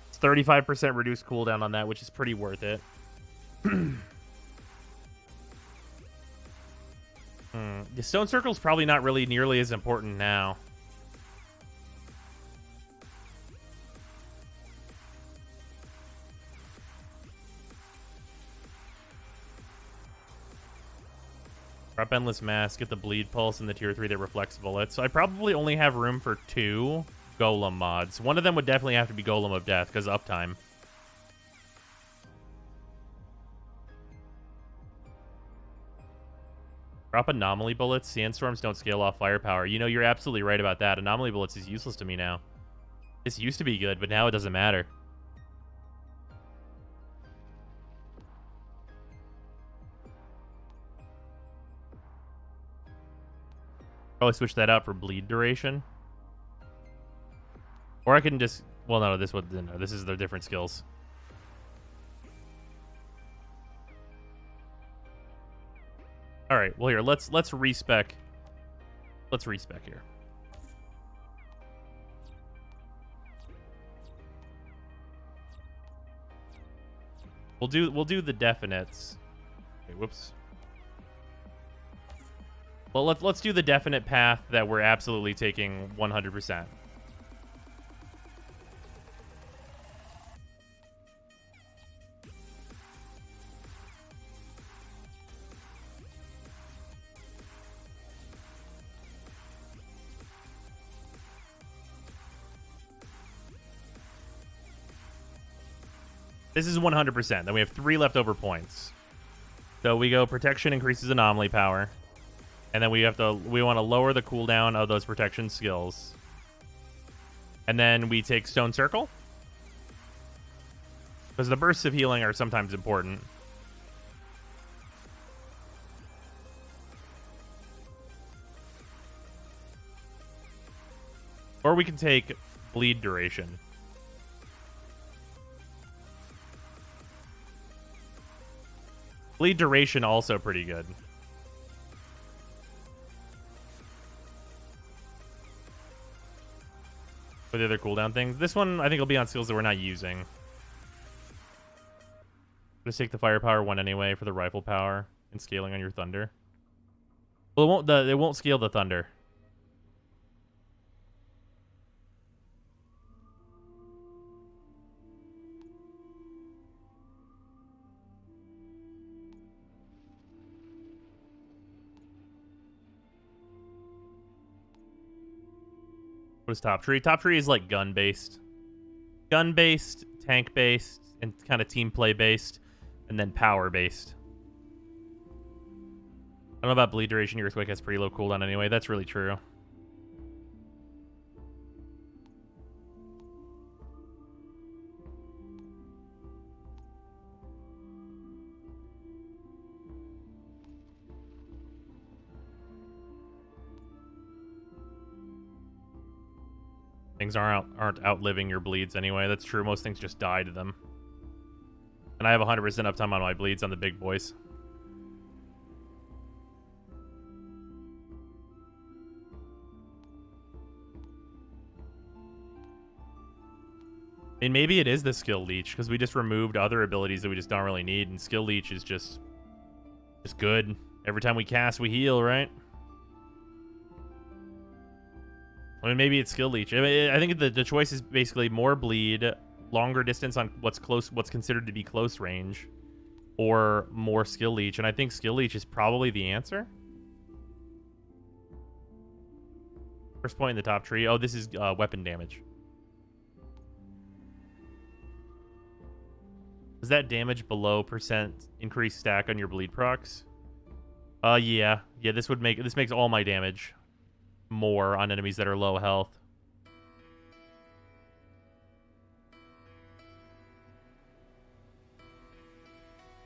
it's 35% reduced cooldown on that, which is pretty worth it. The Stone Circle's probably not really nearly as important now. Drop Endless Mass, get the Bleed Pulse, and the Tier 3 that reflects bullets. So I probably only have room for 2 Golem mods. One of them would definitely have to be Golem of Death, because uptime. Drop Anomaly Bullets. Sandstorms don't scale off firepower. You know, you're absolutely right about that. Anomaly Bullets is useless to me now. This used to be good, but now it doesn't matter. Probably switch that out for bleed duration. Or I can just... Well, no, this is their different skills. All right, well, here, let's respec. Let's respec here. We'll do the definites. Okay, whoops. Well, let's do the definite path that we're absolutely taking 100%. This is 100%. Then we have 3 leftover points. So we go protection increases anomaly power. And then we want to lower the cooldown of those protection skills. And then we take Stone Circle. Because the bursts of healing are sometimes important. Or we can take bleed duration. Bleed duration also pretty good. For the other cooldown things. This one, I think, will be on skills that we're not using. Just take the firepower one anyway for the rifle power and scaling on your thunder. Well, it won't scale the thunder. What is top tree? Top tree is like gun-based. Gun-based, tank-based, and kind of team play-based, and then power-based. I don't know about bleed duration. Your Earthquake has pretty low cooldown anyway. That's really true. Things aren't outliving your bleeds anyway. That's true. Most things just die to them. And I have 100% uptime on my bleeds on the big boys. I mean, maybe it is the skill leech, because we just removed other abilities that we just don't really need, and skill leech is just good. Every time we cast, we heal, right? I mean, maybe it's skill leech. I mean, I think the choice is basically more bleed, longer distance on what's considered to be close range, or more skill leech. And I think skill leech is probably the answer. First point in the top tree. Oh, this is weapon damage. Is that damage below % increased stack on your bleed procs? Yeah. Yeah, this makes all my damage more on enemies that are low health.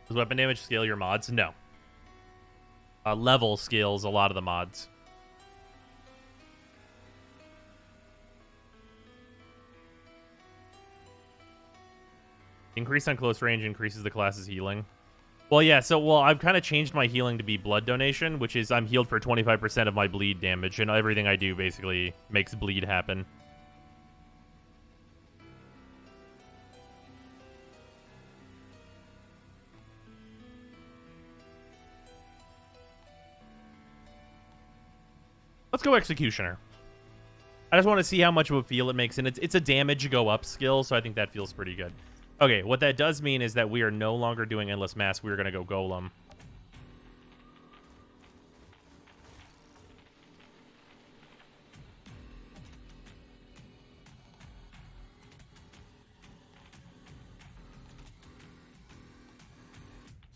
Does weapon damage scale your mods? No. Level scales a lot of the mods. Increase on close range increases the class's healing. Well, yeah, I've kind of changed my healing to be blood donation, which is I'm healed for 25% of my bleed damage, and everything I do basically makes bleed happen. Let's go Executioner. I just want to see how much of a feel it makes, and it's a damage go up skill, so I think that feels pretty good. Okay, what that does mean is that we are no longer doing Endless Mass. We're going to go Golem.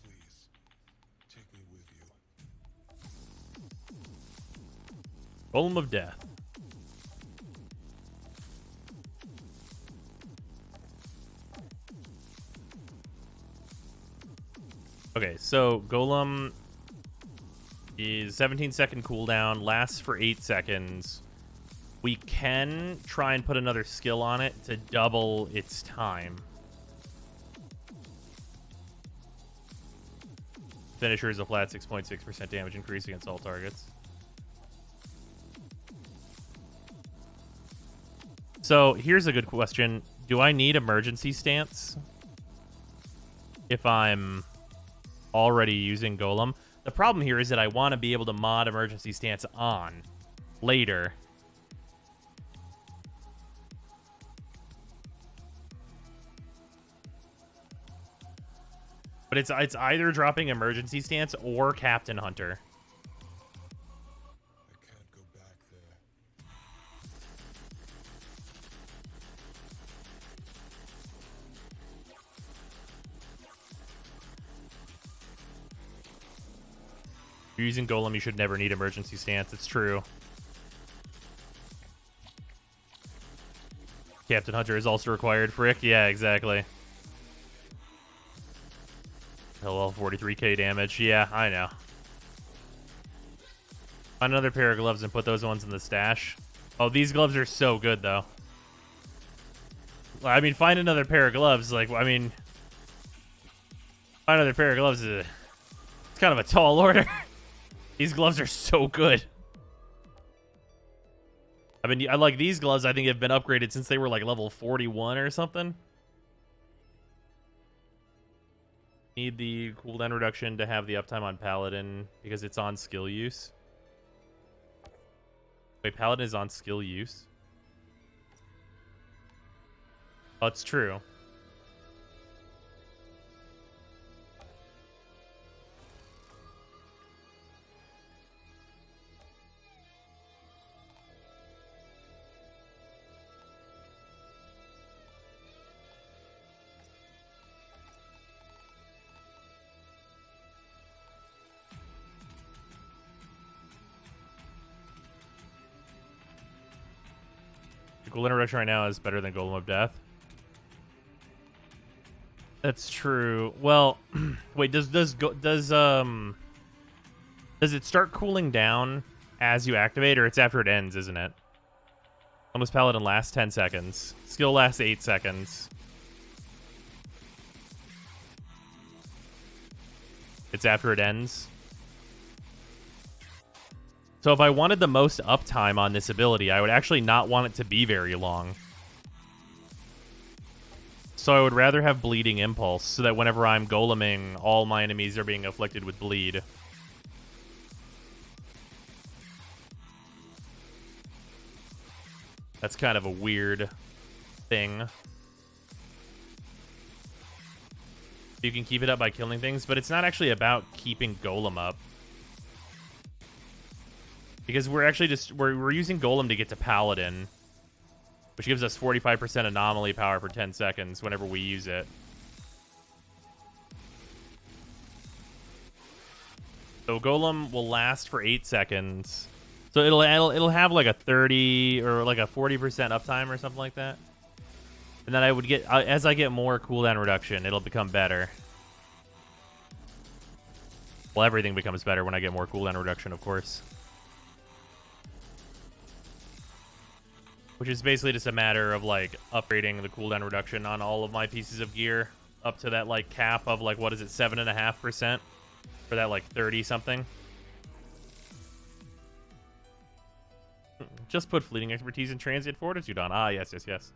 Please, take me with you. Golem of Death. Okay, so Golem is 17-second cooldown, lasts for 8 seconds. We can try and put another skill on it to double its time. Finisher is a flat 6.6% damage increase against all targets. So here's a good question. Do I need emergency stance if I'm already using Golem? The problem here is that I want to be able to mod emergency stance on later. But it's either dropping emergency stance or Captain Hunter. I can't go back there. If you're using Golem, you should never need emergency stance. It's true. Captain Hunter is also required. Frick, yeah, exactly. LL 43k damage. Yeah, I know. Find another pair of gloves and put those ones in the stash. Oh, these gloves are so good, though. I mean, find another pair of gloves. Like, I mean, find another pair of gloves. It's kind of a tall order. These gloves are so good. I mean, I like these gloves. I think have been upgraded since they were like level 41 or something. Need the cooldown reduction to have the uptime on Paladin because it's on skill use. Wait, Paladin is on skill use? Oh, it's true. The Golden Erection right now is better than Golem of Death. That's true. Well, wait, does it start cooling down as you activate, or it's after it ends, isn't it? Almost Paladin lasts 10 seconds. Skill lasts 8 seconds. It's after it ends. So if I wanted the most uptime on this ability, I would actually not want it to be very long. So I would rather have Bleeding Impulse, so that whenever I'm goleming, all my enemies are being afflicted with bleed. That's kind of a weird thing. You can keep it up by killing things, but it's not actually about keeping Golem up. Because we're actually just... We're using Golem to get to Paladin, which gives us 45% anomaly power for 10 seconds whenever we use it. So Golem will last for 8 seconds. So it'll have like a 30 or like a 40% uptime or something like that. And then I would get, as I get more cooldown reduction, it'll become better. Well, everything becomes better when I get more cooldown reduction, of course. Which is basically just a matter of, like, upgrading the cooldown reduction on all of my pieces of gear up to that, like, cap of, like, what is it, 7.5%? For that, like, 30-something. Just put Fleeting Expertise and Transient Fortitude on. Ah, yes, yes, yes.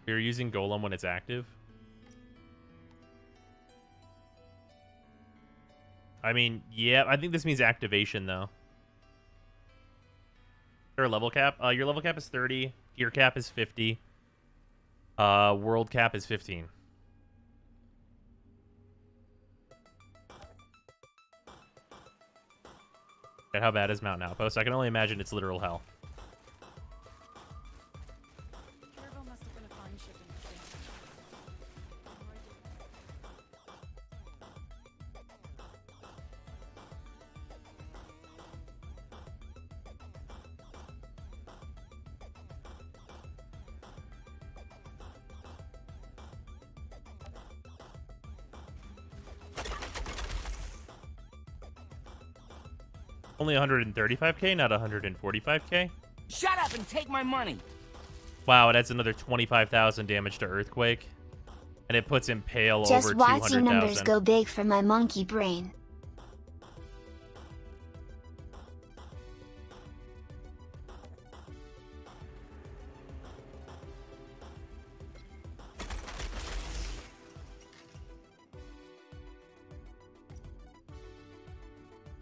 You're using Golem when it's active? I mean, yeah, I think this means activation, though. Your level cap? Your level cap is 30. Gear cap is 50. World cap is 15. And how bad is Mountain Outpost? I can only imagine it's literal hell. Only 135k, not 145k? Shut up and take my money! Wow, it adds another 25,000 damage to Earthquake. And it puts Impale over Just 200,000. watching numbers go big for my monkey brain.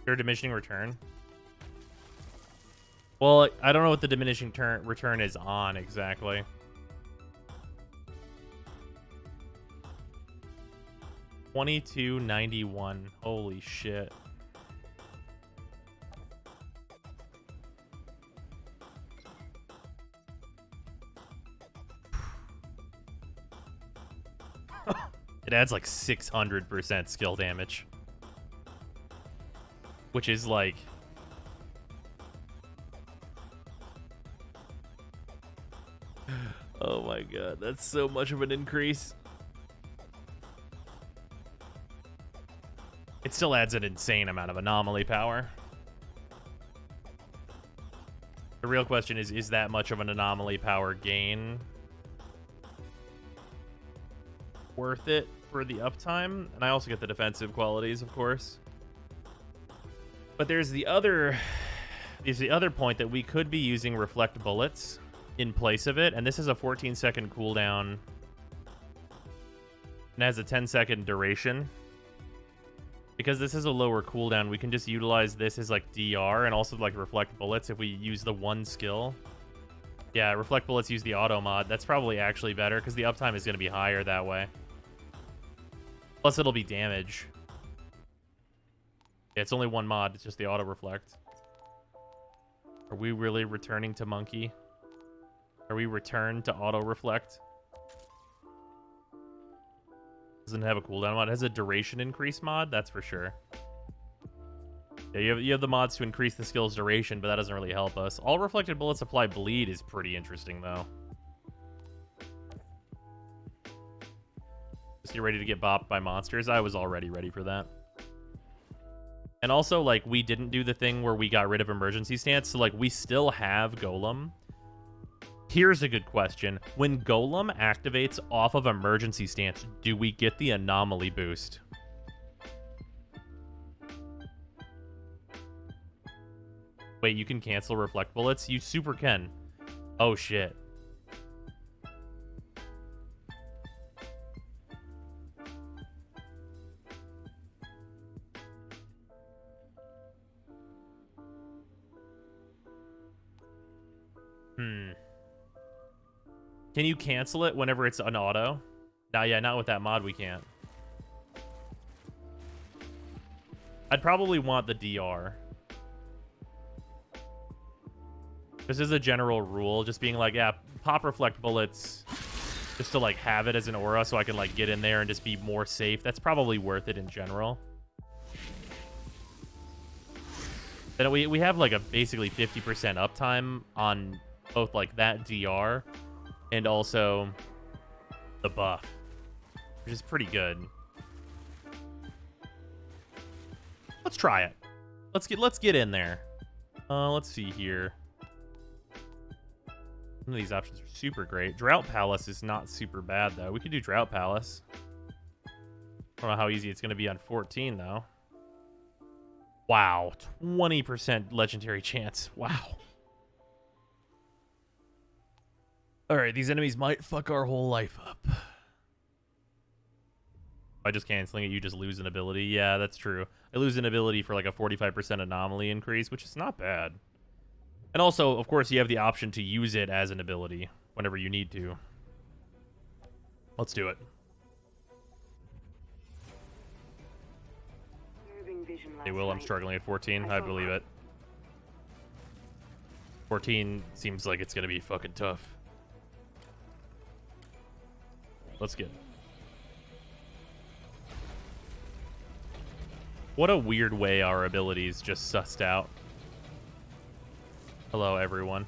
Your diminishing return? Well, I don't know what the diminishing return is on exactly. $22.91. Holy shit. It adds like 600% skill damage. Which is like... Oh my god, that's so much of an increase. It still adds an insane amount of anomaly power. The real question is that much of an anomaly power gain worth it for the uptime? And I also get the defensive qualities, of course. But there's the other point that we could be using Reflect Bullets in place of it, and this is a 14-second cooldown and has a 10-second duration. Because this is a lower cooldown, we can just utilize this as like DR and also like Reflect Bullets if we use the one skill. Yeah, Reflect Bullets use the auto mod. That's probably actually better because the uptime is going to be higher that way. Plus it'll be damage. Yeah, it's only one mod. It's just the auto reflect. Are we really returning to monkey? Are we returned to auto reflect? Doesn't have a cooldown mod. It has a duration increase mod. That's for sure. Yeah, you have the mods to increase the skill's duration, but that doesn't really help us. All reflected bullets apply bleed is pretty interesting, though. Just you ready to get bopped by monsters? I was already ready for that. And also, like, we didn't do the thing where we got rid of emergency stance, so, like, we still have Golem. Here's a good question. When Golem activates off of emergency stance, do we get the anomaly boost? Wait, you can cancel reflect bullets? You super can. Oh, shit. Can you cancel it whenever it's an auto? Nah, yeah, not with that mod, we can't. I'd probably want the DR. This is a general rule, just being like, yeah, pop reflect bullets just to, like, have it as an aura so I can, like, get in there and just be more safe. That's probably worth it in general. Then we have, like, a basically 50% uptime on both, like, that DR and also the buff, which is pretty good. Let's try it. Let's get in there. Let's see here. Some of these options are super great. Drought Palace is not super bad, though. We could do Drought Palace. I don't know how easy it's going to be on 14, though. Wow. 20% legendary chance. Wow. Alright, these enemies might fuck our whole life up. By just canceling it, you just lose an ability. Yeah, that's true. I lose an ability for like a 45% anomaly increase, which is not bad. And also, of course, you have the option to use it as an ability whenever you need to. Let's do it. Hey, Will, I'm struggling at 14. I believe it. 14 seems like it's going to be fucking tough. Let's get it. What a weird way our abilities just sussed out. Hello, everyone.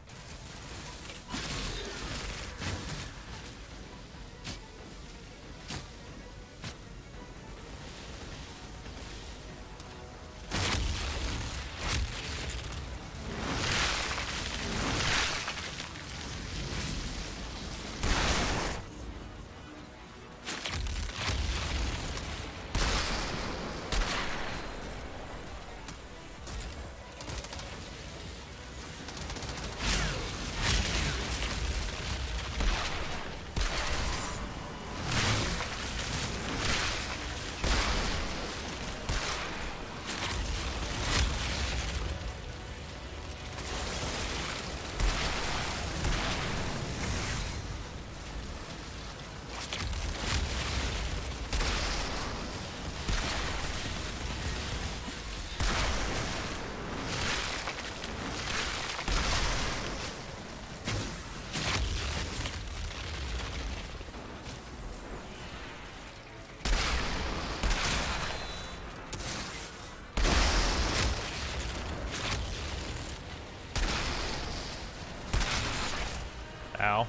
Ow.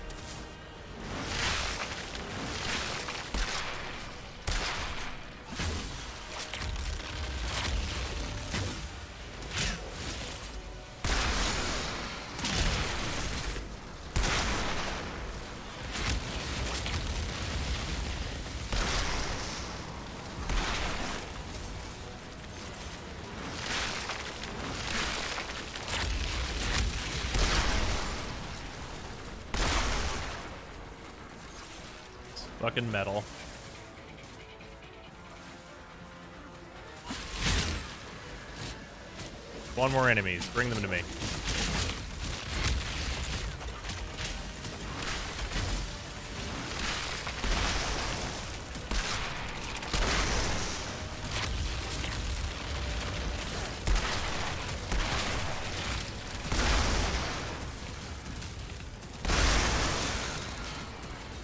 Fucking metal. One more enemies. Bring them to me.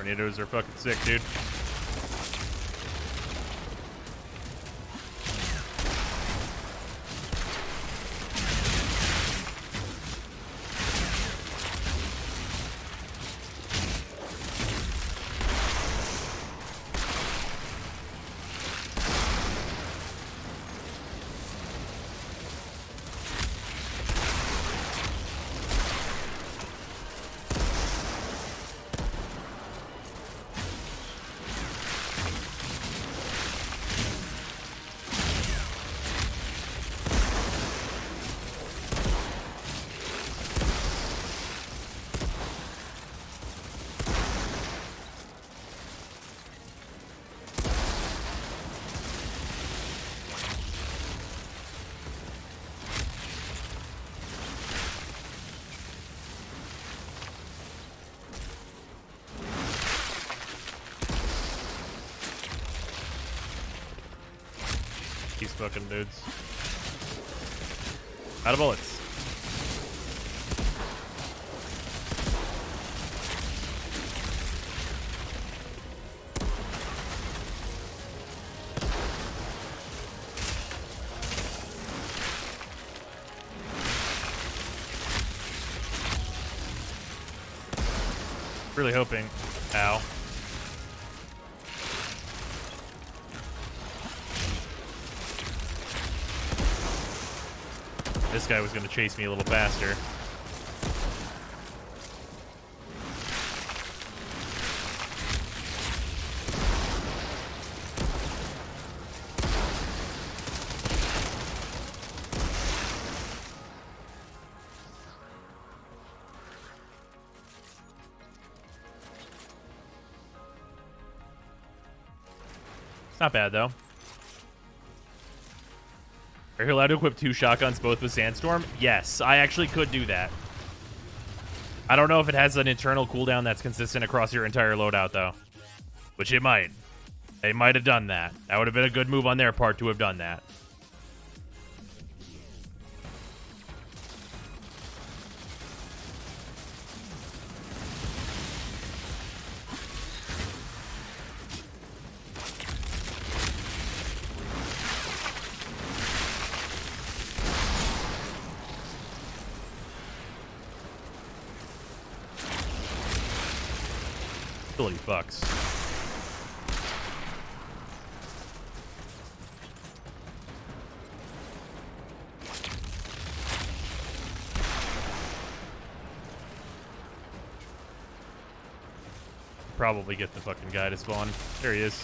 Tornadoes are fucking sick, dude. these fucking dudes. Out of bullets. Really hoping. Ow. This guy was going to chase me a little faster. Not bad, though. Are you allowed to equip 2 shotguns, both with Sandstorm? Yes, I actually could do that. I don't know if it has an internal cooldown that's consistent across your entire loadout, though. Which it might. They might have done that. That would have been a good move on their part to have done that. Ability fucks. Probably get the fucking guy to spawn. There he is.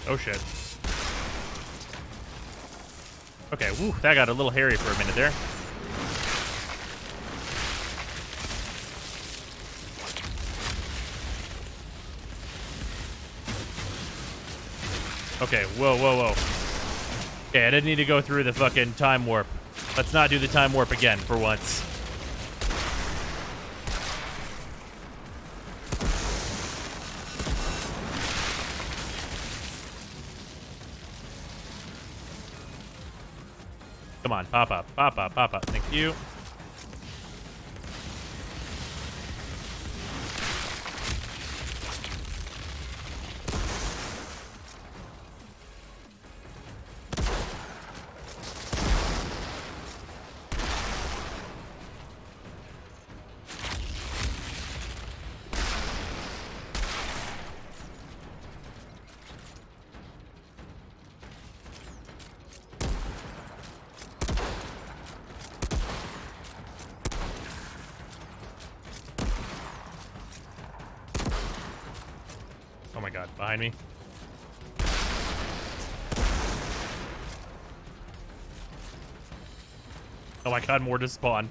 Oh shit. Okay, woo, that got a little hairy for a minute there. Okay, whoa, whoa, whoa. Okay, I didn't need to go through the fucking time warp. Let's not do the time warp again for once. Come on, pop up, pop up, pop up. Thank you. Oh my god, behind me. Oh my god, more just spawned.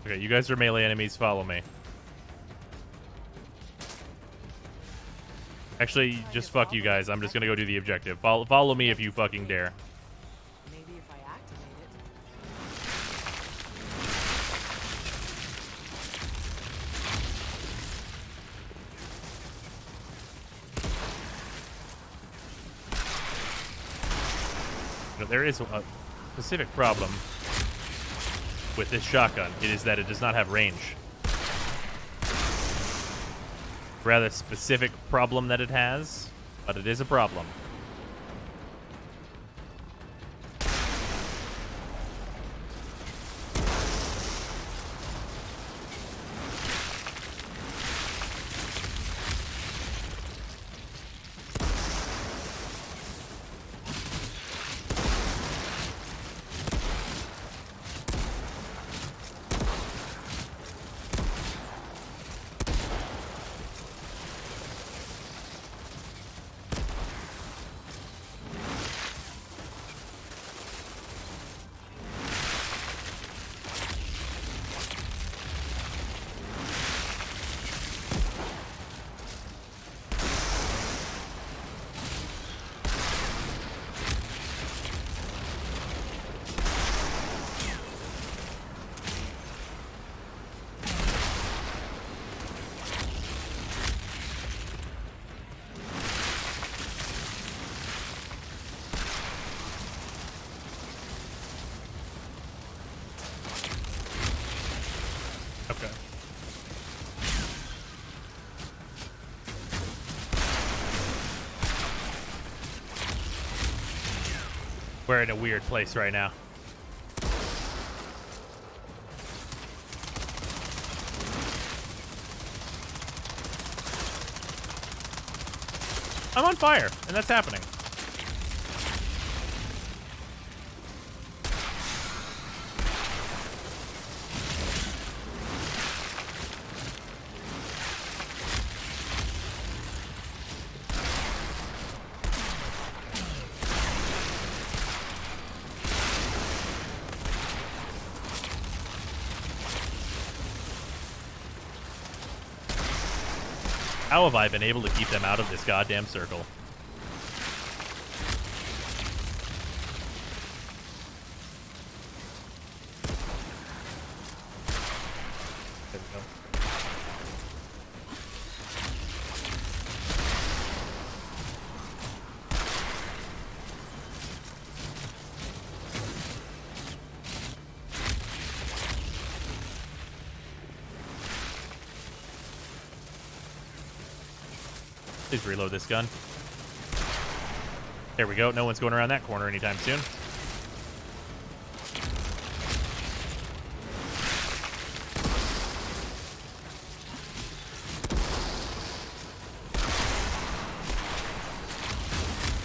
Okay, you guys are melee enemies, follow me. Actually, just fuck you guys. I'm just gonna go do the objective. Follow me if you fucking dare. Maybe if I activate it. You know, there is a specific problem with this shotgun. It is that it does not have range. Rather specific problem that it has, but it is a problem. We're in a weird place right now. I'm on fire, and that's happening. How have I been able to keep them out of this goddamn circle? There we go. Please reload this gun. There we go. No one's going around that corner anytime soon.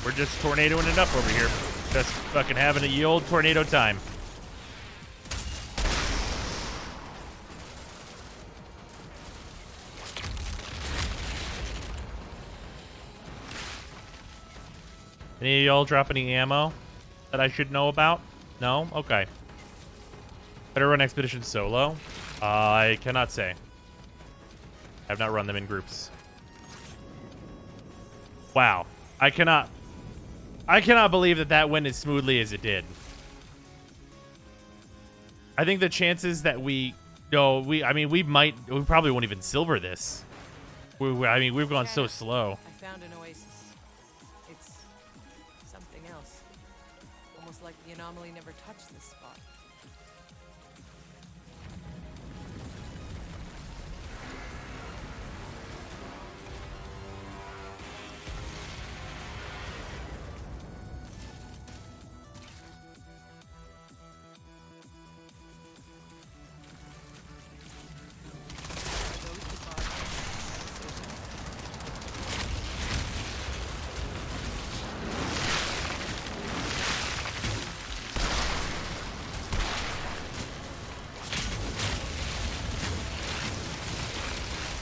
We're just tornadoing it up over here. Just fucking having a ye old tornado time. Any of y'all drop any ammo that I should know about? No? Okay. Better run expeditions solo? I cannot say. I have not run them in groups. Wow. I cannot believe that that went as smoothly as it did. I think the chances that we probably won't even silver this. We've gone so slow. I found an oasis. It's something else. Almost like the anomaly never touched this spot.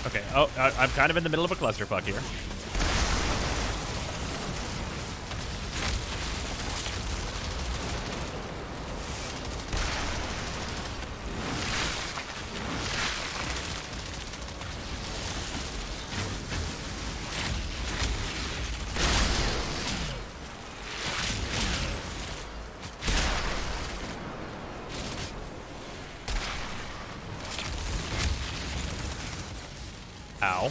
Okay. Oh, I'm kind of in the middle of a clusterfuck here. Ow.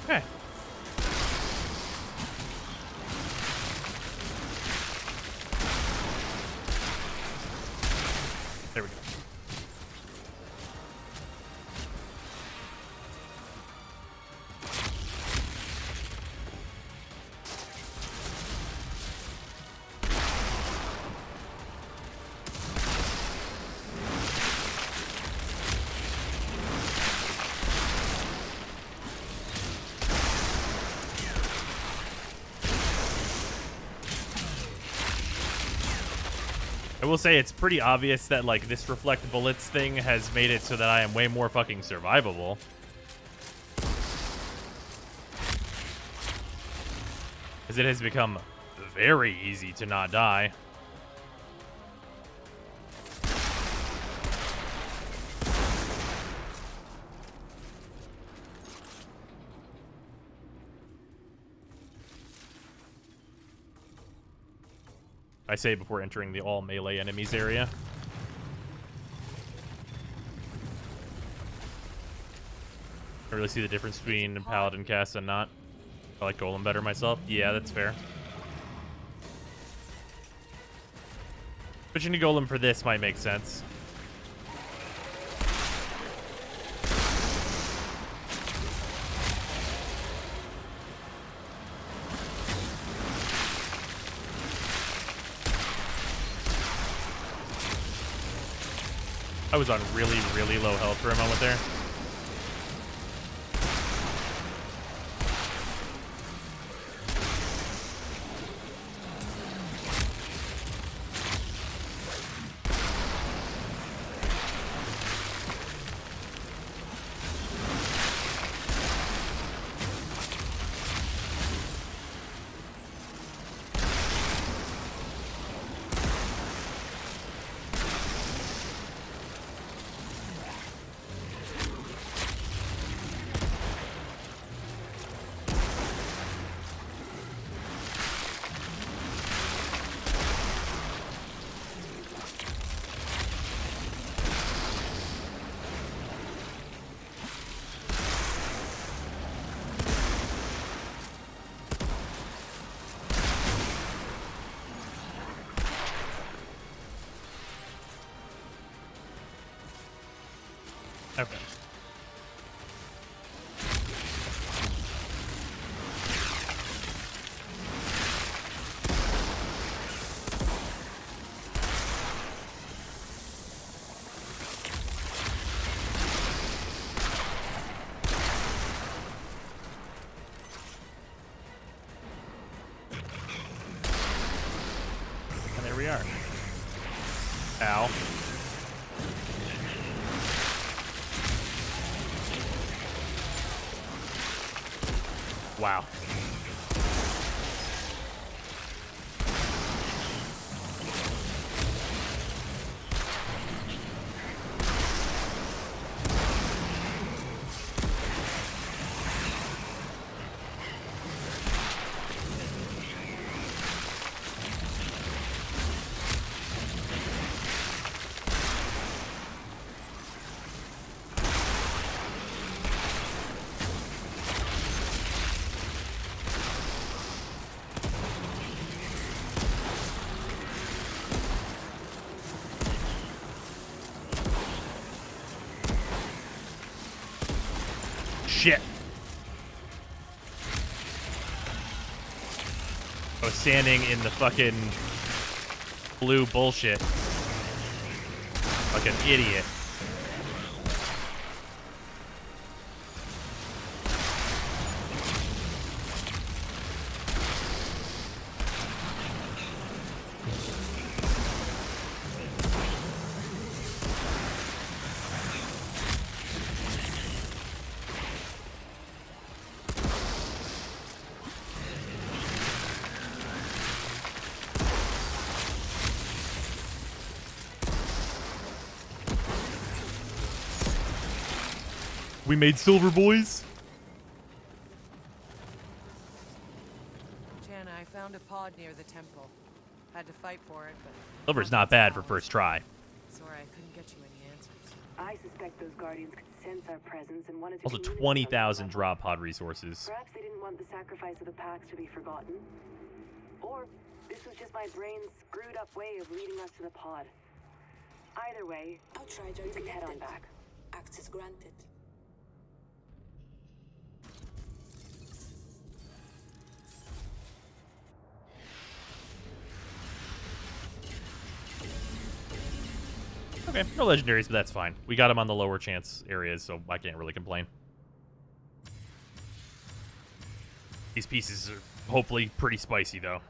Okay. There we go. I will say it's pretty obvious that, like, this reflect bullets thing has made it so that I am way more fucking survivable. As it has become very easy to not die. I say before entering the all melee enemies area. I really see the difference between Paladin cast and not. I like Golem better myself. Yeah, that's fair. Switching to Golem for this might make sense. I was on really, really low health for a moment there. Okay. And there we are. Ow. Wow. Shit. I was standing in the fucking blue bullshit. Like an idiot. We made silver, boys. Jana, I found a pod near the temple. Had to fight for it, but... Silver's not bad for first try. Sorry, I couldn't get you any answers. I suspect those guardians could sense our presence and wanted to Also communicate 20,000 on drop pod resources. Perhaps they didn't want the sacrifice of the packs to be forgotten. Or this was just my brain's screwed up way of leading us to the pod. Either way, Outriders you can head on back. Access granted. Okay, no legendaries, but that's fine. We got him on the lower chance areas, so I can't really complain. These pieces are hopefully pretty spicy, though.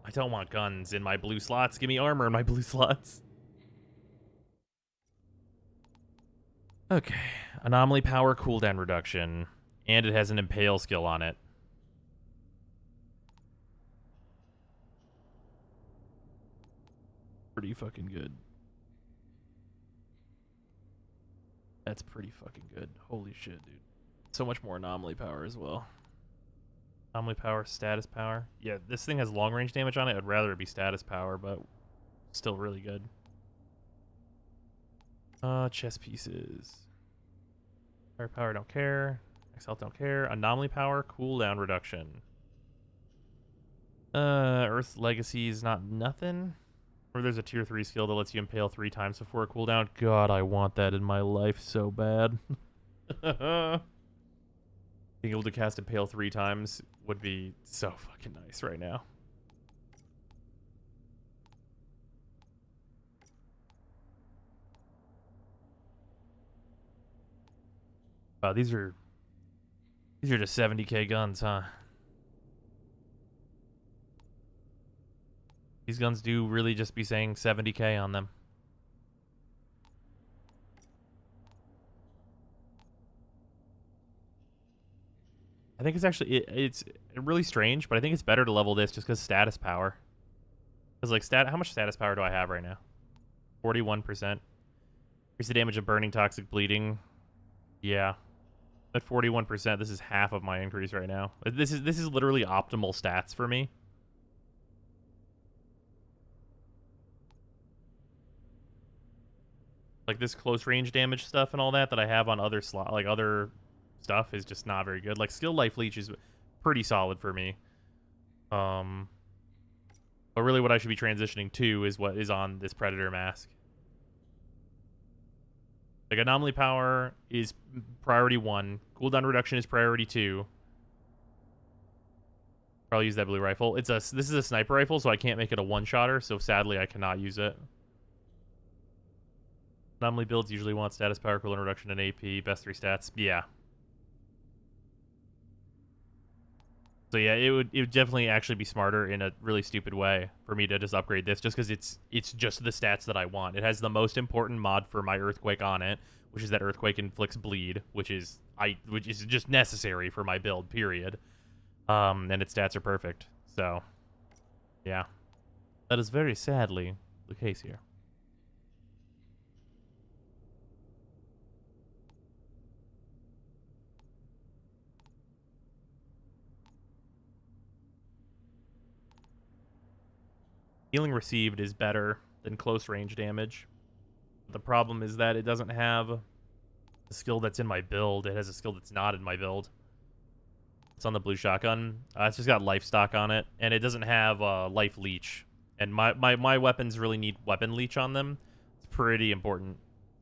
I don't want guns in my blue slots. Give me armor in my blue slots. Okay. Anomaly power cooldown reduction. And it has an impale skill on it. Pretty fucking good. That's pretty fucking good. Holy shit, dude. So much more anomaly power as well. Anomaly power, status power. Yeah, this thing has long range damage on it. I'd rather it be status power, but still really good. Chess pieces. Firepower, don't care. Excel, don't care. Anomaly power, cooldown reduction. Earth Legacy is not nothing. Or there's a tier 3 skill that lets you impale 3 times before a cooldown. God, I want that in my life so bad. Being able to cast Impale 3 times would be so fucking nice right now. Wow, these are just 70k guns, huh? These guns do really just be saying 70k on them. I think it's actually it's really strange, but I think it's better to level this just because status power. Because like how much status power do I have right now? 41%. Increase the damage of burning, toxic, bleeding. Yeah, at 41%, this is half of my increase right now. This is literally optimal stats for me. Like this close range damage stuff and all that I have on other other stuff is just not very good. Like skill life leech is pretty solid for me. But really what I should be transitioning to is what is on this predator mask. Like anomaly power is priority 1, cooldown reduction is priority 2. Probably use that blue rifle. This is a sniper rifle, so I can't make it a one-shotter, so sadly I cannot use it. Anomaly builds usually want status power, cooldown reduction, and AP. Best 3 stats. Yeah. So yeah, it would definitely actually be smarter in a really stupid way for me to just upgrade this, just because it's just the stats that I want. It has the most important mod for my earthquake on it, which is that earthquake inflicts bleed, which is just necessary for my build. Period. And its stats are perfect. So yeah, that is very sadly the case here. Healing received is better than close range damage. The problem is that it doesn't have a skill that's in my build. It has a skill that's not in my build. It's on the blue shotgun. It's just got life stock on it, and it doesn't have life leech. And my weapons really need weapon leech on them. It's pretty important.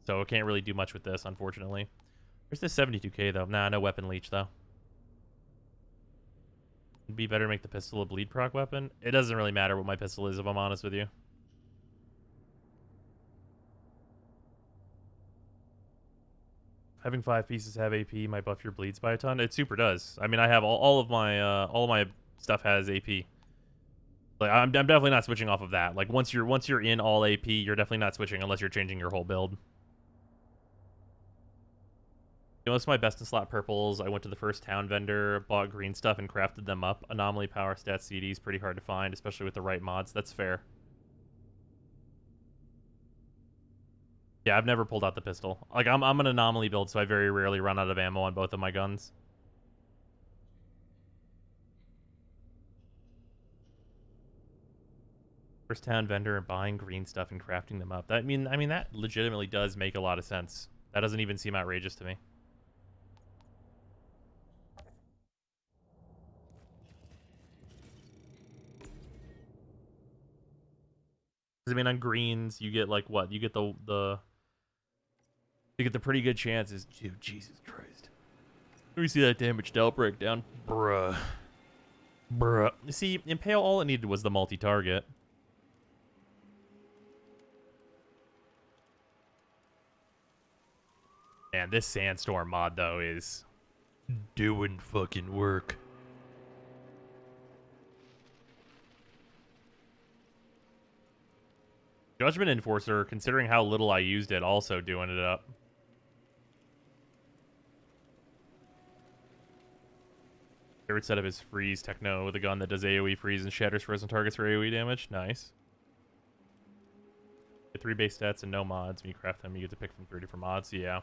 So I can't really do much with this, unfortunately. Where's this 72k, though? Nah, no weapon leech, though. It'd be better to make the pistol a bleed proc weapon. It doesn't really matter what my pistol is, if I'm honest with you. Having 5 pieces have AP might buff your bleeds by a ton. It super does. I mean, I have all of my stuff has AP. Like I'm definitely not switching off of that. Like once you're in all AP, you're definitely not switching unless you're changing your whole build. Most of my best in slot purples, I went to the first town vendor, bought green stuff, and crafted them up. Anomaly, power, stats, CDs, pretty hard to find, especially with the right mods. That's fair. Yeah, I've never pulled out the pistol. Like, I'm an anomaly build, so I very rarely run out of ammo on both of my guns. First town vendor and buying green stuff and crafting them up. I mean, that legitimately does make a lot of sense. That doesn't even seem outrageous to me. I mean, on greens, you get like what? You get you get the pretty good chances. Dude, Jesus Christ. Let me see that damage dealt breakdown. Bruh. You see, Impale, all it needed was the multi-target. Man, this Sandstorm mod, though, is doing fucking work. Judgment Enforcer, considering how little I used it, also doing it up. Favorite setup is Freeze Techno with a gun that does AoE freeze and shatters frozen targets for AoE damage. Nice. Get 3 base stats and no mods. When you craft them, you get to pick from 3 different mods. Yeah.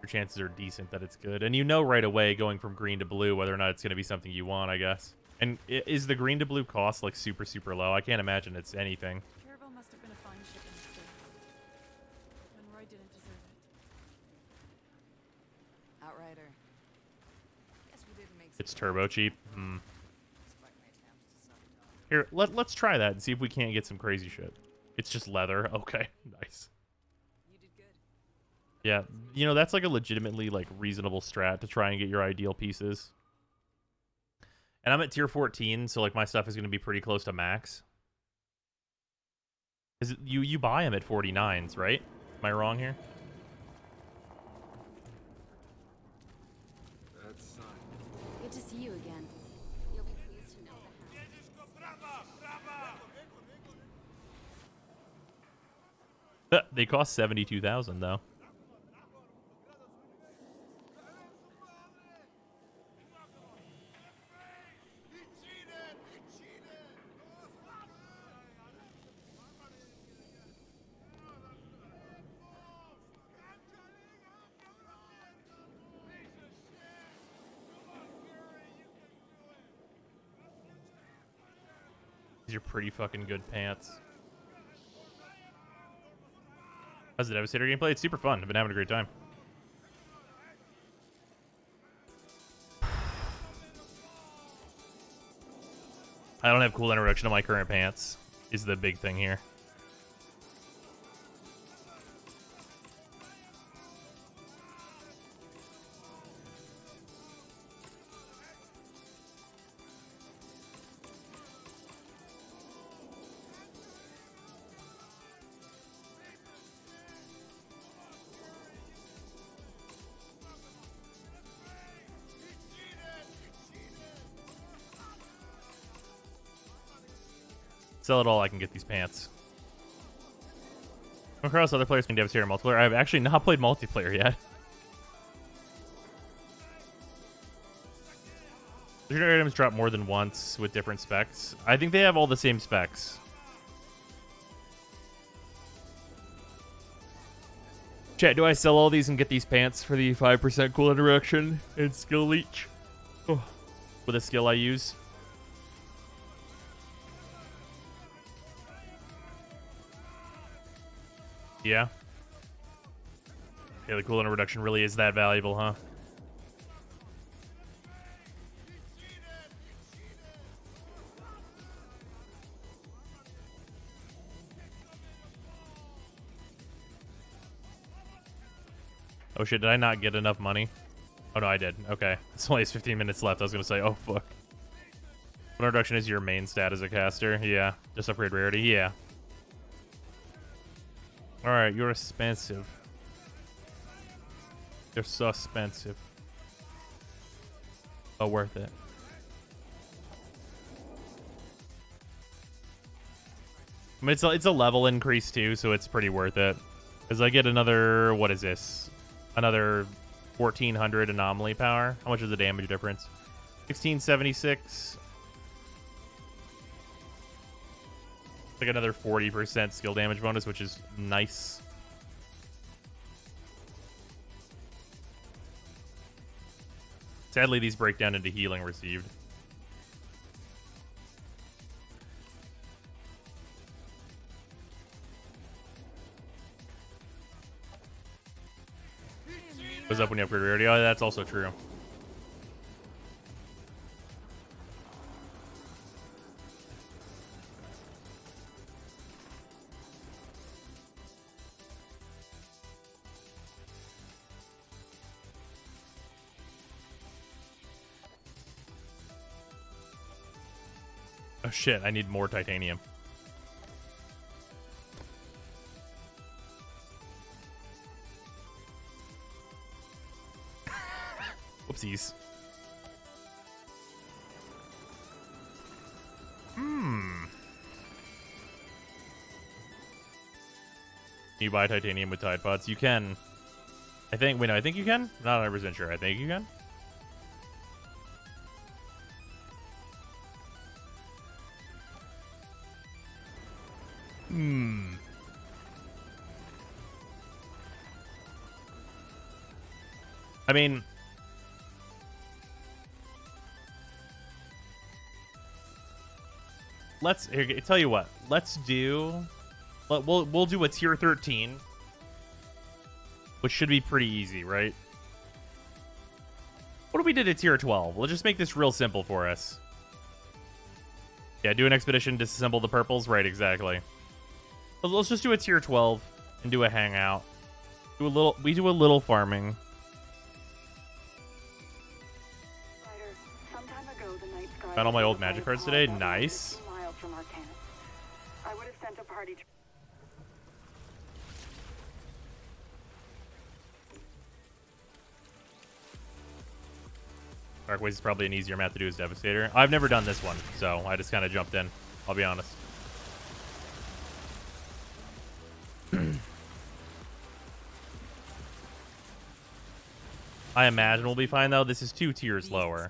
Your chances are decent that it's good. And you know right away, going from green to blue, whether or not it's going to be something you want, I guess. And is the green to blue cost, like, super, super low? I can't imagine it's anything. Caravel must have been a fine ship in its day. When Roy didn't deserve it. Outrider. Guess we didn't make It's turbo cheap. Here, let's try that and see if we can't get some crazy shit. It's just leather. Okay, nice. You did good. Yeah, you know, that's like a legitimately, like, reasonable strat to try and get your ideal pieces. And I'm at tier 14, so, like, my stuff is going to be pretty close to max. Because you buy them at 49s, right? Am I wrong here? Good to see you again. You'll be pleased to know the They cost 72,000 though. These are pretty fucking good pants. How's the Devastator gameplay? It's super fun. I've been having a great time. I don't have cooldown reduction on my current pants, is the big thing here. Sell it all, I can get these pants. Come across other players playing Devastator multiplayer. I've actually not played multiplayer yet. Legendary items drop more than once with different specs. I think they have all the same specs. Chat, do I sell all these and get these pants for the 5% cooldown reduction and skill leech? Oh. With a skill I use. Yeah. Yeah, the cooldown reduction really is that valuable, huh? Oh shit, did I not get enough money? Oh no, I did. Okay. It's only 15 minutes left. I was gonna say, oh fuck. Cooldown reduction is your main stat as a caster? Yeah. Just upgrade rarity? Yeah. Alright, you're expensive. You're so expensive. But worth it. I mean, it's a level increase too, so it's pretty worth it. Because I get another, what is this? Another 1400 anomaly power. How much is the damage difference? 1676. Like another 40% skill damage bonus, which is nice. Sadly, these break down into healing received. Goes up when you upgrade rarity. Oh, that's also true. Oh shit, I need more titanium. Whoopsies. You buy titanium with Tide Pods? You can. I think. Wait, no, I think you can. Not 100% sure. I think you can. I mean, let's here, tell you what. Let's do. We'll do a tier 13, which should be pretty easy, right? What if we did a tier 12? We'll just make this real simple for us. Yeah, do an expedition, disassemble the purples. Right, exactly. Let's just do a tier 12 and do a hangout. We do a little farming. Found all my old magic cards today. Nice. I would have sent a party. Darkways is probably an easier map to do as Devastator. I've never done this one, so I just kind of jumped in. I'll be honest. I imagine we'll be fine, though. This is 2 tiers lower.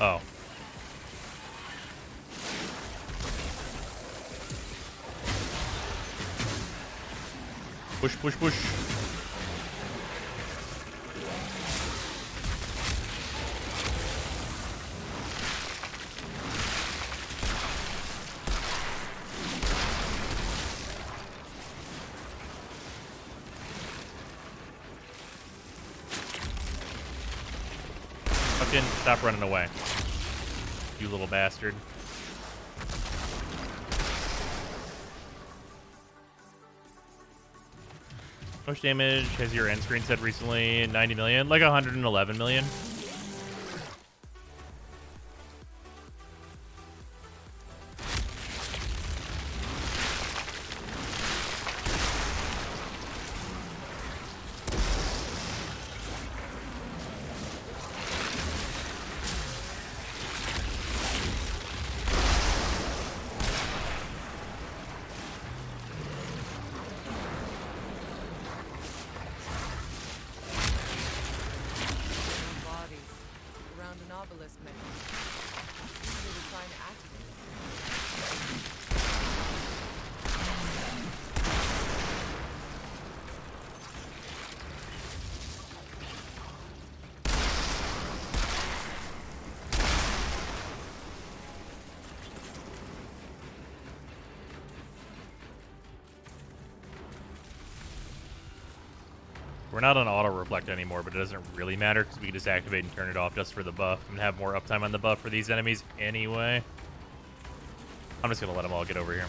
Oh. Push, push, push. Fucking stop running away, you little bastard. How much damage has your end screen said recently? 90 million? Like 111 million? We're not on auto reflect anymore, but it doesn't really matter because we can just activate and turn it off just for the buff and have more uptime on the buff for these enemies anyway. I'm just gonna let them all get over here.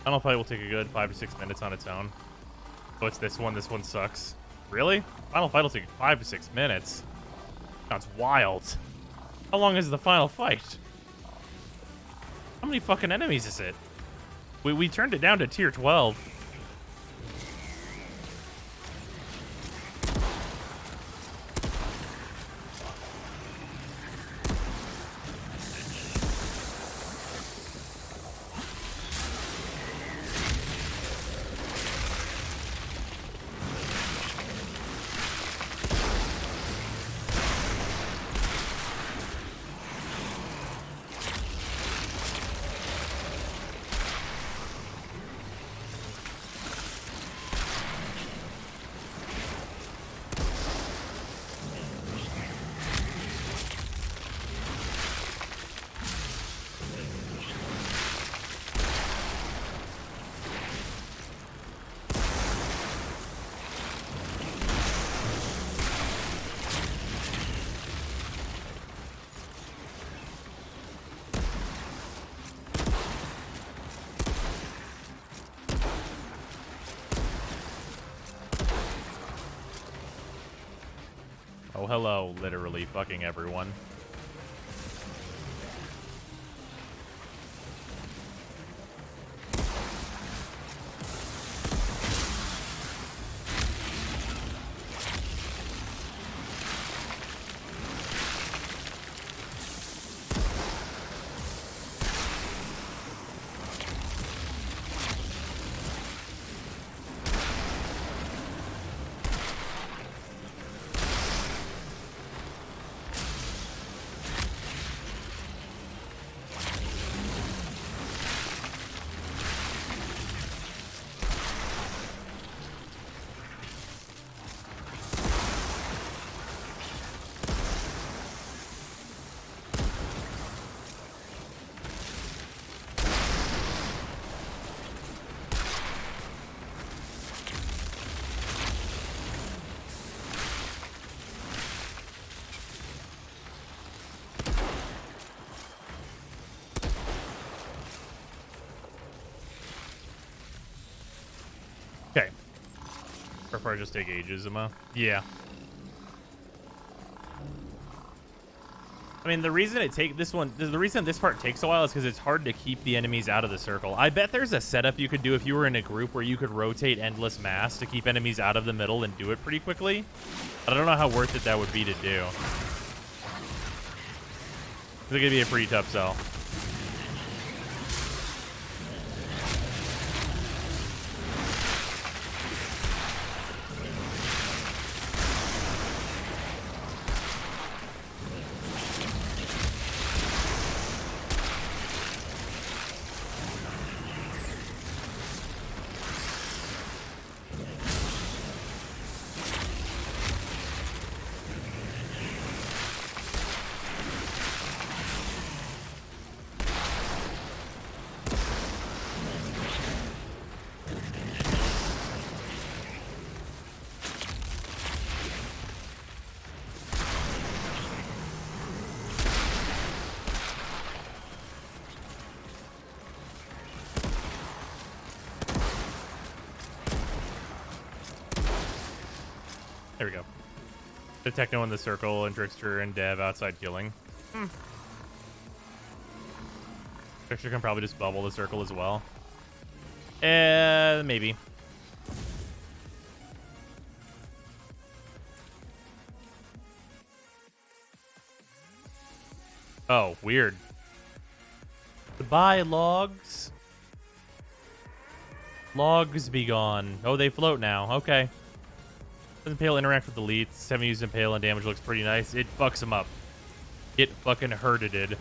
Final fight will take a good 5 to 6 minutes on its own. Oh, it's this one. This one sucks. Really? Final fight will take 5 to 6 minutes? Sounds wild. How long is the final fight? How many fucking enemies is it? We turned it down to tier 12. Oh, hello, literally fucking everyone. Okay. Prefer just take ages, Emma. Yeah. I mean, the reason the reason this part takes a while is because it's hard to keep the enemies out of the circle. I bet there's a setup you could do if you were in a group where you could rotate endless mass to keep enemies out of the middle and do it pretty quickly. But I don't know how worth it that would be to do. It's gonna be a pretty tough sell. There we go. The Techno in the circle and Trickster and Dev outside killing. Trickster can probably just bubble the circle as well. Maybe. Oh, weird. Goodbye, logs. Logs be gone. Oh, they float now. Okay. Does Impale interact with elites? Having used Impale and damage looks pretty nice. It fucks them up. It fucking hurted it.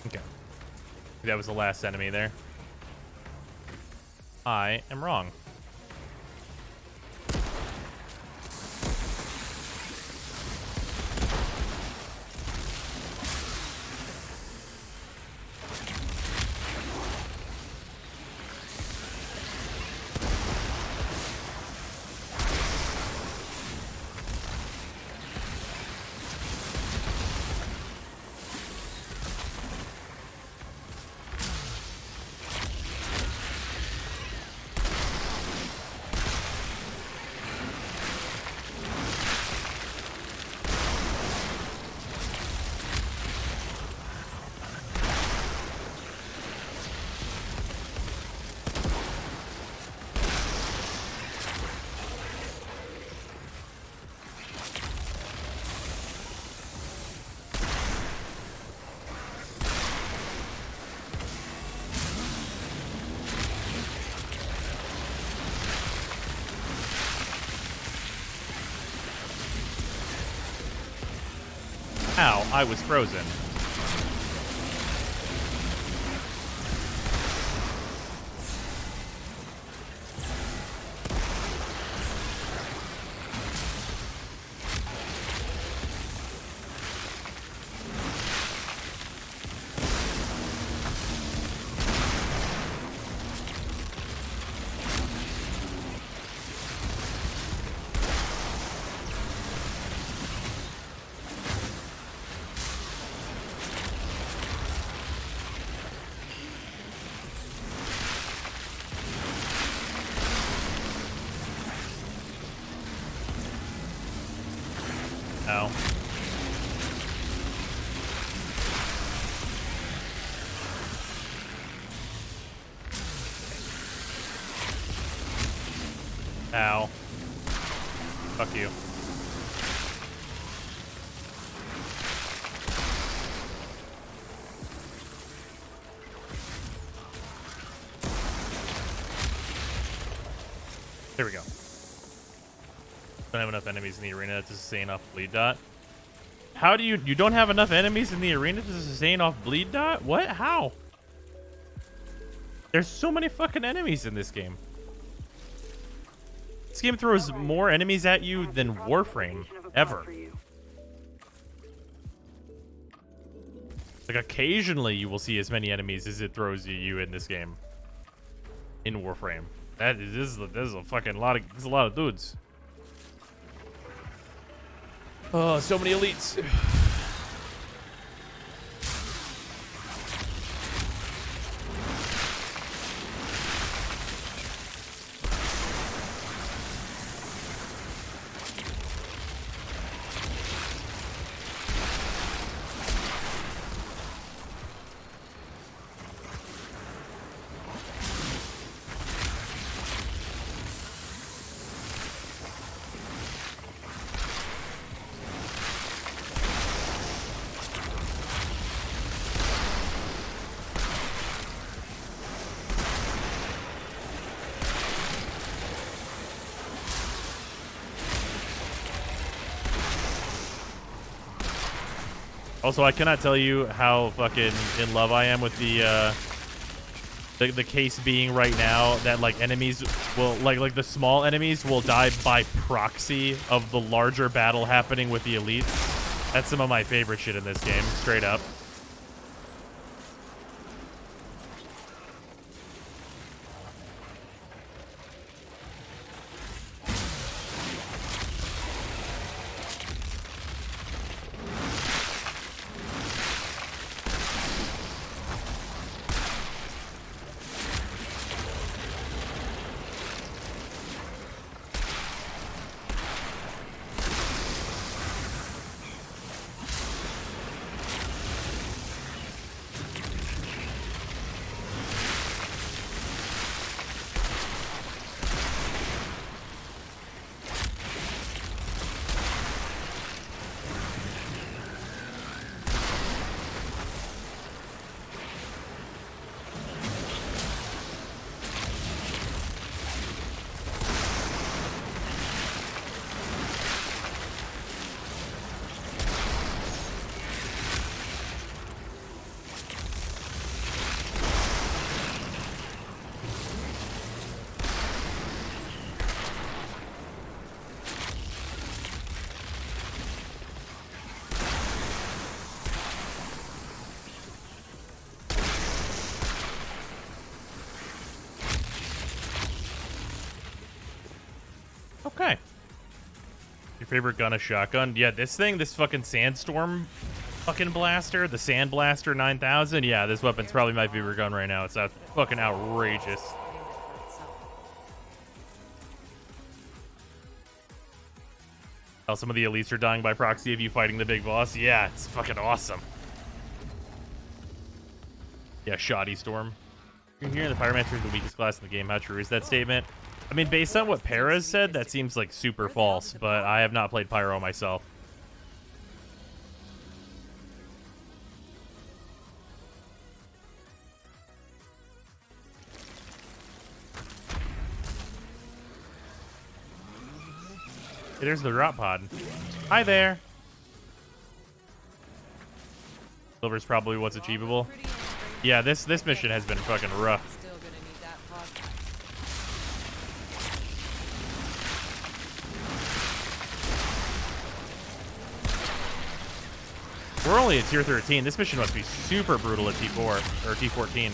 Okay. That was the last enemy there. I am wrong. Ow, I was frozen. Ow. Ow. Fuck you. There we go. Don't have enough enemies in the arena to sustain off bleed dot. How do you don't have enough enemies in the arena to sustain off bleed dot? What? How? There's so many fucking enemies in this game. This game throws more enemies at you than Warframe ever. Like occasionally you will see as many enemies as it throws at you in this game. In Warframe. This is a fucking lot of dudes. Oh, so many elites. Also, I cannot tell you how fucking in love I am with the case being right now that like enemies will like the small enemies will die by proxy of the larger battle happening with the elites. That's some of my favorite shit in this game, straight up. Okay. Your favorite gun, a shotgun? Yeah, this fucking Sandstorm fucking blaster, the Sand Blaster 9000. Yeah, this weapon's probably my favorite gun right now. It's fucking outrageous. How some of the elites are dying by proxy of you fighting the big boss. Yeah, it's fucking awesome. Yeah, Shoddy Storm. You're hearing the Pyromancer is the weakest class in the game. How true is that statement? I mean, based on what Perez said, that seems like super false, but I have not played Pyro myself. Hey, there's the drop pod. Hi there. Silver's probably what's achievable. Yeah, this mission has been fucking rough. Still gonna need that pod. We're only at tier 13. This mission must be super brutal at T4 or T14.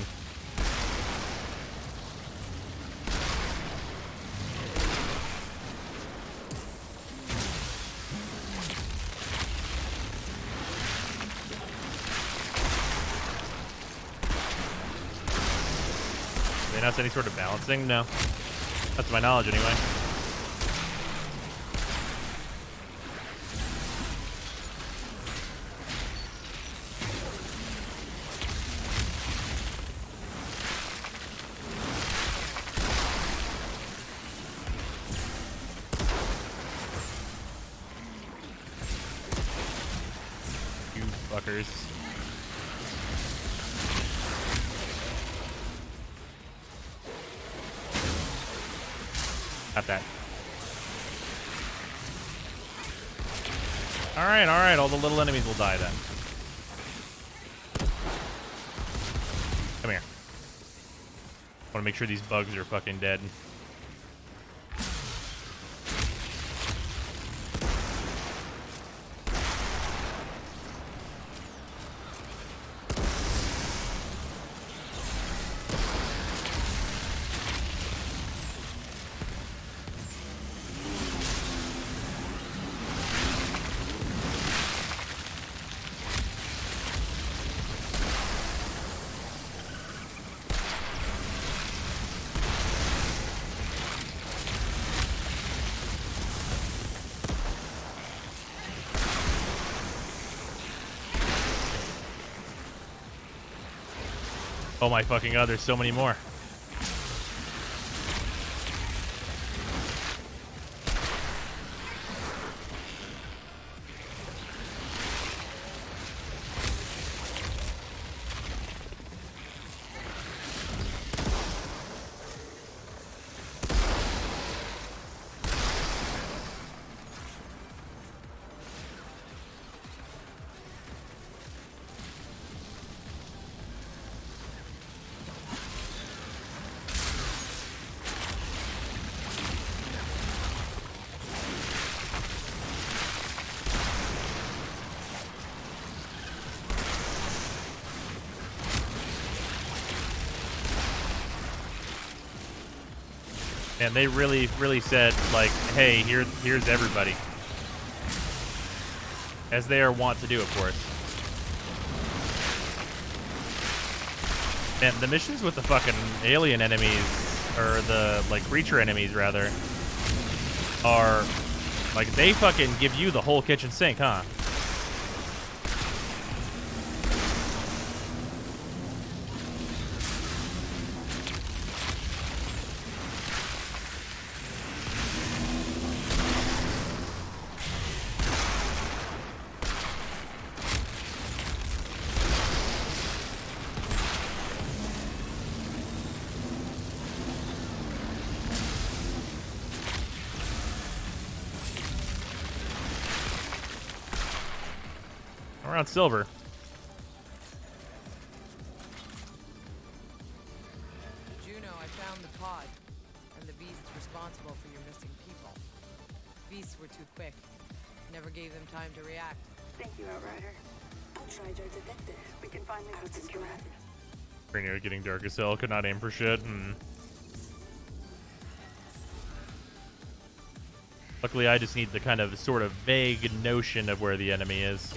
They announced any sort of balancing? No. That's my knowledge anyway. You fuckers. Got that. Alright, all the little enemies will die then. Come here. Want to make sure these bugs are fucking dead. Oh my fucking god, there's so many more. And they really said, like, hey, here's everybody. As they are wont to do, of course. And the missions with the fucking alien enemies, or the, like, creature enemies, rather, are, like, they fucking give you the whole kitchen sink, huh? Around silver. Juno, I found the pod, and the beasts responsible for your missing people. Beasts were too quick. Never gave them time to react. Thank you, Outrider. Outriders detected. We can finally put this to rest. Rainier getting dark as hell. Could not aim for shit. Luckily, I just need the kind of sort of vague notion of where the enemy is.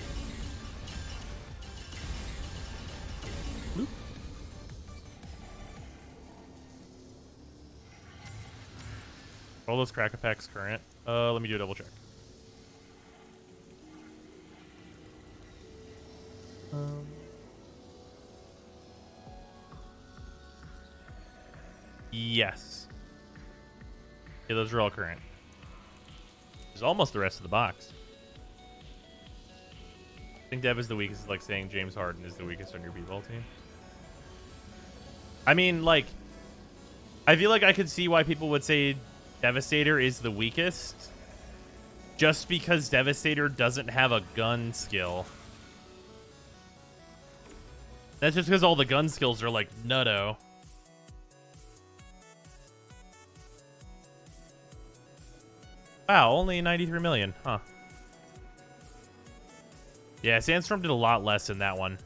All those crack effects current. Let me do a double check. Yes. Yeah, those are all current. There's almost the rest of the box. I think Dev is the weakest. It's like saying James Harden is the weakest on your b-ball team. I mean, like, I feel like I could see why people would say Devastator is the weakest, just because Devastator doesn't have a gun skill. That's just because all the gun skills are like nutto. Wow, only 93 million, huh? Yeah, Sandstorm did a lot less in that one.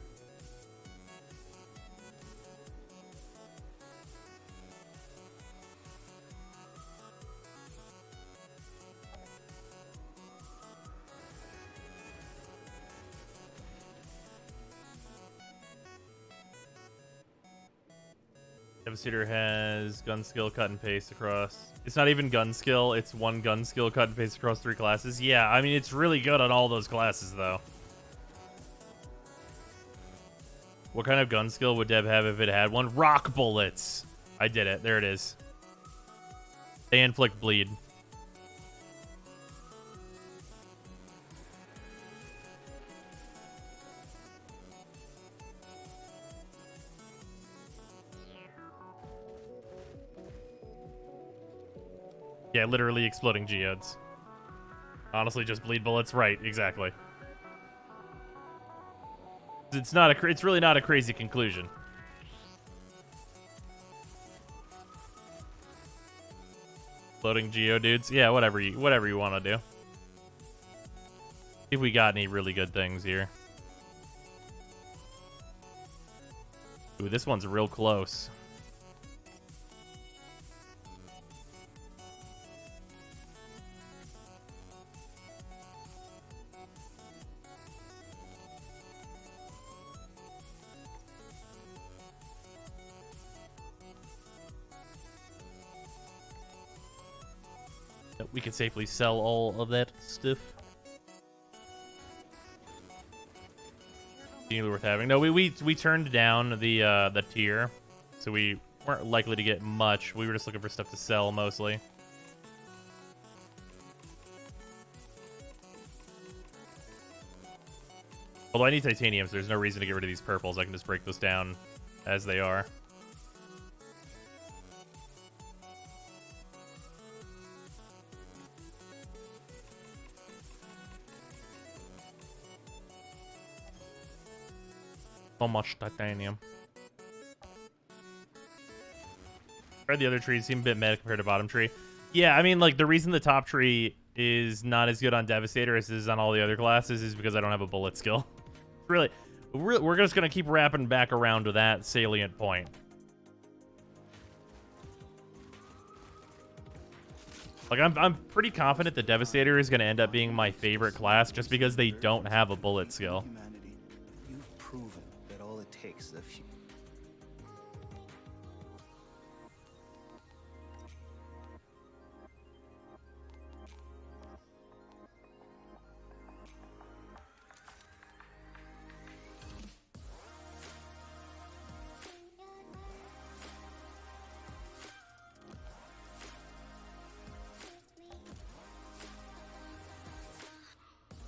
Devastator has gun skill, cut and paste across. It's not even gun skill. It's one gun skill, cut and paste across 3 classes. Yeah, I mean, it's really good on all those classes, though. What kind of gun skill would Deb have if it had one? Rock bullets. I did it. There it is. They inflict bleed. Yeah, literally exploding geodes. Honestly, just bleed bullets. Right, exactly. It's really not a crazy conclusion. Floating geodudes. Yeah, whatever you want to do. If we got any really good things here. Ooh, this one's real close. We could safely sell all of that stuff. Really worth having. No, we turned down the tier, so we weren't likely to get much. We were just looking for stuff to sell mostly. Although I need titanium, so there's no reason to get rid of these purples. I can just break those down as they are. So much titanium. The other trees seem a bit meta compared to bottom tree. Yeah, I mean, like, the reason the top tree is not as good on Devastator as it is on all the other classes is because I don't have a bullet skill. Really, we're just going to keep wrapping back around to that salient point. Like, I'm pretty confident the Devastator is going to end up being my favorite class just because they don't have a bullet skill. You've proven that all it takes is a few.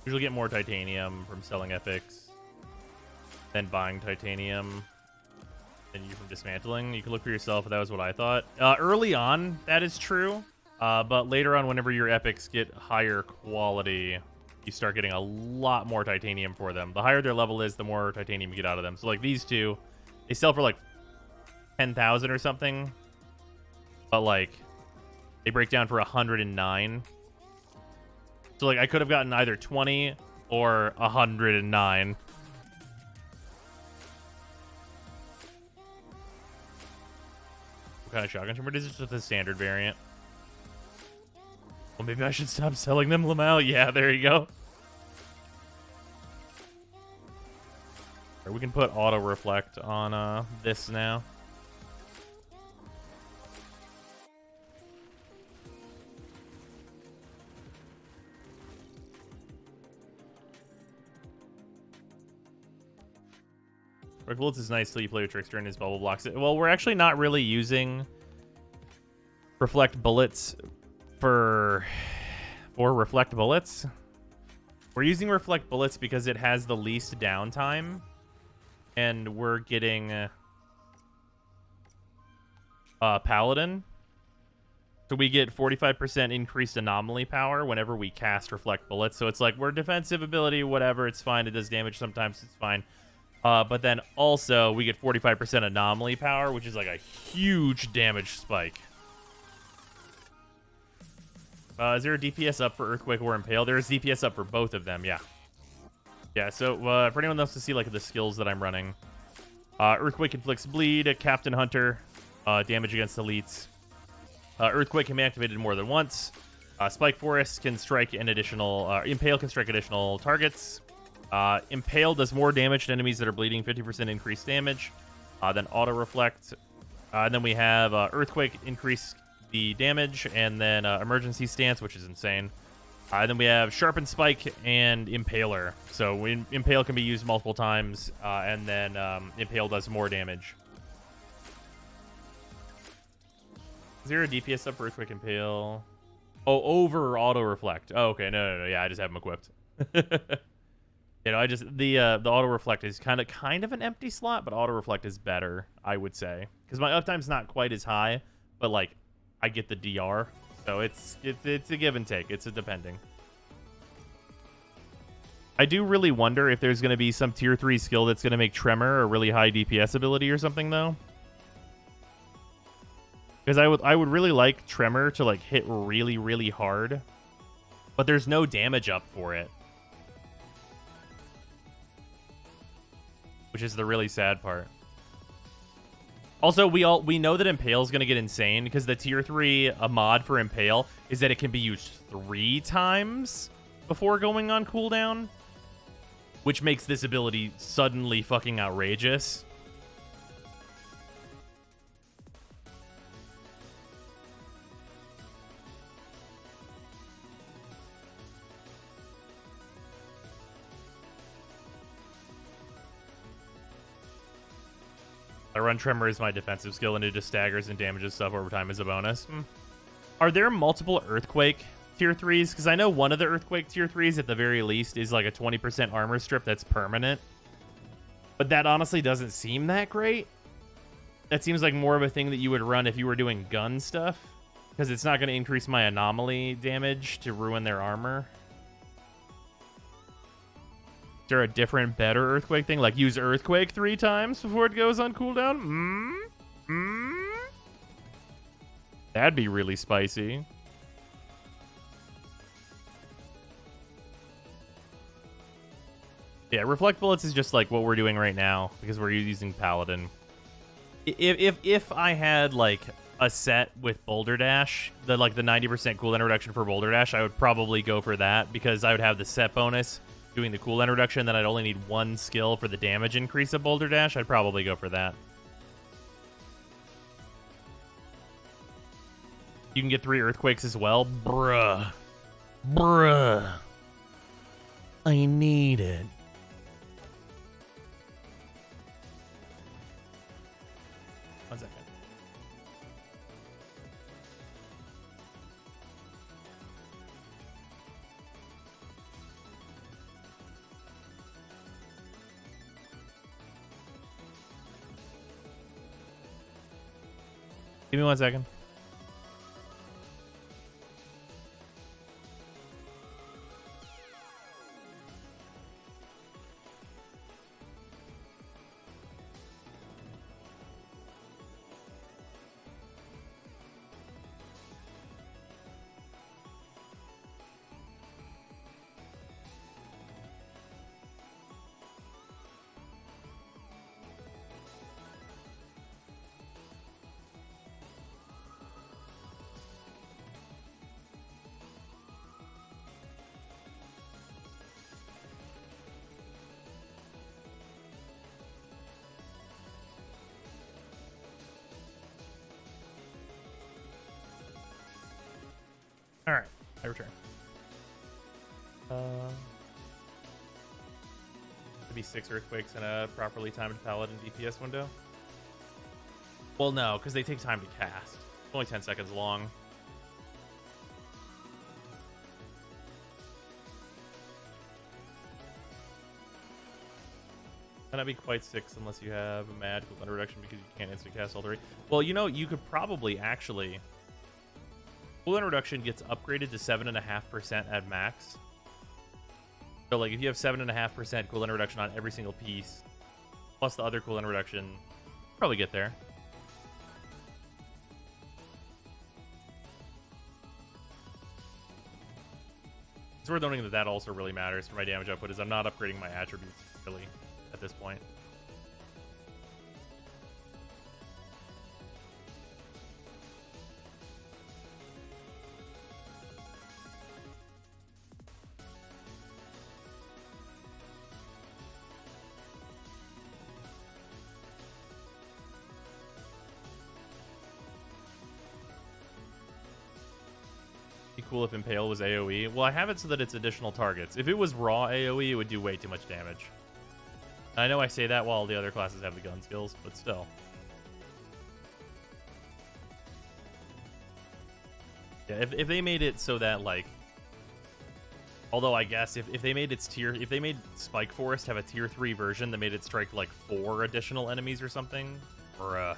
Usually get more titanium from selling epics than buying titanium than you from dismantling. You can look for yourself, but that was what I thought. Early on, that is true. But later on, whenever your epics get higher quality, you start getting a lot more titanium for them. The higher their level is, the more titanium you get out of them. So like these two, they sell for like 10,000 or something. But like, they break down for 109. So, like, I could have gotten either 20 or 109. What kind of shotgun chamber is it? Just the standard variant. Well, maybe I should stop selling them, Lamau. Yeah, there you go. Or we can put auto reflect on this now. Brick bullets is nice till you play with Trickster and his bubble blocks it. Well, we're actually not really using reflect bullets for reflect bullets. We're using reflect bullets because it has the least downtime, and we're getting Paladin. So we get 45% increased anomaly power whenever we cast reflect bullets. So it's like we're defensive ability, whatever, it's fine. It does damage sometimes, it's fine. But then also we get 45% anomaly power, which is like a huge damage spike. Is there a DPS up for Earthquake or Impale? There is DPS up for both of them, yeah. Yeah, so for anyone else to see like the skills that I'm running. Earthquake inflicts bleed, Captain Hunter, damage against elites. Earthquake can be activated more than once. Spike Forest can strike an additional... Impale can strike additional targets. Impale does more damage to enemies that are bleeding, 50% increased damage. Then Auto Reflect. And then we have Earthquake increase the damage, and then Emergency Stance, which is insane. And then we have Sharpened Spike and Impaler. So Impale can be used multiple times, and then Impale does more damage. Is there a DPS up for Earthquake Impale? Oh, over Auto Reflect. Oh, okay. No. Yeah, I just have them equipped. You know, I just the Auto Reflect is kind of an empty slot, but Auto Reflect is better, I would say, because my uptime's not quite as high, but like I get the DR, so it's a give and take. It's a depending. I do really wonder if there's going to be some tier 3 skill that's going to make Tremor a really high DPS ability or something, though. Because I would really like Tremor to like hit really, really hard, but there's no damage up for it, which is the really sad part. Also, we know that Impale is going to get insane because the tier 3 mod for Impale is that it can be used 3 times before going on cooldown, which makes this ability suddenly fucking outrageous. I run Tremor as my defensive skill, and it just staggers and damages stuff over time as a bonus. Are there multiple Earthquake tier 3s? Because I know one of the Earthquake tier 3s, at the very least, is like a 20% armor strip that's permanent. But that honestly doesn't seem that great. That seems like more of a thing that you would run if you were doing gun stuff, because it's not going to increase my anomaly damage to ruin their armor. Is there a different, better Earthquake thing? Like, use Earthquake 3 times before it goes on cooldown? That'd be really spicy. Yeah, Reflect Bullets is just like what we're doing right now, because we're using Paladin. If I had, like, a set with Boulder Dash, the 90% cooldown reduction for Boulder Dash, I would probably go for that, because I would have the set bonus doing the cooldown reduction, then I'd only need 1 skill for the damage increase of Boulder Dash. I'd probably go for that. You can get 3 Earthquakes as well? Bruh. I need it. One second. Give me 1 second. Alright, I return. Could be 6 Earthquakes in a properly timed Paladin DPS window. Well, no, because they take time to cast. It's only 10 seconds long. Might not be quite 6 unless you have a mad cooldown reduction, because you can't instant cast all 3. Well, you know, you could probably actually... Cooldown reduction gets upgraded to 7.5% at max. So, like, if you have 7.5% cooldown reduction on every single piece, plus the other cooldown reduction. Probably get there. It's worth noting that that also really matters for my damage output, is I'm not upgrading my attributes really at this point. Be cool if Impale was AoE. Well, I have it so that it's additional targets. If it was raw AoE, it would do way too much damage. I know I say that while the other classes have the gun skills, but still. Yeah, if they made it so that, like... Although, I guess, if they made its tier... If they made Spike Forest have a tier 3 version that made it strike, like, 4 additional enemies or something, or,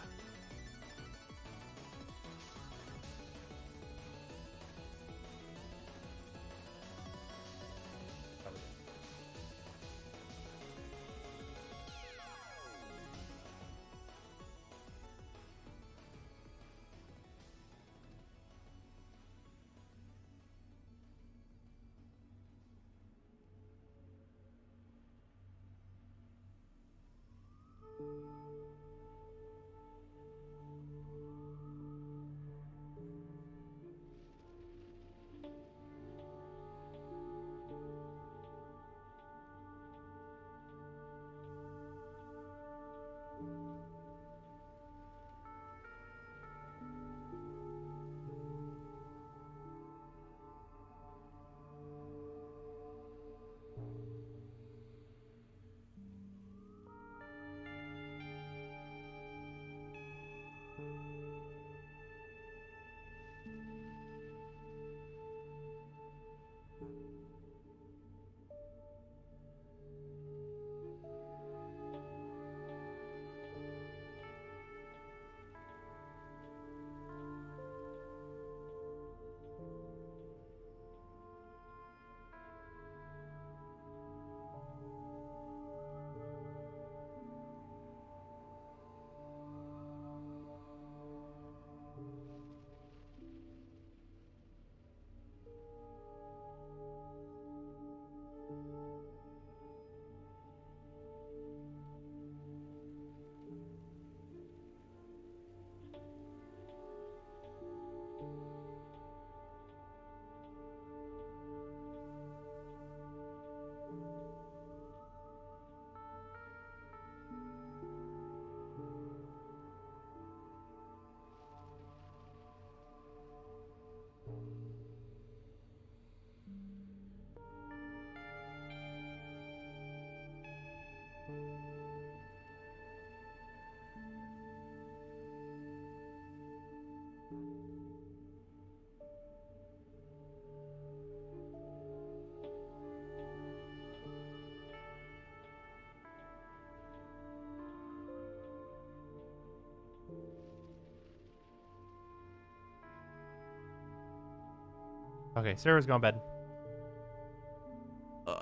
Okay, Sarah's gone to bed.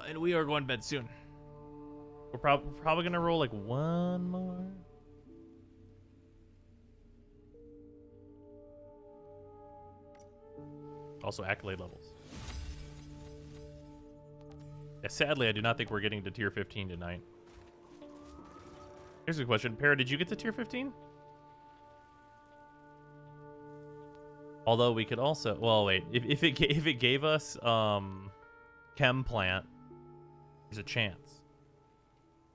And we are going to bed soon. We're probably going to roll like one more. Also, accolade levels. Yeah, sadly, I do not think we're getting to tier 15 tonight. Here's a question. Para, did you get to tier 15? Although we could also... Well, wait. If it gave us Chem Plant, there's a chance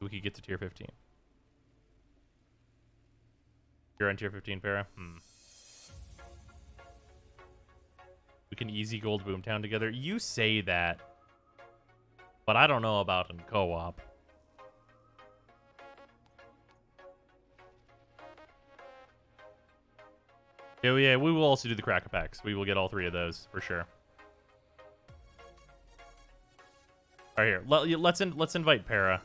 we could get to tier 15. You're on tier 15, Para? We can easy gold Boomtown together. You say that, but I don't know about in co-op. Oh yeah, we will also do the Cracker Packs. We will get all 3 of those for sure. All right, here. Let's invite Para.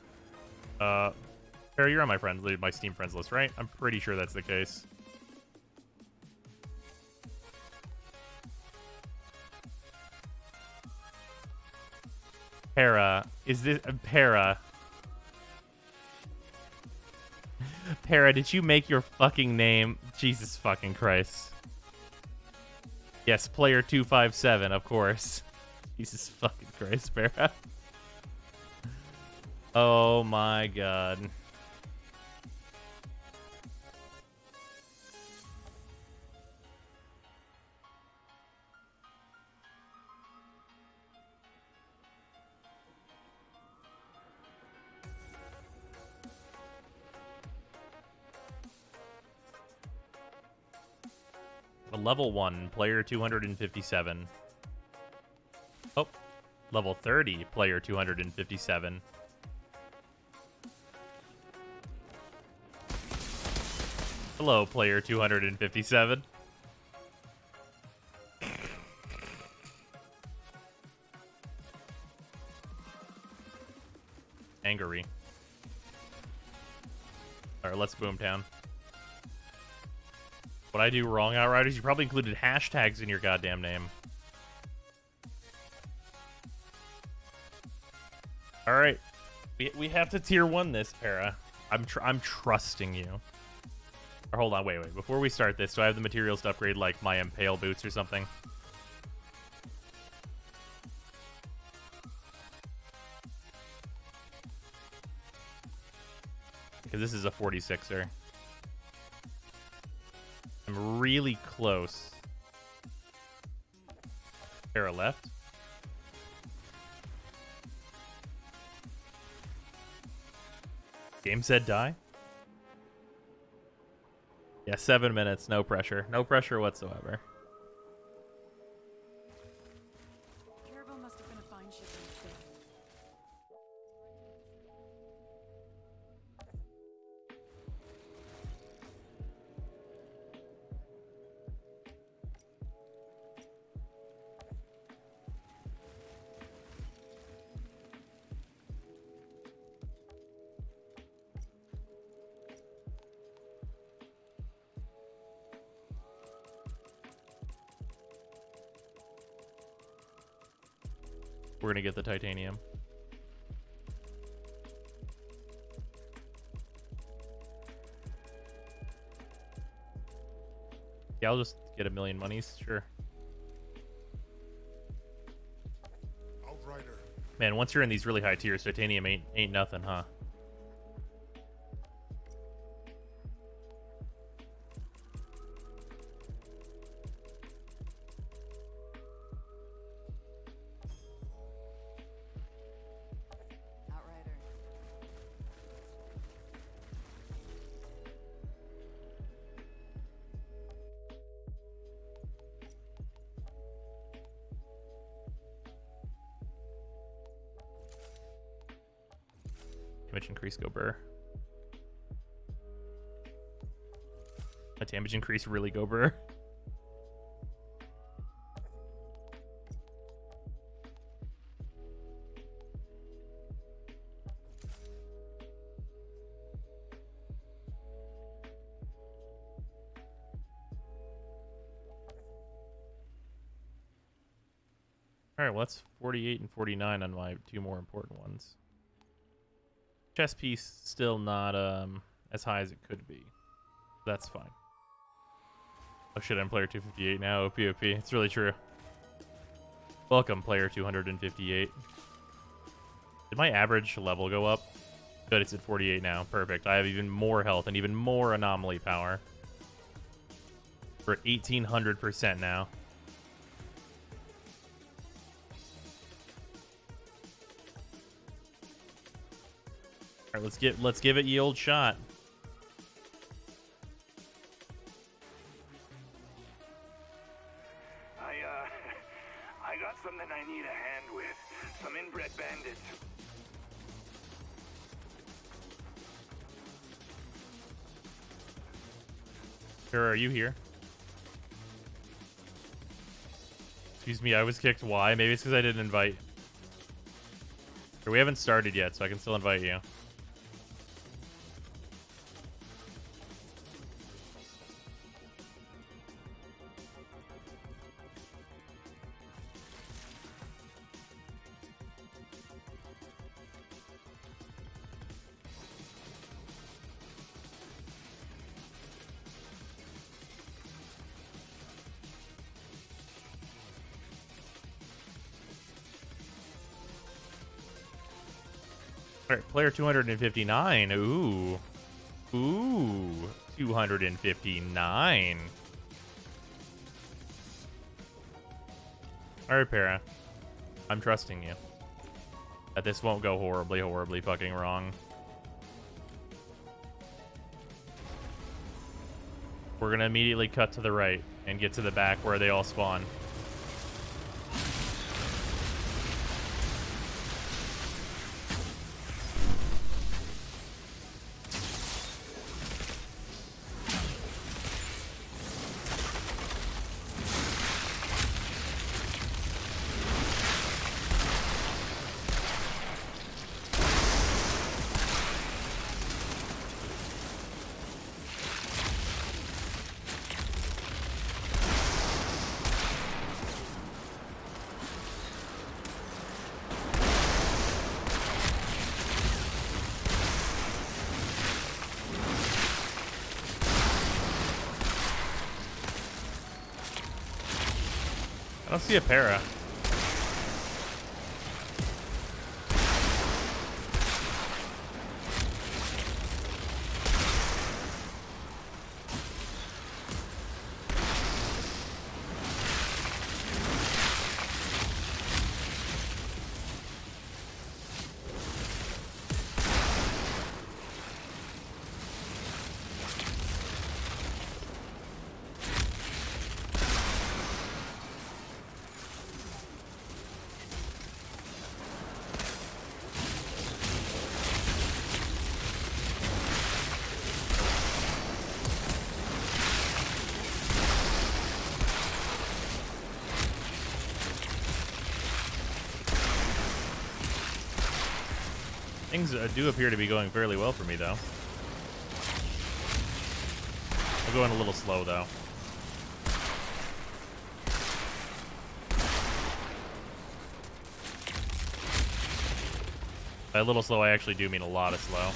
Para, you're on my Steam friends list, right? I'm pretty sure that's the case. Para, is this Para? Para, did you make your fucking name? Jesus fucking Christ. Yes, player 257, of course. Jesus fucking Christ, Para. Oh my god. Level 1, player 257. Oh, level 30, player 257. Hello, player 257. Angry. Alright, let's Boomtown. What I do wrong, Outriders? You probably included hashtags in your goddamn name. Alright. We have to tier 1 this, Para. I'm trusting you. Or hold on, wait. Before we start this, do I have the materials to upgrade, like, my Impale boots or something? Because this is a 46er. I'm really close. Para left. Game said die. Yeah, 7 minutes. No pressure. No pressure whatsoever. Carabel must have been a fine ship in its day. We're gonna get the titanium. Yeah, I'll just get 1,000,000 monies, sure. Outrider. Man, once you're in these really high tiers, titanium ain't nothing, huh? Outrider. Damage increase, go burr. A damage increase, really go burr. Alright, well that's 48 and 49 on my 2 more important ones. Chess piece still not as high as it could be. That's fine. Oh shit, I'm player 258 now. OP. It's really true. Welcome, player 258. Did my average level go up? Good, it's at 48 now. Perfect. I have even more health and even more anomaly power. We're at 1800% now. Alright, let's give it ye old shot. I got something I need a hand with. Some inbred bandits. Sure, are you here? Excuse me, I was kicked. Why? Maybe it's because I didn't invite. Sure, we haven't started yet, so I can still invite you. All right, player 259. Ooh. Ooh. 259. All right, Para. I'm trusting you. That this won't go horribly, horribly fucking wrong. We're gonna immediately cut to the right and get to the back where they all spawn. I don't see a para. Things do appear to be going fairly well for me, though. I'm going a little slow, though. By a little slow, I actually do mean a lot of slow.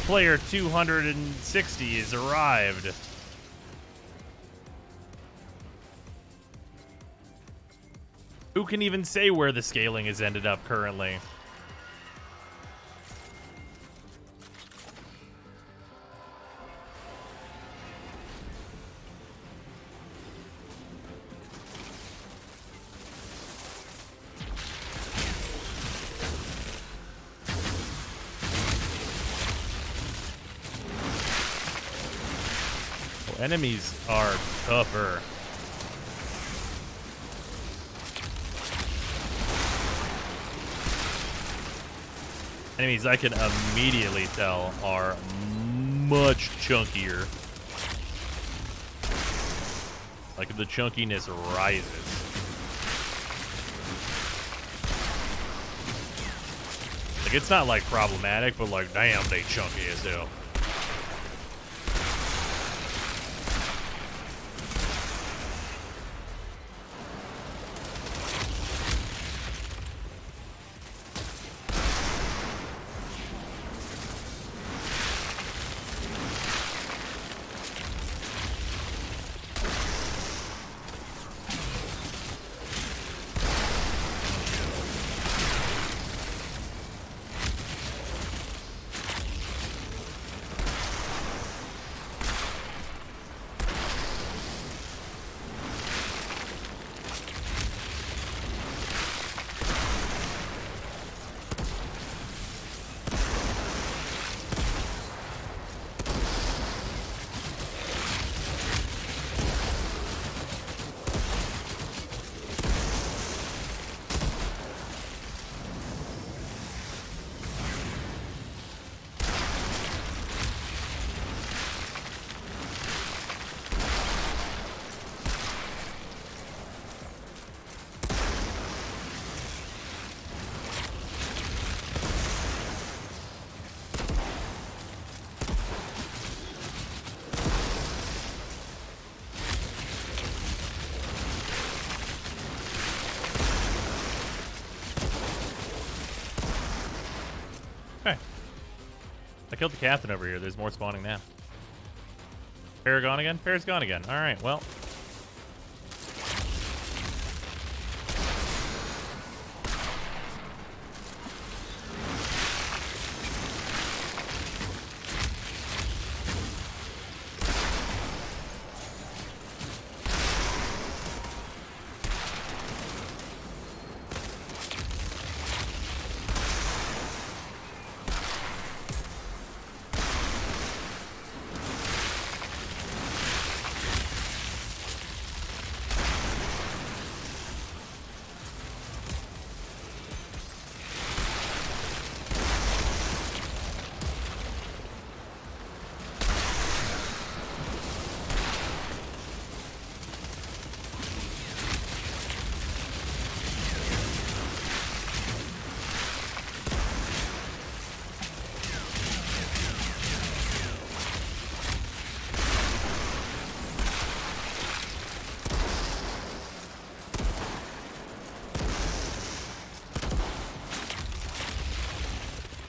Player 260 has arrived. Who can even say where the scaling has ended up currently? Enemies are tougher. Enemies I can immediately tell are much chunkier. Like the chunkiness rises. Like it's not like problematic, but like damn, they chunky as hell. I killed the captain over here. There's more spawning now. Para gone again? Para's gone again. Alright, well.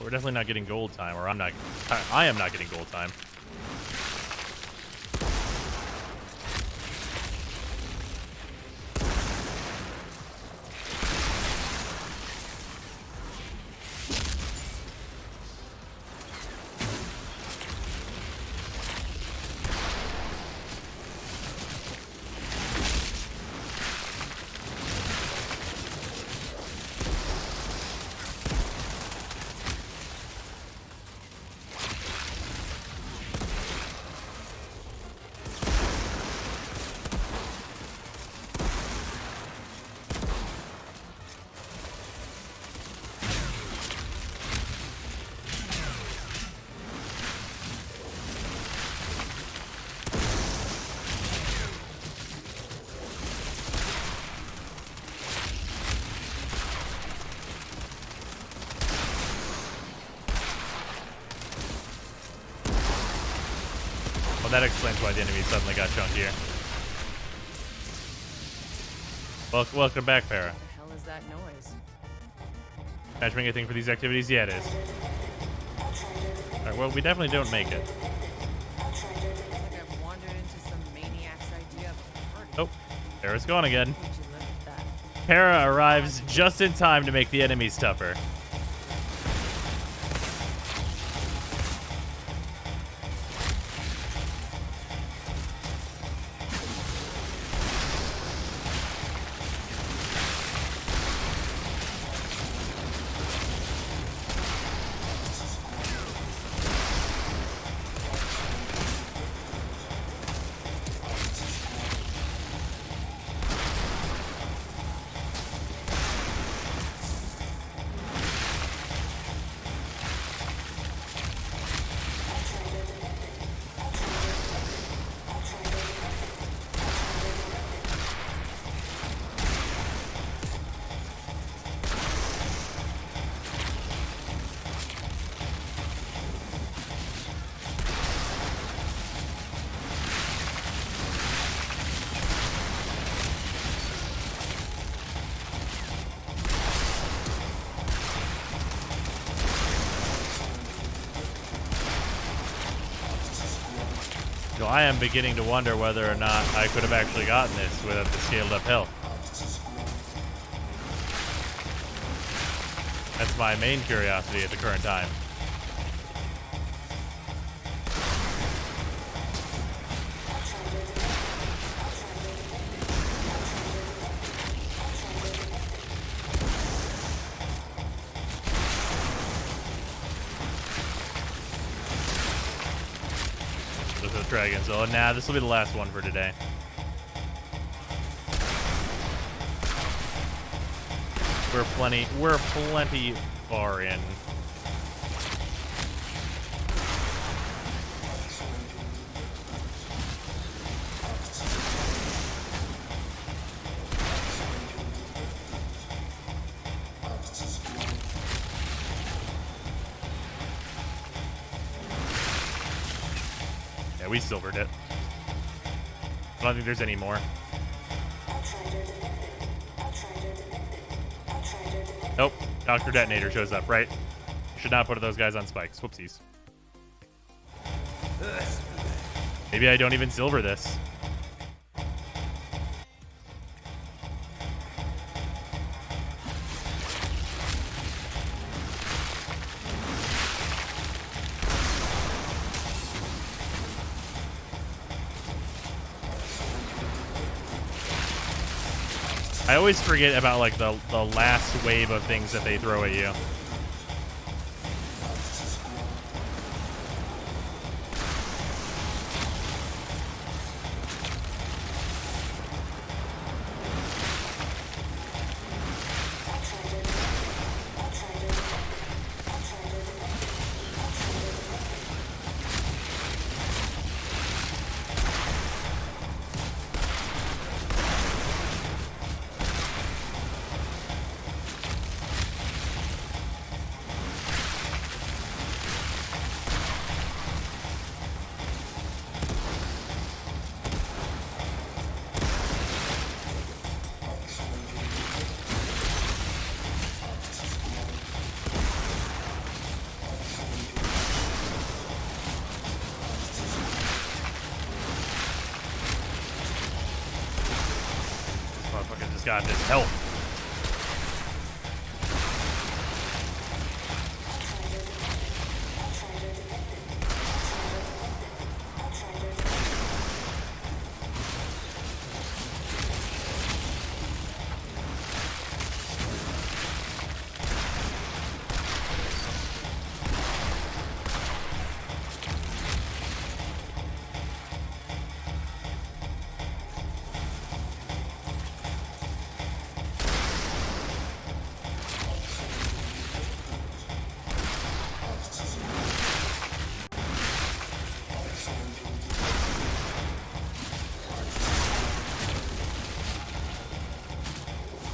We're definitely not getting gold time, or I am not getting gold time. That explains why the enemy suddenly got chunkier. Welcome back, Para. What the hell is that noise? Matchmaking a thing for these activities? Yeah, it is. Alright, well, we definitely don't make it. Looks like I've wandered into some maniac's idea of a party. Oh, Para's gone again. Would you look at that? Para arrives just in time to make the enemies tougher. So I am beginning to wonder whether or not I could have actually gotten this without the scaled up health. That's my main curiosity at the current time. Dragons. Oh, nah, this will be the last one for today. We're plenty far in. We silvered it. I don't think there's any more. Nope. Dr. Detonator shows up, right? Should not put those guys on spikes. Whoopsies. Maybe I don't even silver this. I always forget about like the last wave of things that they throw at you. Motherfucker just got this health.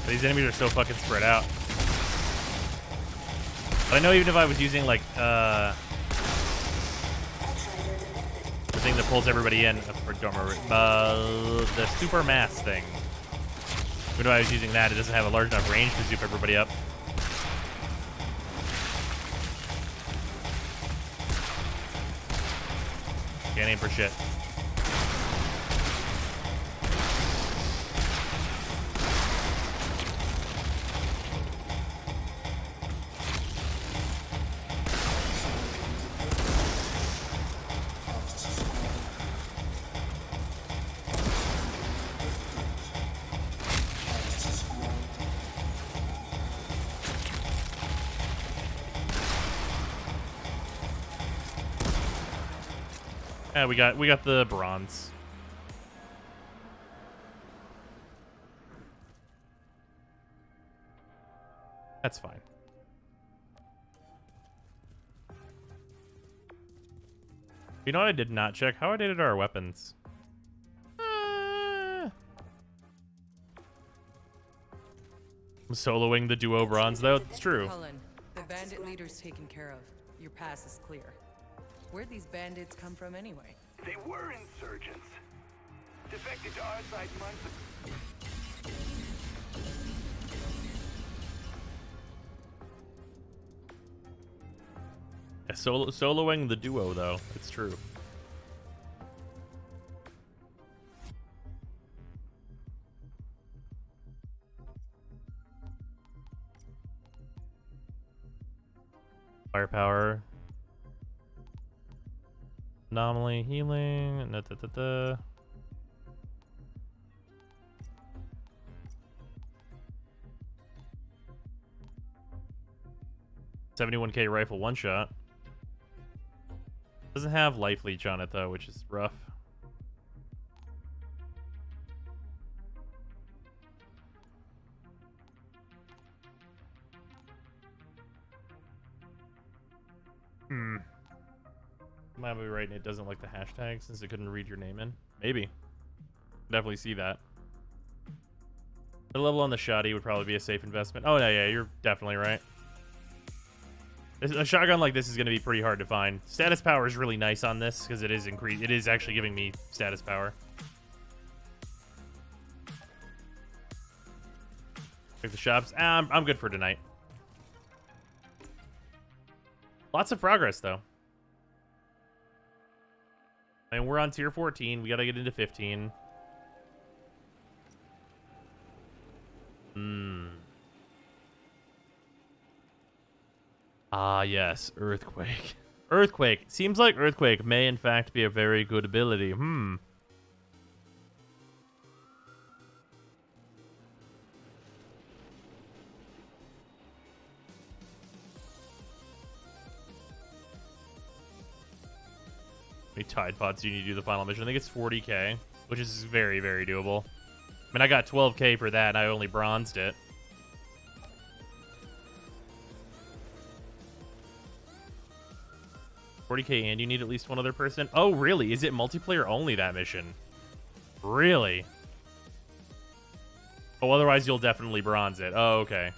These enemies are so fucking spread out. But I know even if I was using like the thing that pulls everybody in, or don't remember, the super mass thing. Even if I was using that, it doesn't have a large enough range to soup everybody up. Can't aim for shit. Yeah, we got the bronze. That's fine. You know what I did not check? How outdated are our weapons? I'm soloing the duo bronze though. It's true. Cullen, the bandit leader's taken care of. Your pass is clear. Where'd these bandits come from anyway? They were insurgents. Defected to our side months ago. Yeah, soloing the duo though. It's true. Firepower. Anomaly, healing, da, da, da, da. $71K rifle one shot. Doesn't have life leech on it though, which is rough. Might be right, and it doesn't like the hashtag since it couldn't read your name in. Maybe. Definitely see that. The level on the shoddy would probably be a safe investment. Oh, yeah, you're definitely right. A shotgun like this is going to be pretty hard to find. Status power is really nice on this because it is increased. It is actually giving me status power. Check the shops. I'm good for tonight. Lots of progress, though. I mean, we're on tier 14. We gotta get into 15. Ah, yes. Earthquake. Earthquake. Seems like Earthquake may, in fact, be a very good ability. How many Tide Pods do you need to do the final mission? I think it's 40k, which is very, very doable. I mean, I got 12k for that, and I only bronzed it. $40k, and you need at least one other person? Oh, really? Is it multiplayer only, that mission? Really? Oh, otherwise you'll definitely bronze it. Oh, okay.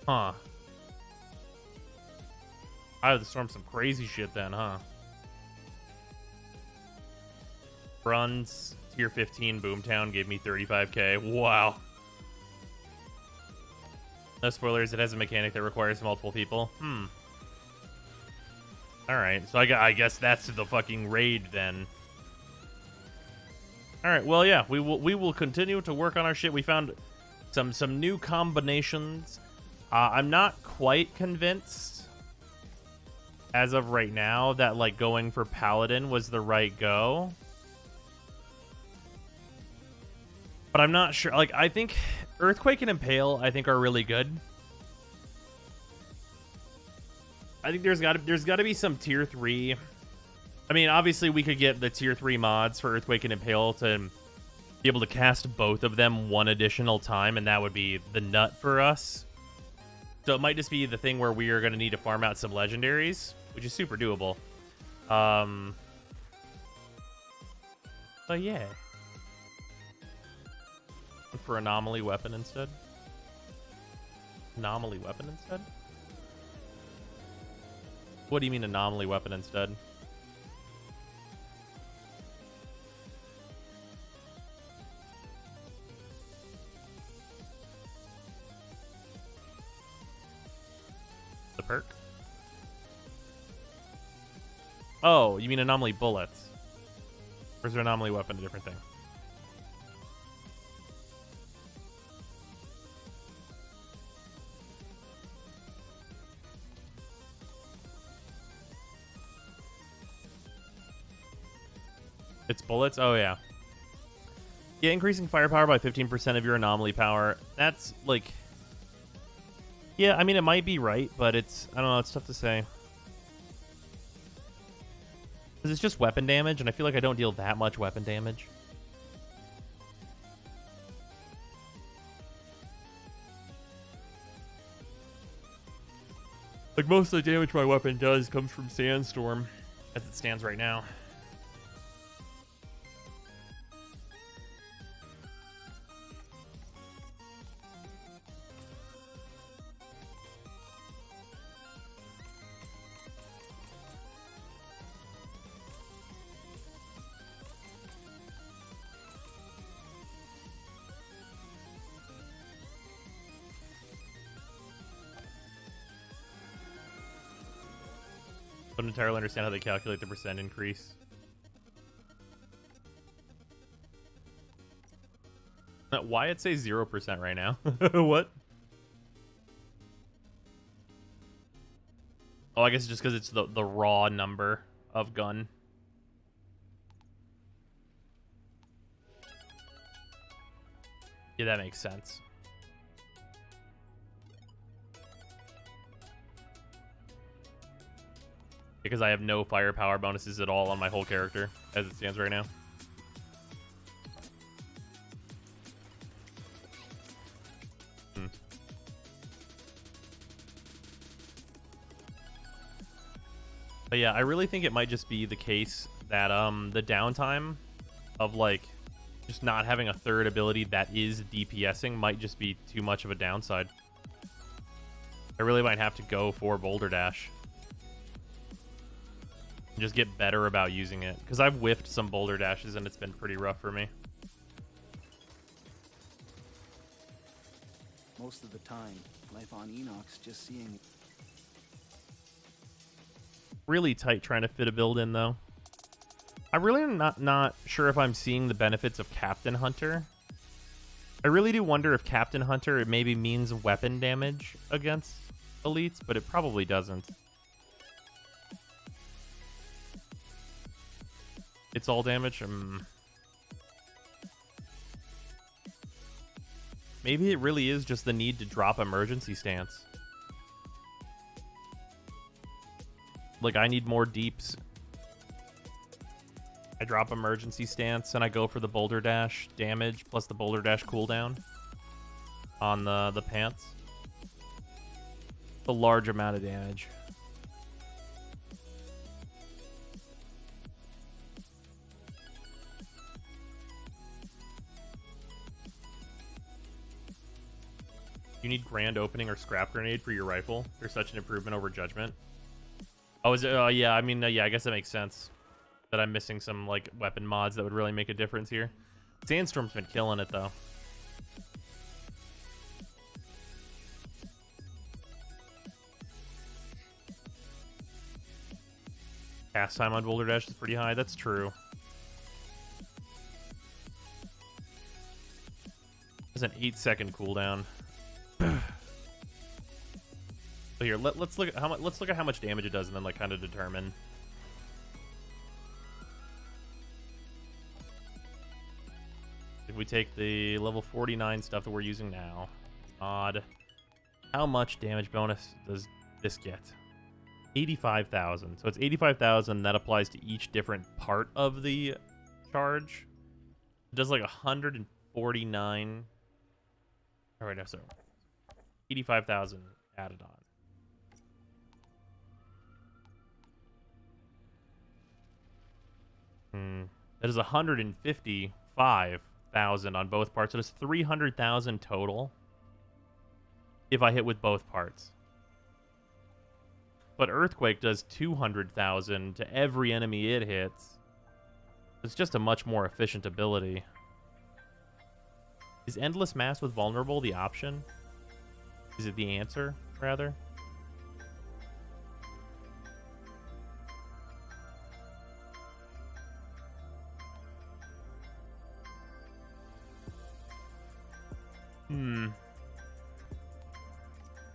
Huh. I have to storm some crazy shit then, huh? Bronze tier 15 Boomtown gave me 35k. Wow. No spoilers, it has a mechanic that requires multiple people. Alright, so I guess that's the fucking raid then. Alright, well yeah, we will continue to work on our shit. We found some new combinations. I'm not quite convinced as of right now that like going for Paladin was the right go. But I'm not sure. Like, I think Earthquake and Impale, I think, are really good. I think there's got to be some tier 3. I mean, obviously, we could get the tier 3 mods for Earthquake and Impale to be able to cast both of them one additional time, and that would be the nut for us. So it might just be the thing where we are going to need to farm out some legendaries, which is super doable. But yeah. For anomaly weapon instead? Anomaly weapon instead? What do you mean anomaly weapon instead? The perk? Oh, you mean anomaly bullets? Or is there anomaly weapon a different thing? It's bullets? Oh, yeah. Yeah, increasing firepower by 15% of your anomaly power. That's, like... Yeah, I mean, it might be right, but it's... I don't know, it's tough to say. Because it's just weapon damage, and I feel like I don't deal that much weapon damage. Like, most of the damage my weapon does comes from Sandstorm, as it stands right now. I don't entirely understand how they calculate the percent increase. Why it say 0% right now? What? Oh, I guess it's just because it's the raw number of gun. Yeah, that makes sense. Because I have no firepower bonuses at all on my whole character as it stands right now. But yeah, I really think it might just be the case that the downtime of like just not having a third ability that is DPSing might just be too much of a downside. I really might have to go for Boulder Dash. And just get better about using it. Because I've whiffed some Boulder Dashes and it's been pretty rough for me. Most of the time, life on Enoch's just seeing... Really tight trying to fit a build in, though. I really am not sure if I'm seeing the benefits of Captain Hunter. I really do wonder if Captain Hunter it maybe means weapon damage against elites, but it probably doesn't. It's all damage? Maybe it really is just the need to drop emergency stance. Like, I need more deeps. I drop emergency stance and I go for the boulder dash damage plus the boulder dash cooldown on the pants. A large amount of damage. You need grand opening or scrap grenade for your rifle. There's such an improvement over judgment. Oh, is it? Yeah, I mean, yeah, I guess that makes sense. That I'm missing some, like, weapon mods that would really make a difference here. Sandstorm's been killing it, though. Cast time on Boulder Dash is pretty high. That's true. There's an 8-second cooldown. So here, let's look at how much damage it does, and then like kind of determine. If we take the level 49 stuff that we're using now, odd, how much damage bonus does this get? 85,000. So it's 85,000. That applies to each different part of the charge. It does like 149. All right, no, so 85,000 added on. That is 155,000 on both parts. So it's 300,000 total if I hit with both parts. But Earthquake does 200,000 to every enemy it hits. It's just a much more efficient ability. Is Endless Mass with Vulnerable the option? Is it the answer, rather?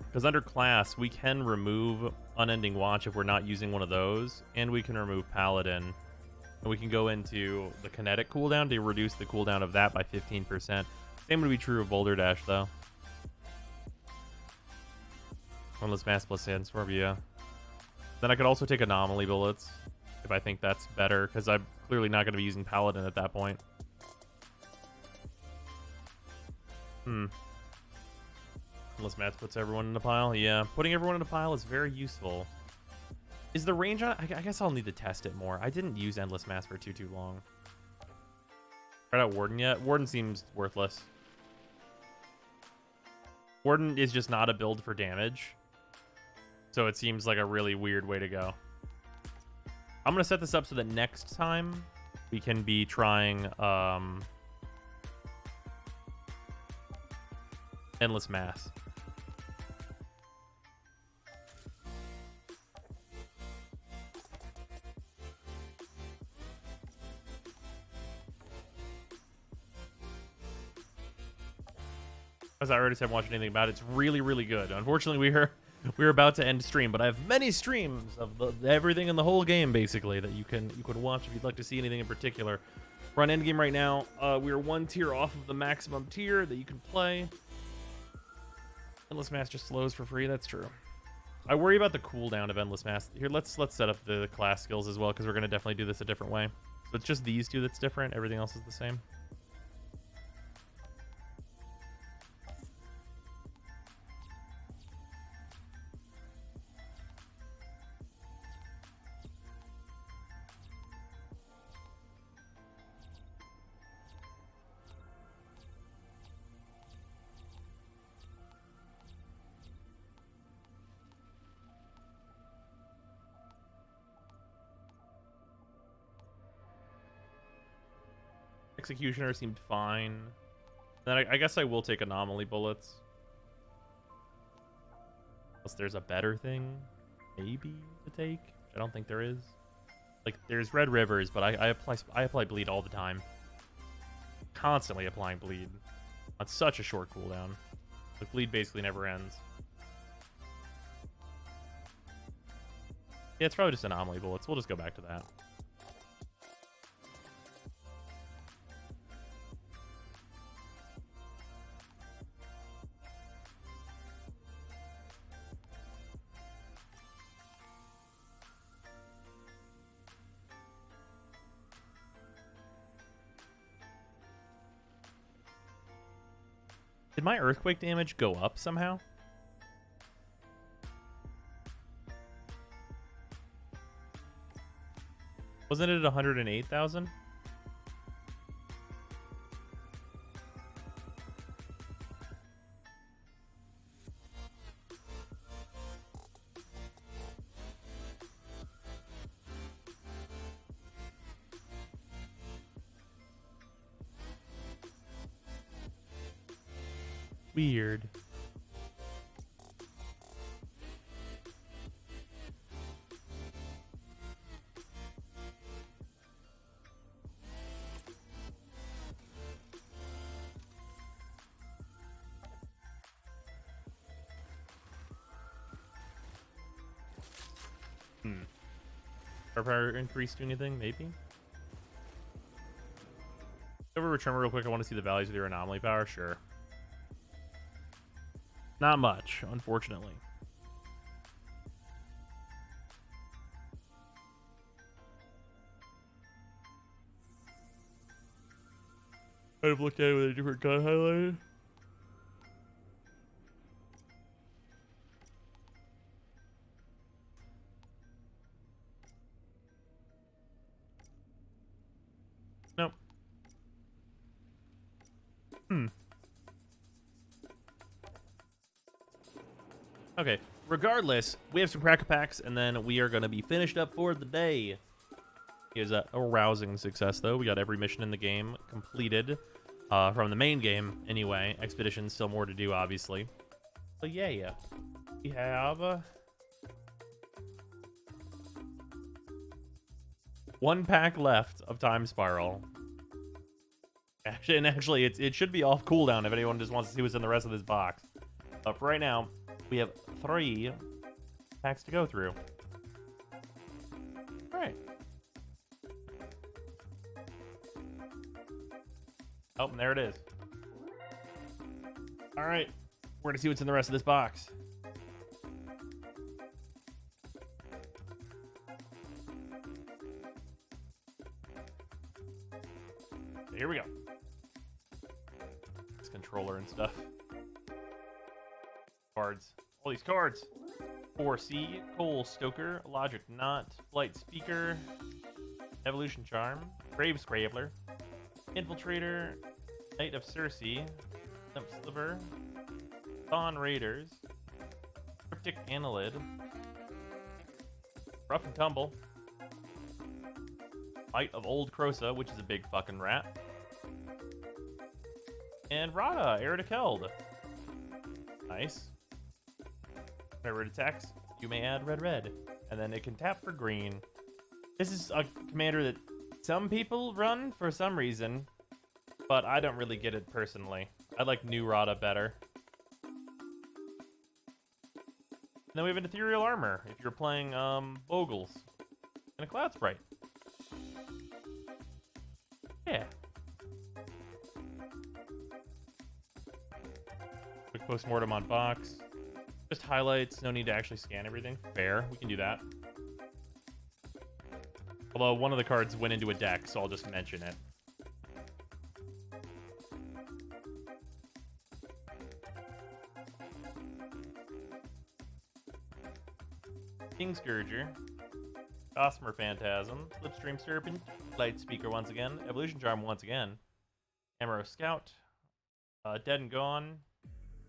Because under class, we can remove Unending Watch if we're not using one of those, and we can remove Paladin. And we can go into the kinetic cooldown to reduce the cooldown of that by 15%. Same would be true of Boulder Dash, though. Endless Mass plus Sandstorm, yeah. Then I could also take Anomaly Bullets, if I think that's better, because I'm clearly not going to be using Paladin at that point. Endless Mass puts everyone in a pile. Yeah, putting everyone in a pile is very useful. Is the range on... I guess I'll need to test it more. I didn't use Endless Mass for too long. Tried out Warden yet? Warden seems worthless. Warden is just not a build for damage. So it seems like a really weird way to go. I'm going to set this up so that next time we can be trying Endless Mass. As I already said, watching anything about it, it's really, really good. Unfortunately, we're about to end stream, but I have many streams of everything in the whole game, basically, that you can watch if you'd like to see anything in particular. We're on Endgame right now. We are one tier off of the maximum tier that you can play. Endless Mass just slows for free. That's true. I worry about the cooldown of Endless Mass. Here, let's set up the class skills as well, because we're going to definitely do this a different way. So it's just these two that's different. Everything else is the same. Executioner seemed fine. Then I guess I will take Anomaly Bullets. Unless there's a better thing, maybe, to take. I don't think there is. Like, there's Red Rivers, but I apply bleed all the time. Constantly applying bleed. On such a short cooldown. The bleed basically never ends. Yeah, it's probably just anomaly bullets. We'll just go back to that. Did my earthquake damage go up somehow? Wasn't it at 108,000? Weird. Power increase do anything? Maybe. Over return real quick. I want to see the values of your anomaly power. Sure. Not much, unfortunately. I've looked at it with a different gun highlighted. Nope. Okay, regardless, we have some cracker packs, and then we are going to be finished up for the day. It was a rousing success, though. We got every mission in the game completed. From the main game, anyway. Expedition's still more to do, obviously. So, yeah. We have... one pack left of Time Spiral. Actually, it should be off cooldown if anyone just wants to see what's in the rest of this box. But for right now, we have 3 packs to go through. All right. Oh, and there it is. All right. We're going to see what's in the rest of this box. Here we go. This controller and stuff. Cards. All these cards. 4C, Coal Stoker, Logic Knot, Flight Speaker, Evolution Charm, Grave Scrabbler, Infiltrator, Knight of Circe, Limp Sliver, Dawn Raiders, Cryptic Annelid, Rough and Tumble, Might of Old Crosa, which is a big fucking rat, and Rada, Heir to Keld. Nice. Whenever it attacks, you may add red, and then it can tap for green. This is a commander that some people run for some reason, but I don't really get it personally. I like New Rada better. And then we have an Ethereal Armor if you're playing Bogles and a Cloud Sprite. Yeah. Quick postmortem on box. Just highlights, no need to actually scan everything. Fair, we can do that. Although one of the cards went into a deck, so I'll just mention it. King Scourger, Gossamer Phantasm, Slipstream Serpent, Light Speaker once again, Evolution Charm once again, Amaro Scout, Dead and Gone,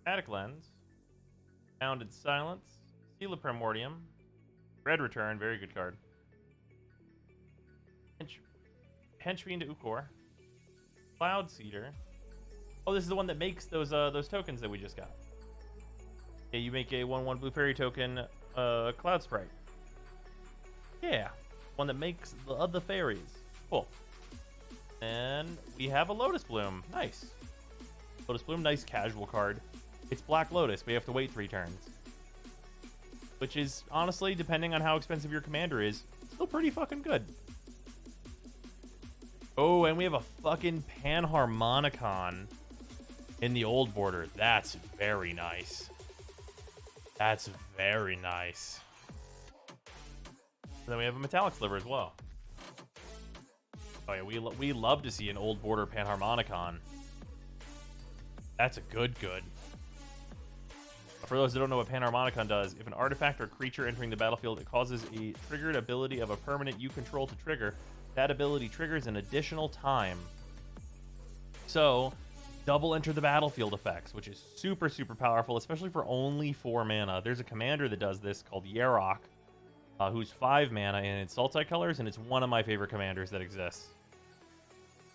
Attic Lens, Bounded Silence, Seal of Primordium, Red Return, very good card, Henchfiend to Ukor, Cloud Seeder. Oh, this is the one that makes those tokens that we just got. Yeah, you make a 1/1 blue fairy token, Cloud Sprite. Yeah, one that makes the fairies. Cool. And we have a Lotus Bloom. Nice. Lotus Bloom, nice casual card. It's Black Lotus, but you have to wait 3 turns. Which is, honestly, depending on how expensive your commander is, still pretty fucking good. Oh, and we have a fucking Panharmonicon in the old border. That's very nice. That's very nice. Then we have a Metallic Sliver as well. Oh yeah, we love to see an old border Panharmonicon. That's a good. For those that don't know what Panharmonicon does, if an artifact or creature entering the battlefield, it causes a triggered ability of a permanent you control to trigger. That ability triggers an additional time. So, double enter the battlefield effects, which is super powerful, especially for only 4 mana. There's a commander that does this called Yarok, who's 5 mana, and it's multicolors, and it's one of my favorite commanders that exists.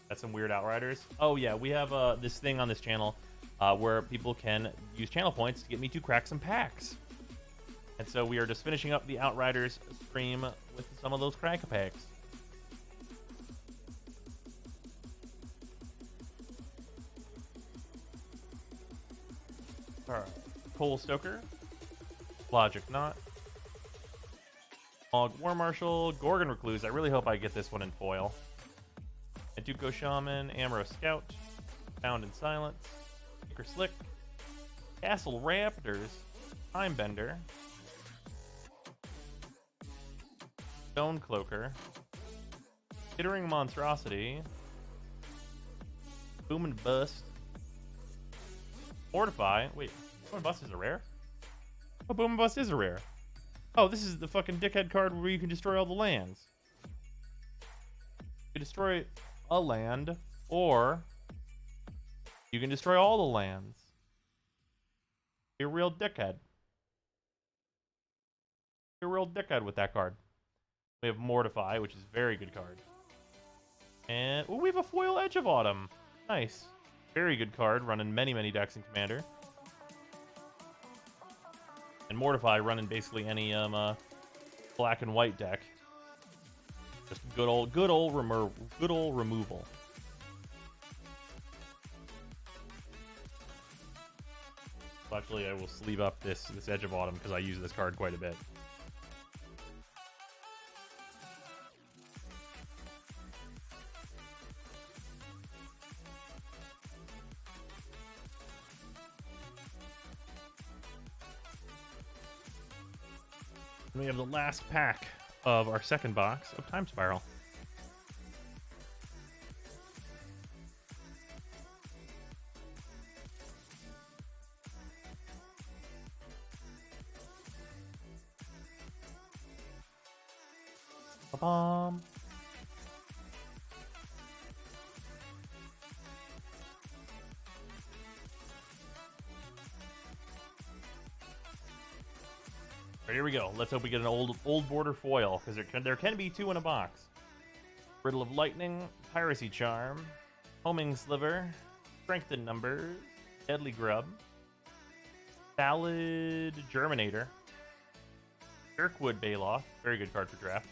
That's some weird Outriders. Oh yeah, we have this thing on this channel where people can use channel points to get me to crack some packs. And so we are just finishing up the Outriders stream with some of those crack packs. Alright. Cole Stoker, Logic Knot, Og War Marshal, Gorgon Recluse. I really hope I get this one in foil. Duco Shaman, Amaro Scout, Bound in Silence, Tinker Slick, Castle Raptors, Timebender, Stone Cloaker, Tittering Monstrosity, Boom and Bust, Fortify. Wait, Boom and Bust is a rare? Oh, Boom and Bust is a rare. Oh, this is the fucking dickhead card where you can destroy all the lands. You can destroy a land, or you can destroy all the lands. You're a real dickhead. You're a real dickhead with that card. We have Mortify, which is a very good card. And ooh, we have a foil Edge of Autumn. Nice. Very good card, running many decks in Commander. And Mortify running basically any black and white deck. Just good old removal. So actually, I will sleeve up this Edge of Autumn because I use this card quite a bit. And we have the last pack of our second box of Time Spiral. Ba-bum. Right, here we go. Let's hope we get an old border foil, because there can be 2 in a box. Riddle of Lightning, Piracy Charm, Homing Sliver, Strength in Numbers, Deadly Grub, Salad Germinator, Kirkwood Baloth, very good card for draft,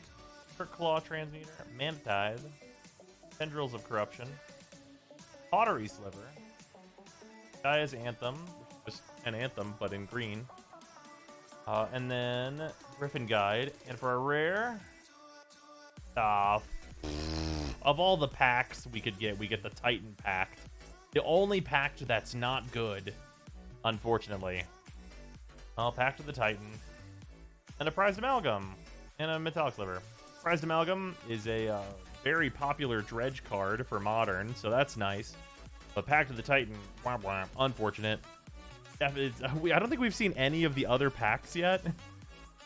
Claw Transmuter, Mantide, Tendrils of Corruption, Pottery Sliver, Gaia's Anthem, which is just an Anthem, but in green, and then Griffin Guide. And for a rare, of all the packs we could get, we get the Titan pack. The only pack that's not good, unfortunately. Pact of the Titan. And a Prized Amalgam. And a Metallic Sliver. Prized Amalgam is a very popular dredge card for Modern, so that's nice. But Pact of the Titan, wah, wah, unfortunate. I don't think we've seen any of the other packs yet,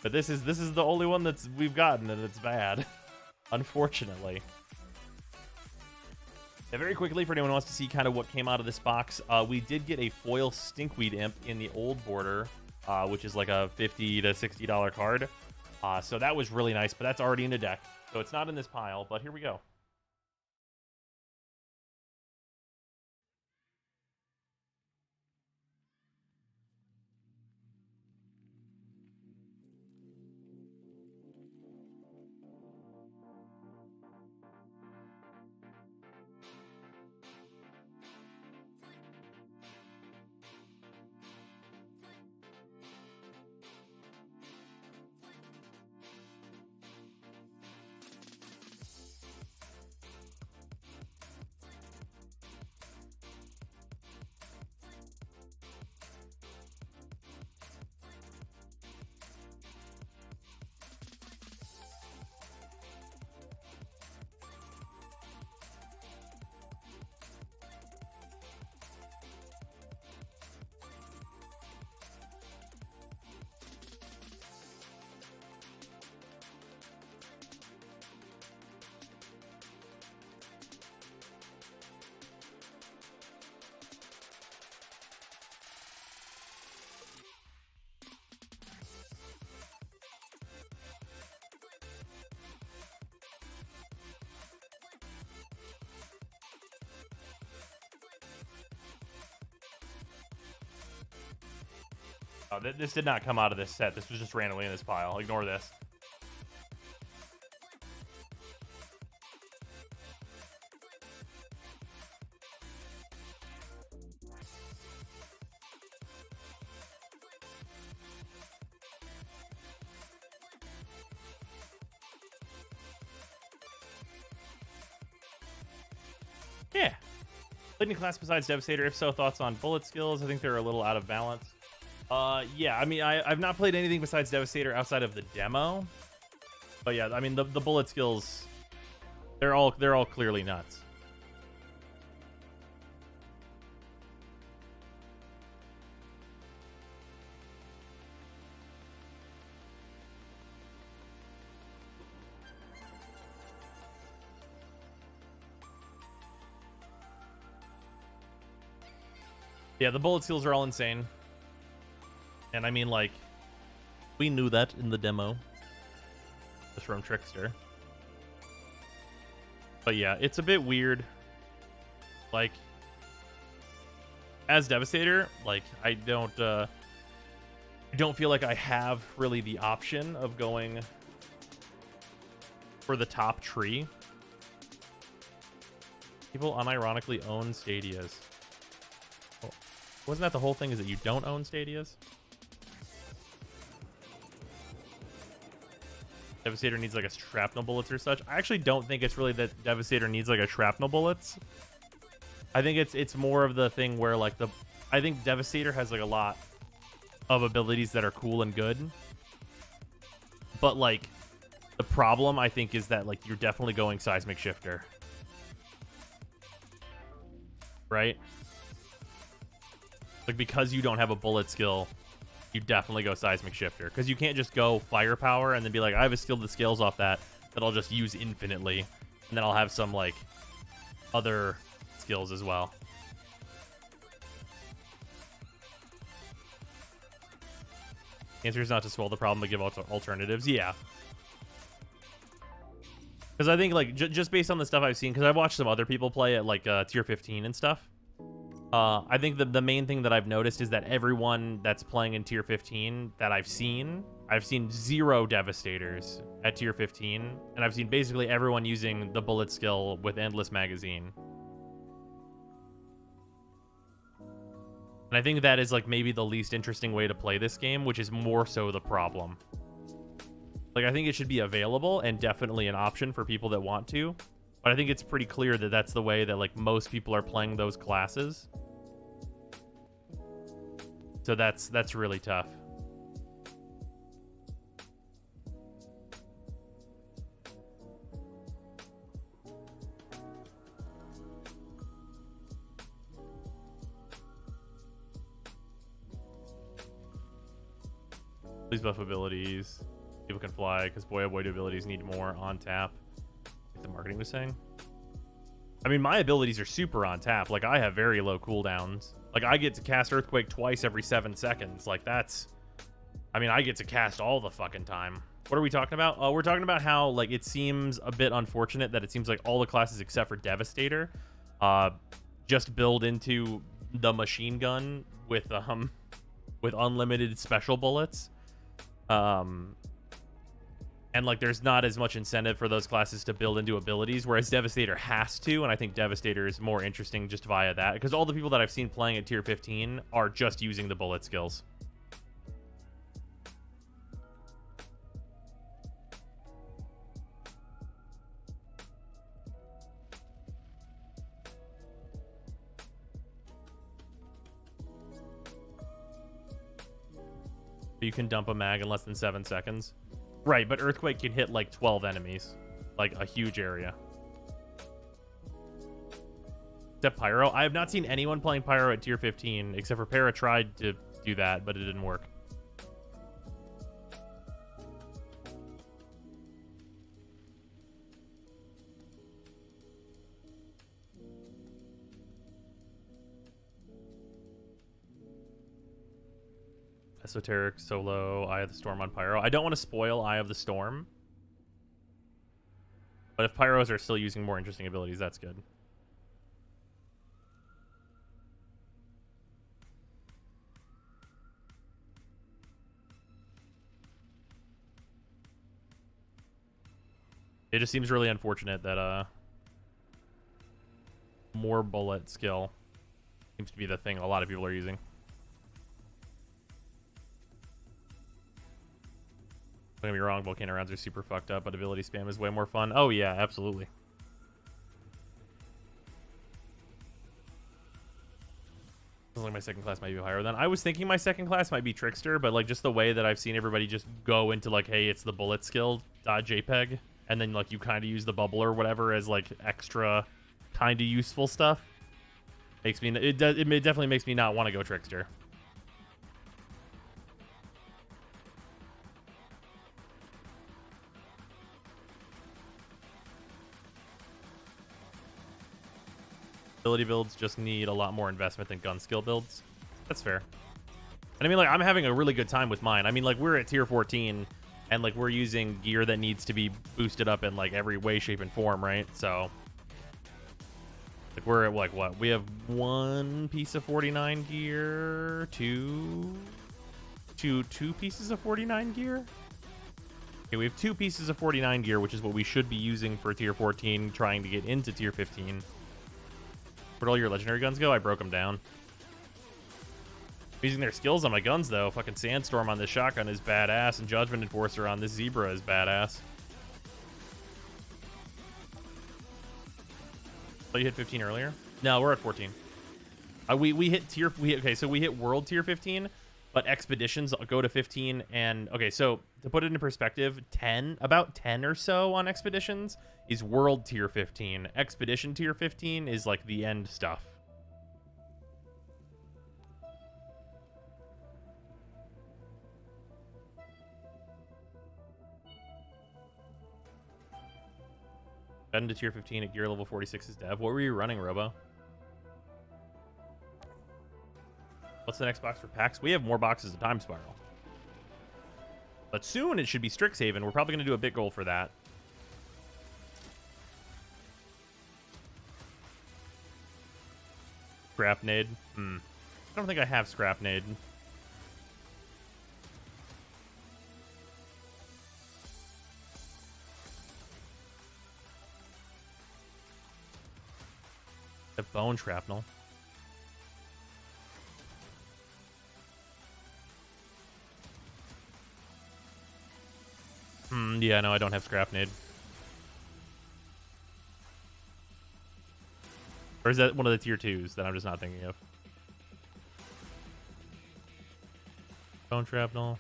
but this is the only one we've gotten, and it's bad, unfortunately. Now, very quickly, for anyone who wants to see kind of what came out of this box, we did get a foil Stinkweed Imp in the old border, which is like a $50 to $60 card. So that was really nice, but that's already in the deck, so it's not in this pile. But here we go. Oh, this did not come out of this set. This was just randomly in this pile. Ignore this. Yeah. Played any class besides Devastator? If so, thoughts on bullet skills? I think they're a little out of balance. Yeah, I mean, I've not played anything besides Devastator outside of the demo. But yeah, I mean, the bullet skills, they're all clearly nuts. Yeah, the bullet skills are all insane. And I mean, like, we knew that in the demo. Just from Trickster. But yeah, it's a bit weird. Like, as Devastator, like, I don't feel like I have really the option of going for the top tree. People unironically own Stadias. Oh, wasn't that the whole thing, is that you don't own Stadias? Devastator needs like a shrapnel bullets or such. I actually don't think it's really that Devastator needs like a shrapnel bullets. I think it's more of the thing where like I think Devastator has like a lot of abilities that are cool and good. But like the problem I think is that like you're definitely going seismic shifter. Right? Like because you don't have a bullet skill, you definitely go seismic shifter, because you can't just go firepower and then be like, I have a skill that scales off that I'll just use infinitely, and then I'll have some like other skills as well. The answer is not to swallow the problem, but give alternatives. Yeah, because I think like just based on the stuff I've seen, because I've watched some other people play at like tier 15 and stuff. I think the main thing that I've noticed is that everyone that's playing in tier 15 that I've seen 0 Devastators at tier 15, and I've seen basically everyone using the bullet skill with Endless Magazine. And I think that is like maybe the least interesting way to play this game, which is more so the problem. Like, I think it should be available and definitely an option for people that want to, but I think it's pretty clear that that's the way that like most people are playing those classes. So that's really tough. Please buff abilities. People can fly, because boy, avoid abilities need more on tap. Like the marketing was saying. I mean, my abilities are super on tap. Like, I have very low cooldowns. Like, I get to cast Earthquake twice every 7 seconds. Like, that's... I mean, I get to cast all the fucking time. What are we talking about? We're talking about how, like, it seems a bit unfortunate that it seems like all the classes except for Devastator just build into the machine gun with unlimited special bullets. And like there's not as much incentive for those classes to build into abilities, whereas Devastator has to, and I think Devastator is more interesting just via that, because all the people that I've seen playing at tier 15 are just using the bullet skills. You can dump a mag in less than 7 seconds. Right, but Earthquake can hit like 12 enemies. Like a huge area. Except Pyro. I have not seen anyone playing Pyro at tier 15, except for Para tried to do that, but it didn't work. Esoteric, Solo, Eye of the Storm on Pyro. I don't want to spoil Eye of the Storm. But if Pyros are still using more interesting abilities, that's good. It just seems really unfortunate that more bullet skill seems to be the thing a lot of people are using. Don't get me wrong, volcano rounds are super fucked up, but ability spam is way more fun. Oh yeah, absolutely. Sounds like my second class might be higher than. I was thinking my second class might be Trickster, but like just the way that I've seen everybody just go into like, hey, it's the bullet skill .jpeg, and then like you kind of use the bubble or whatever as like extra kind of useful stuff. Makes me it definitely makes me not want to go Trickster. Ability builds just need a lot more investment than gun skill builds. That's fair. And I mean, like, I'm having a really good time with mine. I mean, like, we're at tier 14, and, like, we're using gear that needs to be boosted up in, like, every way, shape, and form, right? So, like, we're at, like, what? We have one piece of 49 gear, two pieces of 49 gear? Okay, we have 2 pieces of 49 gear, which is what we should be using for tier 14, trying to get into tier 15. Where'd all your legendary guns go? I broke them down. I'm using their skills on my guns, though. Fucking Sandstorm on this shotgun is badass, and Judgment Enforcer on this Zebra is badass. Oh, you hit 15 earlier? No, we're at 14. We hit tier... okay, so we hit world tier 15, but expeditions go to 15, and... okay, so to put it into perspective, about 10 or so on expeditions is world tier 15. Expedition tier 15 is like the end stuff. Got into tier 15 at gear level 46 is dev. What were you running, Robo? What's the next box for packs? We have more boxes of Time Spiral. But soon it should be Strixhaven. We're probably going to do a bit goal for that. Scrapnade. I don't think I have Scrapnade. The Bone Shrapnel. Yeah, no, I don't have Scrapnade. Or is that one of the tier 2s that I'm just not thinking of? Bone Shrapnel.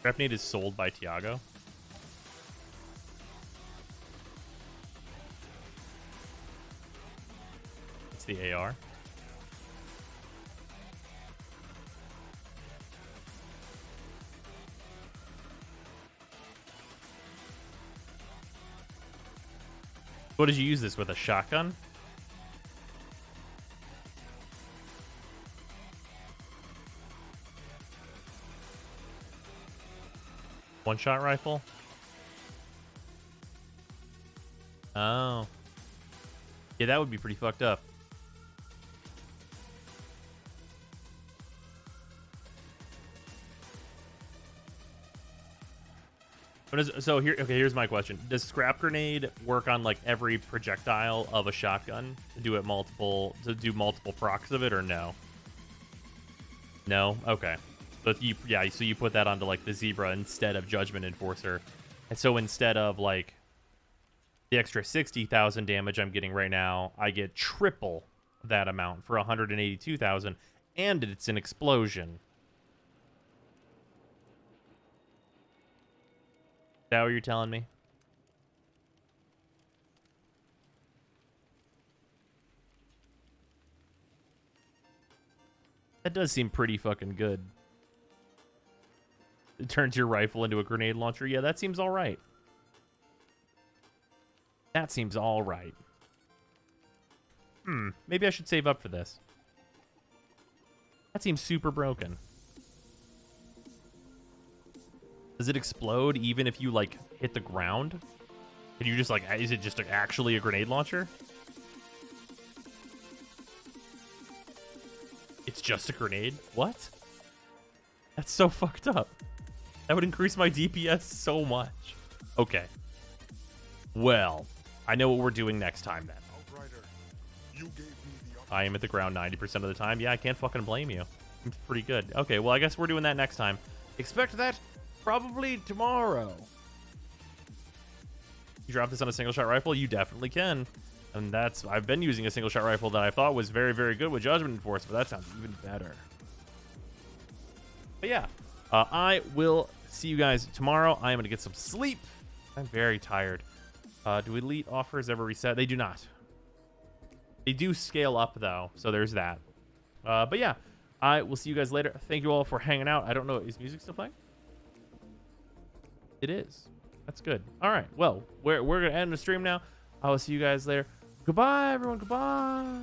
Scrapnade is sold by Tiago. It's the AR. What did you use this with? A shotgun? One-shot rifle? Oh. Yeah, that would be pretty fucked up. So here, okay, here's my question. Does Scrap Grenade work on like every projectile of a shotgun to do multiple procs of it, or no? No? Okay. But so you put that onto like the Zebra instead of Judgment Enforcer. And so instead of like the extra 60,000 damage I'm getting right now, I get triple that amount for 182,000, and it's an explosion. Is that what you're telling me? That does seem pretty fucking good. It turns your rifle into a grenade launcher. Yeah, that seems all right. That seems all right. Maybe I should save up for this. That seems super broken. Does it explode even if you like hit the ground? Can you just like, is it just actually a grenade launcher? It's just a grenade? What? That's so fucked up. That would increase my DPS so much. Okay. Well, I know what we're doing next time then. Outrider, you gave me the I am at the ground 90% of the time. Yeah, I can't fucking blame you. It's pretty good. Okay, well, I guess we're doing that next time. Expect that probably tomorrow. You drop this on a single shot rifle? You definitely can. And that's, I've been using a single shot rifle that I thought was very, very good with Judgment Enforced, but that sounds even better. But yeah, I will see you guys tomorrow. I am going to get some sleep. I'm very tired. Do elite offers ever reset? They do not. They do scale up, though, so there's that. But yeah, I will see you guys later. Thank you all for hanging out. I don't know. Is music still playing? It is. That's good. All right. Well, we're going to end the stream now. I will see you guys later. Goodbye, everyone. Goodbye.